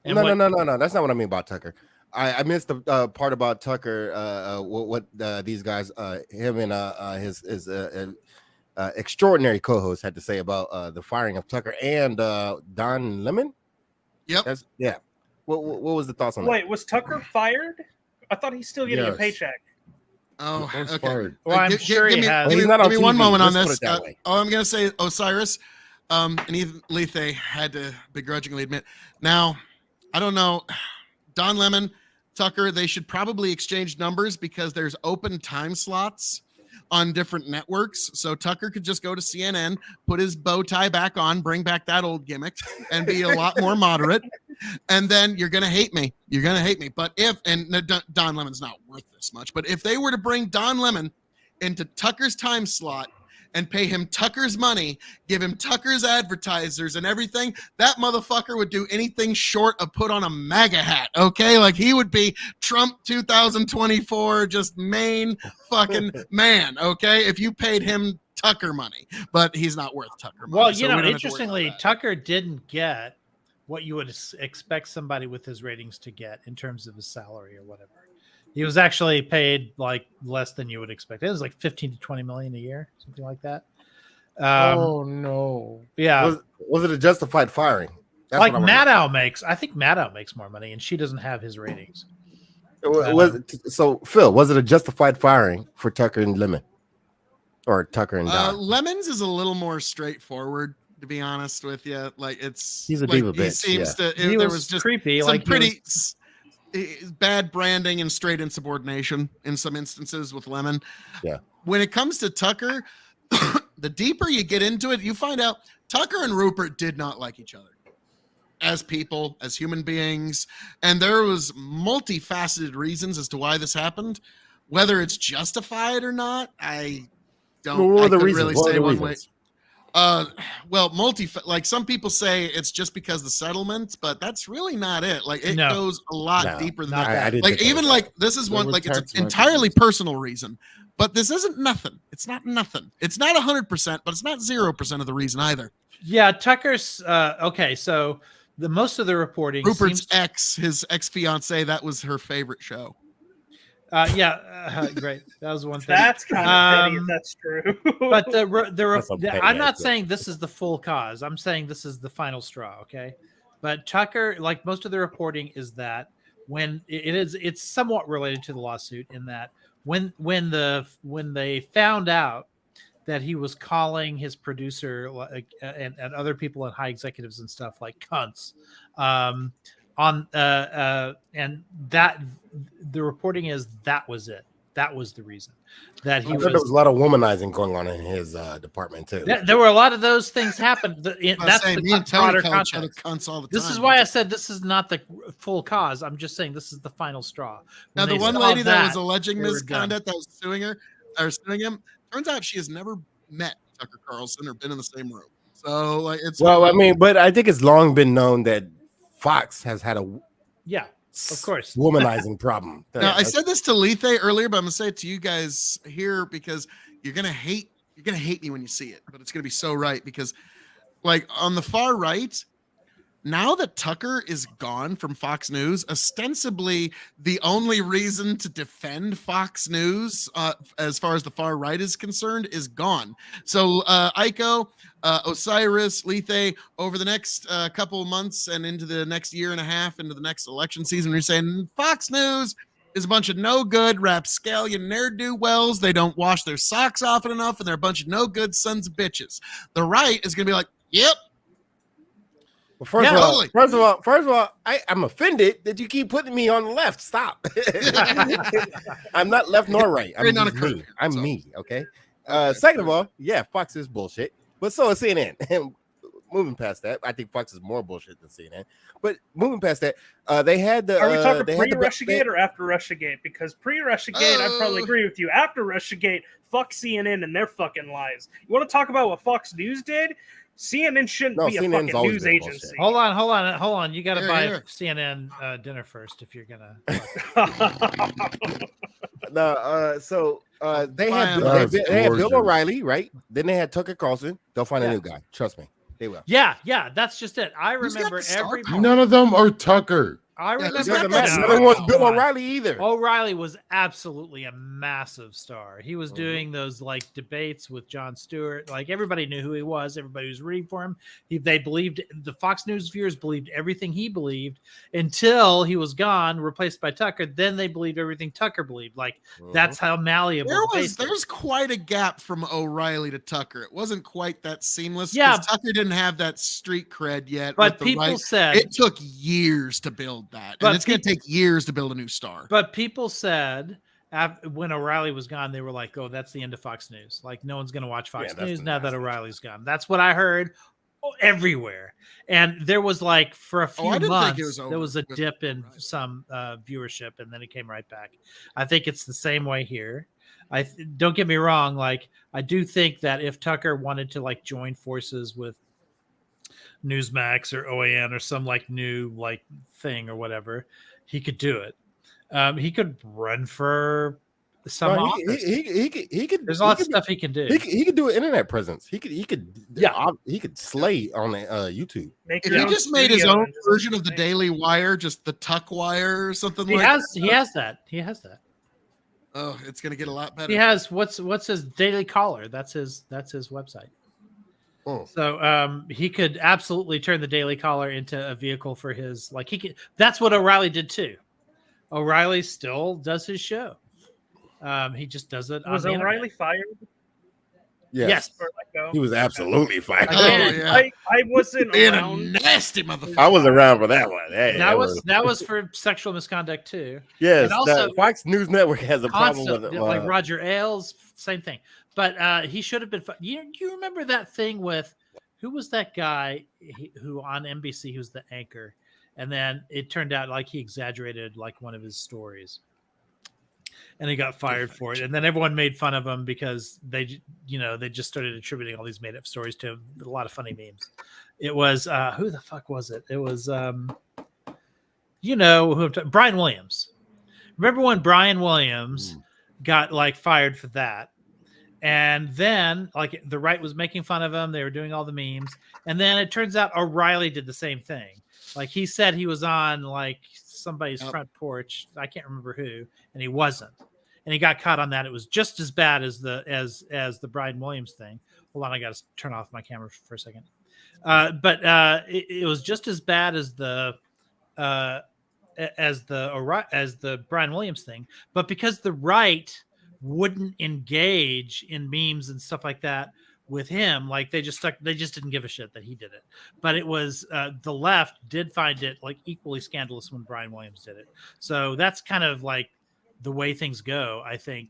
Speaker 5: And
Speaker 6: no,
Speaker 5: what-
Speaker 6: no. That's not what I mean about Tucker. I missed the part about Tucker. What these guys, him and his extraordinary co-host had to say about the firing of Tucker and Don Lemon.
Speaker 1: Yep.
Speaker 6: That's What was the thoughts on that?
Speaker 7: Wait, was Tucker fired? I thought he's still getting a
Speaker 3: Yes.
Speaker 7: paycheck.
Speaker 1: Oh,
Speaker 3: That's
Speaker 1: okay.
Speaker 3: fired.
Speaker 5: Well, I'm sure he
Speaker 1: give me,
Speaker 5: has.
Speaker 1: Give
Speaker 6: He's
Speaker 1: me,
Speaker 6: not on
Speaker 1: give me one
Speaker 6: TV,
Speaker 1: moment on
Speaker 6: let's
Speaker 1: this.
Speaker 6: put it that way.
Speaker 1: I'm going to say Osiris, and even Lethe had to begrudgingly admit. Now, I don't know. Don Lemon, Tucker, they should probably exchange numbers because there's open time slots on different networks. So Tucker could just go to CNN, put his bow tie back on, bring back that old gimmick, and be a lot more moderate. And then you're going to hate me. You're going to hate me. But Don Lemon's not worth this much, but if they were to bring Don Lemon into Tucker's time slot and pay him Tucker's money, give him Tucker's advertisers and everything, that motherfucker would do anything short of put on a MAGA hat, okay? Like he would be Trump 2024, just main fucking man, okay? If you paid him Tucker money, but he's not worth Tucker money.
Speaker 5: Well,
Speaker 1: so
Speaker 5: you
Speaker 1: we
Speaker 5: know,
Speaker 1: don't have to worry about
Speaker 5: interestingly,
Speaker 1: that.
Speaker 5: Tucker didn't get what you would expect somebody with his ratings to get in terms of his salary or whatever. He was actually paid like less than you would expect. It was like 15 to 20 million a year, something like that.
Speaker 3: Oh no!
Speaker 5: Yeah.
Speaker 6: Was it a justified firing? That's
Speaker 5: Like
Speaker 6: what I wanna know.
Speaker 5: Maddow makes, I think Maddow makes more money and she doesn't have his ratings.
Speaker 6: So Phil, was it a justified firing for Tucker and Lemon, or Tucker and Don?
Speaker 1: Lemons is a little more straightforward, to be honest with you. Like
Speaker 6: He's a
Speaker 1: like,
Speaker 6: diva
Speaker 1: he
Speaker 6: bitch,
Speaker 1: seems to.
Speaker 5: He
Speaker 1: there
Speaker 5: was
Speaker 1: was just
Speaker 5: creepy.
Speaker 1: some
Speaker 5: Like he
Speaker 1: pretty
Speaker 5: was-
Speaker 1: bad branding and straight insubordination in some instances with Lemon.
Speaker 6: Yeah.
Speaker 1: When it comes to Tucker, the deeper you get into it, you find out Tucker and Rupert did not like each other as people, as human beings, and there was multifaceted reasons as to why this happened. Whether it's justified or not, I don't.
Speaker 6: What were
Speaker 1: I
Speaker 6: the
Speaker 1: couldn't
Speaker 6: reasons?
Speaker 1: really
Speaker 6: What were
Speaker 1: say
Speaker 6: the
Speaker 1: one way.
Speaker 6: reasons?
Speaker 1: Well, like some people say it's just because the settlements, but that's really not it. Like it
Speaker 5: No.
Speaker 1: goes a lot
Speaker 6: No,
Speaker 1: deeper than
Speaker 5: not
Speaker 1: that.
Speaker 6: I didn't
Speaker 1: Like
Speaker 6: think that
Speaker 1: even
Speaker 6: was
Speaker 1: like this is
Speaker 3: There
Speaker 1: one
Speaker 3: were
Speaker 1: like it's
Speaker 3: text
Speaker 1: an entirely
Speaker 3: messages.
Speaker 1: personal reason, but this isn't nothing. It's not nothing. It's not 100%, but it's not 0% of the reason either.
Speaker 5: Yeah, Tucker's okay. So the most of the reporting
Speaker 1: Rupert's
Speaker 5: seems,
Speaker 1: his ex fiance, that was her favorite show.
Speaker 5: great. That was one thing.
Speaker 7: That's kind of petty if
Speaker 5: Um,
Speaker 7: that's true.
Speaker 5: But
Speaker 6: That's some petty
Speaker 5: I'm not
Speaker 6: ass
Speaker 5: saying this is the full cause. I'm saying this is the final straw. Okay, but Tucker, like most of the reporting, is that when it's somewhat related to the lawsuit in that when they found out that he was calling his producer and other people and high executives and stuff like cunts. And that the reporting is that was it. That was the reason that he
Speaker 6: I thought there was a lot of womanizing going on in his department too.
Speaker 5: There were a lot of those things happen. That's
Speaker 1: saying,
Speaker 5: the
Speaker 1: me and Tony
Speaker 5: broader
Speaker 1: call each other
Speaker 5: context.
Speaker 1: cunts all the time.
Speaker 5: This is why I said this is not the full cause. I'm just saying this is the final straw.
Speaker 1: Now,
Speaker 5: When
Speaker 1: the
Speaker 5: they
Speaker 1: one
Speaker 5: saw
Speaker 1: lady that was
Speaker 5: that,
Speaker 1: alleging
Speaker 5: they were done.
Speaker 1: misconduct that was suing her or suing him, turns out she has never met Tucker Carlson or been in the same room. So, like, it's
Speaker 6: Well, I mean, but I think it's long been known that Fox has had a
Speaker 5: Yeah, of course.
Speaker 6: womanizing problem.
Speaker 1: now, I said this to Lethe earlier, but I'm gonna say it to you guys here because you're gonna hate me when you see it, but it's gonna be so right because, like, on the far right, now that Tucker is gone from Fox News, ostensibly the only reason to defend Fox News, as far as the far right is concerned, is gone. So Aiko, Osiris, Lethe, over the next couple of months and into the next year and a half, into the next election season, you're saying Fox News is a bunch of no good rapscallion ne'er-do-wells. They don't wash their socks often enough, and they're a bunch of no good sons of bitches. The right is going to be like, yep.
Speaker 6: Well, first of all, I'm offended that you keep putting me on the left. Stop. I'm not left nor right. I'm
Speaker 1: Not a
Speaker 6: just me.
Speaker 1: curve,
Speaker 6: I'm
Speaker 1: so.
Speaker 6: me. Okay.
Speaker 1: Okay,
Speaker 6: Second of all, yeah, Fox is bullshit, but so is CNN. And moving past that, I think Fox is more bullshit than CNN. But moving past that, they had the.
Speaker 7: Are we talking
Speaker 6: they had the-
Speaker 7: pre-Russiagate or after Russiagate? Because pre-Russiagate, I probably agree with you. After Russiagate, fuck CNN and their fucking lies. You want to talk about what Fox News did? CNN shouldn't be a
Speaker 6: CNN's
Speaker 7: fucking
Speaker 6: always
Speaker 7: news
Speaker 6: been
Speaker 7: agency.
Speaker 5: Hold on. You got to
Speaker 1: Here,
Speaker 5: buy
Speaker 1: here.
Speaker 5: CNN dinner first if you're gonna.
Speaker 6: No, so they had
Speaker 1: That's
Speaker 6: Bill
Speaker 3: gorgeous.
Speaker 6: O'Reilly, right? Then they had Tucker Carlson. They'll find a new guy. Trust me, they will.
Speaker 5: Yeah, that's just it. I
Speaker 1: Who's got
Speaker 5: remember
Speaker 1: the star
Speaker 5: every.
Speaker 1: power?
Speaker 3: None of them are Tucker.
Speaker 5: I
Speaker 1: Yeah,
Speaker 5: remember.
Speaker 1: who's
Speaker 6: It
Speaker 1: got
Speaker 6: doesn't
Speaker 1: that
Speaker 6: matter.
Speaker 1: star
Speaker 6: Neither was
Speaker 1: power?
Speaker 6: Bill O'Reilly either.
Speaker 5: O'Reilly was absolutely a massive star. He
Speaker 6: Mm-hmm.
Speaker 5: was doing those like debates with Jon Stewart. Like everybody knew who he was. Everybody was rooting for him. They believed the Fox News viewers believed everything he believed until he was gone, replaced by Tucker. Then they believed everything Tucker believed. Like that's how malleable.
Speaker 1: There's quite a gap from O'Reilly to Tucker. It wasn't quite that seamless.
Speaker 5: Yeah.
Speaker 1: 'cause Tucker didn't have that street cred yet.
Speaker 5: But
Speaker 1: with the
Speaker 5: people
Speaker 1: right.
Speaker 5: said
Speaker 1: It took years to build that,
Speaker 5: But
Speaker 1: and it's going to take years to build a new star.
Speaker 5: But people said when O'Reilly was gone, they were like, "Oh, that's the end of Fox News. Like, no one's going to watch Fox
Speaker 6: Yeah, that's
Speaker 5: News
Speaker 6: the
Speaker 5: now
Speaker 6: last
Speaker 5: that
Speaker 6: thing.
Speaker 5: O'Reilly's gone." That's what I heard everywhere. And there was like for a few
Speaker 1: I didn't think it
Speaker 5: months,
Speaker 1: was over
Speaker 5: there was a
Speaker 1: with
Speaker 5: dip in
Speaker 1: O'Reilly.
Speaker 5: some viewership, and then it came right back. I think it's the same way here. Don't get me wrong. Like, I do think that if Tucker wanted to like join forces with Newsmax or OAN or some like new like thing or whatever, he could do it. He could run for some
Speaker 6: No,
Speaker 5: office.
Speaker 6: he could.
Speaker 5: There's lots of stuff he can do.
Speaker 6: He could do an internet presence. He could.
Speaker 5: Yeah.
Speaker 6: He could slay on YouTube.
Speaker 7: Make
Speaker 1: If
Speaker 7: your
Speaker 1: he
Speaker 7: own
Speaker 1: just made his
Speaker 7: studio
Speaker 1: own
Speaker 7: and just
Speaker 1: version of the
Speaker 7: make-
Speaker 1: Daily Wire, just the Tuck Wire or something
Speaker 5: He
Speaker 1: like
Speaker 5: has
Speaker 1: that.
Speaker 5: he has that.
Speaker 1: Oh, it's going to get a lot better.
Speaker 5: He has what's his Daily Caller? That's his website.
Speaker 6: Oh.
Speaker 5: So he could absolutely turn the Daily Caller into a vehicle for his like he could. That's what O'Reilly did too. O'Reilly still does his show. He just does it.
Speaker 7: Was
Speaker 5: on the
Speaker 7: O'Reilly
Speaker 5: internet.
Speaker 7: fired?
Speaker 5: Yes.
Speaker 7: Or let go?
Speaker 6: He was absolutely fired.
Speaker 1: Oh, yeah.
Speaker 7: I wasn't
Speaker 1: Being a
Speaker 7: around.
Speaker 1: nasty motherfucker.
Speaker 6: I was around for that one. Hey,
Speaker 5: That was for sexual misconduct too.
Speaker 6: yes.
Speaker 5: and also-
Speaker 6: the Fox News Network has a problem with
Speaker 5: Constant,
Speaker 6: it.
Speaker 5: like Roger Ailes, same thing. But he should have been. You remember that thing with who was that guy who on NBC? He was the anchor, and then it turned out like he exaggerated like one of his stories, and he got fired for it. And then everyone made fun of him because they just started attributing all these made up stories to him. A lot of funny memes. It was who the fuck was it? It was Brian Williams. Remember when Brian Williams got like fired for that? And then like the right was making fun of him. They were doing all the memes. And then it turns out O'Reilly did the same thing. Like he said he was on like somebody's front porch. I can't remember who, and he wasn't. And he got caught on that. It was just as bad as the Brian Williams thing. Hold on, I got to turn off my camera for a second. But it was just as bad as the Brian Williams thing. But because the right wouldn't engage in memes and stuff like that with him. Like they just didn't give a shit that he did it. But it was the left did find it like equally scandalous when Brian Williams did it. So that's kind of like the way things go, I think,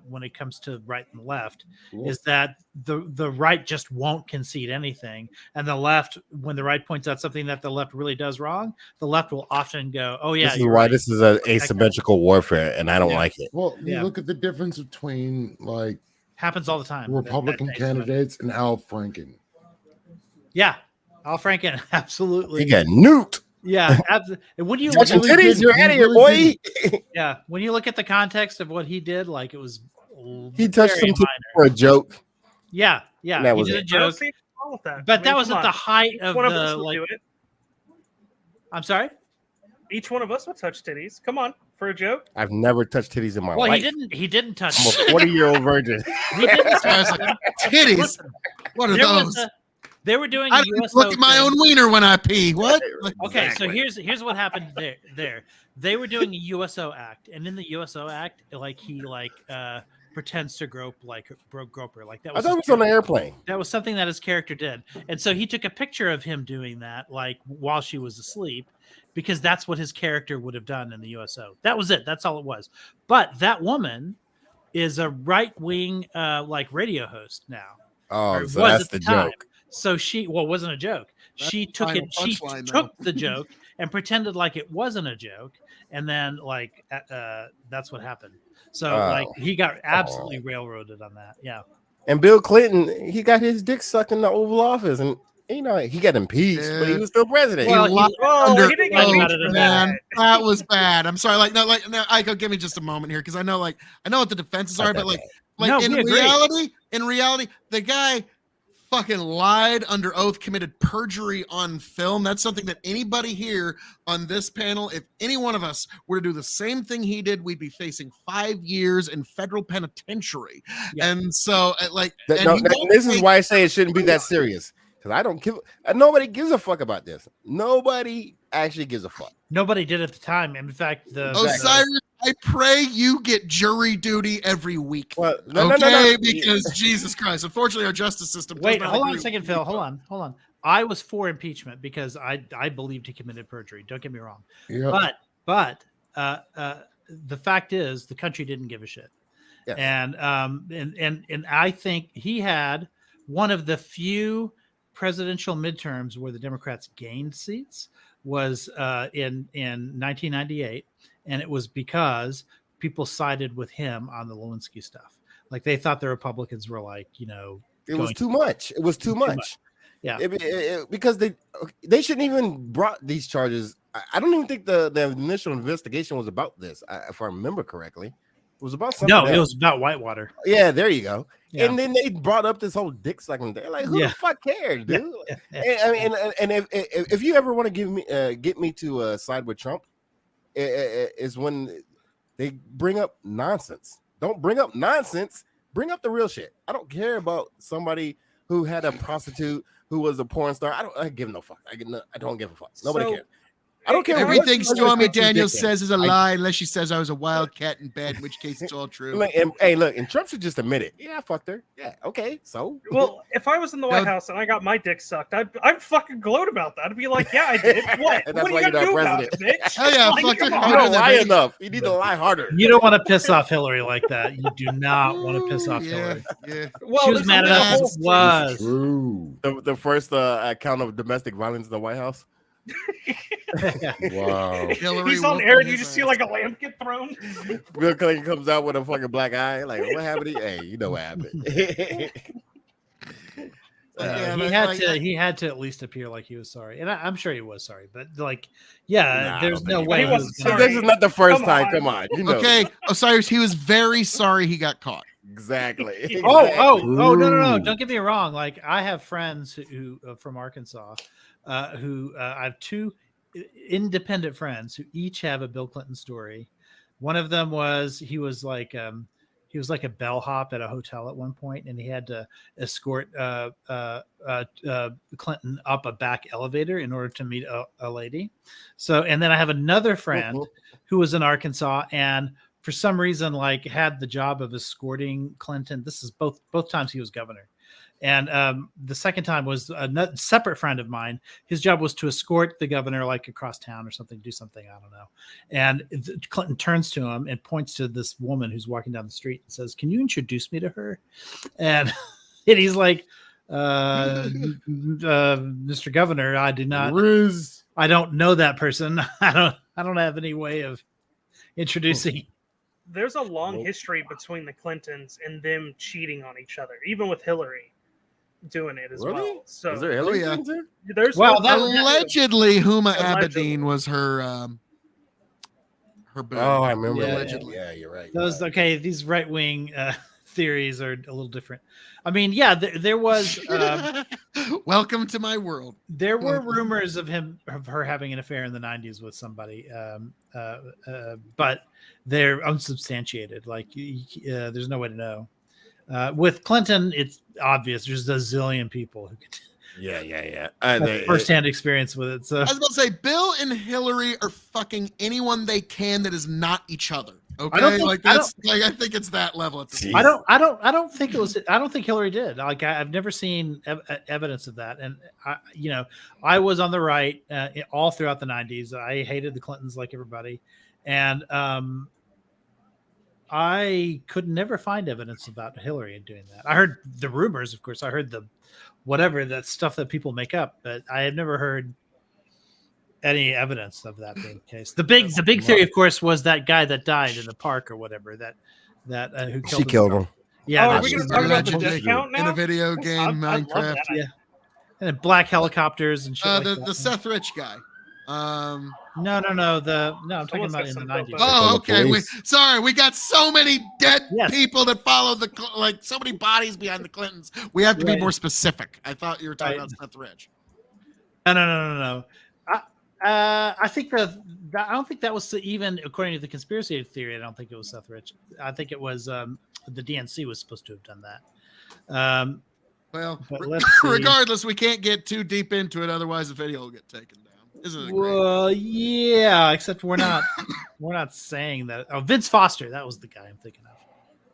Speaker 5: when it comes to right and left, is that the right just won't concede anything, and the left, when the right points out something that the left really does wrong, the left will often go, "Oh yeah,
Speaker 6: this is why
Speaker 5: right.
Speaker 6: this is an asymmetrical warfare, and I don't like it."
Speaker 3: Well, you
Speaker 5: Yeah.
Speaker 3: look at the difference between like
Speaker 5: Happens all the time."
Speaker 3: Republican candidates and Al Franken.
Speaker 5: Yeah, Al Franken, absolutely.
Speaker 6: He got nuked.
Speaker 5: Yeah, absolutely. When you
Speaker 6: Touching
Speaker 3: really
Speaker 6: titties,
Speaker 3: did-
Speaker 6: you're
Speaker 3: he
Speaker 6: out of here,
Speaker 3: really
Speaker 6: boy.
Speaker 5: yeah, when you look at the context of what he did, like it was
Speaker 6: He touched
Speaker 5: very
Speaker 6: some titties
Speaker 5: minor.
Speaker 6: for a joke.
Speaker 5: Yeah,
Speaker 6: That
Speaker 5: he
Speaker 6: was
Speaker 5: did a
Speaker 6: it.
Speaker 7: I don't
Speaker 5: joke,
Speaker 7: see anything wrong with that.
Speaker 5: but
Speaker 7: I mean,
Speaker 5: that
Speaker 7: come
Speaker 5: was at the
Speaker 7: on.
Speaker 5: height
Speaker 7: Each
Speaker 5: of
Speaker 7: one of us
Speaker 5: the
Speaker 7: would
Speaker 5: like.
Speaker 7: do it.
Speaker 5: I'm sorry.
Speaker 7: Each one of us would touch titties. Come on, for a joke.
Speaker 6: I've never touched titties in my
Speaker 5: Well,
Speaker 6: life.
Speaker 5: he didn't touch.
Speaker 6: I'm a 40-year-old virgin.
Speaker 5: He didn't
Speaker 1: I
Speaker 5: touch
Speaker 1: was
Speaker 5: them.
Speaker 1: like, titties.
Speaker 5: Listen,
Speaker 1: What are
Speaker 5: there was
Speaker 1: those?
Speaker 5: they were doing
Speaker 1: I
Speaker 5: a
Speaker 1: don't
Speaker 5: USO
Speaker 1: look at my
Speaker 5: thing.
Speaker 1: own wiener when I pee. What?
Speaker 5: Okay,
Speaker 6: Exactly.
Speaker 5: so here's what happened there. They were doing a USO act, and in the USO act, like he pretends to grope her. Like that
Speaker 6: I
Speaker 5: was
Speaker 6: thought it
Speaker 5: his
Speaker 6: was on an
Speaker 5: character.
Speaker 6: airplane.
Speaker 5: That was something that his character did. And so he took a picture of him doing that, like while she was asleep, because that's what his character would have done in the USO. That was it. That's all it was. But that woman is a right-wing like radio host now. Or
Speaker 6: Oh, so
Speaker 5: was
Speaker 6: that's
Speaker 5: at
Speaker 6: the
Speaker 5: time.
Speaker 6: joke.
Speaker 5: So it wasn't a joke.
Speaker 1: That's
Speaker 5: She
Speaker 1: the
Speaker 5: took
Speaker 1: final
Speaker 5: it. She
Speaker 1: punchline,
Speaker 5: took the joke and pretended like it wasn't a joke, and then like that's what happened. So like he got absolutely railroaded on that. Yeah.
Speaker 6: And Bill Clinton, he got his dick sucked in the Oval Office, and you know he got impeached, but he
Speaker 1: Yeah.
Speaker 6: was still president.
Speaker 5: Well,
Speaker 1: He lied
Speaker 7: Oh,
Speaker 1: under
Speaker 7: he didn't get
Speaker 1: oath,
Speaker 7: impeached for
Speaker 1: man.
Speaker 7: that.
Speaker 1: That was bad. I'm sorry. Like, Iko, give me just a moment here, because I know what the defenses
Speaker 6: Not
Speaker 1: are,
Speaker 6: that
Speaker 1: but like,
Speaker 6: bad.
Speaker 5: No,
Speaker 1: in
Speaker 5: we agree.
Speaker 1: reality, the guy fucking lied under oath, committed perjury on film. That's something that anybody here on this panel, if any one of us were to do the same thing he did, we'd be facing 5 years in federal penitentiary.
Speaker 5: Yeah.
Speaker 1: And so, like,
Speaker 6: That-
Speaker 1: and
Speaker 6: no,
Speaker 1: he
Speaker 6: that-
Speaker 1: won't
Speaker 6: this is
Speaker 1: take-
Speaker 6: why I say it shouldn't be that serious. Because I don't give. Nobody gives a fuck about this. Nobody actually gives a fuck.
Speaker 5: Nobody did at the time. In fact, the
Speaker 1: Osiris, I pray you get jury duty every week.
Speaker 6: Well,
Speaker 1: Okay, because Jesus Christ. Unfortunately, our justice system. does
Speaker 5: wait,
Speaker 1: not
Speaker 5: hold on a
Speaker 1: agree
Speaker 5: second,
Speaker 1: with
Speaker 5: Phil.
Speaker 1: people.
Speaker 5: Hold on. I was for impeachment because I believed he committed perjury. Don't get me wrong.
Speaker 3: Yeah.
Speaker 5: But the fact is, the country didn't give a shit.
Speaker 6: Yes.
Speaker 5: And I think he had one of the few presidential midterms where the Democrats gained seats was in 1998, and it was because people sided with him on the Lewinsky stuff. Like they thought the Republicans were like,
Speaker 6: It was
Speaker 5: going
Speaker 6: too much. It was too much.
Speaker 5: Yeah.
Speaker 6: Because they shouldn't even brought these charges. I don't even think the initial investigation was about this. If I remember correctly, it was about something.
Speaker 5: No, it
Speaker 6: else.
Speaker 5: was about Whitewater.
Speaker 6: Yeah, there you go.
Speaker 5: Yeah.
Speaker 6: And then they brought up this whole dick sucking thing. Like, who
Speaker 5: Yeah.
Speaker 6: the fuck cares, dude?
Speaker 5: Yeah.
Speaker 6: And if you ever want to get me to side with Trump, is when they bring up nonsense. Don't bring up nonsense. Bring up the real shit. I don't care about somebody who had a prostitute who was a porn star. I give no fuck. I don't give a fuck. Nobody
Speaker 7: So,
Speaker 6: cares. I don't care.
Speaker 1: Everything
Speaker 6: what-
Speaker 1: Stormy
Speaker 6: what-
Speaker 1: Daniels
Speaker 6: dickhead.
Speaker 1: says is a lie, unless she says I was a wildcat in bed, in which case it's all true.
Speaker 6: Look, and Trump should just admit it. Yeah, I fucked her. Yeah, okay. So
Speaker 7: Well, if I was in the White
Speaker 1: No.
Speaker 7: House and I got my dick sucked, I'd fucking gloat about that. I'd be like, yeah, I did. What?
Speaker 6: And that's
Speaker 7: What are
Speaker 6: why
Speaker 7: you
Speaker 6: you're
Speaker 7: gonna
Speaker 6: not
Speaker 7: do about it,
Speaker 6: president.
Speaker 7: bitch?
Speaker 1: Hell yeah,
Speaker 7: Like,
Speaker 1: fuck
Speaker 7: come
Speaker 1: it.
Speaker 7: on.
Speaker 6: you
Speaker 1: Harder
Speaker 6: don't
Speaker 1: than
Speaker 6: lie
Speaker 1: me.
Speaker 6: enough. You need to lie harder.
Speaker 5: You don't want to piss off Hillary like that. You do not want to piss off
Speaker 1: yeah,
Speaker 5: Hillary.
Speaker 1: yeah.
Speaker 7: Well,
Speaker 5: She was
Speaker 7: there's
Speaker 5: mad
Speaker 7: a
Speaker 5: at us.
Speaker 7: whole-
Speaker 5: It was.
Speaker 3: True.
Speaker 6: The first account of domestic violence in the White House.
Speaker 3: Wow.
Speaker 1: Hillary
Speaker 7: He's on
Speaker 1: whooping
Speaker 7: air and you
Speaker 1: his
Speaker 7: just see
Speaker 1: ass.
Speaker 7: like a lamp get thrown.
Speaker 6: Bill Clinton comes out with a fucking black eye. Like, what happened? Hey, you know what happened.
Speaker 1: Yeah,
Speaker 5: he
Speaker 1: but,
Speaker 5: had
Speaker 1: like,
Speaker 5: to. He had to at least appear like he was sorry, and I'm sure he was sorry. But like, yeah,
Speaker 6: Nah, I
Speaker 5: there's
Speaker 6: don't
Speaker 5: no
Speaker 6: think
Speaker 5: way
Speaker 7: he
Speaker 5: he
Speaker 7: wasn't
Speaker 5: was
Speaker 6: So
Speaker 5: gonna-
Speaker 7: sorry.
Speaker 6: this is not the first
Speaker 7: Come
Speaker 6: time.
Speaker 7: on.
Speaker 6: Come on. You know.
Speaker 1: Okay, Osiris, he was very sorry he got caught.
Speaker 6: Exactly.
Speaker 5: Oh, no,
Speaker 3: True.
Speaker 5: don't get me wrong. Like I have friends who from Arkansas, who I have two independent friends who each have a Bill Clinton story. One of them was he was like a bellhop at a hotel at one point, and he had to escort Clinton up a back elevator in order to meet a lady. So, and then I have another friend who was in Arkansas, and for some reason, like had the job of escorting Clinton. This is both times he was governor. And the second time was a separate friend of mine. His job was to escort the governor like across town or something, do something, I don't know. And Clinton turns to him and points to this woman who's walking down the street and says, "Can you introduce me to her?" And, and he's like, Mr. Governor, I do not.
Speaker 3: Riz.
Speaker 5: I don't know that person. I don't have any way of introducing.
Speaker 7: There's a long history between the Clintons and them cheating on each other, even with Hillary doing it as well. So
Speaker 3: Is there Hillary
Speaker 1: yeah.
Speaker 3: Clinton?
Speaker 7: there's
Speaker 5: Well,
Speaker 7: no-
Speaker 1: Allegedly, Huma
Speaker 7: Allegedly.
Speaker 1: Abedin was her boo.
Speaker 3: Oh, I remember.
Speaker 5: Yeah,
Speaker 3: that.
Speaker 1: allegedly.
Speaker 3: Yeah, you're right.
Speaker 5: Those okay. These right wing theories are a little different. I mean, yeah, there was.
Speaker 1: Welcome to my world.
Speaker 5: There were rumors of her having an affair in the 90s with somebody, but they're unsubstantiated. Like, there's no way to know. With Clinton, it's obvious. There's a zillion people who could
Speaker 3: Yeah.
Speaker 5: have firsthand experience with it. So
Speaker 1: I was about to say, Bill and Hillary are fucking anyone they can that is not each other. Okay, I think it's that level. At this
Speaker 5: I don't think it was. I don't think Hillary did. Like, I've never seen evidence of that. And I was on the right all throughout the 90s. I hated the Clintons like everybody, and I could never find evidence about Hillary doing that. I heard the rumors, of course. I heard that stuff that people make up, but I have never heard any evidence of that being the case. The big theory, of course, was that guy that died in the park or whatever that who killed
Speaker 6: She killed him.
Speaker 5: Yeah,
Speaker 7: Oh,
Speaker 5: that
Speaker 7: are we
Speaker 5: she-
Speaker 7: going to talk about the
Speaker 1: allegedly
Speaker 7: discount now?
Speaker 1: in a video game,
Speaker 7: I love
Speaker 1: Minecraft.
Speaker 7: that.
Speaker 5: yeah, and black helicopters and shit like that.
Speaker 1: The Seth Rich guy.
Speaker 5: No. I'm talking
Speaker 7: Someone's
Speaker 5: about
Speaker 7: got
Speaker 5: in the
Speaker 7: some
Speaker 5: 90s.
Speaker 7: dope
Speaker 1: Oh,
Speaker 3: the
Speaker 1: okay.
Speaker 3: police.
Speaker 1: We got so many dead
Speaker 5: Yes.
Speaker 1: people that follow so many bodies behind the Clintons. We have to be
Speaker 5: Right.
Speaker 1: more specific. I thought you were talking
Speaker 5: Right.
Speaker 1: about Seth Rich.
Speaker 5: No. I think I don't think that was even according to the conspiracy theory. I don't think it was Seth Rich. I think it was the DNC was supposed to have done that.
Speaker 1: Well,
Speaker 5: But let's see.
Speaker 1: regardless, we can't get too deep into it, otherwise the video will get taken down. Isn't it great?
Speaker 5: Well, yeah, except we're not saying that. Oh, Vince Foster, that was the guy I'm thinking of.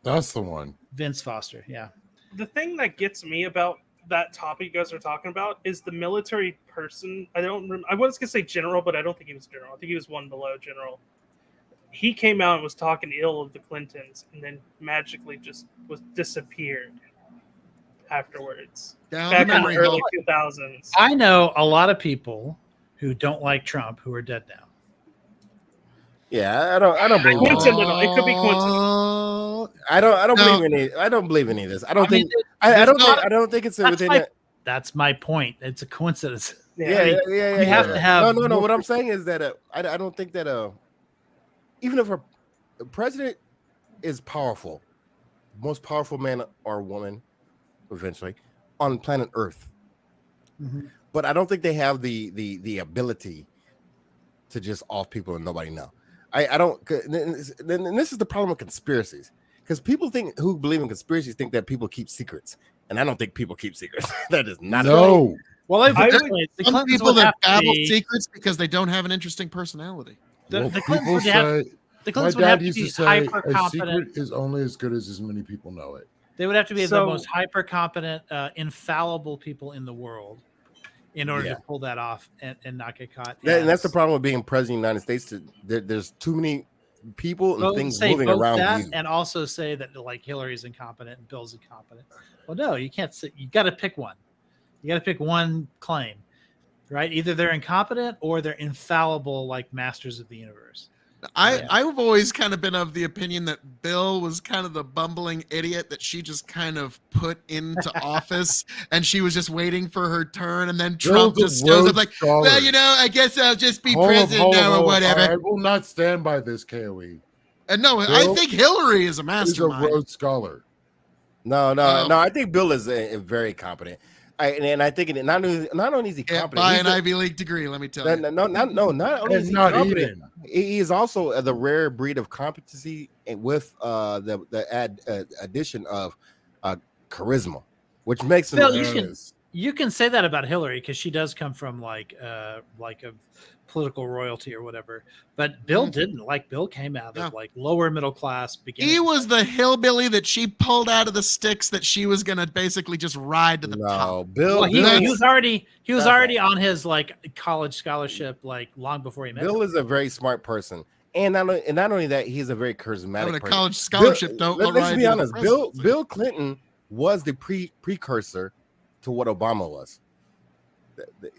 Speaker 3: That's the one.
Speaker 5: Vince Foster, yeah.
Speaker 7: The thing that gets me about that topic you guys are talking about is the military person. I was gonna say general, but I don't think he was general. I think he was one below general. He came out and was talking ill of the Clintons, and then magically just disappeared afterwards.
Speaker 1: Down
Speaker 7: Back
Speaker 1: the
Speaker 7: in the
Speaker 1: memory
Speaker 7: early
Speaker 1: hole.
Speaker 7: 2000s.
Speaker 5: I know a lot of people who don't like Trump who are dead now.
Speaker 3: Yeah, I don't believe.
Speaker 7: Coincidental. It could be coincidental.
Speaker 1: Oh,
Speaker 3: I don't
Speaker 1: No.
Speaker 3: believe any. I don't believe any of this. I don't
Speaker 5: mean,
Speaker 3: think. I don't.
Speaker 1: no-
Speaker 3: Think, I don't think it's
Speaker 5: that's
Speaker 3: within.
Speaker 5: my- That's my point. It's a coincidence.
Speaker 3: Yeah.
Speaker 5: you have to have
Speaker 3: No.
Speaker 5: more-
Speaker 3: What I'm saying is that I don't think that even if a president is powerful, most powerful man or woman, eventually, on planet Earth.
Speaker 5: Mhm.
Speaker 3: But I don't think they have the ability to just off people and nobody know. I don't. And this is the problem with conspiracies, because people who believe in conspiracies think that people keep secrets, and I don't think people keep secrets. That is not
Speaker 6: No.
Speaker 5: Well,
Speaker 7: I would-
Speaker 5: the
Speaker 1: some
Speaker 5: Clintons
Speaker 1: people
Speaker 5: would
Speaker 1: that
Speaker 5: have to
Speaker 1: babble
Speaker 5: be-
Speaker 1: secrets because they don't have an interesting personality.
Speaker 5: the
Speaker 3: Well,
Speaker 5: Clintons
Speaker 3: people
Speaker 5: would have
Speaker 3: say.
Speaker 5: the
Speaker 3: My
Speaker 5: Clintons would have
Speaker 3: dad
Speaker 5: to
Speaker 3: used
Speaker 5: be
Speaker 3: to say,
Speaker 5: hyper
Speaker 3: "A
Speaker 5: competent.
Speaker 3: secret is only as good as many people know it."
Speaker 5: They would have to be the
Speaker 7: So-
Speaker 5: most hyper competent, infallible people in the world in order
Speaker 3: Yeah.
Speaker 5: to pull that off and not get caught.
Speaker 3: And that's the
Speaker 5: Yes.
Speaker 3: problem with being president of the United States. There's too many people and
Speaker 5: Both
Speaker 3: things
Speaker 5: say
Speaker 3: moving
Speaker 5: both
Speaker 3: around
Speaker 5: that
Speaker 3: you.
Speaker 5: and also say that like Hillary's incompetent and Bill's incompetent. Well, no, you can't say. You got to pick one. You got to pick one claim, right? Either they're incompetent or they're infallible, like masters of the universe.
Speaker 1: I've always kind of been of the opinion that Bill was kind of the bumbling idiot that she just kind of put into office, and she was just waiting for her turn, and then Trump
Speaker 3: Bill's a
Speaker 1: just shows up
Speaker 3: Rhodes
Speaker 1: like,
Speaker 3: Scholar.
Speaker 1: well, I guess I'll just be
Speaker 3: Hold up,
Speaker 1: president
Speaker 3: hold up,
Speaker 1: now or
Speaker 3: hold up.
Speaker 1: whatever.
Speaker 3: I will not stand by this, KOE.
Speaker 1: And no, I
Speaker 3: Bill
Speaker 1: think Hillary is a
Speaker 3: He's a
Speaker 1: mastermind.
Speaker 3: Rhodes Scholar.
Speaker 1: Oh.
Speaker 3: No. I think Bill is very competent. And I think not only is he
Speaker 1: Yeah,
Speaker 3: competent,
Speaker 1: by
Speaker 3: he's
Speaker 1: an
Speaker 3: the-
Speaker 1: Ivy League degree, let me tell you.
Speaker 3: not only is and he not competent, even. He is also the rare breed of competency and with the addition of charisma, which makes him.
Speaker 5: Phil, you You can say that about Hillary because she does come from like a political royalty or whatever. But Bill didn't. Like Bill came out of like lower middle class beginning.
Speaker 1: He was the hillbilly that she pulled out of the sticks that she was gonna basically just ride to the top.
Speaker 5: Well, he was already on his like college scholarship like long before he met.
Speaker 6: Bill is a very smart person, and not only that, he's a very charismatic.
Speaker 1: A college scholarship,
Speaker 6: let's be honest. Bill Clinton was the precursor to what Obama was.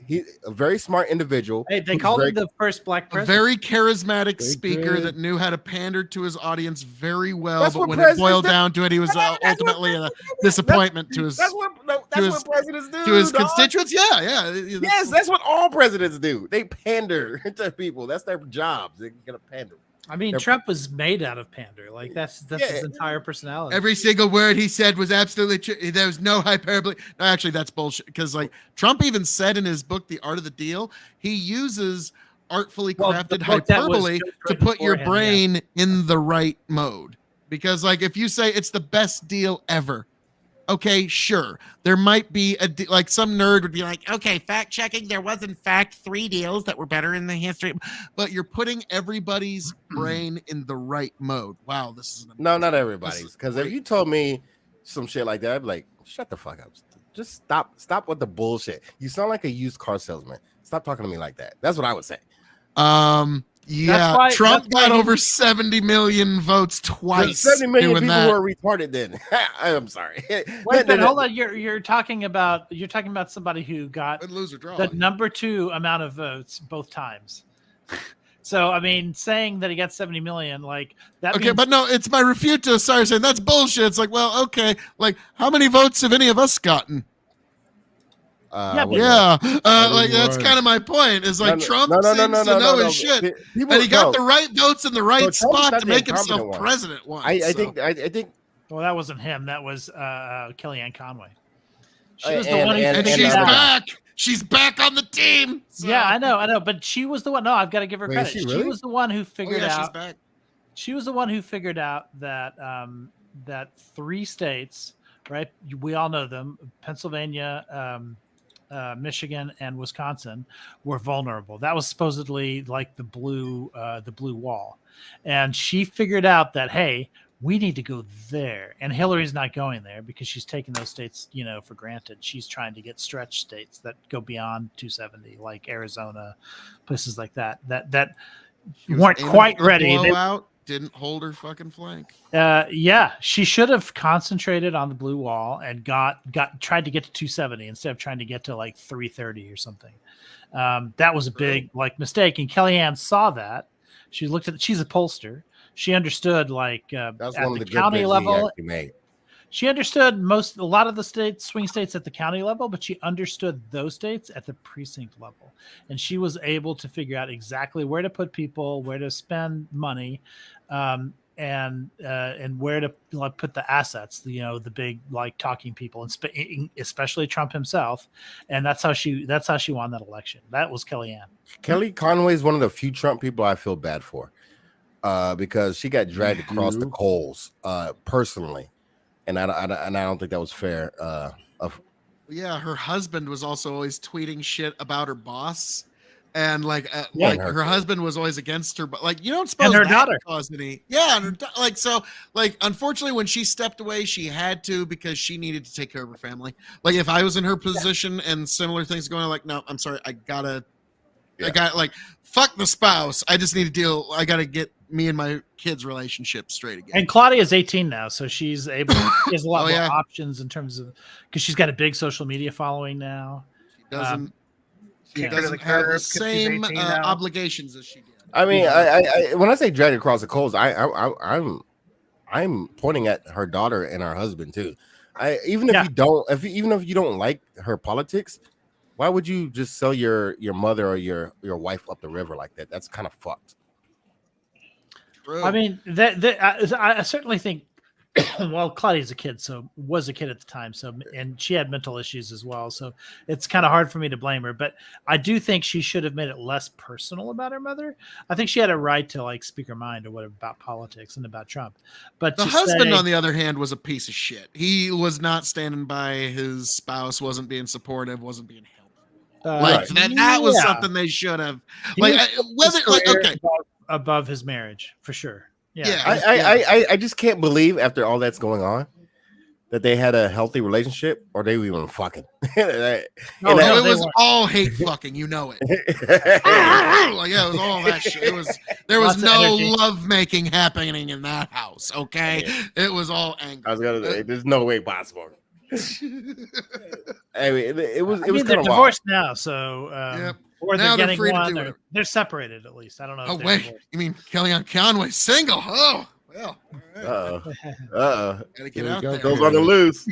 Speaker 6: He a very smart individual.
Speaker 5: Hey, they called him the first black president.
Speaker 1: A very charismatic speaker that knew how to pander to his audience very well.
Speaker 6: That's
Speaker 1: but when it boiled down to it, he was ultimately a disappointment to his.
Speaker 6: That's what presidents do.
Speaker 1: To his constituents, yeah.
Speaker 6: Yes, that's what all presidents do. They pander to people. That's their jobs. They're gonna pander.
Speaker 5: I mean, Trump was made out of pander. Like that's his entire personality.
Speaker 1: Every single word he said was absolutely true. There was no hyperbole. No, actually, that's bullshit. Because like Trump even said in his book, The Art of the Deal, he uses artfully crafted hyperbole to put your brain in the right mode. Because like if you say it's the best deal ever, okay, sure. There might be like some nerd would be like, okay, fact checking. There was in fact 3 deals that were better in the history, but you're putting everybody's brain in the right mode. Wow, this is
Speaker 6: not everybody's. Because if you told me some shit like that, I'd be like, shut the fuck up. Just stop with the bullshit. You sound like a used car salesman. Stop talking to me like that. That's what I would say.
Speaker 1: Yeah, Trump got over 70 million votes twice.
Speaker 6: 70 million people who are retarded. Then I'm sorry.
Speaker 5: Wait, but hold on. You're talking about somebody who got the number 2 amount of votes both times. So I mean, saying that he got 70 million, like that.
Speaker 1: Okay, but no, it's my refute to Sarah saying that's bullshit. It's like, well, okay, like how many votes have any of us gotten? Like that's kind of my point. Is like Trump seems to know his shit, and he got the right votes in the right spot to make himself president once.
Speaker 6: I think.
Speaker 5: Well, that wasn't him. That was Kellyanne Conway. She was the one who
Speaker 1: and she's back. She's back on the team.
Speaker 5: So. Yeah, I know. But she was the one. No, I've got to give her credit. She was the one who figured out. She's back. She was the one who figured out that that 3 states, right? We all know them: Pennsylvania, Michigan, and Wisconsin were vulnerable. That was supposedly like the blue wall, and she figured out that hey, we need to go there. And Hillary's not going there because she's taking those states, for granted. She's trying to get stretch states that go beyond 270, like Arizona, places like that weren't quite ready.
Speaker 1: Didn't hold her fucking flank.
Speaker 5: She should have concentrated on the blue wall and tried to get to 270 instead of trying to get to like 330 or something. That was a big mistake. And Kellyanne saw that. She looked at. She's a pollster. She understood
Speaker 6: that's one of the county level.
Speaker 5: She understood a lot of the swing states at the county level, but she understood those states at the precinct level. And she was able to figure out exactly where to put people, where to spend money, and where to put the assets, the big talking people, and especially Trump himself. And that's how she won that election. That was Kellyanne.
Speaker 6: Kelly Conway is one of the few Trump people I feel bad for, because she got dragged across the coals personally. And I don't think that was fair.
Speaker 1: Yeah, her husband was also always tweeting shit about her boss, and her husband was always against her. But you don't suppose
Speaker 5: and her
Speaker 1: that
Speaker 5: daughter
Speaker 1: caused any? Yeah, and her unfortunately, when she stepped away, she had to because she needed to take care of her family. Like if I was in her position and similar things going on, no, I'm sorry, I got fuck the spouse. I just need to deal. I gotta get me and my kids' relationship straight again.
Speaker 5: And Claudia's 18 now, so she's able. She has a lot more options in terms of because she's got a big social media following now.
Speaker 1: She doesn't have the same obligations as she did.
Speaker 6: I mean, I when I say dragged across the coals, I'm pointing at her daughter and her husband too. Even if you don't like her politics, why would you just sell your mother or your wife up the river like that? That's kind of fucked.
Speaker 5: I mean, I certainly think well, Claudia's a kid, so was a kid at the time. So, and she had mental issues as well. So it's kind of hard for me to blame her, but I do think she should have made it less personal about her mother. I think she had a right to like speak her mind or whatever about politics and about Trump. But
Speaker 1: The husband, on the other hand, was a piece of shit. He was not standing by his spouse, wasn't being supportive, wasn't being helpful. Like that was something they should have. Like whether like okay
Speaker 5: above his marriage for sure. Yeah.
Speaker 6: I just can't believe after all that's going on that they had a healthy relationship or they were even fucking.
Speaker 1: It was all hate fucking, you know it. Like it was all that shit. There was no love making happening in that house. Okay, it was all anger.
Speaker 6: I was gonna say, there's no way possible. I mean, it was
Speaker 5: they're divorced now, so or
Speaker 1: now
Speaker 5: they're
Speaker 1: they're
Speaker 5: getting
Speaker 1: free to
Speaker 5: one.
Speaker 1: do whatever.
Speaker 5: They're separated at least. I don't know.
Speaker 1: Oh wait, divorced. You mean Kellyanne Conway's single? Oh well.
Speaker 6: Gotta
Speaker 1: get out there.
Speaker 6: Goes on the loose.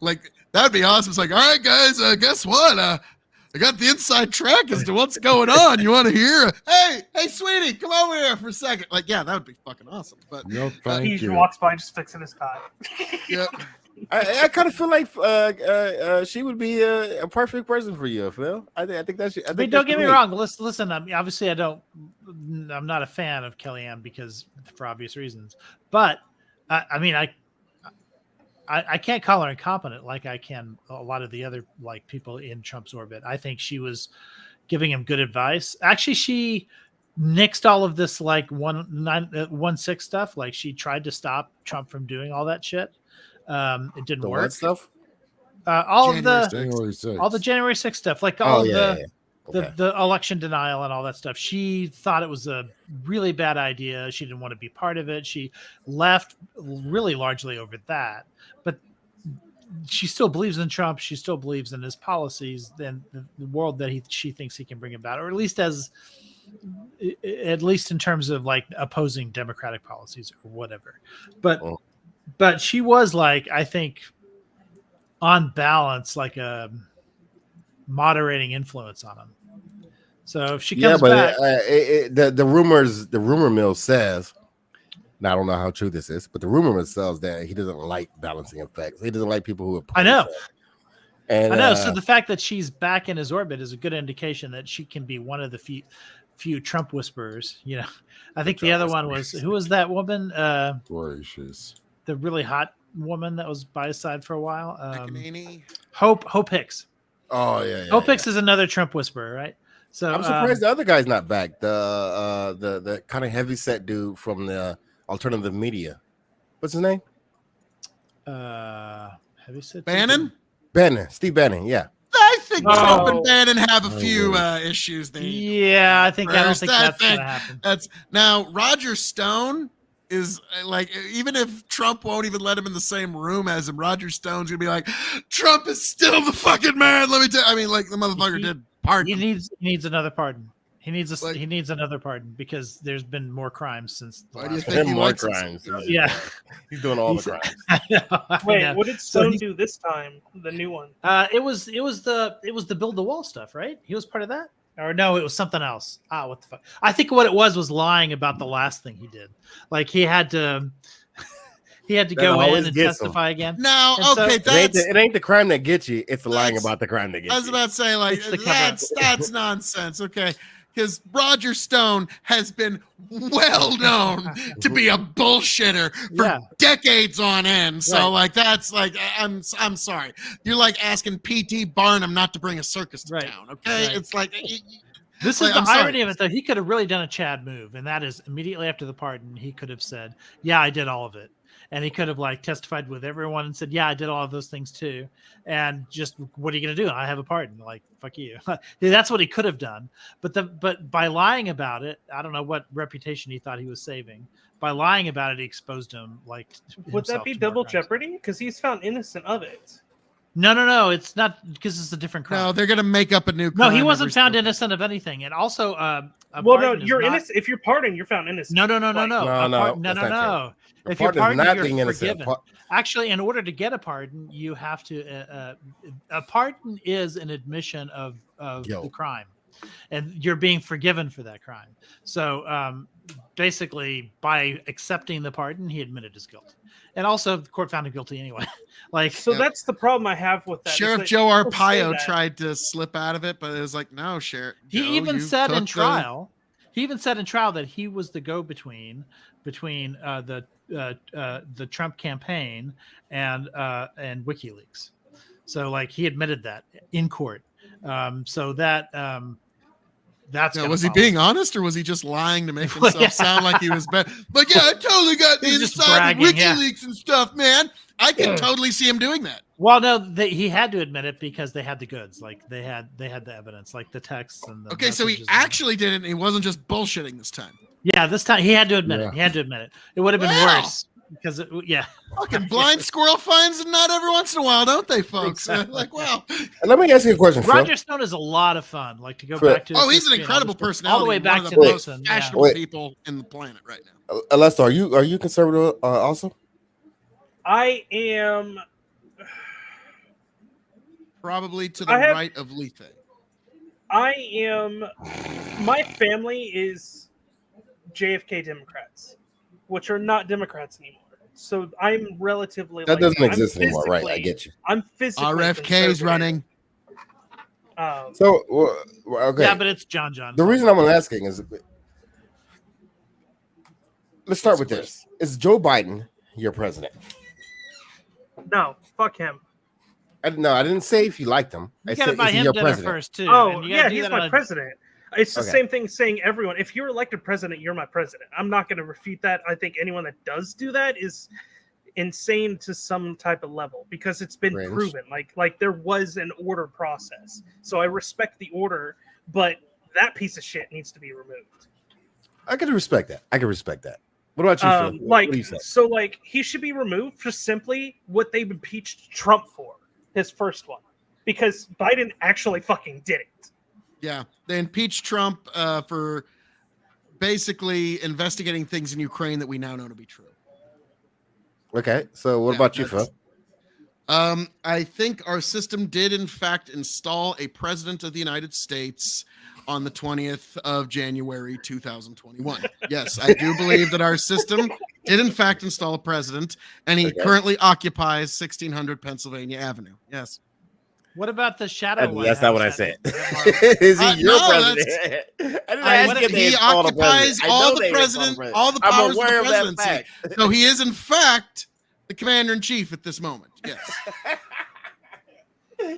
Speaker 1: Like that'd be awesome. It's like, all right, guys, guess what? I got the inside track as to what's going on. You want to hear? Hey, sweetie, come over here for a second. Like, yeah, that would be fucking awesome. But
Speaker 3: no,
Speaker 7: he walks by just fixing his tie.
Speaker 1: Yeah.
Speaker 6: I kind of feel like she would be a perfect person for you, Phil. I think that's. I mean,
Speaker 5: don't get me wrong. Listen. Obviously, I'm not a fan of Kellyanne because for obvious reasons. But I mean, I can't call her incompetent like I can a lot of the other like people in Trump's orbit. I think she was giving him good advice. Actually, she nixed all of this like 1-6 stuff. Like she tried to stop Trump from doing all that shit. It didn't work.
Speaker 6: What stuff?
Speaker 5: All
Speaker 3: January
Speaker 5: the January 6th stuff, like the election denial and all that stuff. She thought it was a really bad idea. She didn't want to be part of it. She left really largely over that. But she still believes in Trump. She still believes in his policies and the world that she thinks he can bring about, or at least in terms of like opposing Democratic policies or whatever. But she was like, I think, on balance, like a moderating influence on him. So if she comes back,
Speaker 6: the rumor mill says, now I don't know how true this is, but the rumor mill says that he doesn't like balancing effects. He doesn't like people who oppose.
Speaker 5: I know.
Speaker 6: And
Speaker 5: I know. So the fact that she's back in his orbit is a good indication that she can be one of the few Trump whisperers. You know, I think the other one was, who was that woman?
Speaker 3: Gracious.
Speaker 5: The really hot woman that was by his side for a while.
Speaker 1: Hope
Speaker 5: Hicks.
Speaker 6: Oh yeah.
Speaker 5: Hope Hicks is another Trump whisperer, right? So
Speaker 6: I'm surprised the other guy's not back. The kind of heavy set dude from the alternative media. What's his name?
Speaker 5: Heavy set.
Speaker 1: Bannon.
Speaker 6: Steve Bannon. Yeah.
Speaker 1: I think Trump and Bannon have a few issues there.
Speaker 5: Yeah, I don't think that's going to happen.
Speaker 1: That's now Roger Stone is like, even if Trump won't even let him in the same room as him, Roger Stone's gonna be like, Trump is still the fucking man. Let me tell you. I mean, like the motherfucker did pardon.
Speaker 5: He needs another pardon. He needs another pardon because there's been more crimes since.
Speaker 1: Why do you think he likes
Speaker 6: crimes?
Speaker 5: Yeah,
Speaker 6: he's doing all the crimes.
Speaker 5: I
Speaker 7: Wait,
Speaker 5: know.
Speaker 7: what did Stone do this time? The new one.
Speaker 5: It was the build the wall stuff, right? He was part of that. Or no, it was something else. What the fuck? I think what it was lying about the last thing he did. Like he had to go in and testify again.
Speaker 1: No, okay,
Speaker 6: it ain't the crime that gets you. It's the lying about the crime that gets you.
Speaker 1: I was about to say, like, that's nonsense. Okay, because Roger Stone has been well known to be a bullshitter for decades on end. So, like, that's like, I'm sorry. You're like asking P.T. Barnum not to bring a circus to town. Okay, it's like.
Speaker 5: This is the irony of it, though. He could have really done a Chad move, and that is immediately after the pardon, he could have said, "Yeah, I did all of it." And he could have like testified with everyone and said, "Yeah, I did all of those things too." And just, what are you going to do? I have a pardon. Like, fuck you. That's what he could have done. But by lying about it, I don't know what reputation he thought he was saving. By lying about it, he exposed him. Like,
Speaker 7: would that be double jeopardy? Because he's found innocent of it.
Speaker 5: No, it's not, because it's a different crime.
Speaker 1: No, they're going to make up a new crime.
Speaker 5: No, he wasn't found innocent of anything. And also,
Speaker 7: you're innocent. If you're pardoned, you're found innocent.
Speaker 5: No.
Speaker 6: No.
Speaker 5: If you're pardoned, you're forgiven. Actually, in order to get a pardon, you have to. A pardon is an admission of the crime. and you're being forgiven for that crime. So basically, by accepting the pardon, he admitted his guilt, and also the court found him guilty anyway. Like,
Speaker 7: So that's the problem I have with that. is
Speaker 1: Sheriff
Speaker 7: that
Speaker 1: Joe
Speaker 7: people say
Speaker 1: Arpaio
Speaker 7: that.
Speaker 1: tried to slip out of it, but it was like, no, Sheriff.
Speaker 5: he
Speaker 1: Joe,
Speaker 5: even
Speaker 1: you
Speaker 5: said in
Speaker 1: took the-
Speaker 5: trial, that he was the go-between between the Trump campaign and WikiLeaks. So like he admitted that in court. So that that's
Speaker 1: Now,
Speaker 5: gonna
Speaker 1: was he
Speaker 5: follow.
Speaker 1: being honest or was he just lying to make
Speaker 5: Well,
Speaker 1: himself
Speaker 5: yeah.
Speaker 1: sound like he was better? Like, yeah, I totally got the
Speaker 5: He's just
Speaker 1: inside with
Speaker 5: bragging, yeah.
Speaker 1: WikiLeaks and stuff, man. I can totally see him doing that.
Speaker 5: Well, no, he had to admit it because they had the goods. Like they had the evidence, like the texts and the
Speaker 1: Okay, so he
Speaker 5: messages and-
Speaker 1: actually did it and he wasn't just bullshitting this time.
Speaker 5: Yeah, this time he had to admit
Speaker 3: Yeah.
Speaker 5: it. He had to admit it. It would have been
Speaker 1: Wow.
Speaker 5: worse because yeah.
Speaker 1: Fucking blind squirrel finds a nut every once in a while, don't they, folks?
Speaker 5: Exactly.
Speaker 1: Like, wow.
Speaker 6: And let me ask you a question, Phil.
Speaker 5: Roger Stone is a lot of fun. Like to go
Speaker 6: Phil.
Speaker 5: back to. his
Speaker 1: Oh, he's an
Speaker 5: history and
Speaker 1: incredible
Speaker 5: all this-
Speaker 1: personality.
Speaker 5: all the way
Speaker 1: and
Speaker 5: back
Speaker 1: one
Speaker 5: to
Speaker 1: of the most
Speaker 5: Nixon. Yeah.
Speaker 1: fashionable
Speaker 6: Wait.
Speaker 1: people in the planet right now.
Speaker 6: Lester, are you conservative also?
Speaker 7: I am.
Speaker 1: Probably to the
Speaker 7: I have-
Speaker 1: right of Lethe.
Speaker 7: I am. My family is JFK Democrats, which are not Democrats anymore. So I'm relatively.
Speaker 6: That
Speaker 7: like,
Speaker 6: doesn't
Speaker 7: I'm
Speaker 6: exist anymore, right? I
Speaker 7: physically-
Speaker 6: get you.
Speaker 7: I'm physically.
Speaker 1: RFK's
Speaker 7: conservative.
Speaker 1: running.
Speaker 6: So, okay.
Speaker 5: Yeah, but it's John.
Speaker 6: The reason I'm asking is, let's start with this: is Joe Biden your president?
Speaker 7: No, fuck him.
Speaker 6: No, I didn't say if you liked him. I
Speaker 5: You got to
Speaker 6: said,
Speaker 5: buy
Speaker 6: is he
Speaker 5: him
Speaker 6: your
Speaker 5: dinner
Speaker 6: president?
Speaker 5: first too.
Speaker 7: Oh,
Speaker 5: and you gotta
Speaker 7: yeah,
Speaker 5: do
Speaker 7: he's
Speaker 5: that
Speaker 7: my
Speaker 5: on a-
Speaker 7: president. It's the
Speaker 6: Okay.
Speaker 7: same thing saying everyone. If you're elected president, you're my president. I'm not going to refute that. I think anyone that does do that is insane to some type of level because it's been
Speaker 6: Cringe.
Speaker 7: proven. Like there was an order process. So I respect the order, but that piece of shit needs to be removed.
Speaker 6: I can respect that. What about you, Phil? What do you say?
Speaker 7: So like he should be removed for simply what they've impeached Trump for, his first one, because Biden actually fucking did it.
Speaker 1: Yeah, they impeached Trump for basically investigating things in Ukraine that we now know to be true.
Speaker 6: Okay, so what
Speaker 1: Yeah,
Speaker 6: about you,
Speaker 1: that's-
Speaker 6: Phil?
Speaker 1: I think our system did, in fact, install a president of the United States on the 20th of January, 2021. Yes, I do believe that our system did, in fact, install a president, and he
Speaker 6: Okay.
Speaker 1: currently occupies 1600 Pennsylvania Avenue. Yes.
Speaker 5: What about the shadow? White
Speaker 6: That's not what I
Speaker 5: House
Speaker 6: said.
Speaker 5: at Mar-a-Lago?
Speaker 6: Is he your
Speaker 1: no,
Speaker 6: president? I didn't ask if they
Speaker 1: He
Speaker 6: installed a
Speaker 1: occupies
Speaker 6: president. I
Speaker 1: all
Speaker 6: know
Speaker 1: the
Speaker 6: they installed a
Speaker 1: president,
Speaker 6: president.
Speaker 1: all the
Speaker 6: I'm
Speaker 1: powers of
Speaker 6: aware
Speaker 1: the
Speaker 6: of that
Speaker 1: presidency.
Speaker 6: fact.
Speaker 1: So he is, in fact, the commander in chief at this moment. Yes.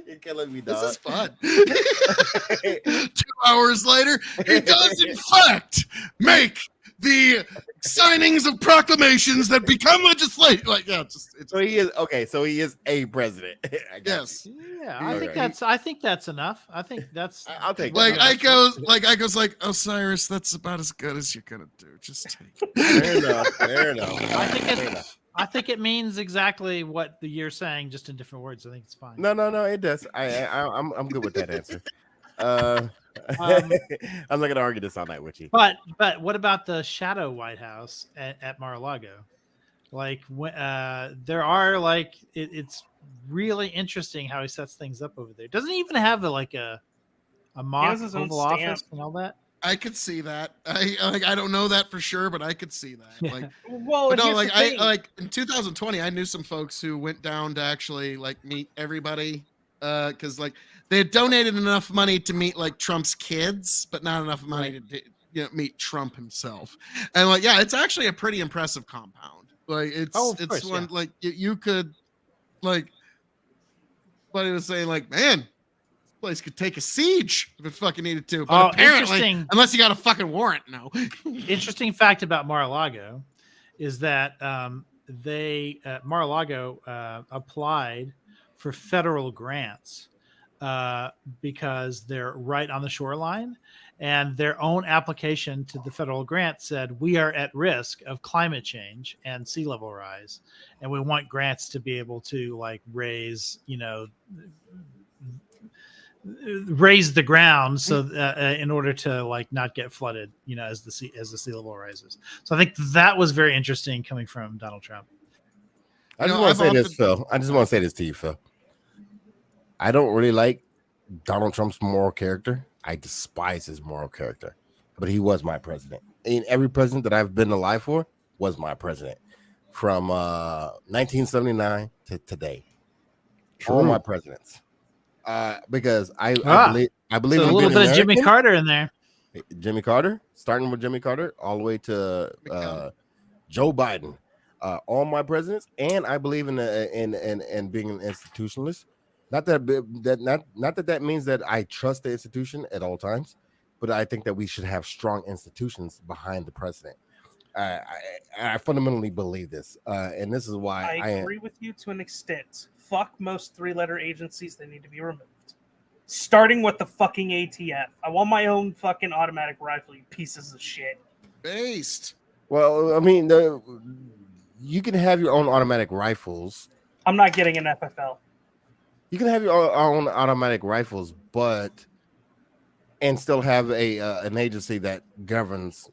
Speaker 6: You're killing me,
Speaker 1: This
Speaker 6: dog.
Speaker 1: is fun. 2 hours later, he does, in fact, make the signings of proclamations that become legislation. Like, yeah, it's
Speaker 6: So he is okay. So he is a president. I got
Speaker 1: yes.
Speaker 5: Yeah, I think
Speaker 6: Okay.
Speaker 5: that's enough. I think that's.
Speaker 6: I'll take
Speaker 1: Like
Speaker 6: that.
Speaker 1: Ico's like, Osiris, that's about as good as you're gonna do. Just take it.
Speaker 6: you. Fair enough.
Speaker 5: I think
Speaker 6: Fair
Speaker 5: it.
Speaker 6: enough.
Speaker 5: I think it means exactly what you're saying, just in different words. I think it's fine.
Speaker 6: No, it does. I'm good with that answer. I'm not gonna argue this all night with you.
Speaker 5: But what about the shadow White House at Mar-a-Lago? Like there are like it's really interesting how he sets things up over there. Doesn't he even have a mock
Speaker 7: has his own
Speaker 5: Oval
Speaker 7: stamp.
Speaker 5: Office and all that?
Speaker 1: I could see that. I don't know that for sure, but I could see that.
Speaker 5: Yeah.
Speaker 1: Like,
Speaker 7: Well,
Speaker 1: but no,
Speaker 7: here's
Speaker 1: like
Speaker 7: the
Speaker 1: I
Speaker 7: thing.
Speaker 1: like in 2020, I knew some folks who went down to actually like meet everybody because like they had donated enough money to meet like Trump's kids, but not enough money to meet Trump himself. And like, yeah, it's actually a pretty impressive compound. Like it's
Speaker 5: of course,
Speaker 1: one
Speaker 5: yeah.
Speaker 1: like you could like. But he was saying like, man, this place could take a siege if it fucking needed to. But apparently,
Speaker 5: interesting.
Speaker 1: unless you got a fucking warrant, no.
Speaker 5: Interesting fact about Mar-a-Lago is that Mar-a-Lago applied for federal grants because they're right on the shoreline, and their own application to the federal grant said we are at risk of climate change and sea level rise, and we want grants to be able to like raise the ground so in order to like not get flooded as the sea level rises. So I think that was very interesting coming from Donald Trump.
Speaker 6: I just
Speaker 1: know,
Speaker 6: want to
Speaker 1: I've
Speaker 6: say this,
Speaker 1: often-
Speaker 6: Phil. I just want to say this to you, Phil. I don't really like Donald Trump's moral character. I despise his moral character, but he was my president. And every president that I've been alive for was my president, from 1979 to today. All my presidents, because I believe
Speaker 5: So a
Speaker 6: in
Speaker 5: little
Speaker 6: being
Speaker 5: bit of Jimmy
Speaker 6: American.
Speaker 5: Carter in there.
Speaker 6: Jimmy Carter, starting with Jimmy Carter, all the way to Joe Biden. All my presidents, and I believe in being an institutionalist. Not that means that I trust the institution at all times, but I think that we should have strong institutions behind the president. I fundamentally believe this, and this is why
Speaker 7: I agree with you to an extent. Fuck most 3-letter agencies; they need to be removed. Starting with the fucking ATF. I want my own fucking automatic rifle, you pieces of shit.
Speaker 1: Based.
Speaker 6: Well, I mean, you can have your own automatic rifles.
Speaker 7: I'm not getting an FFL.
Speaker 6: You can have your own automatic rifles, and still have an agency that governs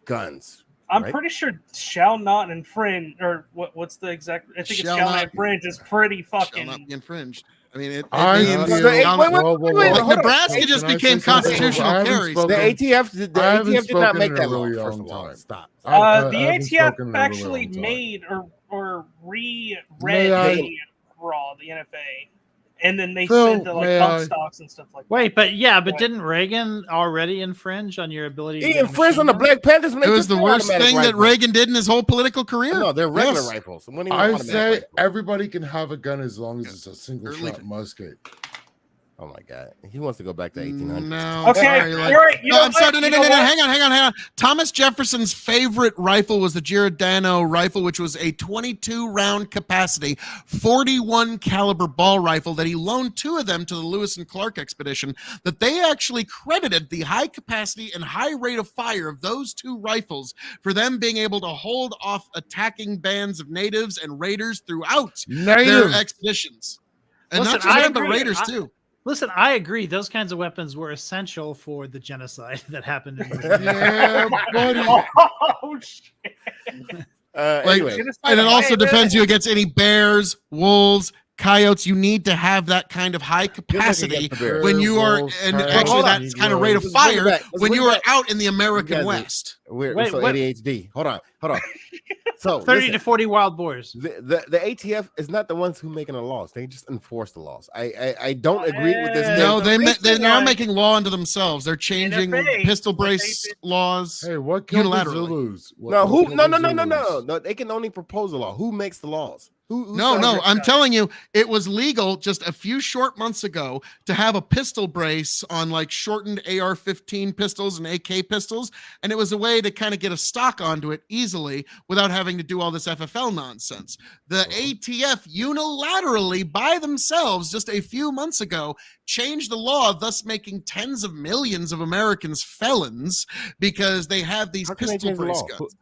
Speaker 6: guns.
Speaker 7: I'm
Speaker 6: right?
Speaker 7: pretty sure shall not infringe, or what's the exact? I think
Speaker 1: Shall
Speaker 7: it's shall
Speaker 1: not-
Speaker 7: not infringe is pretty
Speaker 1: Shall
Speaker 7: fucking.
Speaker 1: not be infringed. I mean, it
Speaker 3: I
Speaker 1: means
Speaker 3: feel-
Speaker 1: shall not-
Speaker 6: wait,
Speaker 1: like
Speaker 6: hold on.
Speaker 1: Nebraska
Speaker 3: Can
Speaker 1: just
Speaker 3: I say
Speaker 1: became
Speaker 3: something?
Speaker 1: constitutional
Speaker 3: I haven't
Speaker 1: carry.
Speaker 3: spoken-
Speaker 6: The ATF did not
Speaker 3: spoken
Speaker 6: make
Speaker 3: in a
Speaker 6: that law.
Speaker 3: really
Speaker 6: First
Speaker 3: long
Speaker 6: of all,
Speaker 3: time.
Speaker 6: stop.
Speaker 7: The
Speaker 3: I haven't spoken
Speaker 7: ATF
Speaker 3: in a really
Speaker 7: actually
Speaker 3: long time.
Speaker 7: made or reread
Speaker 3: May I-
Speaker 7: the raw, the NFA, and then they
Speaker 3: Phil,
Speaker 7: sent to like
Speaker 3: may
Speaker 7: bump
Speaker 3: I-
Speaker 7: stocks and stuff like that.
Speaker 5: Wait, but
Speaker 7: Right.
Speaker 5: didn't Reagan already infringe on your ability to
Speaker 6: He
Speaker 5: get
Speaker 6: infringed on the
Speaker 5: machine guns?
Speaker 6: Black Panthers. When
Speaker 1: It
Speaker 6: they
Speaker 1: was
Speaker 6: took
Speaker 1: the
Speaker 6: their
Speaker 1: worst
Speaker 6: automatic
Speaker 1: thing that
Speaker 6: rifles.
Speaker 1: Reagan did in his whole political career.
Speaker 6: No, they're regular
Speaker 1: Yes.
Speaker 6: rifles. It wasn't even
Speaker 3: I
Speaker 6: automatic
Speaker 3: say
Speaker 6: rifles.
Speaker 3: everybody can have a gun as long as it's a single
Speaker 1: Or
Speaker 3: shot
Speaker 1: leave it.
Speaker 3: musket.
Speaker 6: Oh my god, he wants to go back to 1800s.
Speaker 1: No.
Speaker 7: Okay,
Speaker 1: sorry, like-
Speaker 7: all right. You
Speaker 1: No,
Speaker 7: know
Speaker 1: I'm sorry.
Speaker 7: what?
Speaker 1: No,
Speaker 7: You
Speaker 1: no,
Speaker 7: know
Speaker 1: no, no.
Speaker 7: what?
Speaker 1: Hang on. Thomas Jefferson's favorite rifle was the Giordano rifle, which was a 22 round capacity, 41 caliber ball rifle that he loaned 2 of them to the Lewis and Clark expedition. That they actually credited the high capacity and high rate of fire of those 2 rifles for them being able to hold off attacking bands of natives and raiders throughout their
Speaker 3: Native.
Speaker 1: expeditions. And
Speaker 5: Listen,
Speaker 1: not just
Speaker 5: I
Speaker 1: them, but
Speaker 5: agree.
Speaker 1: raiders too.
Speaker 5: Listen, I agree. Those kinds of weapons were essential for the genocide that happened in
Speaker 3: Yeah, buddy.
Speaker 7: Oh shit!
Speaker 6: Anyway,
Speaker 1: And it also defends you against any bears, wolves, coyotes. You need to have that kind of high capacity
Speaker 6: against the bears.
Speaker 1: when you are,
Speaker 3: Wolves,
Speaker 1: and
Speaker 3: coyotes,
Speaker 1: actually
Speaker 6: hold
Speaker 1: that
Speaker 3: on.
Speaker 1: kind of rate of
Speaker 3: Let's
Speaker 6: bring it
Speaker 1: fire
Speaker 6: back. Let's
Speaker 1: when
Speaker 6: bring
Speaker 1: you
Speaker 6: it
Speaker 1: are
Speaker 6: back.
Speaker 1: out in the American
Speaker 6: You guys
Speaker 1: West.
Speaker 6: we're so
Speaker 5: wait.
Speaker 6: ADHD. Hold on. So
Speaker 5: 30
Speaker 6: listen,
Speaker 5: to 40 wild boars.
Speaker 6: the ATF is not the ones who making the laws. They just enforce the laws. I don't agree with this.
Speaker 1: No,
Speaker 7: the
Speaker 1: they
Speaker 7: recent
Speaker 1: are
Speaker 7: one-
Speaker 1: making law unto themselves. They're changing
Speaker 7: NFA,
Speaker 1: pistol
Speaker 7: what they
Speaker 1: brace
Speaker 7: did-
Speaker 1: laws.
Speaker 3: Hey, what killed the
Speaker 1: Unilaterally.
Speaker 3: Zulus? What
Speaker 6: No, who?
Speaker 3: killed
Speaker 6: No,
Speaker 3: the
Speaker 6: no, no, no, no,
Speaker 3: Zulus?
Speaker 6: no. They can only propose a law. Who makes the laws? Who
Speaker 1: No,
Speaker 6: says it?
Speaker 1: I'm telling you, it was legal just a few short months ago to have a pistol brace on like shortened AR-15 pistols and AK pistols, and it was a way to kind of get a stock onto it easily without having to do all this FFL nonsense. The ATF unilaterally by themselves just a few months ago changed the law, thus making tens of millions of Americans felons because they have these
Speaker 6: How can they
Speaker 1: pistol
Speaker 6: change the
Speaker 1: brace
Speaker 6: law?
Speaker 1: guns.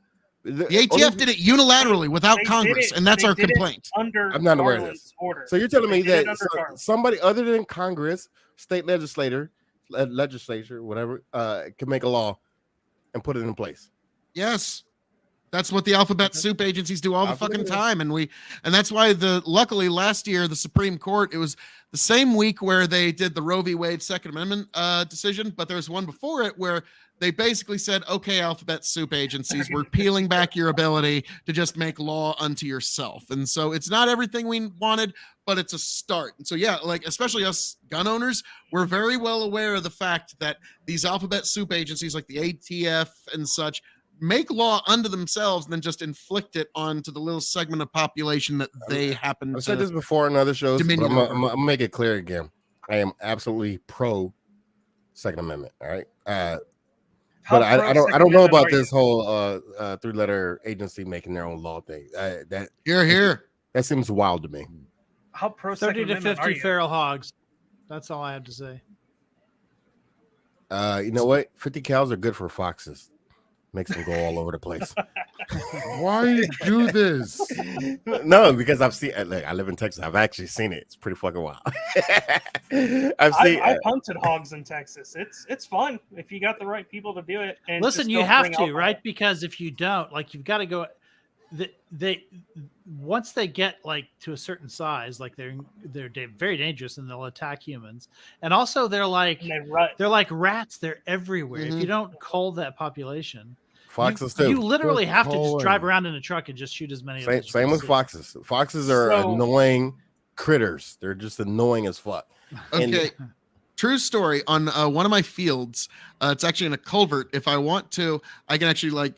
Speaker 6: The
Speaker 1: The ATF did it unilaterally without
Speaker 7: They did
Speaker 1: Congress,
Speaker 7: it-
Speaker 1: and that's
Speaker 7: they
Speaker 1: our
Speaker 7: did it
Speaker 1: complaint.
Speaker 7: Under
Speaker 6: I'm not aware of
Speaker 7: Garland's
Speaker 6: this.
Speaker 7: order.
Speaker 6: So you're telling me
Speaker 7: They did it
Speaker 6: that
Speaker 7: under Garland.
Speaker 6: somebody other than Congress, state legislature, whatever, can make a law and put it in place.
Speaker 1: Yes. That's what the alphabet soup agencies do all the fucking
Speaker 6: Alphabet.
Speaker 1: time. And that's why luckily last year, the Supreme Court, it was the same week where they did the Roe v. Wade Second Amendment decision, but there was one before it where they basically said, okay, alphabet soup agencies, we're peeling back your ability to just make law unto yourself. And so it's not everything we wanted, but it's a start. And so, yeah, like, especially us gun owners, we're very well aware of the fact that these alphabet soup agencies like the ATF and such make law unto themselves and then just inflict it onto the little segment of population that they happen
Speaker 6: I've said this
Speaker 1: to.
Speaker 6: before in other shows, but
Speaker 1: Dominion
Speaker 6: I'm
Speaker 1: over.
Speaker 6: gonna make it clear again. I am absolutely pro Second Amendment. All right.
Speaker 7: How
Speaker 6: But I
Speaker 7: pro
Speaker 6: don't
Speaker 7: Second
Speaker 6: know
Speaker 7: Amendment
Speaker 6: about
Speaker 7: are you?
Speaker 6: this whole 3-letter agency making their own law thing.
Speaker 1: Here.
Speaker 6: That seems wild to me.
Speaker 7: How pro
Speaker 5: 30
Speaker 7: Second
Speaker 5: to
Speaker 7: Amendment are
Speaker 5: 50
Speaker 7: you?
Speaker 5: feral hogs. That's all I have to say.
Speaker 6: You know what? 50 cows are good for foxes. Makes them go all over the place.
Speaker 3: Why you do this?
Speaker 6: No, because I've seen. Look, I live in Texas. I've actually seen it. It's pretty fucking wild. I've seen.
Speaker 7: I hunted hogs in Texas. It's fun if you got the right people to do it. And
Speaker 5: Listen,
Speaker 7: just
Speaker 5: you
Speaker 7: don't
Speaker 5: have
Speaker 7: bring
Speaker 5: to,
Speaker 7: alcohol.
Speaker 5: right? Because if you don't, like, you've got to go. they once they get like to a certain size, like they're very dangerous and they'll attack humans. And also they're like rats. They're everywhere. If you don't cull that population,
Speaker 6: Foxes too.
Speaker 5: you literally
Speaker 3: They're
Speaker 5: have to just drive
Speaker 3: culling.
Speaker 5: around in a truck and just shoot as many of them.
Speaker 6: Same with foxes. Foxes are annoying critters. They're just annoying as fuck.
Speaker 1: Okay. True story. On one of my fields, it's actually in a culvert. If I want to, I can actually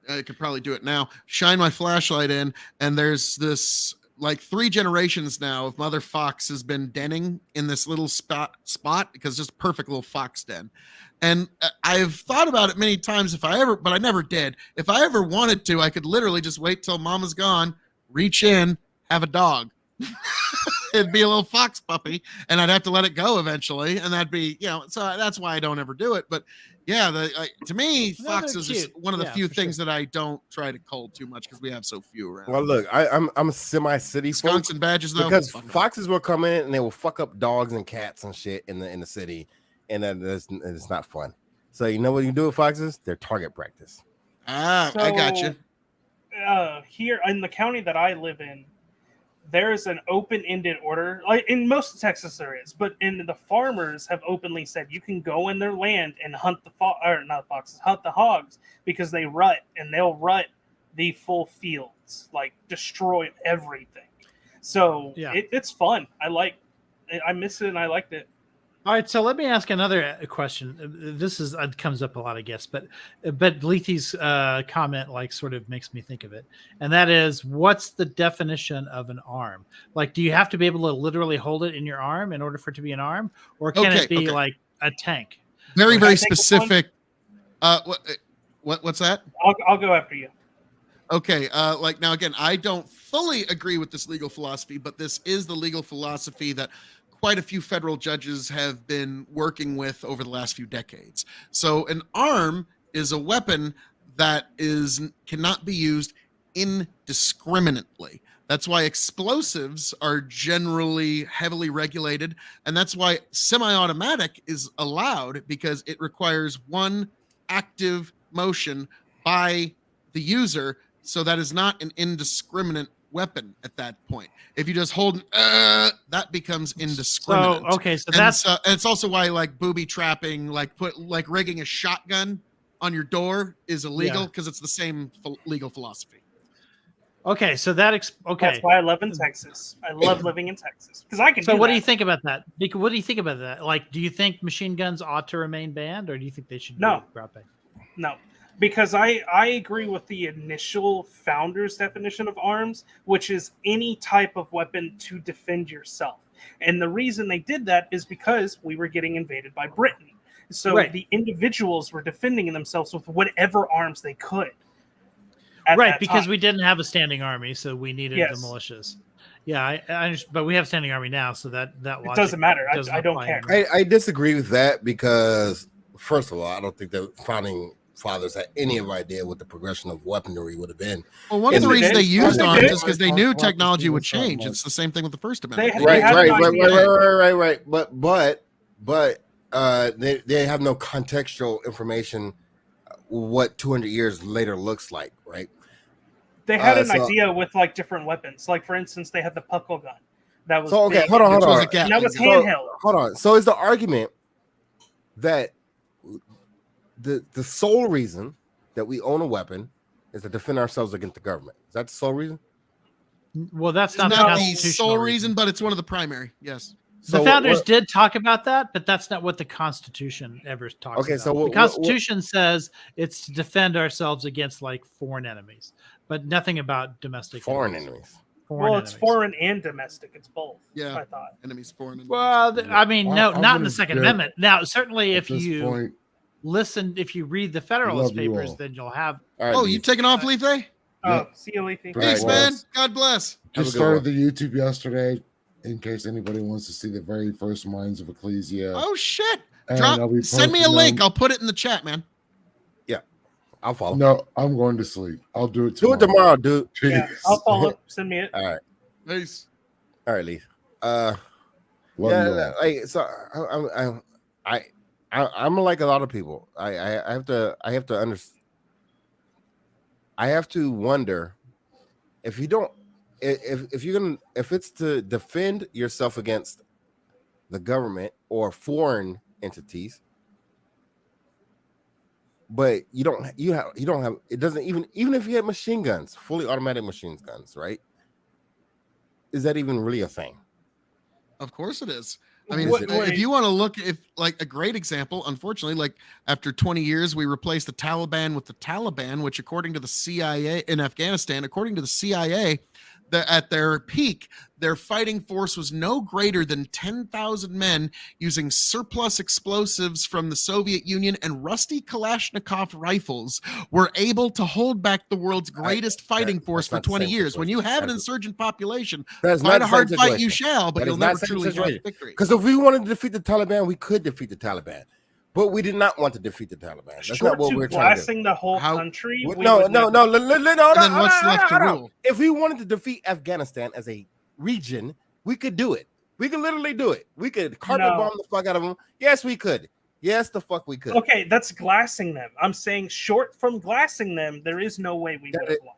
Speaker 1: I could probably do it now. Shine my flashlight in, and there's this like 3 generations now of mother fox has been denning in this little spot because just perfect little fox den. And I've thought about it many times but I never did. If I ever wanted to, I could literally just wait till mama's gone, reach in, have a dog. It'd be a little fox puppy, and I'd have to let it go eventually, and that'd be, so that's why I don't ever do it. But yeah, to me, foxes is one of the few things that I don't try to cull too much because we have so few around.
Speaker 6: Well, look, I'm a semi-city
Speaker 1: skunks and badgers though,
Speaker 6: because foxes will come in and they will fuck up dogs and cats and shit in the city, and then it's not fun. So you know what you do with foxes? They're target practice.
Speaker 1: I got you.
Speaker 7: Here in the county that I live in, there's an open-ended order. Like in most of Texas there is, but the farmers have openly said you can go in their land and hunt hunt the hogs because they rut, and they'll rut the full fields, like destroy everything. So it's fun. I miss it and I liked it.
Speaker 5: All right, so let me ask another question. This comes up a lot, I guess, but Lethi's comment like sort of makes me think of it, and that is, what's the definition of an arm? Like, do you have to be able to literally hold it in your arm in order for it to be an arm, or can it be like a tank?
Speaker 1: Very specific. What's that?
Speaker 7: I'll go after you.
Speaker 1: Okay, now again, I don't fully agree with this legal philosophy, but this is the legal philosophy that quite a few federal judges have been working with over the last few decades. So an arm is a weapon that cannot be used indiscriminately. That's why explosives are generally heavily regulated, and that's why semi-automatic is allowed, because it requires one active motion by the user, so that is not an indiscriminate weapon at that point. If you just hold that becomes indiscriminate.
Speaker 5: So that's
Speaker 1: and it's also why like booby trapping, like rigging a shotgun on your door is illegal, because it's the same legal philosophy.
Speaker 5: Okay, so that's
Speaker 7: why I live in Texas. I love living in Texas because I can.
Speaker 5: So, what do you think about that? What do you think about that? Like, do you think machine guns ought to remain banned, or do you think they should be brought back?
Speaker 7: No. Because I agree with the initial founder's definition of arms, which is any type of weapon to defend yourself. And the reason they did that is because we were getting invaded by Britain. So the individuals were defending themselves with whatever arms they could.
Speaker 5: Right, because we didn't have a standing army, so we needed the militias. Yeah, I understand, but we have a standing army now, so that
Speaker 7: it doesn't matter. I don't care.
Speaker 6: I disagree with that because, first of all, I don't think the founding fathers had any idea what the progression of weaponry would have been.
Speaker 1: Well, one of the reasons they used arms is because they knew technology would change. It's the same thing with the First Amendment.
Speaker 6: Right. But they have no contextual information what 200 years later looks like, right?
Speaker 7: They had an idea with like different weapons. Like for instance, they had the puckle gun. That was
Speaker 6: hold on.
Speaker 7: And that was handheld.
Speaker 6: Hold on. So is the argument that the sole reason that we own a weapon is to defend ourselves against the government? Is that the sole reason?
Speaker 5: Well, that's
Speaker 1: not
Speaker 5: the
Speaker 1: sole reason, but it's one of the primary. Yes.
Speaker 5: The founders did talk about that, but that's not what the Constitution ever talks about.
Speaker 6: So
Speaker 5: the Constitution says it's to defend ourselves against like foreign enemies, but nothing about domestic
Speaker 6: foreign enemies.
Speaker 7: It's foreign and domestic. It's both.
Speaker 1: Yeah,
Speaker 7: I thought
Speaker 1: enemies, foreign. Enemies.
Speaker 5: Well, I mean, no, not in the Second Amendment. Now, certainly, if you read the Federalist Papers, then you'll have.
Speaker 1: Oh, you taking off, Lethe?
Speaker 7: Oh, see you, Lethe.
Speaker 1: Thanks, man. God bless.
Speaker 3: Just started the YouTube yesterday. In case anybody wants to see the very first Minds of Ecclesia.
Speaker 1: Oh shit! Send me a link. I'll put it in the chat, man.
Speaker 6: Yeah, I'll follow.
Speaker 3: No, I'm going to sleep. I'll do it tomorrow.
Speaker 6: Do it tomorrow, dude.
Speaker 7: Yeah, I'll follow. Send me it.
Speaker 6: All right.
Speaker 1: Peace.
Speaker 6: All right, Lee. I'm like a lot of people. I have to understand. I have to wonder if you don't, if you're gonna, if it's to defend yourself against the government or foreign entities, but you don't have it doesn't even if you had machine guns, fully automatic machine guns, right? Is that even really a thing?
Speaker 1: Of course it is. I mean,
Speaker 7: What-
Speaker 1: if you want to look, if like a great example, unfortunately, like after 20 years, we replaced the Taliban with the Taliban, which according to the CIA in Afghanistan, according to the CIA, at their peak, their fighting force was no greater than 10,000 men using surplus explosives from the Soviet Union and rusty Kalashnikov rifles were able to hold back the world's greatest fighting force for
Speaker 6: that's not the
Speaker 1: 20
Speaker 6: same
Speaker 1: years. When you
Speaker 6: situation.
Speaker 1: have an
Speaker 6: That's-
Speaker 1: insurgent population,
Speaker 6: That's
Speaker 1: fight
Speaker 6: not
Speaker 1: a hard
Speaker 6: the
Speaker 1: fight you
Speaker 6: situation.
Speaker 1: shall, but
Speaker 6: That
Speaker 1: you'll
Speaker 6: is not
Speaker 1: never
Speaker 6: the same
Speaker 1: truly have
Speaker 6: situation.
Speaker 1: victory.
Speaker 6: Because if we wanted to defeat the Taliban, we could defeat the Taliban, but we did not want to defeat the Taliban. That's
Speaker 7: Short
Speaker 6: not what
Speaker 7: to
Speaker 6: we're trying to do.
Speaker 7: blasting the whole
Speaker 1: How-
Speaker 7: country. we
Speaker 6: No,
Speaker 7: would
Speaker 6: no,
Speaker 7: never-
Speaker 6: no.
Speaker 1: And then what's left to rule?
Speaker 6: If we wanted to defeat Afghanistan as a region, we could do it. We could literally do it. We could carpet
Speaker 7: No.
Speaker 6: bomb the fuck out of them. Yes, we could. Yes, the fuck we could.
Speaker 7: Okay, that's glassing them. I'm saying short from glassing them, there is no way we
Speaker 6: That
Speaker 7: would have
Speaker 6: it-
Speaker 7: won.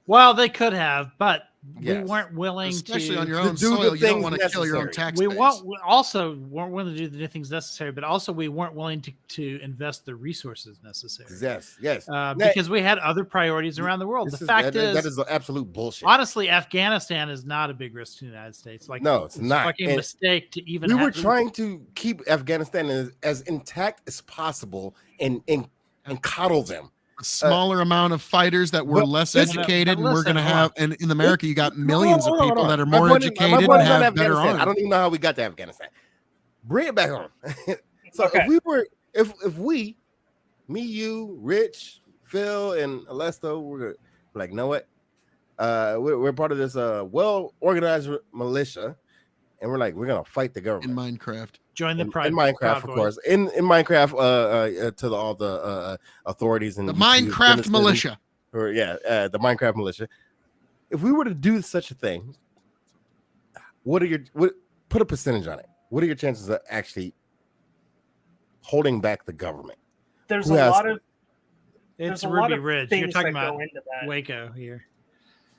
Speaker 5: Well, they could have, but
Speaker 6: Yes.
Speaker 5: we weren't willing
Speaker 1: Especially
Speaker 5: to.
Speaker 1: on your
Speaker 6: to
Speaker 1: own
Speaker 6: do the
Speaker 1: soil, you don't
Speaker 6: things
Speaker 1: want to kill your own
Speaker 6: necessary.
Speaker 1: tax
Speaker 5: we
Speaker 1: base.
Speaker 5: also weren't willing to do the things necessary, but also we weren't willing to invest the resources necessary.
Speaker 6: Yes, yes.
Speaker 5: Because we had other priorities around the world.
Speaker 6: This
Speaker 5: The fact
Speaker 6: that is absolute bullshit.
Speaker 5: honestly, Afghanistan is not a big risk to the United States. Like,
Speaker 6: No, it's not.
Speaker 5: a fucking
Speaker 6: And
Speaker 5: mistake to even.
Speaker 6: We were
Speaker 5: have-
Speaker 6: trying to keep Afghanistan as intact as possible and coddle them.
Speaker 1: A smaller amount of fighters that were
Speaker 6: But
Speaker 1: less
Speaker 6: listen-
Speaker 1: educated, and we're
Speaker 5: listen,
Speaker 1: going to
Speaker 5: hold
Speaker 1: have, and in America, you got millions of
Speaker 6: Hold on,
Speaker 1: people
Speaker 6: hold on.
Speaker 1: that are
Speaker 6: My
Speaker 1: more
Speaker 6: point is-
Speaker 1: educated
Speaker 6: my
Speaker 1: and
Speaker 6: point is on
Speaker 1: have better
Speaker 6: Afghanistan.
Speaker 1: arms.
Speaker 6: I don't even know how we got to Afghanistan. Bring it back home. So
Speaker 7: Okay.
Speaker 6: if we were, if we, me, you, Rich, Phil, and Alesto, we're like, you know what? We're part of this well organized militia, and we're like, we're gonna fight the
Speaker 1: in
Speaker 6: government
Speaker 1: Minecraft.
Speaker 5: join the
Speaker 6: in
Speaker 5: Proud
Speaker 6: Minecraft,
Speaker 5: Proud
Speaker 6: of
Speaker 5: Boys.
Speaker 6: course. In Minecraft, to all the authorities and
Speaker 1: The
Speaker 6: YouTube
Speaker 1: Minecraft
Speaker 6: citizens,
Speaker 1: militia.
Speaker 6: or the Minecraft militia. If we were to do such a thing, put a percentage on it? What are your chances of actually holding back the government?
Speaker 7: There's
Speaker 6: Who
Speaker 7: a
Speaker 6: has-
Speaker 7: lot of
Speaker 5: It's
Speaker 7: there's a lot
Speaker 5: Ruby
Speaker 7: of
Speaker 5: Ridge. You're
Speaker 7: things
Speaker 5: talking
Speaker 7: that
Speaker 5: about
Speaker 7: go into that.
Speaker 5: Waco here.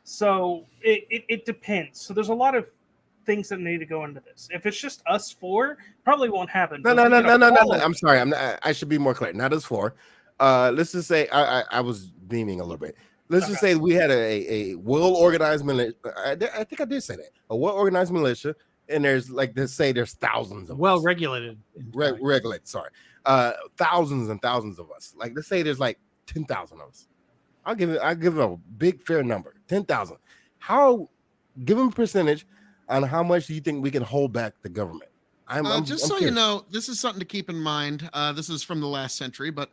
Speaker 7: So it depends. So there's a lot of things that need to go into this. If it's just us four, probably won't happen.
Speaker 6: No.
Speaker 7: But we get a following.
Speaker 6: I'm sorry. I should be more clear. Not as four. Let's just say I was beaming a little bit. Let's just
Speaker 7: Okay.
Speaker 6: say we had a well organized militia. I think I did say that, a well organized militia, and there's like, let's say there's thousands of
Speaker 5: Well
Speaker 6: us.
Speaker 5: regulated. in fact.
Speaker 6: Regulate. Sorry, thousands and thousands of us. Like, let's say there's like 10,000 of us. I'll give it a big fair number, 10,000. Give them a percentage on how much do you think we can hold back the government? I'm
Speaker 1: Just so you
Speaker 6: curious.
Speaker 1: know, this is something to keep in mind. This is from the last century, but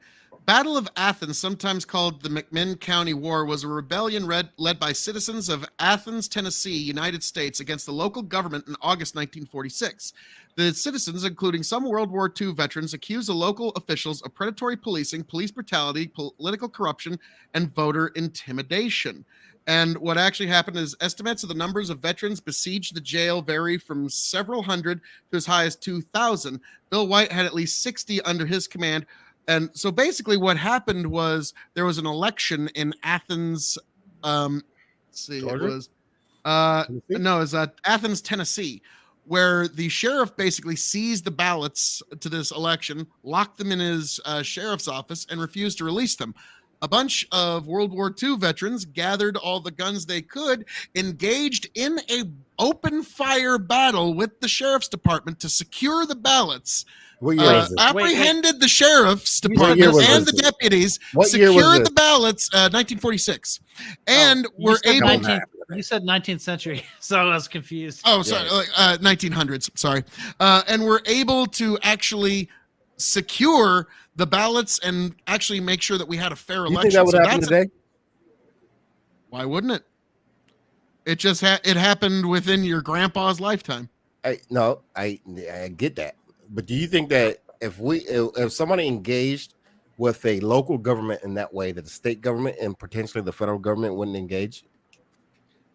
Speaker 1: Battle of Athens, sometimes called the McMinn County War, was a rebellion led by citizens of Athens, Tennessee, United States, against the local government in August 1946. The citizens, including some World War II veterans, accused the local officials of predatory policing, police brutality, political corruption, and voter intimidation. And what actually happened is estimates of the numbers of veterans besieged the jail vary from several hundred to as high as 2,000. Bill White had at least 60 under his command. And so basically what happened was there was an election in Athens. Let's see,
Speaker 6: Georgia?
Speaker 1: it was
Speaker 6: Tennessee?
Speaker 1: no, it was Athens, Tennessee, where the sheriff basically seized the ballots to this election, locked them in his sheriff's office, and refused to release them. A bunch of World War II veterans gathered all the guns they could, engaged in a open fire battle with the sheriff's department to secure the ballots,
Speaker 6: What year was this?
Speaker 1: apprehended the sheriff's
Speaker 6: What
Speaker 1: department
Speaker 6: year was
Speaker 1: and
Speaker 6: this?
Speaker 1: the deputies,
Speaker 6: What year was
Speaker 1: secured
Speaker 6: this?
Speaker 1: the ballots, 1946, and
Speaker 5: You
Speaker 1: were
Speaker 5: said
Speaker 1: able.
Speaker 5: 19th century, so I was confused.
Speaker 1: Oh, sorry, 1900s. Sorry, and we're able to actually secure the ballots and actually make sure that we had a fair
Speaker 6: You
Speaker 1: election.
Speaker 6: think that would
Speaker 1: So
Speaker 6: happen
Speaker 1: that's-
Speaker 6: today?
Speaker 1: Why wouldn't it? It just it happened within your grandpa's lifetime.
Speaker 6: I get that, but do you think that if somebody engaged with a local government in that way, that the state government and potentially the federal government wouldn't engage?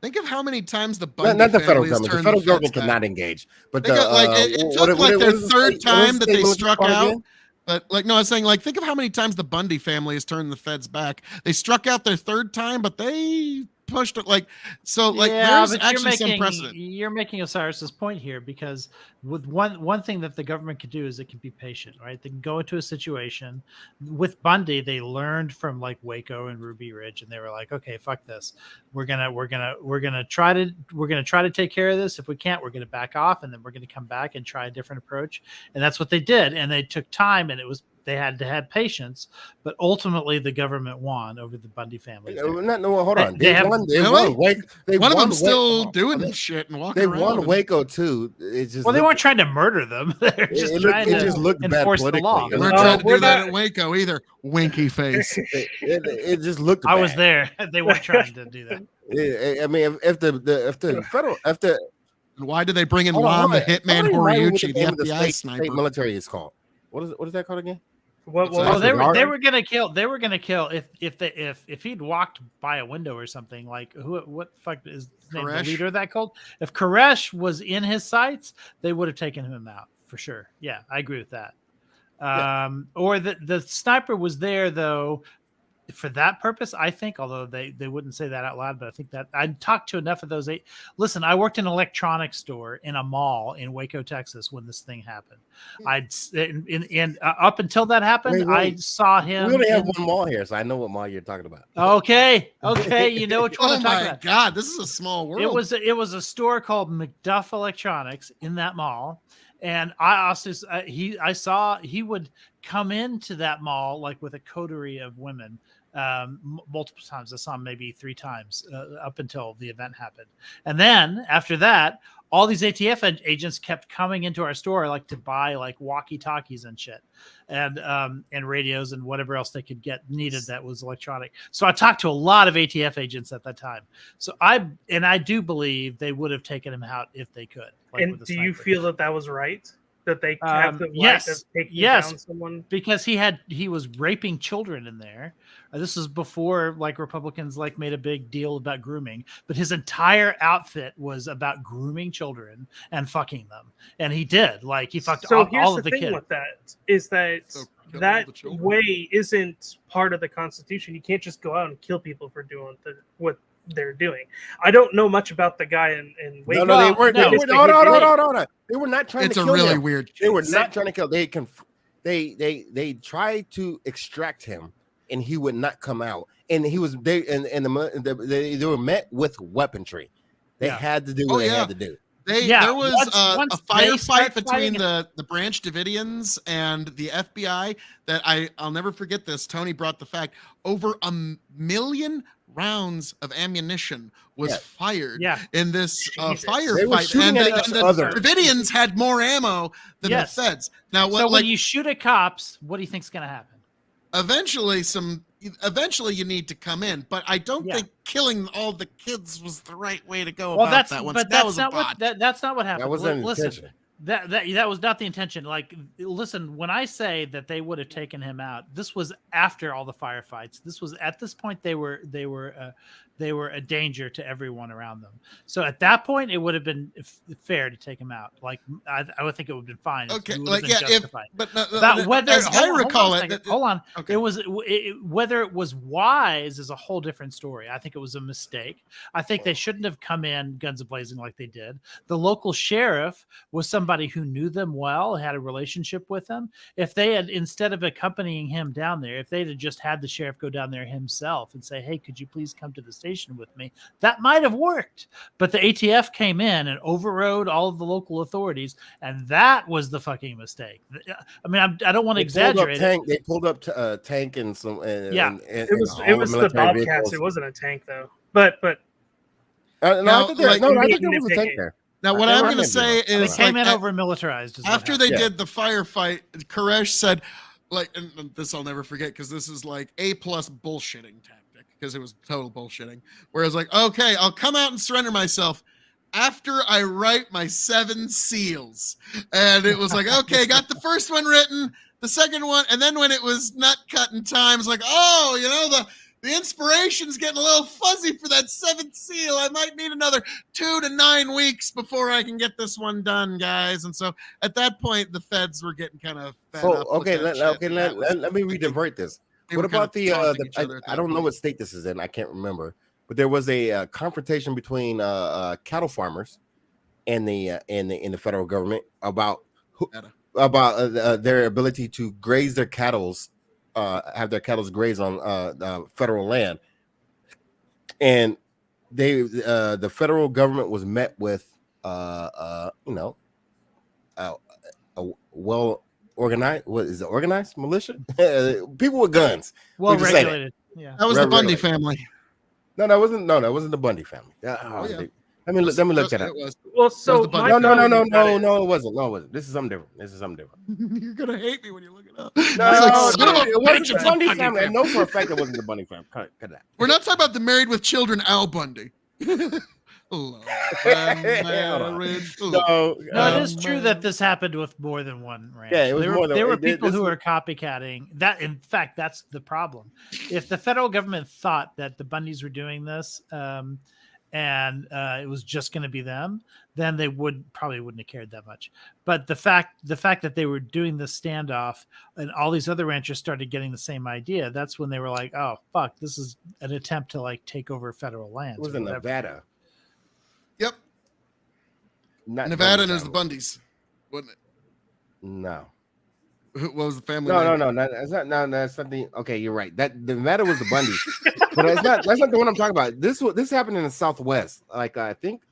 Speaker 1: Think of how many times the Bundy
Speaker 6: Not the federal
Speaker 1: families
Speaker 6: government. The
Speaker 1: turned
Speaker 6: federal
Speaker 1: feds
Speaker 6: government
Speaker 1: back.
Speaker 6: cannot engage. But
Speaker 1: Think of, like, it took like their third time that they struck out. But like, no, I was saying, like, think of how many times the Bundy family has turned the feds back. They struck out their third time, but they pushed it like so. Like, there's
Speaker 5: but
Speaker 1: actually some precedent.
Speaker 5: you're making Osiris's point here, because with one thing that the government can do is it can be patient, right? They can go into a situation. With Bundy, they learned from like Waco and Ruby Ridge, and they were like, okay, fuck this. We're gonna try to take care of this. If we can't, we're gonna back off, and then we're gonna come back and try a different approach. And that's what they did. And they took time, and they had to have patience, but ultimately the government won over the Bundy family.
Speaker 6: Hold on.
Speaker 5: They have-
Speaker 6: won.
Speaker 1: One of them still
Speaker 6: Waco.
Speaker 1: doing shit and walking
Speaker 6: They
Speaker 1: around.
Speaker 6: won
Speaker 1: and-
Speaker 6: Waco too. It just
Speaker 5: Well, they weren't trying to murder them. They're just trying to
Speaker 6: looked bad
Speaker 5: enforce the law.
Speaker 6: politically.
Speaker 1: We're
Speaker 7: No,
Speaker 1: trying to
Speaker 7: we're
Speaker 1: do that
Speaker 7: not-
Speaker 1: at Waco either. Winky face.
Speaker 6: It just looked.
Speaker 5: I was
Speaker 6: bad.
Speaker 5: there. They weren't trying to do that.
Speaker 6: I mean, if the federal
Speaker 1: And why did they bring in
Speaker 6: hold on,
Speaker 1: Juan the
Speaker 6: hold on.
Speaker 1: hitman
Speaker 6: Somebody remind me what
Speaker 1: Horiuchi, the
Speaker 6: name of
Speaker 1: FBI
Speaker 6: state
Speaker 1: sniper?
Speaker 6: military is called. What is that called again?
Speaker 7: What
Speaker 1: Oh,
Speaker 5: Oh,
Speaker 7: was
Speaker 5: they
Speaker 7: it?
Speaker 5: were gonna kill. They were gonna kill if he'd walked by a window or something. Like what the fuck is his name? The
Speaker 1: Koresh?
Speaker 5: leader of that cult? If Koresh was in his sights, they would have taken him out for sure. Yeah, I agree with that. Or the sniper was there though for that purpose, I think, although they wouldn't say that out loud, but I think that I talked to enough of those eight. Listen, I worked in an electronics store in a mall in Waco, Texas, when this thing happened. Up until that happened,
Speaker 6: Wait.
Speaker 5: I saw him.
Speaker 6: We only have one mall here, so I know what mall you're talking about.
Speaker 5: Okay, you know which one
Speaker 1: Oh
Speaker 5: I'm talking
Speaker 1: my
Speaker 5: about.
Speaker 1: God, this is a small world.
Speaker 5: It was a store called McDuff Electronics in that mall, and I also I saw he would come into that mall like with a coterie of women multiple times. I saw him maybe 3 times up until the event happened, and then after that, all these ATF agents kept coming into our store like to buy like walkie-talkies and shit, and radios and whatever else they could get needed that was electronic. So I talked to a lot of ATF agents at that time. So I do believe they would have taken him out if they could. Like
Speaker 7: And
Speaker 5: with a
Speaker 7: do you
Speaker 5: sniper.
Speaker 7: feel that was right? That they have the right
Speaker 5: yes,
Speaker 7: of taking
Speaker 5: yes.
Speaker 7: down someone?
Speaker 5: Because he was raping children in there. This is before like Republicans like made a big deal about grooming, but his entire outfit was about grooming children and fucking them, and he did. Like he fucked
Speaker 7: So
Speaker 5: all
Speaker 7: here's
Speaker 5: of
Speaker 7: the
Speaker 5: the
Speaker 7: thing
Speaker 5: kids.
Speaker 7: with that is that
Speaker 1: So kill all
Speaker 7: that
Speaker 1: the children?
Speaker 7: way isn't part of the Constitution. You can't just go out and kill people for doing what they're doing. I don't know much about the guy in Waco.
Speaker 6: No, they weren't.
Speaker 5: no.
Speaker 6: Hold on. They were not trying
Speaker 1: It's
Speaker 6: to
Speaker 1: a
Speaker 6: kill
Speaker 1: really
Speaker 6: him.
Speaker 1: weird.
Speaker 6: They were
Speaker 1: case.
Speaker 6: not trying to kill. They tried to extract him, and he would not come out. And he was they were met with weaponry. They
Speaker 5: Yeah.
Speaker 6: had to do what
Speaker 1: Oh,
Speaker 6: they
Speaker 1: yeah.
Speaker 6: had to do.
Speaker 1: There was
Speaker 5: once
Speaker 1: a
Speaker 5: they start
Speaker 1: firefight between
Speaker 5: fighting
Speaker 1: the Branch Davidians and the FBI that I'll never forget this. Tony brought the fact over 1 million rounds of ammunition was
Speaker 6: Yeah.
Speaker 1: fired
Speaker 5: Yeah.
Speaker 1: in this
Speaker 7: Jesus.
Speaker 1: firefight.
Speaker 6: They were shooting at each
Speaker 1: the
Speaker 6: other.
Speaker 1: Davidians had more ammo than
Speaker 5: Yes.
Speaker 1: the feds. Now, what
Speaker 5: So
Speaker 1: like
Speaker 5: when you shoot at cops, what do you think's going to happen?
Speaker 1: eventually you need to come in, but I don't
Speaker 5: Yeah.
Speaker 1: think killing all the kids was the right way to go
Speaker 5: Well,
Speaker 1: about
Speaker 5: that's
Speaker 1: that one.
Speaker 5: but
Speaker 1: That
Speaker 5: that's
Speaker 1: was a
Speaker 5: not
Speaker 1: bot.
Speaker 5: what that's not what happened.
Speaker 6: That wasn't
Speaker 5: Listen,
Speaker 6: intentional.
Speaker 5: that was not the intention. Like, listen, when I say that they would have taken him out, this was after all the firefights. This was at this point they were a danger to everyone around them. So at that point, it would have been fair to take him out. Like I would think it would have been fine.
Speaker 1: Okay,
Speaker 5: It would
Speaker 1: like
Speaker 5: have been
Speaker 1: yeah,
Speaker 5: justified.
Speaker 1: but
Speaker 5: But whether
Speaker 1: as I recall
Speaker 5: hold on a
Speaker 1: it,
Speaker 5: second, hold on.
Speaker 1: okay.
Speaker 5: It was whether it was wise is a whole different story. I think it was a mistake. I think they shouldn't have come in guns blazing like they did. The local sheriff was somebody who knew them well, had a relationship with them. If they had, instead of accompanying him down there, if they'd have just had the sheriff go down there himself and say, "Hey, could you please come to the station with me?" That might have worked. But the ATF came in and overrode all of the local authorities, and that was the fucking mistake. I mean, I don't want to exaggerate it.
Speaker 6: They pulled up Tank and some.
Speaker 5: Yeah.
Speaker 7: It was the Bobcats. It wasn't a tank though. But
Speaker 6: No,
Speaker 1: Now,
Speaker 6: I think there
Speaker 1: like,
Speaker 6: was a tank there.
Speaker 1: Now, what
Speaker 6: They
Speaker 1: I'm
Speaker 6: were
Speaker 1: going to
Speaker 6: nitpicking.
Speaker 1: say
Speaker 5: They
Speaker 1: is,
Speaker 5: came
Speaker 1: like,
Speaker 5: in over militarized.
Speaker 1: after they
Speaker 6: Yeah.
Speaker 1: did the firefight, Koresh said, like, and this I'll never forget because this is like A+ bullshitting tactic because it was total bullshitting. Whereas, like, okay, I'll come out and surrender myself after I write my 7 seals. And it was like, okay, got the first one written, the second one, and then when it was nut cutting time, it's like, oh, you know, the inspiration's getting a little fuzzy for that seventh seal. I might need another 2 to 9 weeks before I can get this one done, guys. And so at that point, the feds were getting kind of fed
Speaker 6: So
Speaker 1: up. with
Speaker 6: okay,
Speaker 1: that
Speaker 6: let
Speaker 1: shit, and that was-
Speaker 6: me redivert this.
Speaker 1: they
Speaker 6: What
Speaker 1: were kind
Speaker 6: about
Speaker 1: of
Speaker 6: the
Speaker 1: taunting each other at
Speaker 6: I
Speaker 1: that
Speaker 6: don't know
Speaker 1: point.
Speaker 6: what state this is in. I can't remember, but there was a confrontation between cattle farmers and the federal government about their ability to graze their cattle's have their cattle graze on federal land, and the federal government was met with a well organized, what is it, organized militia, people with guns.
Speaker 5: Well
Speaker 6: We just say that.
Speaker 5: regulated. Yeah.
Speaker 1: That was the Bundy
Speaker 6: Regulated.
Speaker 1: family.
Speaker 6: No, that wasn't the Bundy family.
Speaker 1: Oh, yeah.
Speaker 6: Let me look that up.
Speaker 1: It was.
Speaker 7: Well, so
Speaker 1: the
Speaker 7: my
Speaker 1: Bundy
Speaker 6: No,
Speaker 7: feeling with that is-
Speaker 6: it wasn't. No, it wasn't. This is something different.
Speaker 1: You're gonna hate me when you look it up.
Speaker 6: No,
Speaker 1: It's like, son of a
Speaker 6: it wasn't
Speaker 1: bitch,
Speaker 6: the
Speaker 1: it's a
Speaker 6: Bundy
Speaker 1: Bundy
Speaker 6: family. I
Speaker 1: family.
Speaker 6: know for a fact it wasn't the Bundy family. Cut that.
Speaker 1: We're not talking about the Married with Children Al Bundy. Love and marriage.
Speaker 6: No,
Speaker 5: No, it is true that this happened with more than one ranch.
Speaker 6: Yeah, it was
Speaker 5: there
Speaker 6: more
Speaker 5: were,
Speaker 6: than-
Speaker 5: there were
Speaker 6: it did-
Speaker 5: people
Speaker 6: this
Speaker 5: who
Speaker 6: was-
Speaker 5: are copycatting that. In fact, that's the problem. If the federal government thought that the Bundys were doing this, and it was just going to be them, then they probably wouldn't have cared that much. But the fact that they were doing the standoff and all these other ranchers started getting the same idea, that's when they were like, "Oh fuck, this is an attempt to like take over federal lands."
Speaker 6: It was
Speaker 5: or
Speaker 6: in
Speaker 5: whatever."
Speaker 6: Nevada.
Speaker 1: Yep.
Speaker 6: Not
Speaker 1: Nevada,
Speaker 6: Bundy
Speaker 1: and it was the
Speaker 6: family.
Speaker 1: Bundys. Wasn't it?
Speaker 6: No.
Speaker 1: What was the family
Speaker 6: No,
Speaker 1: name?
Speaker 6: no, no, that's not. No, that's something. Okay, you're right. That the Nevada was the Bundys, but that's not the one I'm talking about. This happened in the Southwest. Like I think.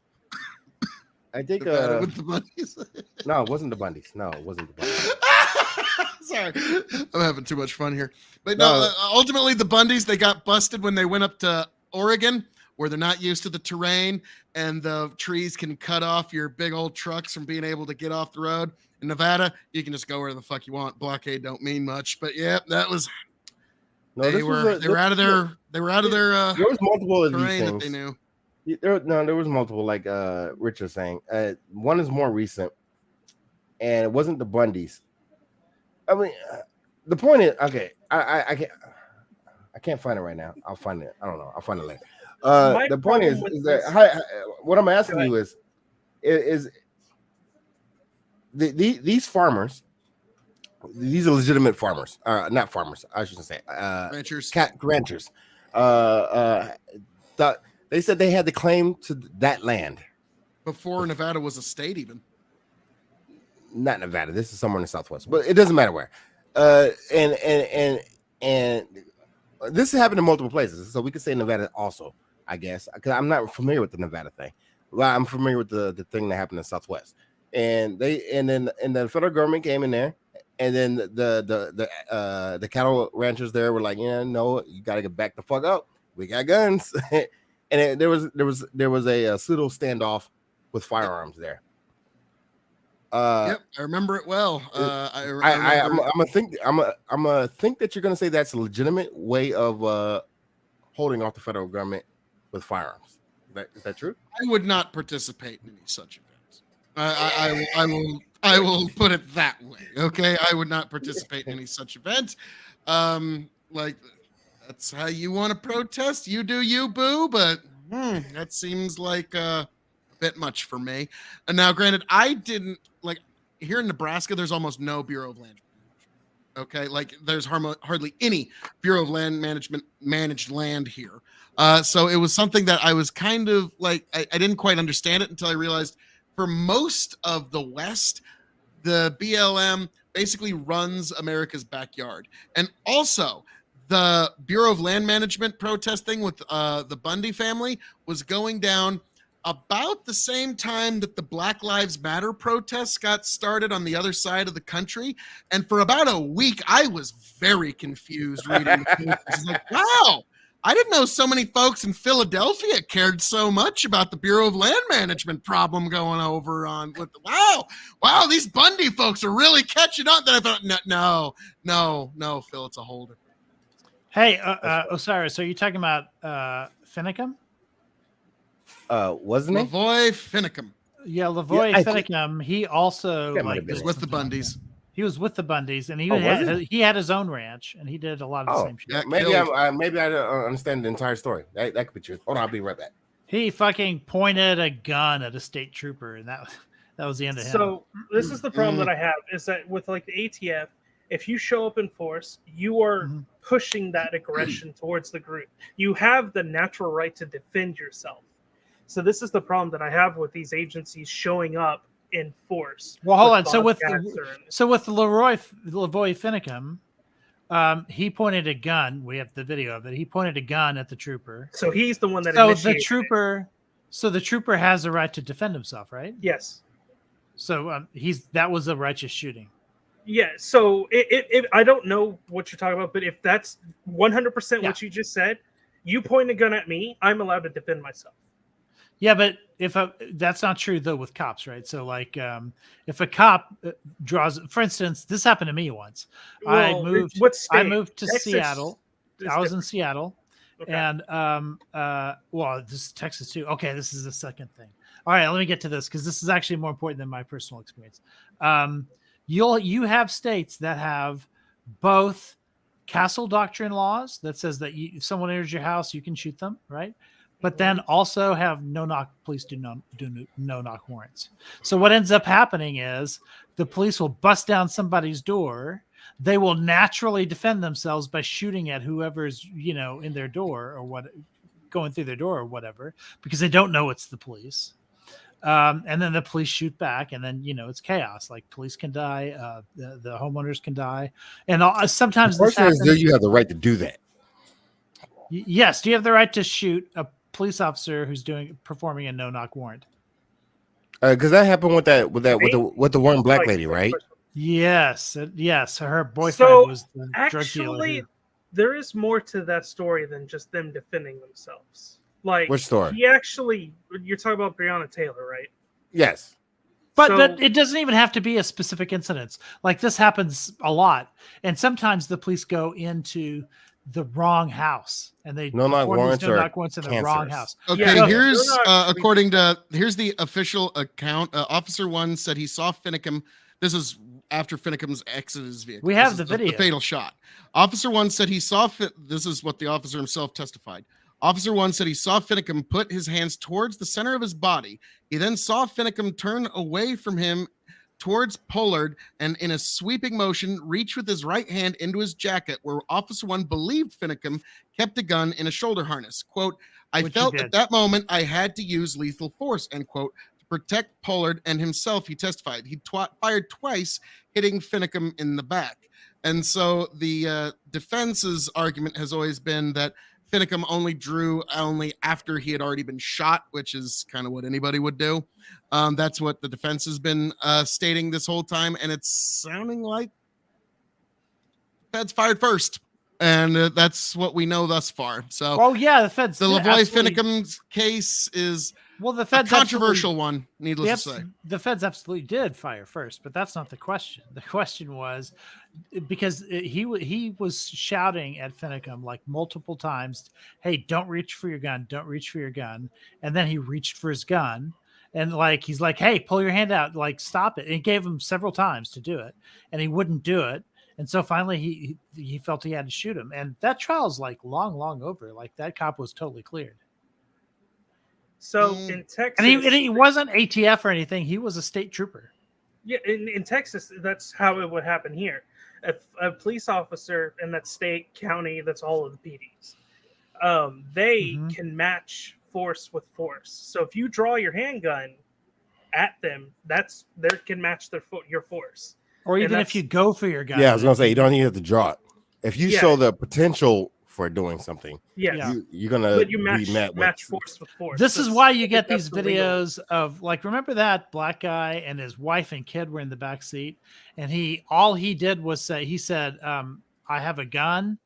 Speaker 1: Nevada with the Bundys.
Speaker 6: No, it wasn't the Bundys. No, it wasn't the Bundys.
Speaker 1: Sorry, I'm having too much fun here. But no,
Speaker 6: No.
Speaker 1: ultimately the Bundys, they got busted when they went up to Oregon, where they're not used to the terrain and the trees can cut off your big old trucks from being able to get off the road. In Nevada, you can just go where the fuck you want. Blockade don't mean much, but yeah, that was
Speaker 6: No,
Speaker 1: they were out of their
Speaker 6: There was multiple of these
Speaker 1: terrain that they
Speaker 6: things.
Speaker 1: knew.
Speaker 6: There was multiple. Like Rich was saying, one is more recent, and it wasn't the Bundys. I mean, the point is, okay, I can't find it right now. I'll find it. I don't know. I'll find it later.
Speaker 7: My
Speaker 6: The point is
Speaker 7: problem with
Speaker 6: that
Speaker 7: this-
Speaker 6: what I'm asking
Speaker 7: Go
Speaker 6: you is these farmers, these are legitimate farmers, not farmers, I shouldn't say,
Speaker 1: Ranchers.
Speaker 6: ranchers. They said they had the claim to that land.
Speaker 1: Before Nevada was a state, even.
Speaker 6: Not Nevada. This is somewhere in the Southwest, but it doesn't matter where. And this happened in multiple places, so we could say Nevada also, I guess, because I'm not familiar with the Nevada thing. Well, I'm familiar with the thing that happened in the Southwest, and then the federal government came in there, and then the cattle ranchers there were like, yeah, no, you got to get back the fuck up. We got guns, and there was a pseudo standoff with firearms there.
Speaker 1: Yep, I remember it well.
Speaker 6: I'm gonna think that you're gonna say that's a legitimate way of holding off the federal government with firearms. Is that true?
Speaker 1: I would not participate in any such events. I will put it that way. Okay, I would not participate in any such event. Like that's how you want to protest. You do you, boo. But that seems like a bit much for me. And now, granted, I didn't like here in Nebraska. There's almost no Bureau of Land Management. Okay, like there's hardly any Bureau of Land Management managed land here. So it was something that I was kind of like, I didn't quite understand it until I realized for most of the West, the BLM basically runs America's backyard. And also, the Bureau of Land Management protest thing with the Bundy family was going down about the same time that the Black Lives Matter protests got started on the other side of the country. And for about a week, I was very confused reading the papers. Like, wow, I didn't know so many folks in Philadelphia cared so much about the Bureau of Land Management problem going over on with wow, these Bundy folks are really catching on. That I thought, no, Phil, it's a holder.
Speaker 5: Hey, Osiris, are you talking about Finicum?
Speaker 6: Wasn't it?
Speaker 1: Lavoy Finicum
Speaker 5: Yeah, Lavoy
Speaker 6: Yeah, I think-
Speaker 5: Finicum. He also
Speaker 6: That might
Speaker 5: like
Speaker 6: have been
Speaker 1: is
Speaker 6: it.
Speaker 1: with the Bundys.
Speaker 5: He was with the Bundys, and
Speaker 6: was
Speaker 5: he had his own ranch, and he did a lot of the
Speaker 6: Oh,
Speaker 5: same shit.
Speaker 1: Got
Speaker 6: maybe
Speaker 1: killed.
Speaker 6: maybe I don't understand the entire story. That could be true. Hold on, I'll be right back.
Speaker 5: He fucking pointed a gun at a state trooper, and that was the end of him.
Speaker 7: So this is the problem that I have is that with like the ATF, if you show up in force, you are pushing that aggression towards the group. You have the natural right to defend yourself. So this is the problem that I have with these agencies showing up in force.
Speaker 5: Well, hold on.
Speaker 7: So
Speaker 5: with Lavoy Finicum, he pointed a gun. We have the video of it. He pointed a gun at the trooper.
Speaker 7: So he's the one that.
Speaker 5: So
Speaker 7: initiated
Speaker 5: the trooper has a right to defend himself, right?
Speaker 7: Yes.
Speaker 5: So that was a righteous shooting.
Speaker 7: Yeah. So I don't know what you're talking about, but if that's 100% what you just said, you point a gun at me, I'm allowed to defend myself.
Speaker 5: Yeah, but that's not true though with cops, right? So like, if a cop draws, for instance, this happened to me once.
Speaker 7: Well,
Speaker 5: I moved to
Speaker 7: Texas
Speaker 5: Seattle. I was in
Speaker 7: different.
Speaker 5: Seattle,
Speaker 7: Okay.
Speaker 5: and this is Texas too. Okay, this is the second thing. All right, let me get to this because this is actually more important than my personal experience. You have states that have both castle doctrine laws that says that if someone enters your house, you can shoot them, right? But then also have police do no knock warrants. So what ends up happening is the police will bust down somebody's door. They will naturally defend themselves by shooting at whoever's, in their door or going through their door or whatever, because they don't know it's the police. And then the police shoot back, and then it's chaos. Like police can die, the homeowners can die, and sometimes
Speaker 6: The
Speaker 5: this
Speaker 6: question is,
Speaker 5: happens.
Speaker 6: do you have the right to do that?
Speaker 5: Yes. Do you have the right to shoot a police officer who's performing a no knock warrant?
Speaker 6: Because that happened with the one black lady, right?
Speaker 5: Yes. Yes. Her boyfriend
Speaker 7: So,
Speaker 5: was the drug dealer.
Speaker 7: Actually, there is more to that story than just them defending themselves. Like,
Speaker 6: Which story?
Speaker 7: You're talking about Breonna Taylor, right?
Speaker 6: Yes.
Speaker 5: But it doesn't even have to be a specific incident. Like this happens a lot. And sometimes the police go into the wrong house and they
Speaker 6: No knock warrants
Speaker 5: in the wrong house.
Speaker 1: Okay,
Speaker 7: Yeah,
Speaker 1: here's
Speaker 7: they're not-
Speaker 1: here's the official account. Officer 1 said he saw Finicum. This is after Finicum's exited his vehicle.
Speaker 5: We have
Speaker 1: This
Speaker 5: the
Speaker 1: is
Speaker 5: video.
Speaker 1: The fatal shot. Officer 1 said he saw. This is what the officer himself testified. Officer 1 said he saw Finicum put his hands towards the center of his body. He then saw Finicum turn away from him towards Pollard and in a sweeping motion reach with his right hand into his jacket where Officer 1 believed Finicum kept a gun in a shoulder harness. Quote, I
Speaker 5: Which he
Speaker 1: felt
Speaker 5: did.
Speaker 1: at that moment I had to use lethal force, end quote, to protect Pollard and himself, he testified. He fired twice, hitting Finicum in the back. And so the defense's argument has always been that Finicum only drew after he had already been shot, which is kind of what anybody would do. That's what the defense has been stating this whole time, and it's sounding like Feds fired first, and that's what we know thus far. So,
Speaker 5: the feds.
Speaker 1: the Lavoy Finicum's case is
Speaker 5: the
Speaker 1: a
Speaker 5: feds
Speaker 1: controversial one, needless to say.
Speaker 5: The feds absolutely did fire first, but that's not the question. The question was because he was shouting at Finicum like multiple times, "Hey, don't reach for your gun! Don't reach for your gun!" And then he reached for his gun, and he's like, "Hey, pull your hand out! Like, stop it!" And he gave him several times to do it, and he wouldn't do it. And so finally, he felt he had to shoot him, and that trial's like long over. Like that cop was totally cleared.
Speaker 7: So in Texas,
Speaker 5: And he wasn't ATF or anything. He was a state trooper.
Speaker 7: Yeah, in Texas, that's how it would happen here. A police officer in that state, county, that's all of the PDs. They can match force with force. So if you draw your handgun at them, they can match your force.
Speaker 5: Or even if you go for your gun.
Speaker 6: Yeah, I was gonna say you don't even have to draw it. If you
Speaker 7: Yeah.
Speaker 6: show the potential for doing something,
Speaker 7: Yes.
Speaker 6: you're gonna
Speaker 7: But you
Speaker 6: be met
Speaker 7: match
Speaker 6: with
Speaker 7: force with force.
Speaker 5: This is why you get these
Speaker 7: that's illegal.
Speaker 5: videos of remember that black guy and his wife and kid were in the back seat, and all he did was say, he said, I have a gun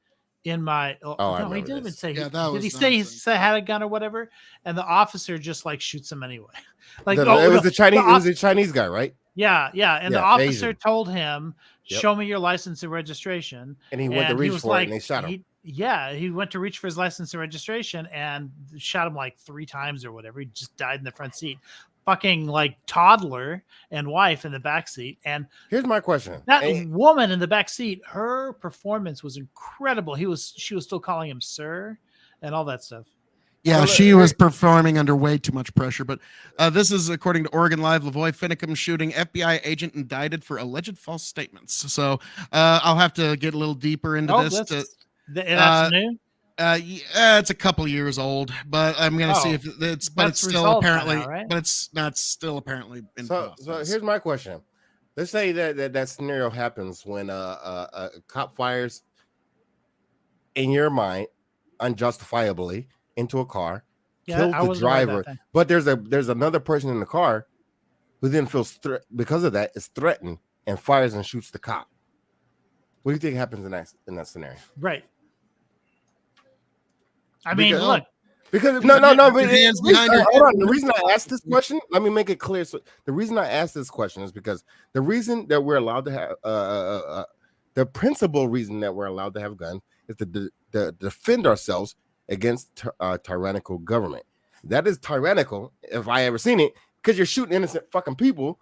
Speaker 5: in my.
Speaker 6: I
Speaker 5: No, he
Speaker 6: remember
Speaker 5: didn't even
Speaker 6: this.
Speaker 5: say.
Speaker 1: Yeah, that
Speaker 5: did
Speaker 1: was
Speaker 5: he say he
Speaker 1: nonsense.
Speaker 5: had a gun or whatever? And the officer just shoots him anyway.
Speaker 6: It was the Chinese. It was a Chinese guy, right?
Speaker 5: Yeah. And the
Speaker 6: Yeah,
Speaker 5: officer
Speaker 6: Asian.
Speaker 5: told him,
Speaker 6: Yep.
Speaker 5: "Show me your license and registration."
Speaker 6: And he went to
Speaker 5: he
Speaker 6: reach
Speaker 5: was
Speaker 6: for it, and they shot him.
Speaker 5: He went to reach for his license and registration and shot him 3 times or whatever. He just died in the front seat. fucking like toddler and wife in the back seat, and
Speaker 6: Here's my question.
Speaker 5: that
Speaker 6: Hey,
Speaker 5: woman in the back seat, her performance was incredible. She was still calling him sir and all that stuff.
Speaker 1: Yeah,
Speaker 6: Well,
Speaker 1: she was performing under way too much pressure. But this is according to Oregon Live. Lavoy Finicum shooting, FBI agent indicted for alleged false statements. So I'll have to get a little deeper into this.
Speaker 5: That's new.
Speaker 1: It's a couple years old, but I'm gonna see if it's. But
Speaker 5: That's
Speaker 1: it's still
Speaker 5: resolved by
Speaker 1: apparently.
Speaker 5: now, right?
Speaker 1: But it's not still apparently in
Speaker 6: so
Speaker 1: process.
Speaker 6: here's my question. Let's say that scenario happens when a cop fires, in your mind, unjustifiably into a car, kills
Speaker 5: I
Speaker 6: the
Speaker 5: wasn't aware of
Speaker 6: driver,
Speaker 5: that thing.
Speaker 6: but there's another person in the car who then feels because of that is threatened and fires and shoots the cop. What do you think happens in that scenario?
Speaker 5: Right. I mean,
Speaker 6: Because-
Speaker 5: look,
Speaker 6: Because no, but
Speaker 1: hands behind your
Speaker 6: hold
Speaker 1: head.
Speaker 6: on. The reason I asked this question, let me make it clear. So the reason I asked this question is because the reason that we're allowed to have the principal reason that we're allowed to have guns is to defend ourselves against tyrannical government. That is tyrannical if I ever seen it, because you're shooting innocent fucking people.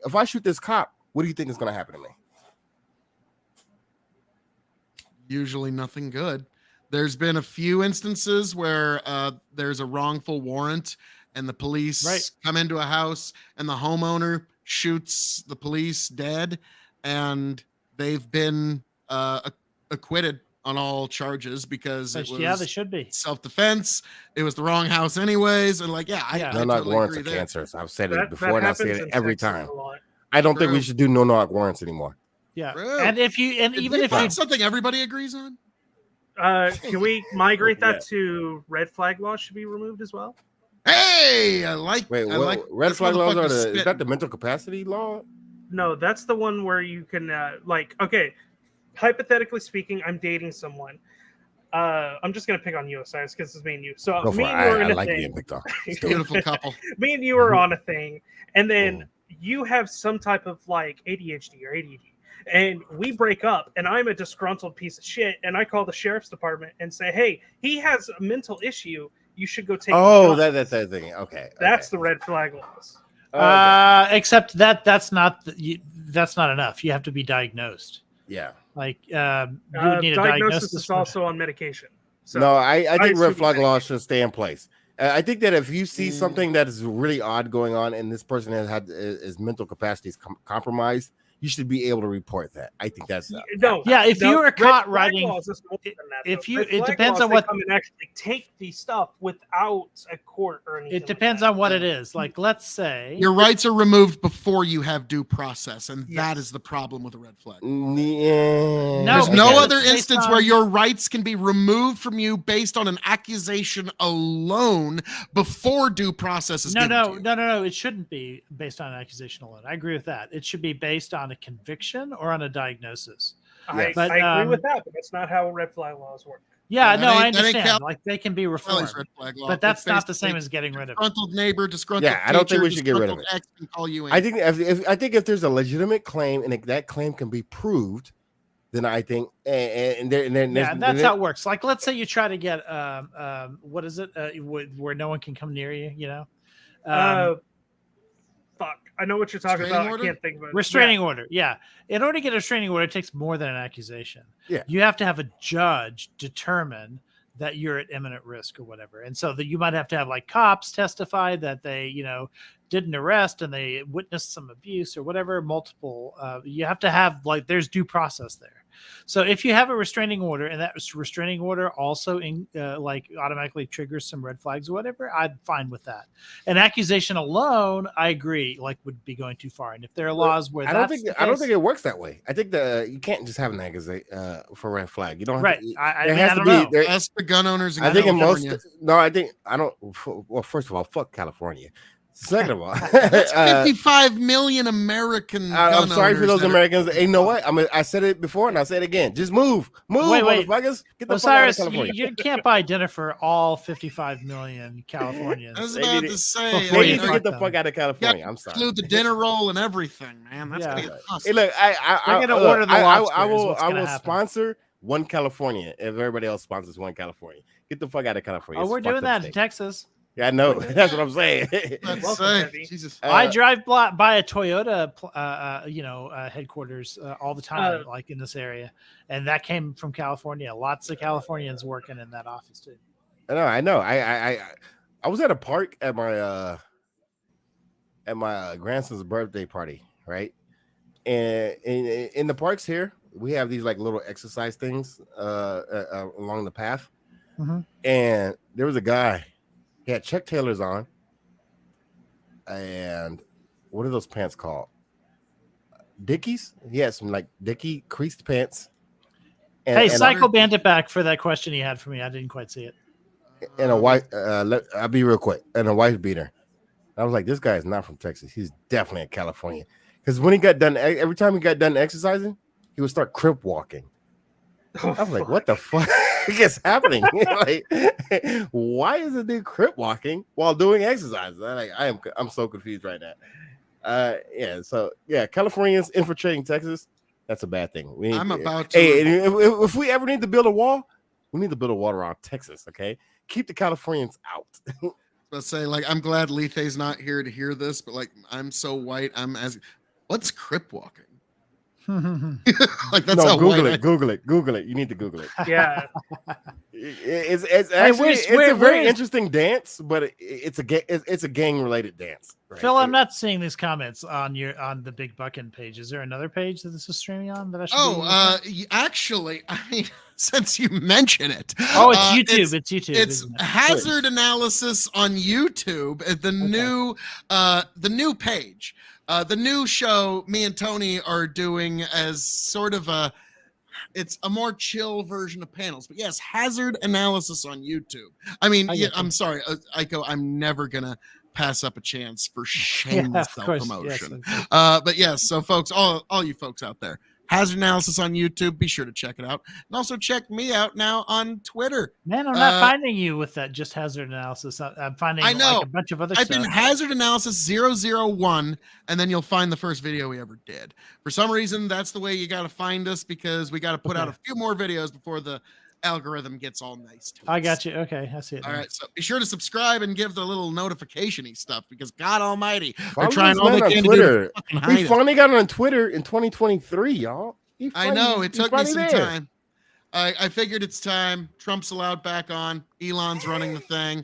Speaker 6: If I shoot this cop, what do you think is going to happen to me?
Speaker 1: Usually nothing good. There's been a few instances where there's a wrongful warrant and the police come into a house and the homeowner shoots the police dead, and they've been acquitted on all charges because it was
Speaker 5: they should be.
Speaker 1: self-defense. It was the wrong house anyways, and like I
Speaker 6: No knock
Speaker 1: totally
Speaker 6: warrants
Speaker 1: agree
Speaker 6: are
Speaker 1: there.
Speaker 6: cancerous. I've said it
Speaker 7: That
Speaker 6: before, and I say
Speaker 7: happens
Speaker 6: it
Speaker 7: in
Speaker 6: every
Speaker 7: Texas
Speaker 6: time.
Speaker 7: a lot.
Speaker 6: I don't think we
Speaker 1: True.
Speaker 6: should do no knock warrants anymore.
Speaker 5: Yeah,
Speaker 1: True.
Speaker 5: and even
Speaker 1: Did
Speaker 5: if
Speaker 1: we
Speaker 5: you
Speaker 1: find something everybody agrees on?
Speaker 7: Can we migrate
Speaker 6: Yeah.
Speaker 7: that to red flag laws should be removed as well?
Speaker 1: Hey, I like.
Speaker 6: Wait,
Speaker 1: I like
Speaker 6: red
Speaker 1: this
Speaker 6: flag laws are
Speaker 1: motherfucker's
Speaker 6: is
Speaker 1: spitting.
Speaker 6: that the mental capacity law?
Speaker 7: No, that's the one where you can okay, hypothetically speaking, I'm dating someone. I'm just gonna pick on you, Osiris, because it's me and you. So
Speaker 6: Go for
Speaker 7: me
Speaker 6: it.
Speaker 7: and you are
Speaker 6: I
Speaker 7: in a
Speaker 6: like
Speaker 7: thing.
Speaker 6: being picked on.
Speaker 1: Beautiful couple.
Speaker 7: Me and you are on a thing, and then
Speaker 6: Mhm.
Speaker 7: you have some type of like ADHD or ADD, and we break up, and I'm a disgruntled piece of shit, and I call the sheriff's department and say, "Hey, he has a mental issue. You should go take."
Speaker 6: Oh,
Speaker 7: him
Speaker 6: that's that thing. Okay,
Speaker 7: That's the red flag laws.
Speaker 5: except that's not enough. You have to be diagnosed.
Speaker 6: yeah.
Speaker 5: Like you would need a diagnosis
Speaker 7: is
Speaker 5: for-
Speaker 7: also on medication. So
Speaker 6: No, I think
Speaker 7: assume
Speaker 6: red flag
Speaker 7: medication.
Speaker 6: laws should stay in place. I think that if you see something that is really odd going on and this person has had his mental capacities compromised, you should be able to report that. I think that's
Speaker 7: No,
Speaker 5: Yeah, if
Speaker 7: no,
Speaker 5: you were
Speaker 7: red
Speaker 5: caught
Speaker 7: flag
Speaker 5: writing-
Speaker 7: laws is more than that,
Speaker 5: if
Speaker 7: though.
Speaker 5: you-
Speaker 7: Red
Speaker 5: it
Speaker 7: flag
Speaker 5: depends
Speaker 7: laws,
Speaker 5: on
Speaker 7: they
Speaker 5: what-
Speaker 7: come and actually take the stuff without a court or anything.
Speaker 5: It depends on what it is. Like, let's say
Speaker 1: Your rights are removed before you have due process, and that
Speaker 7: Yes.
Speaker 1: is the problem with a red flag.
Speaker 6: Yeah.
Speaker 5: No,
Speaker 1: There's
Speaker 5: because
Speaker 1: no
Speaker 5: it's
Speaker 1: other
Speaker 5: based
Speaker 1: instance
Speaker 5: on-
Speaker 1: where your rights can be removed from you based on an accusation alone before due process is given to you.
Speaker 5: No. It shouldn't be based on an accusation alone. I agree with that. It should be based on a conviction or on a diagnosis.
Speaker 6: Yes.
Speaker 5: But,
Speaker 7: I agree with that, but that's not how red flag laws work.
Speaker 5: Yeah,
Speaker 1: That
Speaker 5: no, I
Speaker 1: ain't- that ain't
Speaker 5: understand.
Speaker 1: Cal-
Speaker 5: Like they can be
Speaker 1: Kelly's
Speaker 5: reformed,
Speaker 1: red flag law.
Speaker 5: but that's
Speaker 1: It's
Speaker 5: not the same
Speaker 1: basically
Speaker 5: as getting rid of it.
Speaker 1: disgruntled neighbor, disgruntled
Speaker 6: Yeah, I don't think
Speaker 1: teacher,
Speaker 6: we should get rid of
Speaker 1: disgruntled ex can call you in.
Speaker 6: I think if there's a legitimate claim and that claim can be proved, then I think and
Speaker 5: Yeah, that's how it works. Like, let's say you try to get what is it where no one can come near you? You know,
Speaker 7: Fuck, I know what you're talking
Speaker 1: Restraining
Speaker 7: about.
Speaker 1: order?
Speaker 7: I can't think of it.
Speaker 5: restraining order. Yeah, in order to get a restraining order, it takes more than an accusation.
Speaker 6: Yeah.
Speaker 5: You have to have a judge determine that you're at imminent risk or whatever, and so that you might have to have like cops testify that they, did an arrest and they witnessed some abuse or whatever. Multiple. You have to have like there's due process there. So if you have a restraining order and that restraining order also like automatically triggers some red flags or whatever, I'm fine with that. An accusation alone, I agree, like would be going too far. And if there are laws where
Speaker 6: I don't think it works that way. I think you can't just have an accusation for red flag. You don't have
Speaker 5: right.
Speaker 6: to,
Speaker 5: I
Speaker 6: there
Speaker 5: mean,
Speaker 6: has
Speaker 5: I
Speaker 6: to
Speaker 5: don't
Speaker 6: be
Speaker 5: know.
Speaker 6: there.
Speaker 1: Ask the gun owners in
Speaker 6: I think in most
Speaker 1: California.
Speaker 6: I don't. Well, first of all, fuck California. Second of all,
Speaker 1: That's 55 million American
Speaker 6: I'm
Speaker 1: gun
Speaker 6: sorry for
Speaker 1: owners
Speaker 6: those
Speaker 1: that are-
Speaker 6: Americans. Hey, you know what? I said it before and I say it again. Just move,
Speaker 5: Wait.
Speaker 6: motherfuckers. Get the fuck out of
Speaker 5: Osiris,
Speaker 6: California.
Speaker 5: you can't buy dinner for all 55 million Californians.
Speaker 1: I was
Speaker 6: They
Speaker 1: about
Speaker 6: need
Speaker 1: to
Speaker 6: it.
Speaker 1: say,
Speaker 5: Before
Speaker 6: They
Speaker 1: I
Speaker 5: you
Speaker 6: need
Speaker 1: mean,
Speaker 6: to
Speaker 5: fuck
Speaker 6: get the
Speaker 5: them.
Speaker 6: fuck out of California. I'm sorry.
Speaker 1: include the dinner roll and everything, man. That's
Speaker 5: Yeah.
Speaker 1: gonna get costly.
Speaker 6: Hey, look,
Speaker 5: They're gonna
Speaker 6: look,
Speaker 5: order the
Speaker 6: I
Speaker 5: lobster is
Speaker 6: will
Speaker 5: what's
Speaker 6: I
Speaker 5: gonna
Speaker 6: will
Speaker 5: happen.
Speaker 6: sponsor one California if everybody else sponsors one California. Get the fuck out of California.
Speaker 5: Oh,
Speaker 6: It's
Speaker 5: we're
Speaker 6: a
Speaker 5: doing
Speaker 6: fucked up
Speaker 5: that in
Speaker 6: state.
Speaker 5: Texas.
Speaker 6: Yeah, I know. That's what I'm saying.
Speaker 1: Let's
Speaker 7: Welcome,
Speaker 1: say,
Speaker 7: Heavy.
Speaker 1: Jesus.
Speaker 5: I drive by a Toyota, headquarters all the time, like in this area, and that came from California. Lots of Californians working in that office too.
Speaker 6: I know. I was at a park at my grandson's birthday party, right? And in the parks here, we have these like little exercise things along the path.
Speaker 5: Mhm.
Speaker 6: And there was a guy. He had Chuck Taylors on, and what are those pants called? Dickies. He had some like Dickie creased pants.
Speaker 5: Hey,
Speaker 6: and
Speaker 5: Psycho Bandit back for that question he had for me. I didn't quite see it.
Speaker 6: a white. I'll be real quick. And a wife beater. I was like, this guy is not from Texas. He's definitely in California. Because when he got done, every time he got done exercising, he would start crip walking.
Speaker 7: Oh,
Speaker 6: I was like, what the fuck is happening? Like, why is a dude crip walking while doing exercise? I'm so confused right now. So Californians infiltrating Texas, that's a bad thing.
Speaker 1: I'm about to.
Speaker 6: Hey, if we ever need to build a wall, we need to build a wall around Texas, okay? Keep the Californians out.
Speaker 1: Let's say, like, I'm glad Lethe's not here to hear this, but like, I'm so white. I'm asking, what's crip walking? Like, that's how
Speaker 6: Google
Speaker 1: white
Speaker 6: it. Google it. Google it. You need to Google it.
Speaker 7: Yeah.
Speaker 6: It's actually it's a very
Speaker 5: where is-
Speaker 6: interesting dance, but it's a gang related dance. Right?
Speaker 5: Phil, I'm not seeing these comments on the Big Buckin page. Is there another page that this is streaming on that I should?
Speaker 1: Actually, I mean, since you mention it,
Speaker 5: It's YouTube. It's YouTube.
Speaker 1: It's
Speaker 5: isn't it?
Speaker 1: hazard analysis on YouTube. The new page, the new show. Me and Tony are doing as sort of it's a more chill version of panels. But yes, hazard analysis on YouTube. I mean, I'm sorry, Aiko. I'm never gonna pass up a chance for shameless self-promotion.
Speaker 5: Yes,
Speaker 1: But yes, so folks, all you folks out there, hazard analysis on YouTube, be sure to check it out. And also check me out now on Twitter.
Speaker 5: Man, I'm not finding you with that just hazard analysis. I'm finding
Speaker 1: I know.
Speaker 5: like a bunch of other
Speaker 1: I've
Speaker 5: stuff.
Speaker 1: been hazard analysis 001, and then you'll find the first video we ever did. For some reason, that's the way you got to find us, because we got to put out a few more videos before the algorithm gets all nice to us.
Speaker 5: I got you. Okay, I see it.
Speaker 1: All
Speaker 5: now.
Speaker 1: right, so be sure to subscribe and give the little notification-y stuff, because God Almighty,
Speaker 6: Follow
Speaker 1: they're trying
Speaker 6: this
Speaker 1: all they
Speaker 6: man on
Speaker 1: can to do
Speaker 6: Twitter.
Speaker 1: to fucking hide
Speaker 6: We
Speaker 1: it.
Speaker 6: finally got on Twitter in 2023, y'all.
Speaker 1: I know it took me some
Speaker 6: there.
Speaker 1: time. I figured it's time. Trump's allowed back on. Elon's running the thing.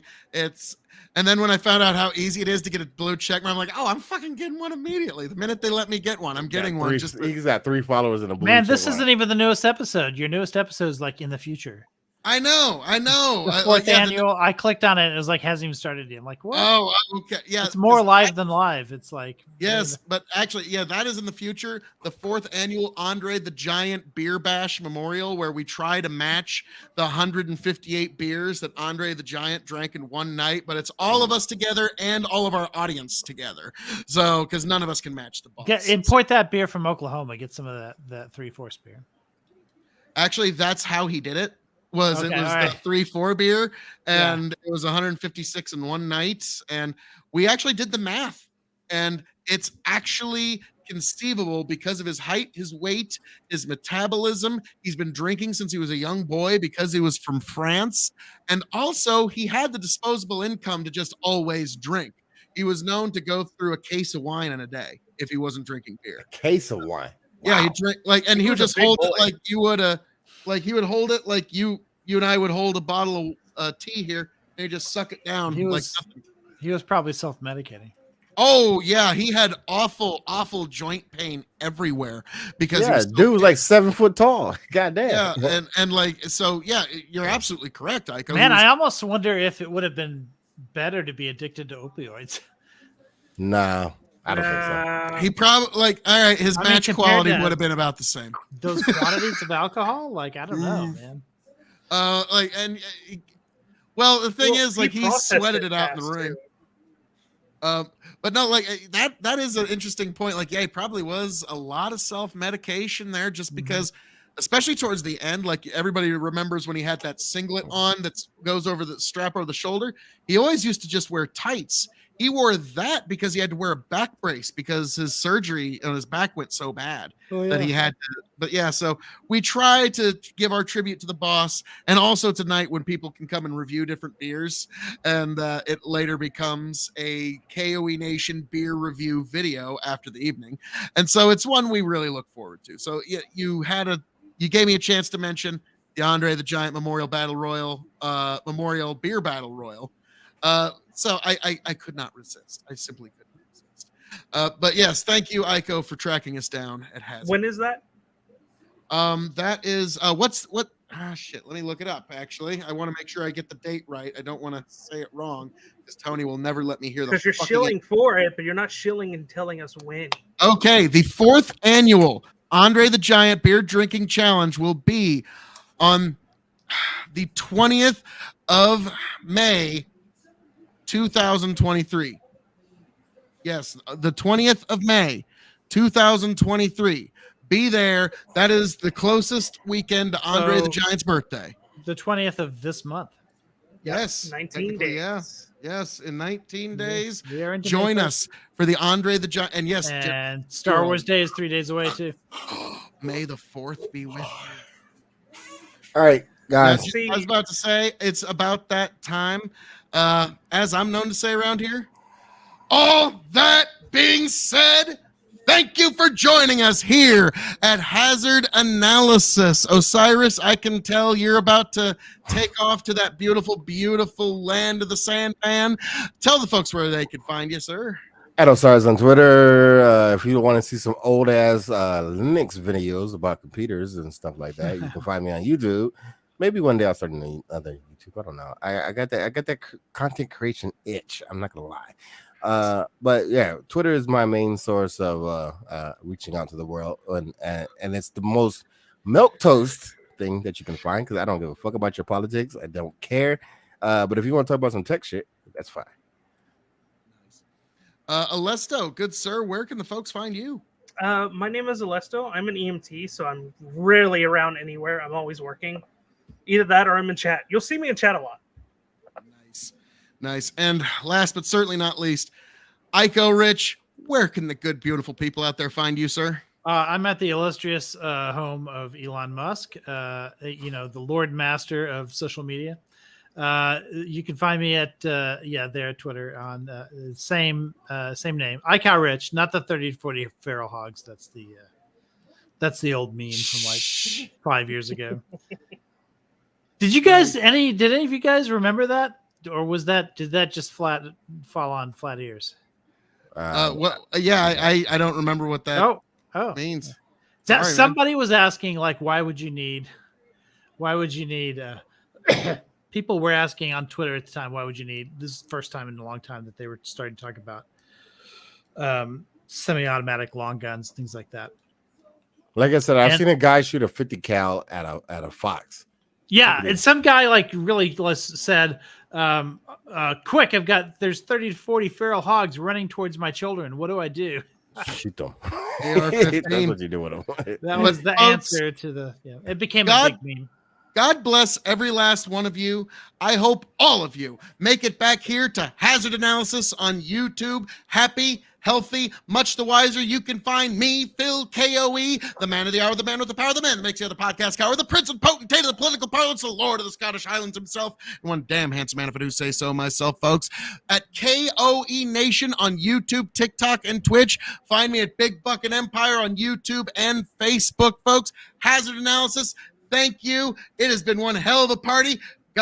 Speaker 1: And then when I found out how easy it is to get a blue check mark, I'm like, oh, I'm fucking getting one immediately. The minute they let me get one, I'm getting one.
Speaker 6: He's got 3 followers in a blue
Speaker 5: Man,
Speaker 6: check
Speaker 5: this
Speaker 6: mark.
Speaker 5: isn't even the newest episode. Your newest episode is like in the future.
Speaker 1: I know.
Speaker 5: The fourth annual. I clicked on it. And it was like hasn't even started yet. I'm like, what?
Speaker 1: Oh, okay. Yeah.
Speaker 5: It's more live than live. It's like
Speaker 1: Yes, but actually, yeah, that is in the future. The 4th annual Andre the Giant Beer Bash Memorial, where we try to match the 158 beers that Andre the Giant drank in one night, but it's all of us together and all of our audience together. So, because none of us can match the boss.
Speaker 5: Import that beer from Oklahoma. Get some of that 3-4 beer.
Speaker 1: Actually, that's how he did it. It was the 3-4 beer, and it was 156 in one night. And we actually did the math, and it's actually conceivable because of his height, his weight, his metabolism. He's been drinking since he was a young boy because he was from France, and also he had the disposable income to just always drink. He was known to go through a case of wine in a day if he wasn't drinking beer.
Speaker 6: A case of wine.
Speaker 1: Yeah,
Speaker 6: Wow.
Speaker 1: he drink and he would just hold it like you would like he would hold it like you and I would hold a bottle of tea here, and you just suck it down
Speaker 5: He
Speaker 1: like
Speaker 5: was, he was probably self-medicating.
Speaker 1: Oh yeah, he had awful joint pain everywhere because he was
Speaker 6: dude was like 7 foot tall. Goddamn.
Speaker 1: Yeah, and like so yeah, you're absolutely correct, Iko.
Speaker 5: Man, I almost wonder if it would have been better to be addicted to opioids.
Speaker 6: No, I don't think so.
Speaker 1: He probably like all right, his match quality
Speaker 5: to
Speaker 1: would have been about the same.
Speaker 5: Those quantities of alcohol, like I don't know, man.
Speaker 1: Well, the thing is, like he sweated it out in the ring. But no, like that is an interesting point. Like, yeah, he probably was a lot of self-medication there, just because, especially towards the end. Like everybody remembers when he had that singlet on that goes over the strap over the shoulder. He always used to just wear tights. He wore that because he had to wear a back brace because his surgery on his back went so bad that he had to. But yeah, so we try to give our tribute to the boss, and also tonight when people can come and review different beers, and it later becomes a KOE Nation beer review video after the evening, and so it's one we really look forward to. So you gave me a chance to mention the Andre the Giant Memorial Battle Royal, Memorial Beer Battle Royal. So I could not resist. I simply could not resist. But yes, thank you, Aiko, for tracking us down at Hazard.
Speaker 7: When is that?
Speaker 1: That is what? Shit. Let me look it up. Actually, I want to make sure I get the date right. I don't want to say it wrong because Tony will never let me hear the.
Speaker 7: Because you're shilling for it, but you're not shilling and telling us when.
Speaker 1: Okay, the 4th annual Andre the Giant Beer Drinking Challenge will be on the 20th of May. 2023. Yes, the 20th of May, 2023. Be there. That is the closest weekend to Andre the Giant's birthday.
Speaker 5: The 20th of this month.
Speaker 1: Yes.
Speaker 7: 19 days.
Speaker 1: Yeah. Yes, in 19 days.
Speaker 5: Into
Speaker 1: join us for the Andre the Giant. And yes,
Speaker 5: and Star Wars Day is 3 days away too.
Speaker 1: May the 4th be with you.
Speaker 6: All right, guys.
Speaker 1: I was about to say it's about that time. As I'm known to say around here, all that being said, thank you for joining us here at Hazard Analysis. Osiris, I can tell you're about to take off to that beautiful, beautiful land of the Sandman. Tell the folks where they can find you, sir.
Speaker 6: At Osiris on Twitter. If you want to see some old ass Linux videos about computers and stuff like that, you can find me on YouTube. Maybe one day I'll start another YouTube. I don't know. I got that content creation itch. I'm not gonna lie. But yeah, Twitter is my main source of reaching out to the world, and it's the most milquetoast thing that you can find because I don't give a fuck about your politics. I don't care. But if you want to talk about some tech shit, that's fine.
Speaker 1: Alesto, good sir, where can the folks find you?
Speaker 7: My name is Alesto. I'm an EMT, so I'm rarely around anywhere. I'm always working. Either that or I'm in chat. You'll see me in chat a lot.
Speaker 1: Nice. And last but certainly not least, Aiko Rich, where can the good, beautiful people out there find you, sir?
Speaker 5: I'm at the illustrious home of Elon Musk, the Lord Master of social media. You can find me at there at Twitter on same name, Aiko Rich, not the 30-40 feral hogs. That's the old meme from like 5 years ago. Did any of you guys remember that, or did that just fall on flat ears?
Speaker 1: I don't remember what that means.
Speaker 5: Sorry, somebody was asking like, why would you need people were asking on Twitter at the time, why would you need, this is the first time in a long time that they were starting to talk about semi-automatic long guns, things like that.
Speaker 6: Like I said, I've seen a guy shoot a 50 cal at a fox.
Speaker 5: Yeah, and some guy like really said, quick, there's 30 to 40 feral hogs running towards my children. What do I do?
Speaker 6: Shoot them.
Speaker 1: That's
Speaker 6: what you do with them.
Speaker 5: That was the answer to it became a big meme.
Speaker 1: God bless every last one of you. I hope all of you make it back here to Hazard Analysis on YouTube. Happy, healthy, much the wiser. You can find me, Phil KOE, the man of the hour, the man with the power, the man that makes the other podcast cower, the prince and potentate of the political parlance, the lord of the Scottish Highlands himself, and one damn handsome man if I do say so myself, folks, at KOE Nation on YouTube, TikTok, and Twitch. Find me at Big Buckin Empire on YouTube and Facebook, folks. Hazard Analysis. Thank you. It has been one hell of a party.